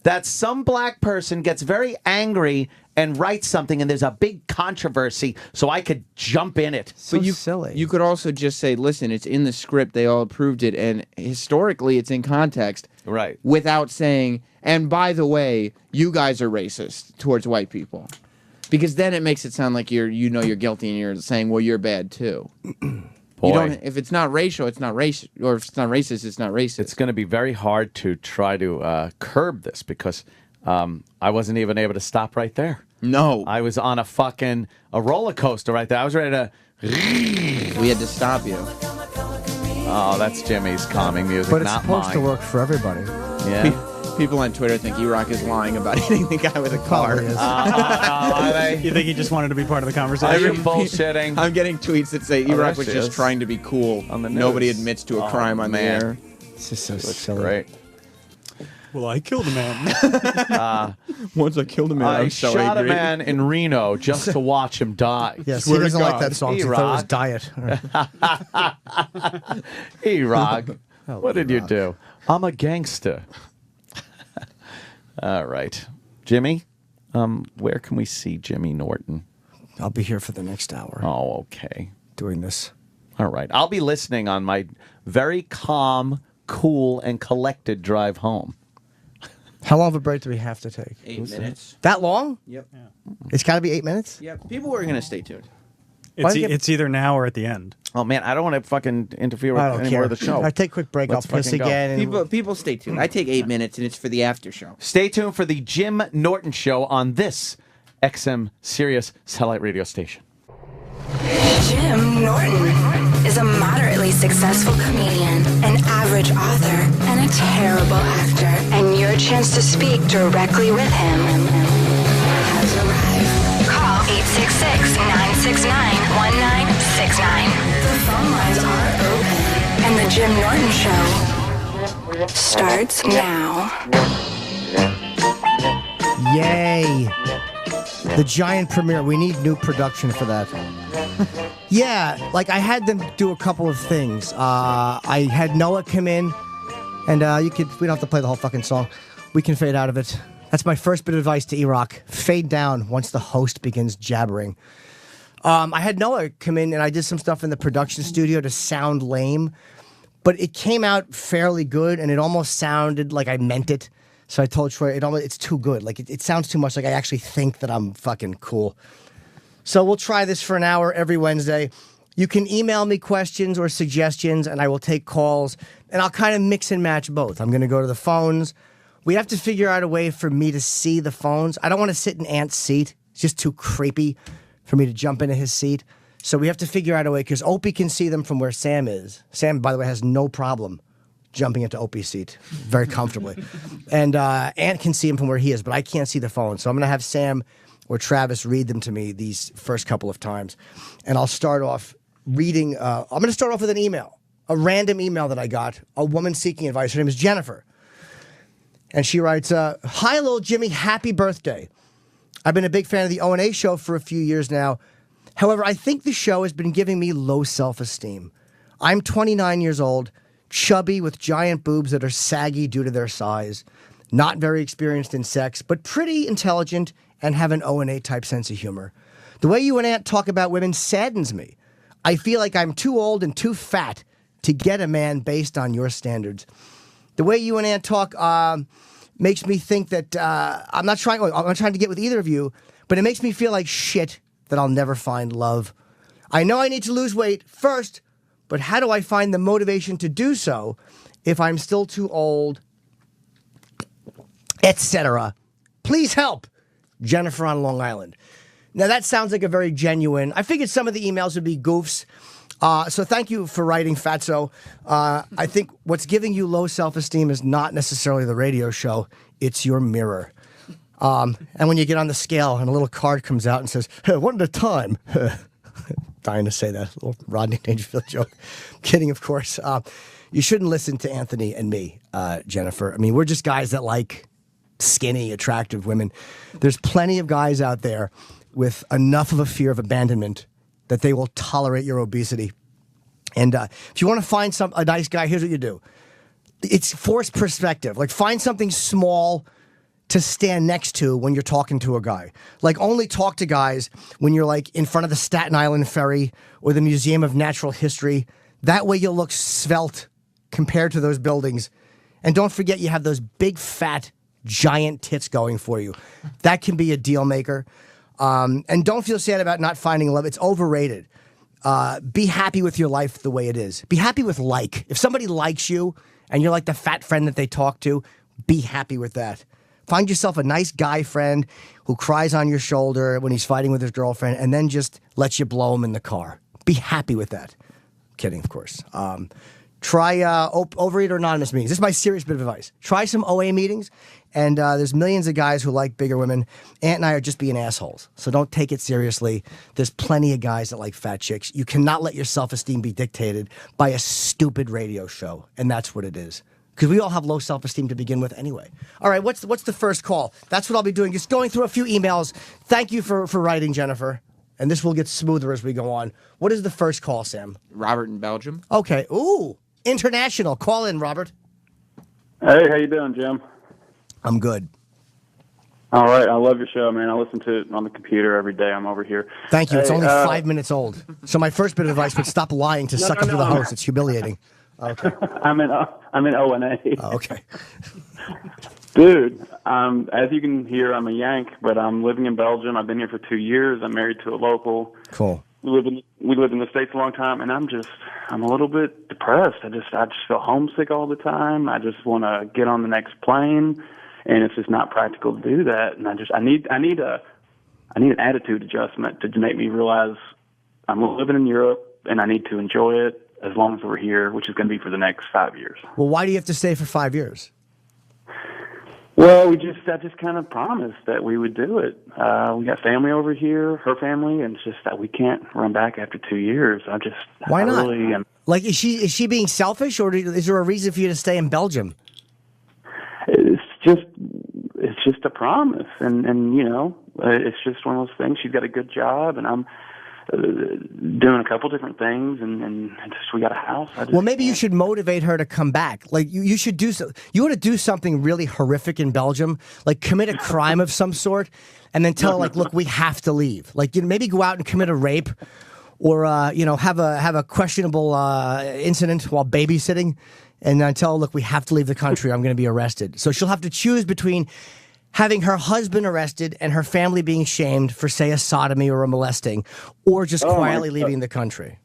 that some black person gets very angry and writes something and there's a big controversy so I could jump in it. But you could also just say, listen, it's in the script, they all approved it, and historically it's in context. Right. Without saying, and by the way, you guys are racist towards white people. Because then it makes it sound like you're guilty and you're saying, well, you're bad too. Boy. You don't, if it's not racial, it's not racist. Or if it's not racist, it's not racist. It's going to be very hard to try to curb this because I wasn't even able to stop right there. No. I was on a roller coaster right there. I was ready to... We had to stop you. Oh, that's Jimmy's calming music, But it's not supposed mine. to work for everybody. Yeah. People on Twitter think E-Rock is lying about hitting the guy with a car. Are they? You think he just wanted to be part of the Are conversation? you bullshitting? I'm getting tweets that say there E-Rock was she just is. trying to be cool. On the Nobody news. admits to a Oh, crime on man. the air. It's just so Looks silly. great. Well, I killed a man. Once I killed a man, I I'm so shot angry. a man in Reno just to watch him die. Yes, he doesn't like that song. So he thought it was E-Rock. Diet. E-Rock. Oh, What did you do? I'm a gangster. All right. Jimmy, where can we see Jimmy Norton? I'll be here for the next hour. Oh, okay. Doing this. All right. I'll be listening on my very calm, cool, and collected drive home. How long of a break do we have to take? 8 minutes. That long? Yep. It's got to be 8 minutes? Yep. People are going to stay tuned. It's either now or at the end. Oh, man, I don't want to fucking interfere with I don't any care. more of the show. I take a quick break. Let's I'll piss fucking go. again. And People stay tuned. I take 8 minutes, and it's for the after show. Stay tuned for the Jim Norton Show on this XM Sirius satellite radio station. Jim Norton is a moderately successful comedian, an average author, and a terrible actor. And your chance to speak directly with him has arrived. Call 866-969-1969. The phone lines are open, and the Jim Norton Show starts now. Yay. The giant premiere. We need new production for that. Yeah, like I had them do a couple of things. I had Noah come in, and we don't have to play the whole fucking song. We can fade out of it. That's my first bit of advice to E-Rock. Fade down once the host begins jabbering. I had Noah come in, and I did some stuff in the production studio to sound lame, but it came out fairly good, and it almost sounded like I meant it. So I told Troy, it's too good. Like, it sounds too much like I actually think that I'm fucking cool. So we'll try this for an hour every Wednesday. You can email me questions or suggestions, and I will take calls, and I'll kind of mix and match both. I'm going to go to the phones. We have to figure out a way for me to see the phones. I don't want to sit in Ant's seat. It's just too creepy for me to jump into his seat. So we have to figure out a way, because Opie can see them from where Sam is. Sam, by the way, has no problem jumping into Opie's seat very comfortably. And Ant can see him from where he is, but I can't see the phone. So I'm going to have Sam or Travis read them to me these first couple of times. And I'll start off reading. I'm going to start off with an email, a random email that I got, a woman seeking advice. Her name is Jennifer. And she writes, hi, little Jimmy, happy birthday. I've been a big fan of the O&A show for a few years now. However, I think the show has been giving me low self-esteem. I'm 29 years old, chubby with giant boobs that are saggy due to their size, not very experienced in sex, but pretty intelligent and have an O&A type sense of humor. The way you and Aunt talk about women saddens me. I feel like I'm too old and too fat to get a man based on your standards. The way you and Aunt talk makes me think that I'm not trying to get with either of you, but it makes me feel like shit that I'll never find love. I know I need to lose weight first, but how do I find the motivation to do so if I'm still too old, etc.? Please help. Jennifer on Long Island. Now that sounds like a very genuine. I figured some of the emails would be goofs. So thank you for writing, Fatso. I think what's giving you low self-esteem is not necessarily the radio show. It's your mirror. And when you get on the scale and a little card comes out and says, hey, one at a time. Dying to say that. A little Rodney Dangerfield joke. Kidding, of course. You shouldn't listen to Anthony and me, Jennifer. I mean, we're just guys that like skinny, attractive women. There's plenty of guys out there with enough of a fear of abandonment that they will tolerate your obesity. And if you want to find a nice guy, here's what you do. It's forced perspective. Like, find something small to stand next to when you're talking to a guy. Like, only talk to guys when you're like in front of the Staten Island Ferry or the Museum of Natural History. That way you'll look svelte compared to those buildings. And don't forget you have those big, fat, giant tits going for you. That can be a deal maker. And don't feel sad about not finding love. It's overrated. Be happy with your life the way it is. Be happy with like. If somebody likes you and you're like the fat friend that they talk to, be happy with that. Find yourself a nice guy friend who cries on your shoulder when he's fighting with his girlfriend and then just lets you blow him in the car. Be happy with that. Kidding, of course. Try Overeater Anonymous meetings. This is my serious bit of advice. Try some OA meetings, and there's millions of guys who like bigger women. Ant and I are just being assholes, so don't take it seriously. There's plenty of guys that like fat chicks. You cannot let your self-esteem be dictated by a stupid radio show, and that's what it is. Because we all have low self-esteem to begin with anyway. All right, what's the first call? That's what I'll be doing, just going through a few emails. Thank you for writing, Jennifer. And this will get smoother as we go on. What is the first call, Sam? Robert in Belgium. Okay. Ooh, international. Call in, Robert. Hey, how you doing, Jim? I'm good. All right, I love your show, man. I listen to it on the computer every day. I'm over here. Thank you. It's only 5 minutes old. So my first bit of advice would stop lying to suck up to the host. It's humiliating. Okay. I'm in O&A. Oh, okay. Dude, as you can hear, I'm a Yank, but I'm living in Belgium. I've been here for 2 years. I'm married to a local. Cool. We lived in the States a long time, and I'm a little bit depressed. I just feel homesick all the time. I just want to get on the next plane, and it's just not practical to do that. And I need an attitude adjustment to make me realize I'm living in Europe, and I need to enjoy it as long as we're here, which is going to be for the next 5 years. Well, why do you have to stay for 5 years? Well, I just kind of promised that we would do it. We got family over here, her family, and it's just that we can't run back after 2 years. Why not? Really like, is she being selfish, or is there a reason for you to stay in Belgium? It's just a promise, and you know, it's just one of those things. She's got a good job, and I'm doing a couple different things, and just, we got a house. Well, maybe you should motivate her to come back. Like, you should do so. You ought to do something really horrific in Belgium, like commit a crime of some sort, and then tell her, like, look, we have to leave. Like, you know, maybe go out and commit a rape, or have a questionable incident while babysitting, and then tell her, look, we have to leave the country. I'm going to be arrested. So she'll have to choose between having her husband arrested and her family being shamed for, say, a sodomy or a molesting, or just quietly leaving the country.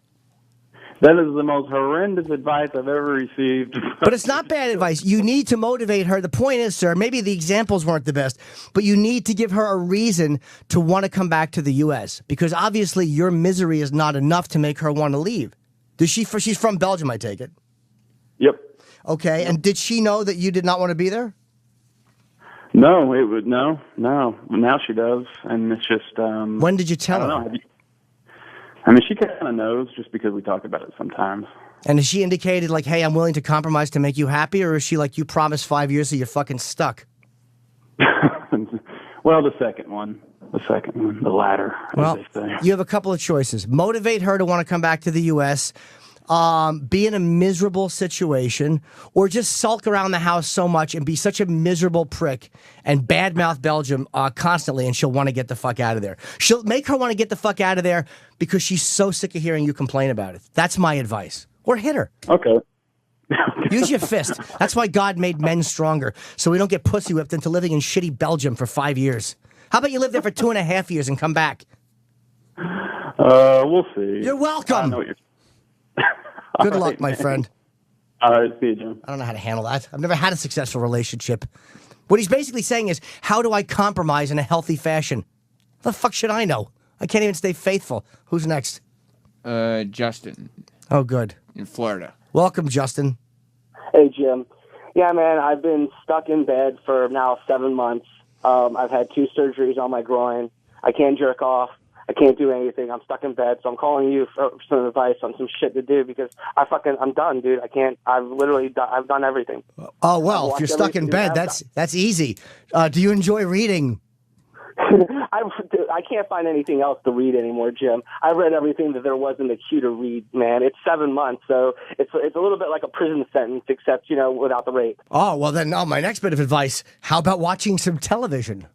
That is the most horrendous advice I've ever received. But it's not bad advice. You need to motivate her. The point is, sir, maybe the examples weren't the best, but you need to give her a reason to want to come back to the U.S., because obviously your misery is not enough to make her want to leave. She's from Belgium, I take it? Yep. Okay, and did she know that you did not want to be there? No, no. Now she does, and it's just. When did you tell her? I mean, she kind of knows just because we talk about it sometimes. And has she indicated, like, hey, I'm willing to compromise to make you happy, or is she like, you promised 5 years, so you're fucking stuck? Well, the second one, the latter. Well, you have a couple of choices. Motivate her to want to come back to the U.S., be in a miserable situation, or just sulk around the house so much and be such a miserable prick and badmouth Belgium constantly, and she'll want to get the fuck out of there. She'll make her want to get the fuck out of there because she's so sick of hearing you complain about it. That's my advice. Or hit her. Okay. Use your fist. That's why God made men stronger, so we don't get pussy whipped into living in shitty Belgium for 5 years. How about you live there for 2.5 years and come back? We'll see. You're welcome. I know what you're Good luck, my friend. All right, see you, Jim. I don't know how to handle that. I've never had a successful relationship. What he's basically saying is, how do I compromise in a healthy fashion? The fuck should I know? I can't even stay faithful. Who's next? Justin. Oh, good. In Florida. Welcome, Justin. Hey, Jim. Yeah, man, I've been stuck in bed for now 7 months. I've had 2 surgeries on my groin. I can't jerk off. I can't do anything. I'm stuck in bed, so I'm calling you for some advice on some shit to do because I'm done, dude. I can't. I've done everything. Oh well, if you're stuck in bed, that's easy. Do you enjoy reading? I can't find anything else to read anymore, Jim. I read everything that there was in the queue to read, man. It's 7 months, so it's a little bit like a prison sentence, except, without the rape. Oh, well then, my next bit of advice, how about watching some television?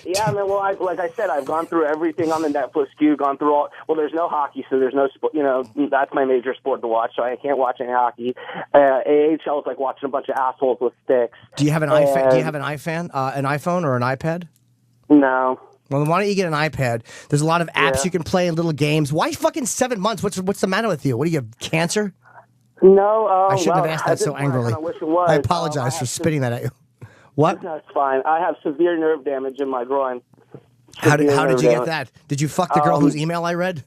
Yeah, man, well, like I said, I've gone through everything on the Netflix queue, gone through all, there's no hockey, so there's no sport, that's my major sport to watch, so I can't watch any hockey. AHL is like watching a bunch of assholes with sticks. Do you have an iPhone? Do you have an iPhone or an iPad? No. Well, then why don't you get an iPad? There's a lot of apps you can play and little games. Why fucking 7 months? What's the matter with you? What do you have, cancer? No. I shouldn't have asked that so angrily. I wish it was. I apologize for spitting that at you. What? That's fine. I have severe nerve damage in my groin. How did you get that? Did you fuck the girl whose email I read?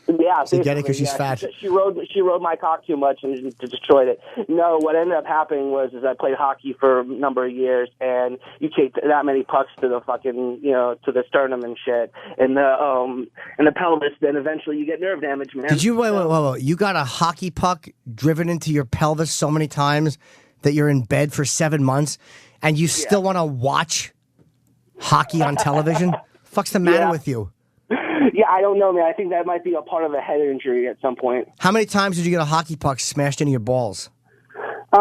Yeah, so you get it because she's fat. She rode my cock too much and destroyed it. No, what ended up happening was I played hockey for a number of years, and you take that many pucks to the fucking to the sternum and shit, and the pelvis. Then eventually you get nerve damage, man. Did you wait? You got a hockey puck driven into your pelvis so many times that you're in bed for 7 months, and you still want to watch hockey on television? Fuck's the matter with you? Yeah, I don't know, man. I think that might be a part of a head injury at some point. How many times did you get a hockey puck smashed into your balls? If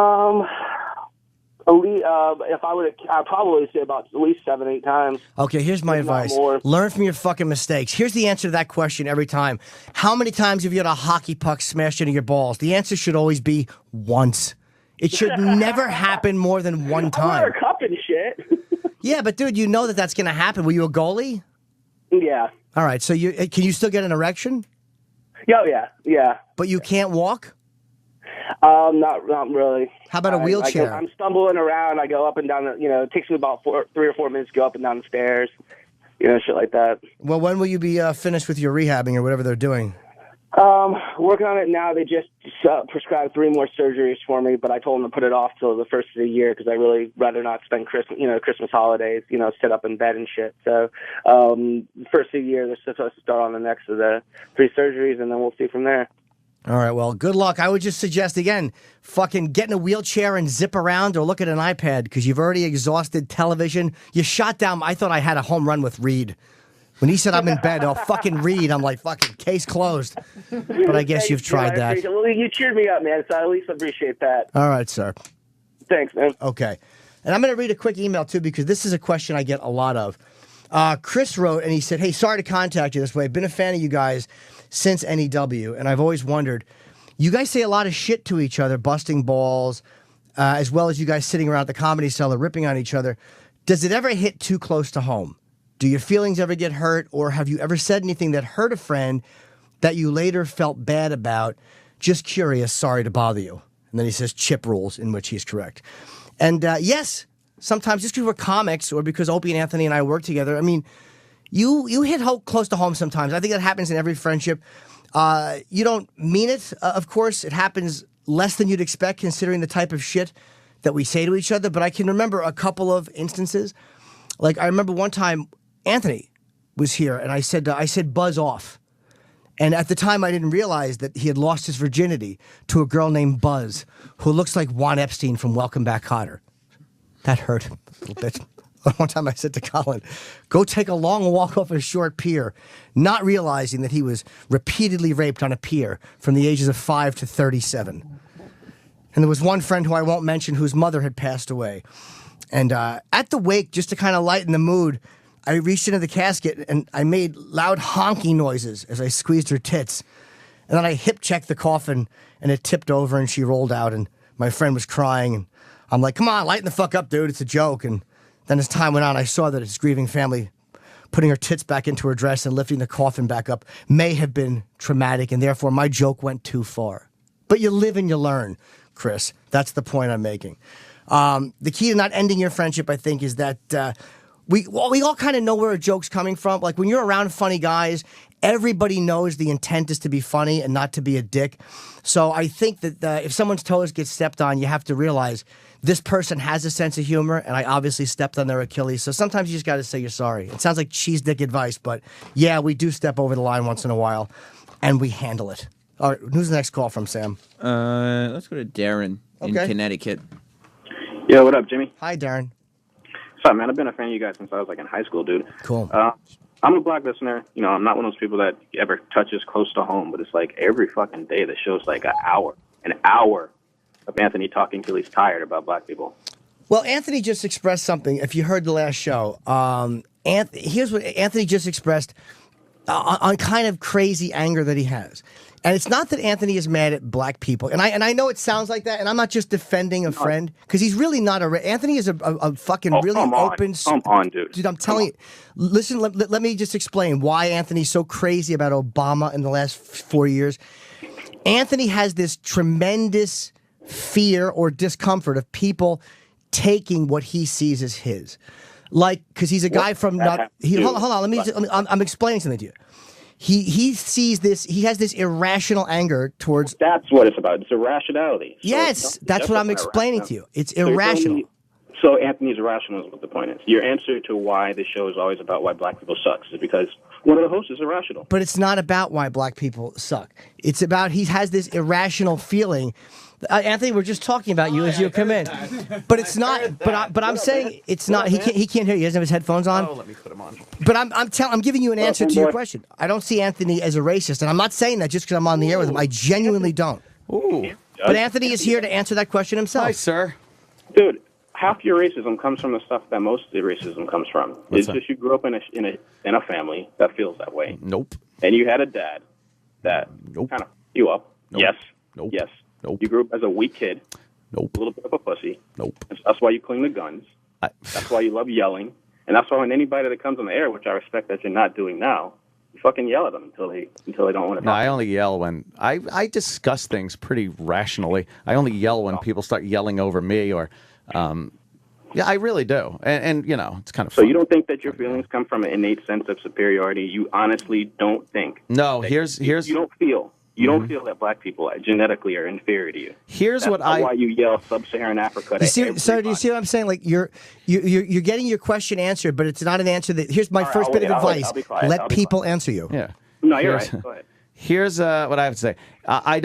I would, I'd probably say about at least 7-8 times. Okay, here's my advice. Learn from your fucking mistakes. Here's the answer to that question every time. How many times have you had a hockey puck smashed into your balls? The answer should always be once. It should never happen more than one time. I wear a cup and shit. Yeah, but dude, you know that's going to happen. Were you a goalie? Yeah. All right, so can you still get an erection? Yeah. But you can't walk? Not really. How about a wheelchair? I'm stumbling around. I go up and down. It takes me about 3 or 4 minutes to go up and down the stairs. Shit like that. Well, when will you be finished with your rehabbing or whatever they're doing? Working on it now. They just prescribed 3 more surgeries for me, but I told them to put it off till the first of the year because I really rather not spend Christmas holidays, sit up in bed and shit. So, first of the year, they're supposed to start on the next of the 3 surgeries, and then we'll see from there. All right, well, good luck. I would just suggest, again, fucking get in a wheelchair and zip around or look at an iPad because you've already exhausted television. You shot down, I thought I had a home run with Reed. When he said I'm in bed, I'll fucking read. I'm like, fucking case closed. But I guess you've tried that. Well, you cheered me up, man, so I at least appreciate that. All right, sir. Thanks, man. Okay. And I'm going to read a quick email, too, because this is a question I get a lot of. Chris wrote, and he said, hey, sorry to contact you this way. I've been a fan of you guys since NEW, and I've always wondered, you guys say a lot of shit to each other, busting balls, as well as you guys sitting around at the Comedy Cellar, ripping on each other. Does it ever hit too close to home? Do your feelings ever get hurt, or have you ever said anything that hurt a friend that you later felt bad about? Just curious, sorry to bother you. And then he says Chip rules, in which he's correct. And yes, sometimes just because we're comics or because Opie and Anthony and I work together, I mean, you hit close to home sometimes. I think that happens in every friendship. You don't mean it, of course. It happens less than you'd expect considering the type of shit that we say to each other. But I can remember a couple of instances. Like I remember one time Anthony was here and I said buzz off. And at the time I didn't realize that he had lost his virginity to a girl named Buzz who looks like Juan Epstein from Welcome Back, Kotter. That hurt a little bit. One time I said to Colin, go take a long walk off a short pier, not realizing that he was repeatedly raped on a pier from the ages of 5 to 37. And there was one friend who I won't mention whose mother had passed away. And at the wake, just to kind of lighten the mood, I reached into the casket and I made loud honking noises as I squeezed her tits. And then I hip-checked the coffin and it tipped over and she rolled out and my friend was crying. And I'm like, come on, lighten the fuck up, dude. It's a joke. And then as time went on, I saw that his grieving family putting her tits back into her dress and lifting the coffin back up may have been traumatic, and therefore my joke went too far. But you live and you learn, Chris. That's the point I'm making. The key to not ending your friendship, I think, is that we all kind of know where a joke's coming from. Like when you're around funny guys, everybody knows the intent is to be funny and not to be a dick. So I think that if someone's toes get stepped on, you have to realize this person has a sense of humor, and I obviously stepped on their Achilles. So sometimes you just got to say you're sorry. It sounds like cheese dick advice, but yeah, we do step over the line once in a while, and we handle it. All right, who's the next call from, Sam? Let's go to Darren in Connecticut. Yo, what up, Jimmy? Hi, Darren. What's up, man? I've been a fan of you guys since I was like in high school, dude. Cool. I'm a black listener. You know, I'm not one of those people that ever touches close to home, but it's like every fucking day the show's like an hour of Anthony talking till he's tired about black people. Well, Anthony just expressed something. If you heard the last show, here's what Anthony just expressed on kind of crazy anger that he has. And it's not that Anthony is mad at black people. And I know it sounds like that, and I'm not just defending a friend, because he's really not Anthony is a fucking really open... Come on, dude. Dude, I'm telling you. Listen, let me just explain why Anthony's so crazy about Obama in the last 4 years. Anthony has this tremendous fear or discomfort of people taking what he sees as his. Like, because he's a guy from... hold on, I'm explaining something to you. He sees this, he has this irrational anger towards... That's what it's about. It's irrationality. So yes, that's what I'm explaining to you. It's irrational. So Anthony's irrational is what the point is. Your answer to why the show is always about why black people sucks is because one of the hosts is irrational. But it's not about why black people suck. It's about he has this irrational feeling. Anthony, we're just talking about you as you come in, but it's not. But I'm saying it's not. He can't hear you. He doesn't have his headphones on. Oh, let me put them on. But I'm giving you an answer to your question. I don't see Anthony as a racist, and I'm not saying that just because I'm on the air with him. I genuinely don't. Ooh. But Anthony is here to answer that question himself. Hi, sir. Dude, half your racism comes from the stuff that most of the racism comes from. What's It's just you grew up in a family that feels that way. Nope. And you had a dad that kind of you up. Nope. Yes. Nope. Yes. Nope. You grew up as a weak kid. Nope. A little bit of a pussy. Nope. That's why you cling to guns. That's why you love yelling. And that's why when anybody that comes on the air, which I respect that you're not doing now, you fucking yell at them until they don't want to No, talk. I only yell when I discuss things pretty rationally. I only yell when people start yelling over me or, yeah, I really do. And you know, it's kind of So fun. you don't think that your feelings come from an innate sense of superiority? You honestly don't think? No, that here's you don't feel. You don't feel that black people genetically are inferior to you. Here's That's why you yell sub-Saharan Africa. You see, so do you see what I'm saying? Like you're getting your question answered, but it's not an answer that. Here's my first bit of advice: I'll be quiet. let people answer you. Yeah. No, you're right. Go ahead. Here's what I have to say. I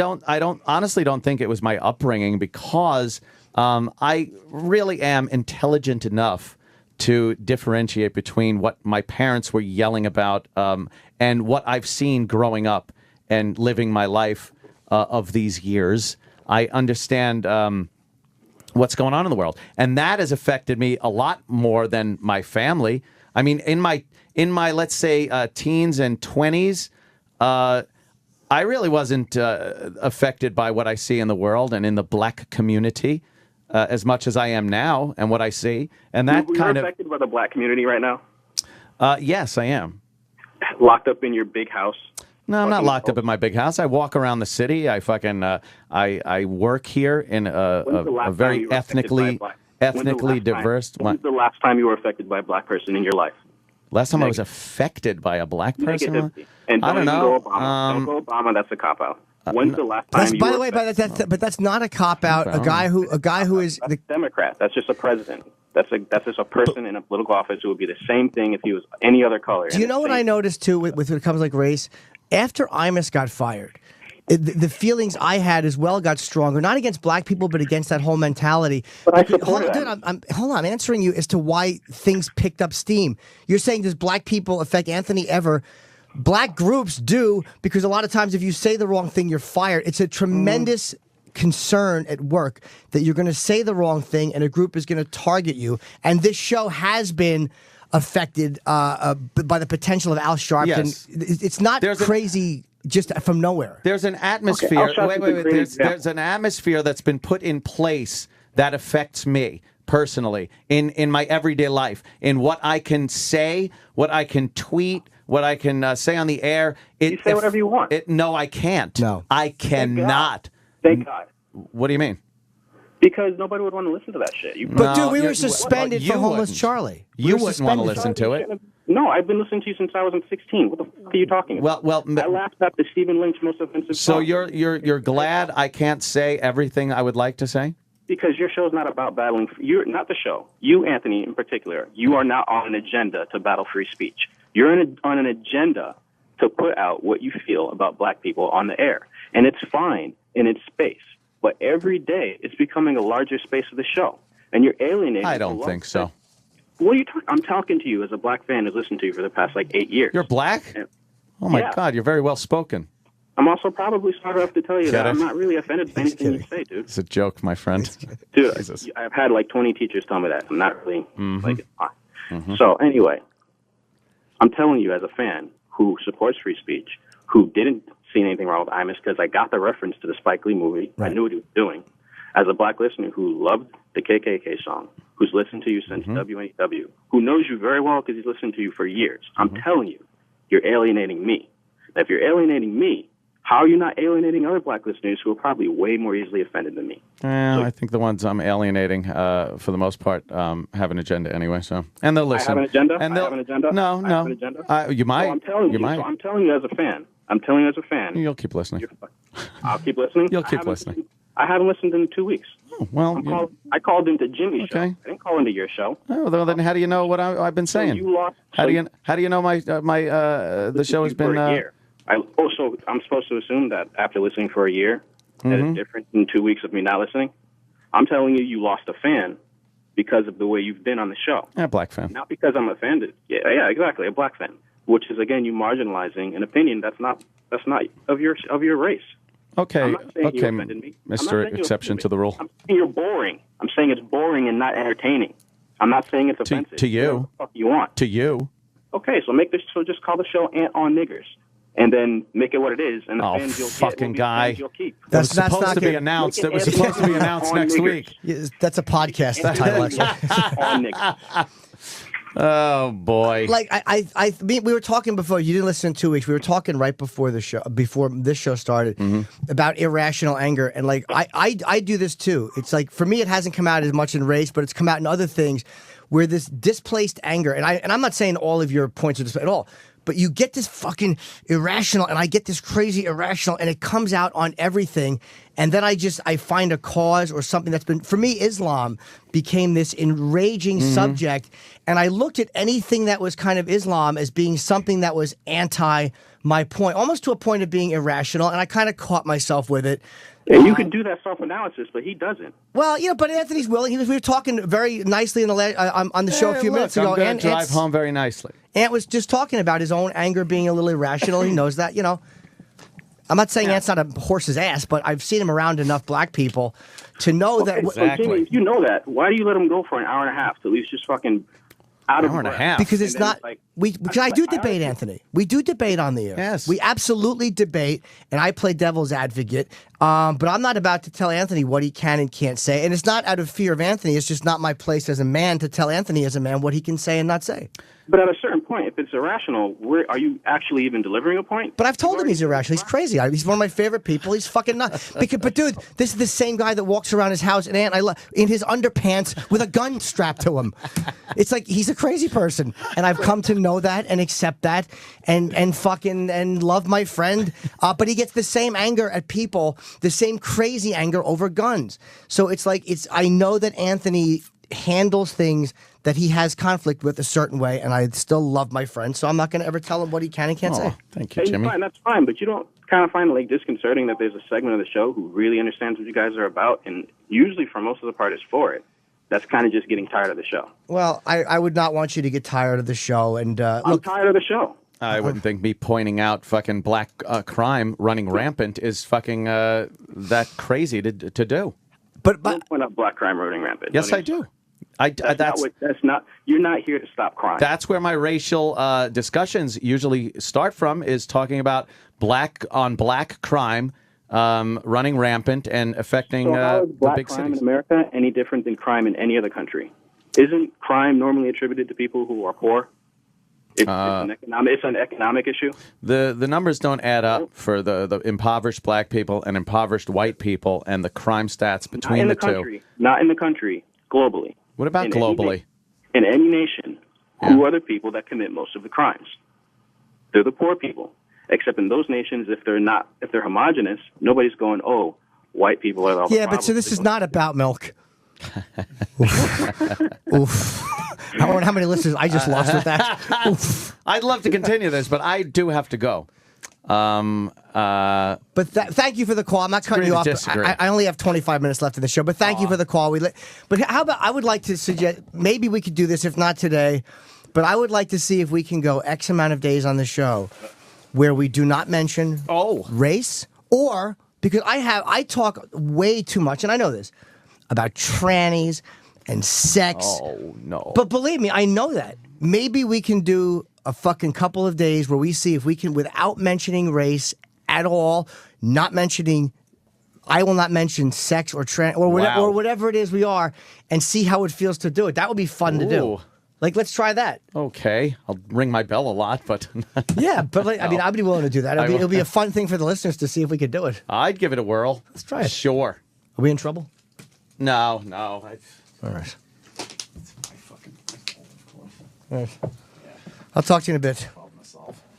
honestly don't think it was my upbringing because I really am intelligent enough to differentiate between what my parents were yelling about and what I've seen growing up and living my life of these years. I understand what's going on in the world, and that has affected me a lot more than my family. I mean, in my let's say teens and 20s, I really wasn't affected by what I see in the world and in the black community as much as I am now and what I see. And that You're kind of affected by the black community right now? Yes, I am. Locked up in your big house? No, I'm not locked up in my big house. I walk around the city. I fucking I work here in a very ethnically diverse. When's the last time you were affected by a black person in your life? Last time I was affected by a black person? Negatively. And I don't know. Don't go Obama. That's a cop out. When's the last time? By the way, but that's not a cop out. A guy who is the Democrat. That's just a president. That's just a person in a political office who would be the same thing if he was any other color. Do you know what I noticed too with when it comes like race? After Imus got fired, the feelings I had as well got stronger, not against black people, but against that whole mentality. But I support hold on, dude, hold on, I'm answering you as to why things picked up steam. You're saying, does black people affect Anthony ever? Black groups do, because a lot of times if you say the wrong thing, you're fired. It's a tremendous concern at work that you're going to say the wrong thing and a group is going to target you. And this show has been affected by the potential of Al Sharpton. Yes. It's not crazy just from nowhere. There's an atmosphere. Wait. There's an atmosphere that's been put in place that affects me personally in my everyday life, in what I can say, what I can tweet, what I can say on the air. You say whatever you want. No, I can't. No, I cannot. Thank God. What do you mean? Because nobody would want to listen to that shit. But dude, we were suspended for Homeless Charlie. You wouldn't want to listen to it. No, I've been listening to you since I was 16. What the fuck are you talking about? Well, I laughed at the Stephen Lynch most offensive. So song. you're glad I can't say everything I would like to say? Because your show's not about battling. You're not the show. You, Anthony, in particular, you are not on an agenda to battle free speech. You're on an agenda to put out what you feel about black people on the air. And it's fine in its space. But every day, it's becoming a larger space of the show. And you're alienating. I don't think so. What are you talking? I'm talking to you as a black fan who's listened to you for the past, 8 years. You're black? And, oh, my God. You're very well spoken. I'm also probably smart enough to tell you Get that it? I'm not really offended by anything you say, dude. It's a joke, my friend. Dude, Jesus. I've had 20 teachers tell me that. I'm not really it's fine. Mhm. So anyway, I'm telling you as a fan who supports free speech, who didn't see anything wrong with Imus because I got the reference to the Spike Lee movie. I knew what he was doing. As a black listener who loved the KKK song, who's listened to you since WNEW, who knows you very well because he's listened to you for years, I'm telling you, you're alienating me. Now, if you're alienating me, how are you not alienating other black listeners who are probably way more easily offended than me? I think the ones I'm alienating, for the most part, have an agenda anyway. So, and they'll listen. I have an agenda. And I they'll, have an agenda. No, I have an agenda. you might. So I'm telling you. might. So I'm telling you as a fan. I'm telling you as a fan. You'll keep listening. I'll keep listening. You'll keep listening. I haven't listened in 2 weeks. Oh, well, I called into Jimmy's show. I didn't call into your show. Oh, well, then how do you know what I've been saying? you lost. How do you know the show has been? For a year. So I'm supposed to assume that after listening for a year, that Mhm. it's different than 2 weeks of me not listening. I'm telling you, you lost a fan because of the way you've been on the show. Yeah, black fan. Not because I'm offended. Yeah, exactly, a black fan. Which is again you marginalizing an opinion that's not of your race. Okay, I'm not saying you okay, offended me. I'm not Mr. saying you Exception offended to the rule. I'm saying you're boring. I'm saying it's boring and not entertaining. I'm not saying it's offensive. To you. Whatever the fuck you want. To you. Okay, so just call the show Ant on Niggers. And then make it what it is, and the fans you'll fucking get will be guy. fans you'll keep. That was supposed to be announced. It was supposed to be announced next week. Yeah, that's a podcast title, actually. On Niggers. Oh boy! Like we were talking before. You didn't listen in 2 weeks. We were talking right before the show, before this show started, about irrational anger, and like I do this too. It's like for me, it hasn't come out as much in race, but it's come out in other things, where this displaced anger, and I'm not saying all of your points are displaced at all. But you get this fucking irrational, and I get this crazy irrational, and it comes out on everything. And then I find a cause or something that's been, for me, Islam became this enraging subject. And I looked at anything that was kind of Islam as being something that was anti my point, almost to a point of being irrational. And I kind of caught myself with it. And you can do that self-analysis, but he doesn't. Well, but Anthony's willing. We were talking very nicely on the show a few minutes ago. I'm going to drive home very nicely. Ant was just talking about his own anger being a little irrational. He knows that, I'm not saying Ant's not a horse's ass, but I've seen him around enough black people to know that. Exactly. Jimmy, if you know that, why do you let him go for an hour and a half till he's just fucking out of hour and a breath? half? Because it's not. Because I do debate, Anthony. We do debate on the air. Yes. We absolutely debate, and I play devil's advocate. But I'm not about to tell Anthony what he can and can't say. And it's not out of fear of Anthony. It's just not my place as a man to tell Anthony as a man what he can say and not say. But at a certain point, if it's irrational, are you actually even delivering a point? But I've told him he's irrational. He's crazy. He's one of my favorite people. He's fucking nuts. But dude, this is the same guy that walks around his house in his underpants with a gun strapped to him. It's like he's a crazy person, and I've come to know that and accept that, and fucking and love my friend. But he gets the same anger at people, the same crazy anger over guns. So it's like I know that Anthony handles things that he has conflict with a certain way, and I still love my friend, so I'm not going to ever tell him what he can and can't say. Thank you, Jimmy. Fine, that's fine, but you don't kind of find it disconcerting that there's a segment of the show who really understands what you guys are about, and usually for most of the part is for it. That's kind of just getting tired of the show. Well, I would not want you to get tired of the show, and I'm tired of the show. I wouldn't think me pointing out fucking black crime running rampant is fucking that crazy to do. But don't point out black crime running rampant. Yes, I do. You're not here to stop crime. That's where my racial discussions usually start from, is talking about black crime running rampant and affecting so how is the black big crime cities. in America any different than crime in any other country? Isn't crime normally attributed to people who are poor? It's an economic issue. The numbers don't add up for the impoverished black people and impoverished white people, and the crime stats between the two. Not in the country, globally. What about globally? In any nation, who are the people that commit most of the crimes? They're the poor people. Except in those nations, if they're homogenous, nobody's going, oh, white people are all the Yeah, but so this is not about milk. Oof. I wonder how many listeners I just lost with that. Oof. I'd love to continue this, but I do have to go. But thank you for the call. I'm not cutting you off. I only have 25 minutes left in the show, but thank you for the call. But how about, I would like to suggest, maybe we could do this, if not today, but I would like to see if we can go X amount of days on the show where we do not mention race, or, because I talk way too much, and I know this, about trannies and sex. Oh, no. But believe me, I know that. Maybe we can do a fucking couple of days where we see if we can, without mentioning race at all, not mentioning, I will not mention sex or trans or whatever it is we are, and see how it feels to do it. That would be fun to do. Like, let's try that. Okay. I'll ring my bell a lot, but... Yeah, but I mean, I'd be willing to do that. It'll be a fun thing for the listeners to see if we could do it. I'd give it a whirl. Let's try it. Sure. Are we in trouble? No. All right. All right. I'll talk to you in a bit.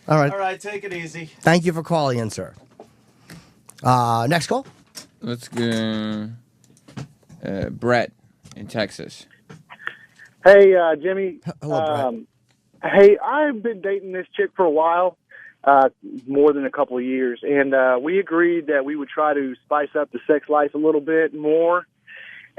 All right. All right, take it easy. Thank you for calling in, sir. Next call. Let's go. Brett in Texas. Hey, Jimmy. Hello, Brett. Hey, I've been dating this chick for a while, more than a couple of years, and we agreed that we would try to spice up the sex life a little bit more.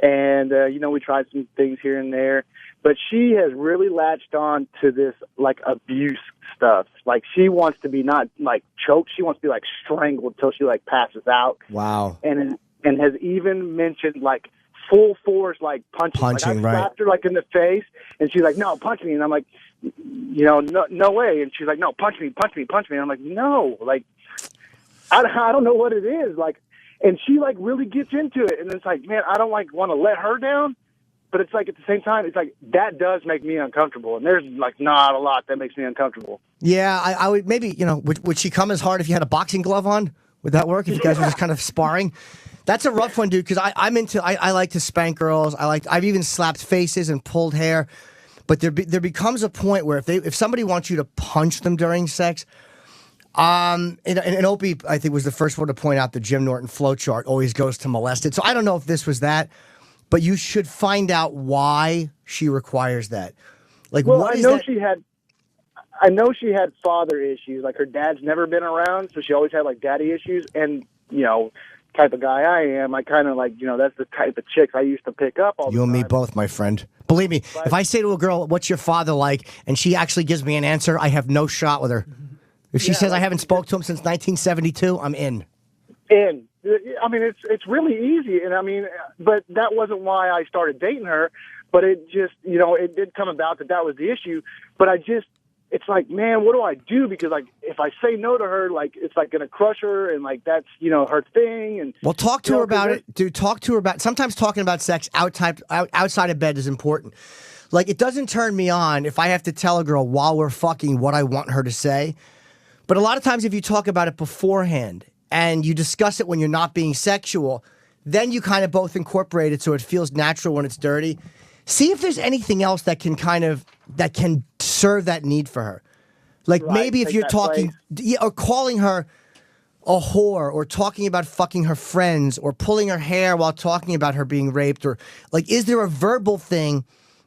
And, we tried some things here and there. But she has really latched on to this, like, abuse stuff. Like, she wants to be not, like, choked. She wants to be, like, strangled till she, like, passes out. Wow. And has even mentioned, like, full force, like, punching. Like, I slapped her, like, in the face, and she's like, no, punch me. And I'm like, no way. And she's like, no, punch me. And I'm like, no. Like, I don't know what it is. Like, and she, like, really gets into it. And it's like, man, I don't, like, want to let her down. But it's like, at the same time, it's like, that does make me uncomfortable. And there's, like, not a lot that makes me uncomfortable. Yeah, I would maybe, would she come as hard if you had a boxing glove on? Would that work if you guys were just kind of sparring? That's a rough one, dude, because I like to spank girls. I've even slapped faces and pulled hair. But there becomes a point where if somebody wants you to punch them during sex, and Opie, I think, was the first one to point out the Jim Norton flowchart always goes to molested. So I don't know if this was that. But you should find out why she requires that. Like, well, what I is know that? I know she had father issues. Like, her dad's never been around, so she always had, like, daddy issues. And, type of guy I am, I kind of, like, that's the type of chicks I used to pick up all the time. You and me both, my friend. Believe me, if I say to a girl, what's your father like, and she actually gives me an answer, I have no shot with her. If she says I haven't spoke to him since 1972, I'm in. I mean, it's really easy, and I mean, but that wasn't why I started dating her. But it just, it did come about that was the issue. But it's like, man, what do I do? Because, like, if I say no to her, like, it's like gonna crush her, and like that's her thing. And well, talk to her about it, dude. Talk to her about. Sometimes talking about sex outside of bed is important. Like, it doesn't turn me on if I have to tell a girl while we're fucking what I want her to say. But a lot of times, if you talk about it beforehand and you discuss it when you're not being sexual, then you kind of both incorporate it so it feels natural when it's dirty. See if there's anything else that can serve that need for her. Like, maybe if you're talking or calling her a whore, or talking about fucking her friends, or pulling her hair while talking about her being raped, or like, is there a verbal thing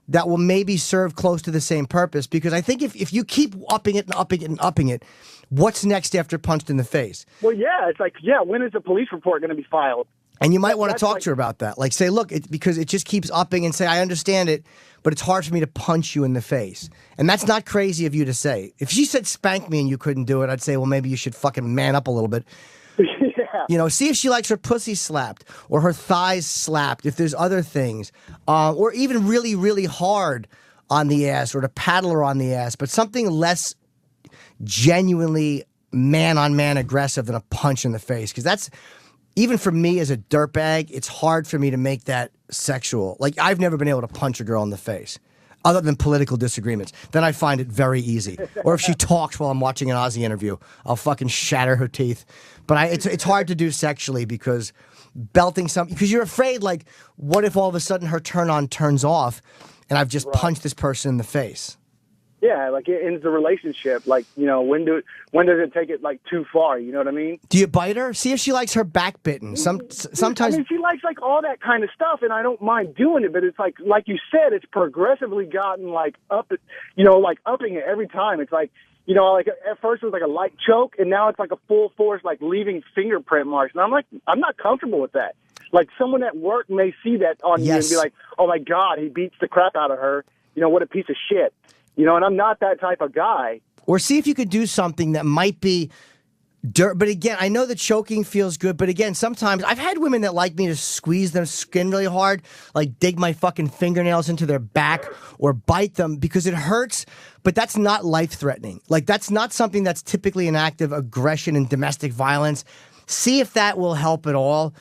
that will maybe serve close to the same purpose? Because I think if you keep upping it and upping it and upping it, what's next after punched in the face? Well, yeah, it's like, when is the police report going to be filed? And you might want to talk to her about that. Like, say, look, because it just keeps upping, and say, I understand it, but it's hard for me to punch you in the face. And that's not crazy of you to say. If she said spank me and you couldn't do it, I'd say, well, maybe you should fucking man up a little bit. See if she likes her pussy slapped or her thighs slapped, if there's other things. Or even really, really hard on the ass, or to paddle her on the ass, but something less genuinely man-on-man aggressive than a punch in the face. Because that's, even for me as a dirtbag, it's hard for me to make that sexual. Like, I've never been able to punch a girl in the face, other than political disagreements. Then I find it very easy. Or if she talks while I'm watching an Ozzy interview, I'll fucking shatter her teeth. But it's hard to do sexually, because belting something, because you're afraid, like, what if all of a sudden her turn on turns off and I've just punched this person in the face? Yeah, like it ends the relationship. Like, you know, when does it take it like too far? You know what I mean? Do you bite her? See if she likes her back bitten. Sometimes I mean, she likes like all that kind of stuff, and I don't mind doing it. But it's like you said, it's progressively gotten like up, you know, like upping it every time. It's like, you know, like at first it was like a light choke, and now it's like a full force, like leaving fingerprint marks. And I'm like, I'm not comfortable with that. Like someone at work may see that on you and be like, oh my God, he beats the crap out of her. You know, what a piece of shit. You know, and I'm not that type of guy. Or see if you could do something that might be dirt. But again, I know that choking feels good. But again, sometimes I've had women that like me to squeeze their skin really hard, like dig my fucking fingernails into their back or bite them because it hurts. But that's not life-threatening. Like, that's not something that's typically an act of aggression and domestic violence. See if that will help at all.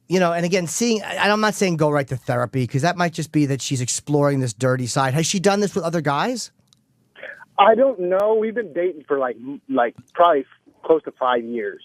You know, and again, I'm not saying go right to therapy because that might just be that she's exploring this dirty side. Has she done this with other guys? I don't know. We've been dating for like probably close to 5 years.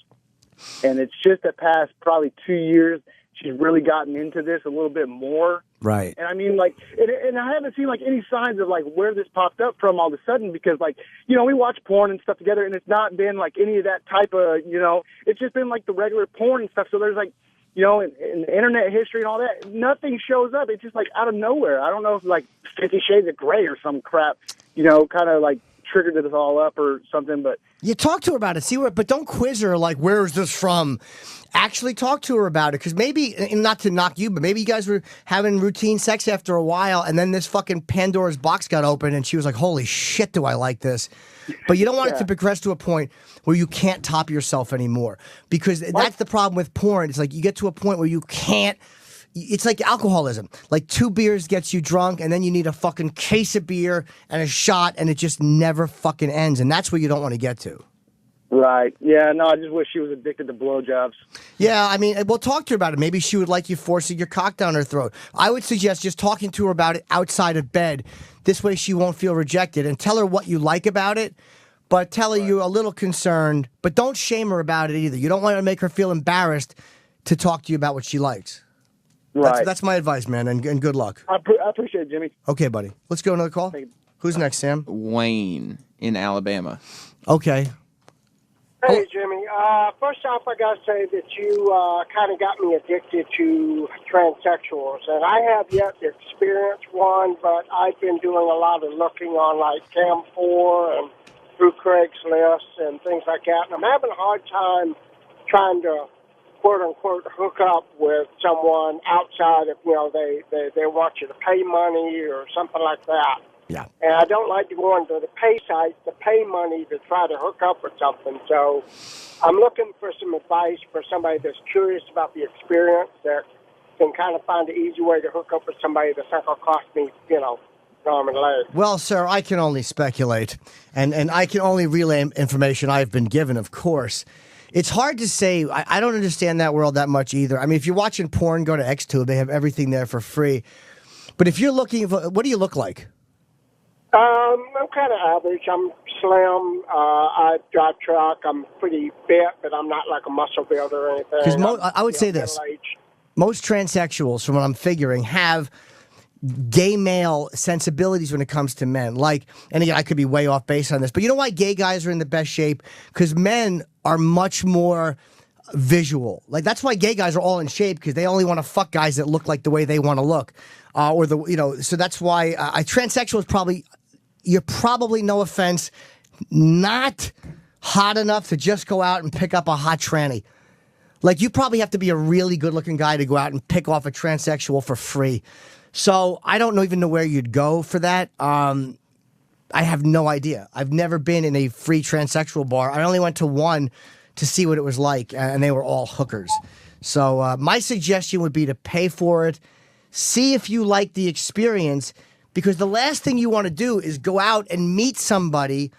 And it's just the past probably 2 years, she's really gotten into this a little bit more. Right. And I mean, like, and I haven't seen like any signs of like where this popped up from all of a sudden because like, you know, we watch porn and stuff together and it's not been like any of that type of, you know, it's just been like the regular porn and stuff. So there's like, you know, in internet history and all that, nothing shows up. It's just like out of nowhere. I don't know if like 50 Shades of Grey or some crap, you know, kind of like triggered this all up or something. But you talk to her about it, see where, but don't quiz her like, where is this from? Actually talk to her about it because maybe, and not to knock you, but maybe you guys were having routine sex after a while and then this fucking Pandora's box got open and she was like, holy shit, do I like this? But you don't want it to progress to a point where you can't top yourself anymore because that's the problem with porn. It's like you get to a point where you can't. It's like alcoholism. Like 2 beers gets you drunk and then you need a fucking case of beer and a shot and it just never fucking ends. And that's where you don't want to get to. Right. Yeah, no, I just wish she was addicted to blowjobs. Yeah, I mean, we'll talk to her about it. Maybe she would like you forcing your cock down her throat. I would suggest just talking to her about it outside of bed. This way she won't feel rejected. And tell her what you like about it, but tell her you're a little concerned. But don't shame her about it either. You don't want to make her feel embarrassed to talk to you about what she likes. Right. That's my advice, man, and good luck. I appreciate it, Jimmy. Okay, buddy. Let's go another call. Who's next, Sam? Wayne in Alabama. Okay. Hey, Jimmy. First off, I got to say that you kind of got me addicted to transsexuals. And I have yet to experience one, but I've been doing a lot of looking on, like, Cam4 and through Craigslist and things like that. And I'm having a hard time trying to, quote-unquote, hook up with someone outside of, you know, they want you to pay money or something like that. Yeah. And I don't like to go onto the pay site to pay money to try to hook up with something. So I'm looking for some advice for somebody that's curious about the experience that can kind of find an easy way to hook up with somebody that's not going to cost me, you know, arm and leg. Well, sir, I can only speculate, and I can only relay information I've been given, of course. It's hard to say. I don't understand that world that much either. I mean, if you're watching porn, go to XTube. They have everything there for free. But if you're looking for, what do you look like? I'm kind of average. I'm slim. I drive truck. I'm pretty fit, but I'm not like a muscle builder or anything. Because I would say this. Most transsexuals, from what I'm figuring, have gay male sensibilities when it comes to men. Like, and again, I could be way off base on this, but you know why gay guys are in the best shape? Because men are much more visual. Like, that's why gay guys are all in shape, because they only want to fuck guys that look like the way they want to look. So that's why transsexual is probably, you're probably, no offense, not hot enough to just go out and pick up a hot tranny. Like, you probably have to be a really good-looking guy to go out and pick off a transsexual for free. So I don't even know where you'd go for that. I have no idea. I've never been in a free transsexual bar. I only went to one to see what it was like, and they were all hookers. So my suggestion would be to pay for it, see if you like the experience, because the last thing you want to do is go out and meet somebody,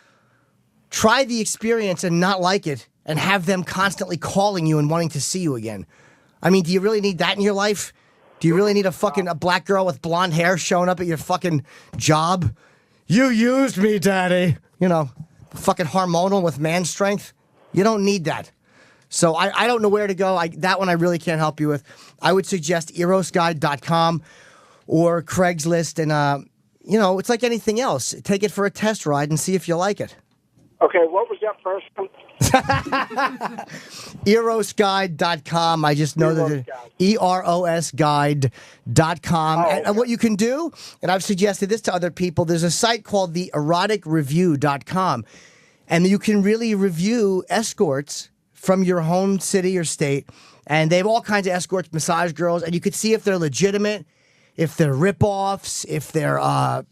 try the experience and not like it, and have them constantly calling you and wanting to see you again. I mean, do you really need that in your life? Do you really need a black girl with blonde hair showing up at your fucking job? You used me, daddy. You know, fucking hormonal with man strength. You don't need that. So I don't know where to go. That one I really can't help you with. I would suggest erosguide.com or Craigslist, and it's like anything else. Take it for a test ride and see if you like it. Okay, what was that first one? Erosguide.com. I just know that erosguide.com. And what you can do, and I've suggested this to other people, there's a site called the eroticreview.com. And you can really review escorts from your home city or state. And they have all kinds of escorts, massage girls, and you can see if they're legitimate, if they're rip-offs, if they're,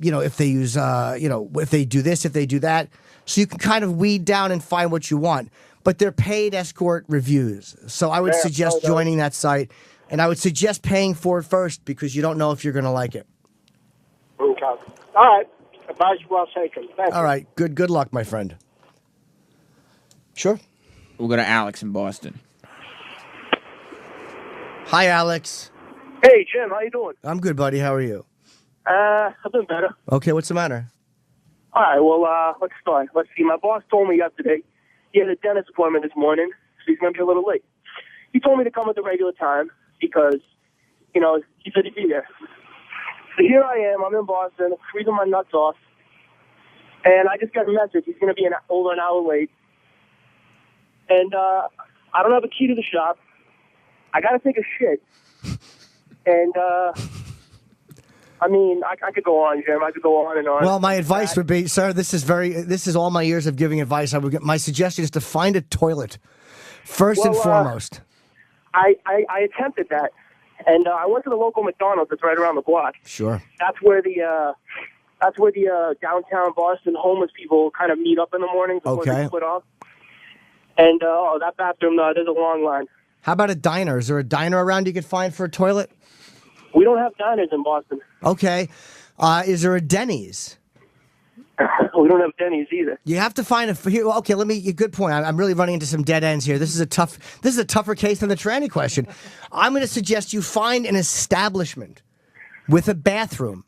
if they use, if they do this, if they do that. So you can kind of weed down and find what you want. But they're paid escort reviews. So I would suggest joining that site. And I would suggest paying for it first because you don't know if you're going to like it. Okay. All right. Advice well taken. Thank you. All right. Good luck, my friend. Sure. We'll go to Alex in Boston. Hi, Alex. Hey, Jim. How you doing? I'm good, buddy. How are you? I've been better. Okay. What's the matter? All right, well, let's start. Let's see. My boss told me yesterday he had a dentist appointment this morning, so he's going to be a little late. He told me to come at the regular time because, he said he'd be there. So here I am. I'm in Boston, freezing my nuts off, and I just got a message. He's going to be over an hour late. And I don't have a key to the shop. I got to take a shit. And, I could go on, Jim. I could go on and on. Well, my advice would be, sir, this is all my years of giving advice. My suggestion is to find a toilet, first and foremost. I attempted that, and I went to the local McDonald's that's right around the block. Sure. That's where the downtown Boston homeless people kind of meet up in the morning before they split off. And, that bathroom, there's a long line. How about a diner? Is there a diner around you could find for a toilet? We don't have diners in Boston. Okay. Is there a Denny's? We don't have Denny's either. You have to find good point. I'm really running into some dead ends here. This is a tougher case than the tranny question. I'm going to suggest you find an establishment with a bathroom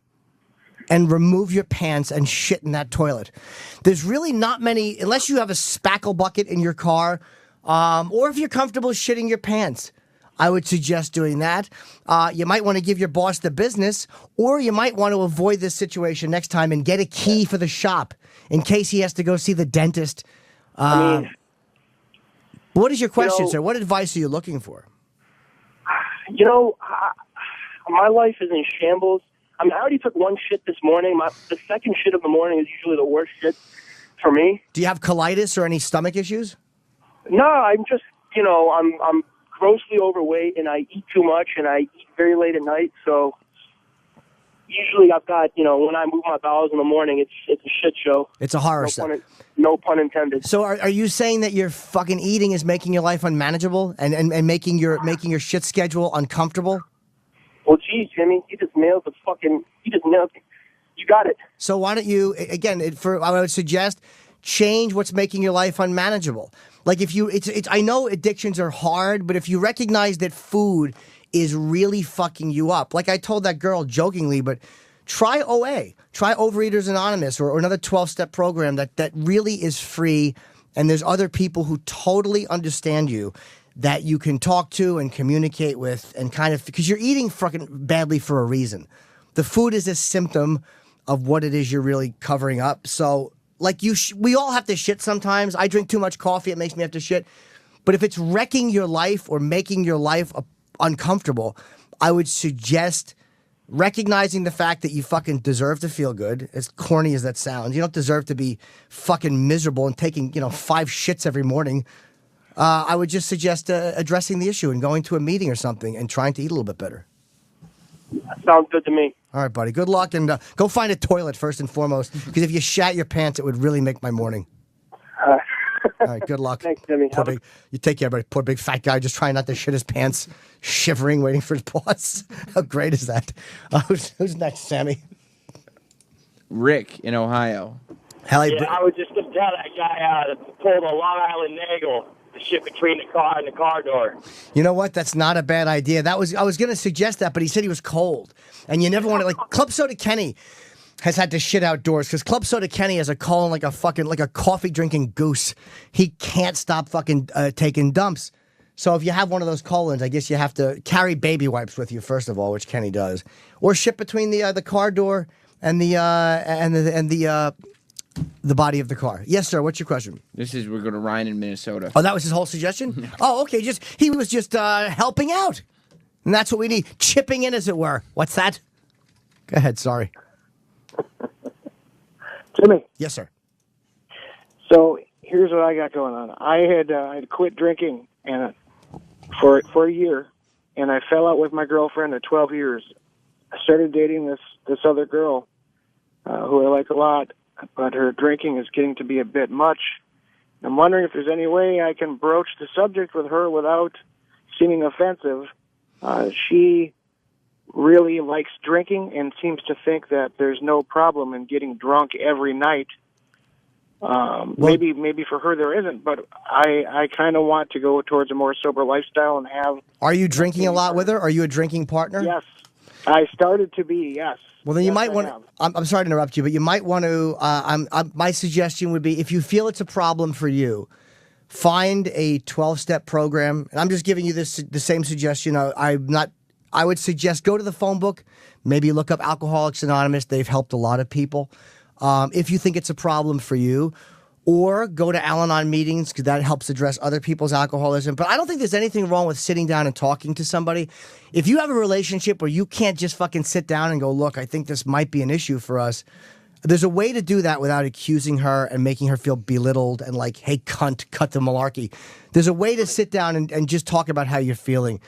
and remove your pants and shit in that toilet. There's really not many, unless you have a spackle bucket in your car, or if you're comfortable shitting your pants. I would suggest doing that. You might want to give your boss the business, or you might want to avoid this situation next time and get a key for the shop in case he has to go see the dentist. What is your question, sir? What advice are you looking for? My life is in shambles. I already took one shit this morning. The second shit of the morning is usually the worst shit for me. Do you have colitis or any stomach issues? No, I'm just, I'm grossly overweight, and I eat too much, and I eat very late at night, so usually I've got, when I move my bowels in the morning, it's a shit show. It's a horror show. No pun intended. So are you saying that your fucking eating is making your life unmanageable and making your shit schedule uncomfortable? Well, geez, Jimmy, you just nailed it. You got it. So why don't you, again, I would suggest change what's making your life unmanageable. Like I know addictions are hard, but if you recognize that food is really fucking you up, like I told that girl jokingly, but try OA, try Overeaters Anonymous or another 12-step program that really is free, and there's other people who totally understand you that you can talk to and communicate with, and kind of, because you're eating fucking badly for a reason. The food is a symptom of what it is you're really covering up. So like we all have to shit sometimes. I drink too much coffee. It makes me have to shit. But if it's wrecking your life or making your life uncomfortable, I would suggest recognizing the fact that you fucking deserve to feel good, as corny as that sounds. You don't deserve to be fucking miserable and taking, 5 shits every morning. I would just suggest addressing the issue and going to a meeting or something and trying to eat a little bit better. That sounds good to me. All right, buddy. Good luck, and go find a toilet first and foremost, because if you shat your pants, it would really make my morning. All right, good luck. Thanks, Jimmy. You take care, buddy. Poor big fat guy just trying not to shit his pants, shivering, waiting for his boss. How great is that? Who's next, Sammy? Rick in Ohio. I was just going to tell that guy to pull the Long Island Nagel, the shit between the car and the car door. You know what? That's not a bad idea. I was going to suggest that, but he said he was cold. And you never want to, like, Club Soda Kenny has had to shit outdoors because Club Soda Kenny has a colon like a coffee drinking goose. He can't stop fucking taking dumps. So if you have one of those colons, I guess you have to carry baby wipes with you, first of all, which Kenny does. Or shit between the car door and the body of the car. Yes, sir. What's your question? We're going to Ryan in Minnesota. Oh, that was his whole suggestion? Oh, okay. He was just helping out. And that's what we need. Chipping in, as it were. What's that? Go ahead. Sorry. Jimmy. Yes, sir. So here's what I got going on. I had quit drinking and for a year, and I fell out with my girlfriend at 12 years. I started dating this other girl who I like a lot, but her drinking is getting to be a bit much. I'm wondering if there's any way I can broach the subject with her without seeming offensive. She really likes drinking and seems to think that there's no problem in getting drunk every night. Maybe for her there isn't, but I kind of want to go towards a more sober lifestyle and have... Are you drinking a lot with her? Are you a drinking partner? Yes. I started to be, yes. Well, then you might want to... I'm sorry to interrupt you, but you might want to... my suggestion would be, if you feel it's a problem for you, find a 12-step program. And I'm just giving you the same suggestion. I would suggest go to the phone book, maybe look up Alcoholics Anonymous. They've helped a lot of people. If you think it's a problem for you, or go to Al-Anon meetings, because that helps address other people's alcoholism. But I don't think there's anything wrong with sitting down and talking to somebody. If you have a relationship where you can't just fucking sit down and go, look, I think this might be an issue for us, there's a way to do that without accusing her and making her feel belittled and like, hey, cunt, cut the malarkey. There's a way to sit down and just talk about how you're feeling.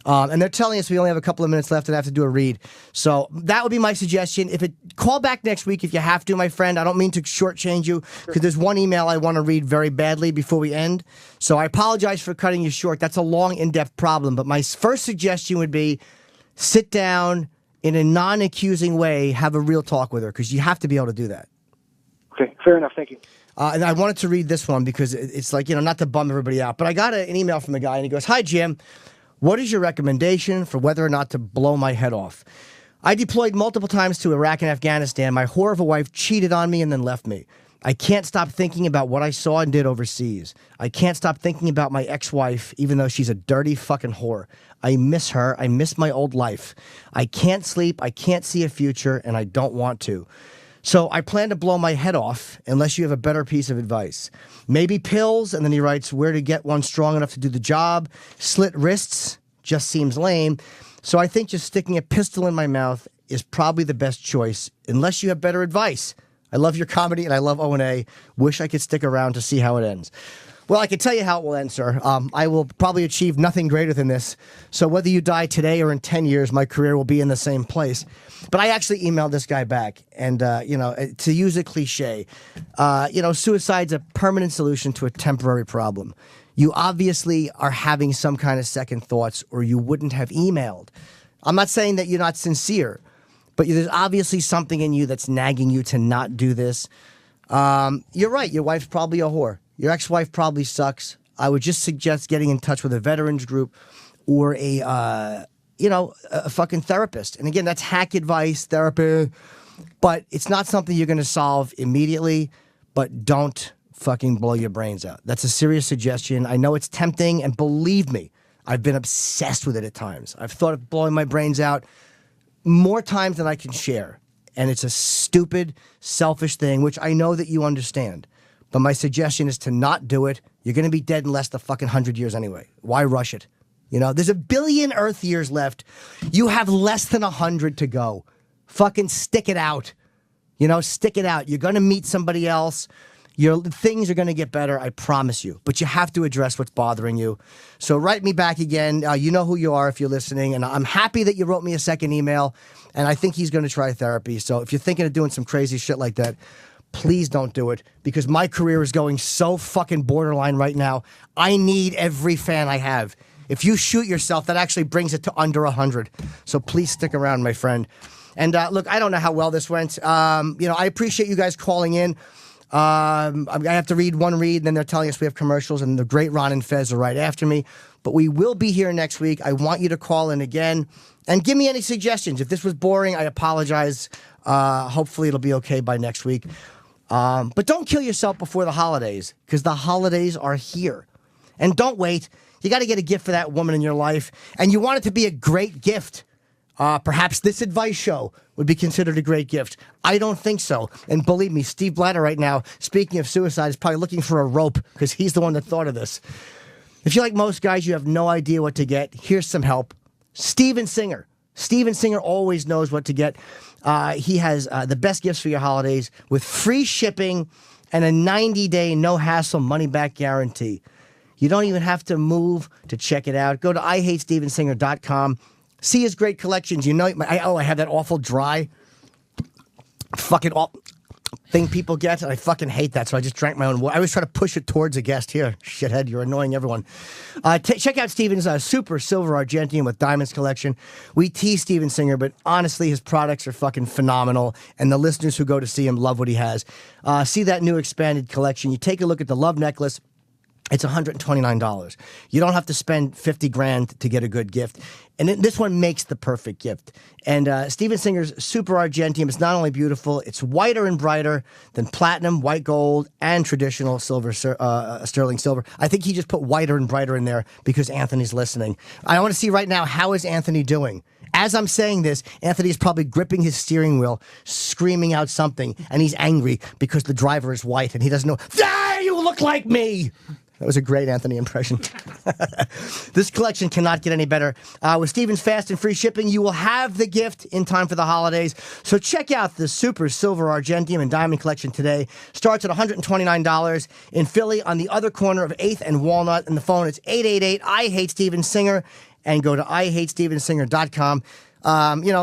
And they're telling us we only have a couple of minutes left and I have to do a read. So that would be my suggestion. Call back next week if you have to, my friend. I don't mean to shortchange you, because there's one email I want to read very badly before we end. So I apologize for cutting you short. That's a long, in-depth problem. But my first suggestion would be sit down in a non-accusing way, have a real talk with her, because you have to be able to do that. Okay, fair enough. Thank you. And I wanted to read this one because it's like, not to bum everybody out. But I got an email from a guy, and he goes, "Hi, Jim. What is your recommendation for whether or not to blow my head off? I deployed multiple times to Iraq and Afghanistan. My whore of a wife cheated on me and then left me. I can't stop thinking about what I saw and did overseas. I can't stop thinking about my ex-wife, even though she's a dirty fucking whore. I miss her. I miss my old life. I can't sleep. I can't see a future, and I don't want to. So I plan to blow my head off unless you have a better piece of advice. Maybe pills," and then he writes, "where to get one strong enough to do the job. Slit wrists just seems lame. So I think just sticking a pistol in my mouth is probably the best choice, unless you have better advice. I love your comedy and I love O&A. Wish I could stick around to see how it ends." Well, I can tell you how it will end, sir. I will probably achieve nothing greater than this. So whether you die today or in 10 years, my career will be in the same place. But I actually emailed this guy back. And, to use a cliche, suicide's a permanent solution to a temporary problem. You obviously are having some kind of second thoughts, or you wouldn't have emailed. I'm not saying that you're not sincere, but there's obviously something in you that's nagging you to not do this. You're right. Your wife's probably a whore. Your ex-wife probably sucks. I would just suggest getting in touch with a veterans group or a fucking therapist. And again, that's hack advice, therapy. But it's not something you're going to solve immediately. But don't fucking blow your brains out. That's a serious suggestion. I know it's tempting, and believe me, I've been obsessed with it at times. I've thought of blowing my brains out more times than I can share. And it's a stupid, selfish thing, which I know that you understand. But my suggestion is to not do it. You're going to be dead in less than fucking 100 years anyway. Why rush it? There's 1 billion Earth years left. You have less than 100 to go. Fucking stick it out. Stick it out. You're going to meet somebody else. Things are going to get better, I promise you. But you have to address what's bothering you. So write me back again. You know who you are if you're listening. And I'm happy that you wrote me a second email. And I think he's going to try therapy. So if you're thinking of doing some crazy shit like that, please don't do it, because my career is going so fucking borderline right now. I need every fan I have. If you shoot yourself, that actually brings it to under 100. So please stick around, my friend. And look, I don't know how well this went. I appreciate you guys calling in. I have to read one read, and then they're telling us we have commercials, and the great Ron and Fez are right after me. But we will be here next week. I want you to call in again and give me any suggestions. If this was boring, I apologize. Hopefully it'll be okay by next week. But don't kill yourself before the holidays, because the holidays are here. And don't wait. You got to get a gift for that woman in your life. And you want it to be a great gift. Perhaps this advice show would be considered a great gift. I don't think so. And believe me, Steve Blatter right now, speaking of suicide, is probably looking for a rope because he's the one that thought of this. If you're like most guys, you have no idea what to get. Here's some help. Steven Singer. Steven Singer always knows what to get. He has the best gifts for your holidays with free shipping and a 90-day no-hassle money-back guarantee. You don't even have to move to check it out. Go to IHateStevenSinger.com. See his great collections. You know, I have that awful dry fucking thing people get, and I fucking hate that, so I just drank my own water. I always try to push it towards a guest. Here, shithead, you're annoying everyone. Check out Steven's Super Silver Argentium with Diamonds collection. We tease Steven Singer, but honestly, his products are fucking phenomenal, and the listeners who go to see him love what he has. See that new expanded collection. You take a look at the Love Necklace. It's $129. You don't have to spend $50,000 to get a good gift. And this one makes the perfect gift. And Steven Singer's Super Argentium is not only beautiful, it's whiter and brighter than platinum, white gold, and traditional silver, sterling silver. I think he just put whiter and brighter in there because Anthony's listening. I want to see right now, how is Anthony doing? As I'm saying this, Anthony is probably gripping his steering wheel, screaming out something, and he's angry because the driver is white and he doesn't know, ah, you look like me! That was a great Anthony impression. This collection cannot get any better. With Steven's fast and free shipping, you will have the gift in time for the holidays. So check out the Super Silver Argentium and Diamond collection today. Starts at $129 in Philly on the other corner of 8th and Walnut. And the phone, it's 888-I-HATE-STEVEN-SINGER. And go to IHateStevenSinger.com.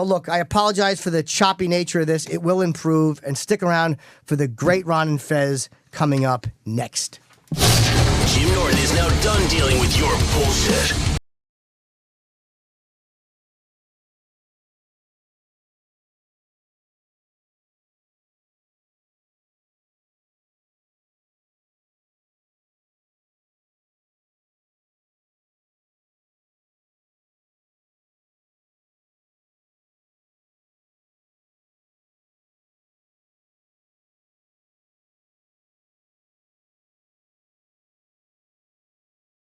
Look, I apologize for the choppy nature of this. It will improve. And stick around for the great Ron and Fez coming up next. Jim Norton is now done dealing with your bullshit.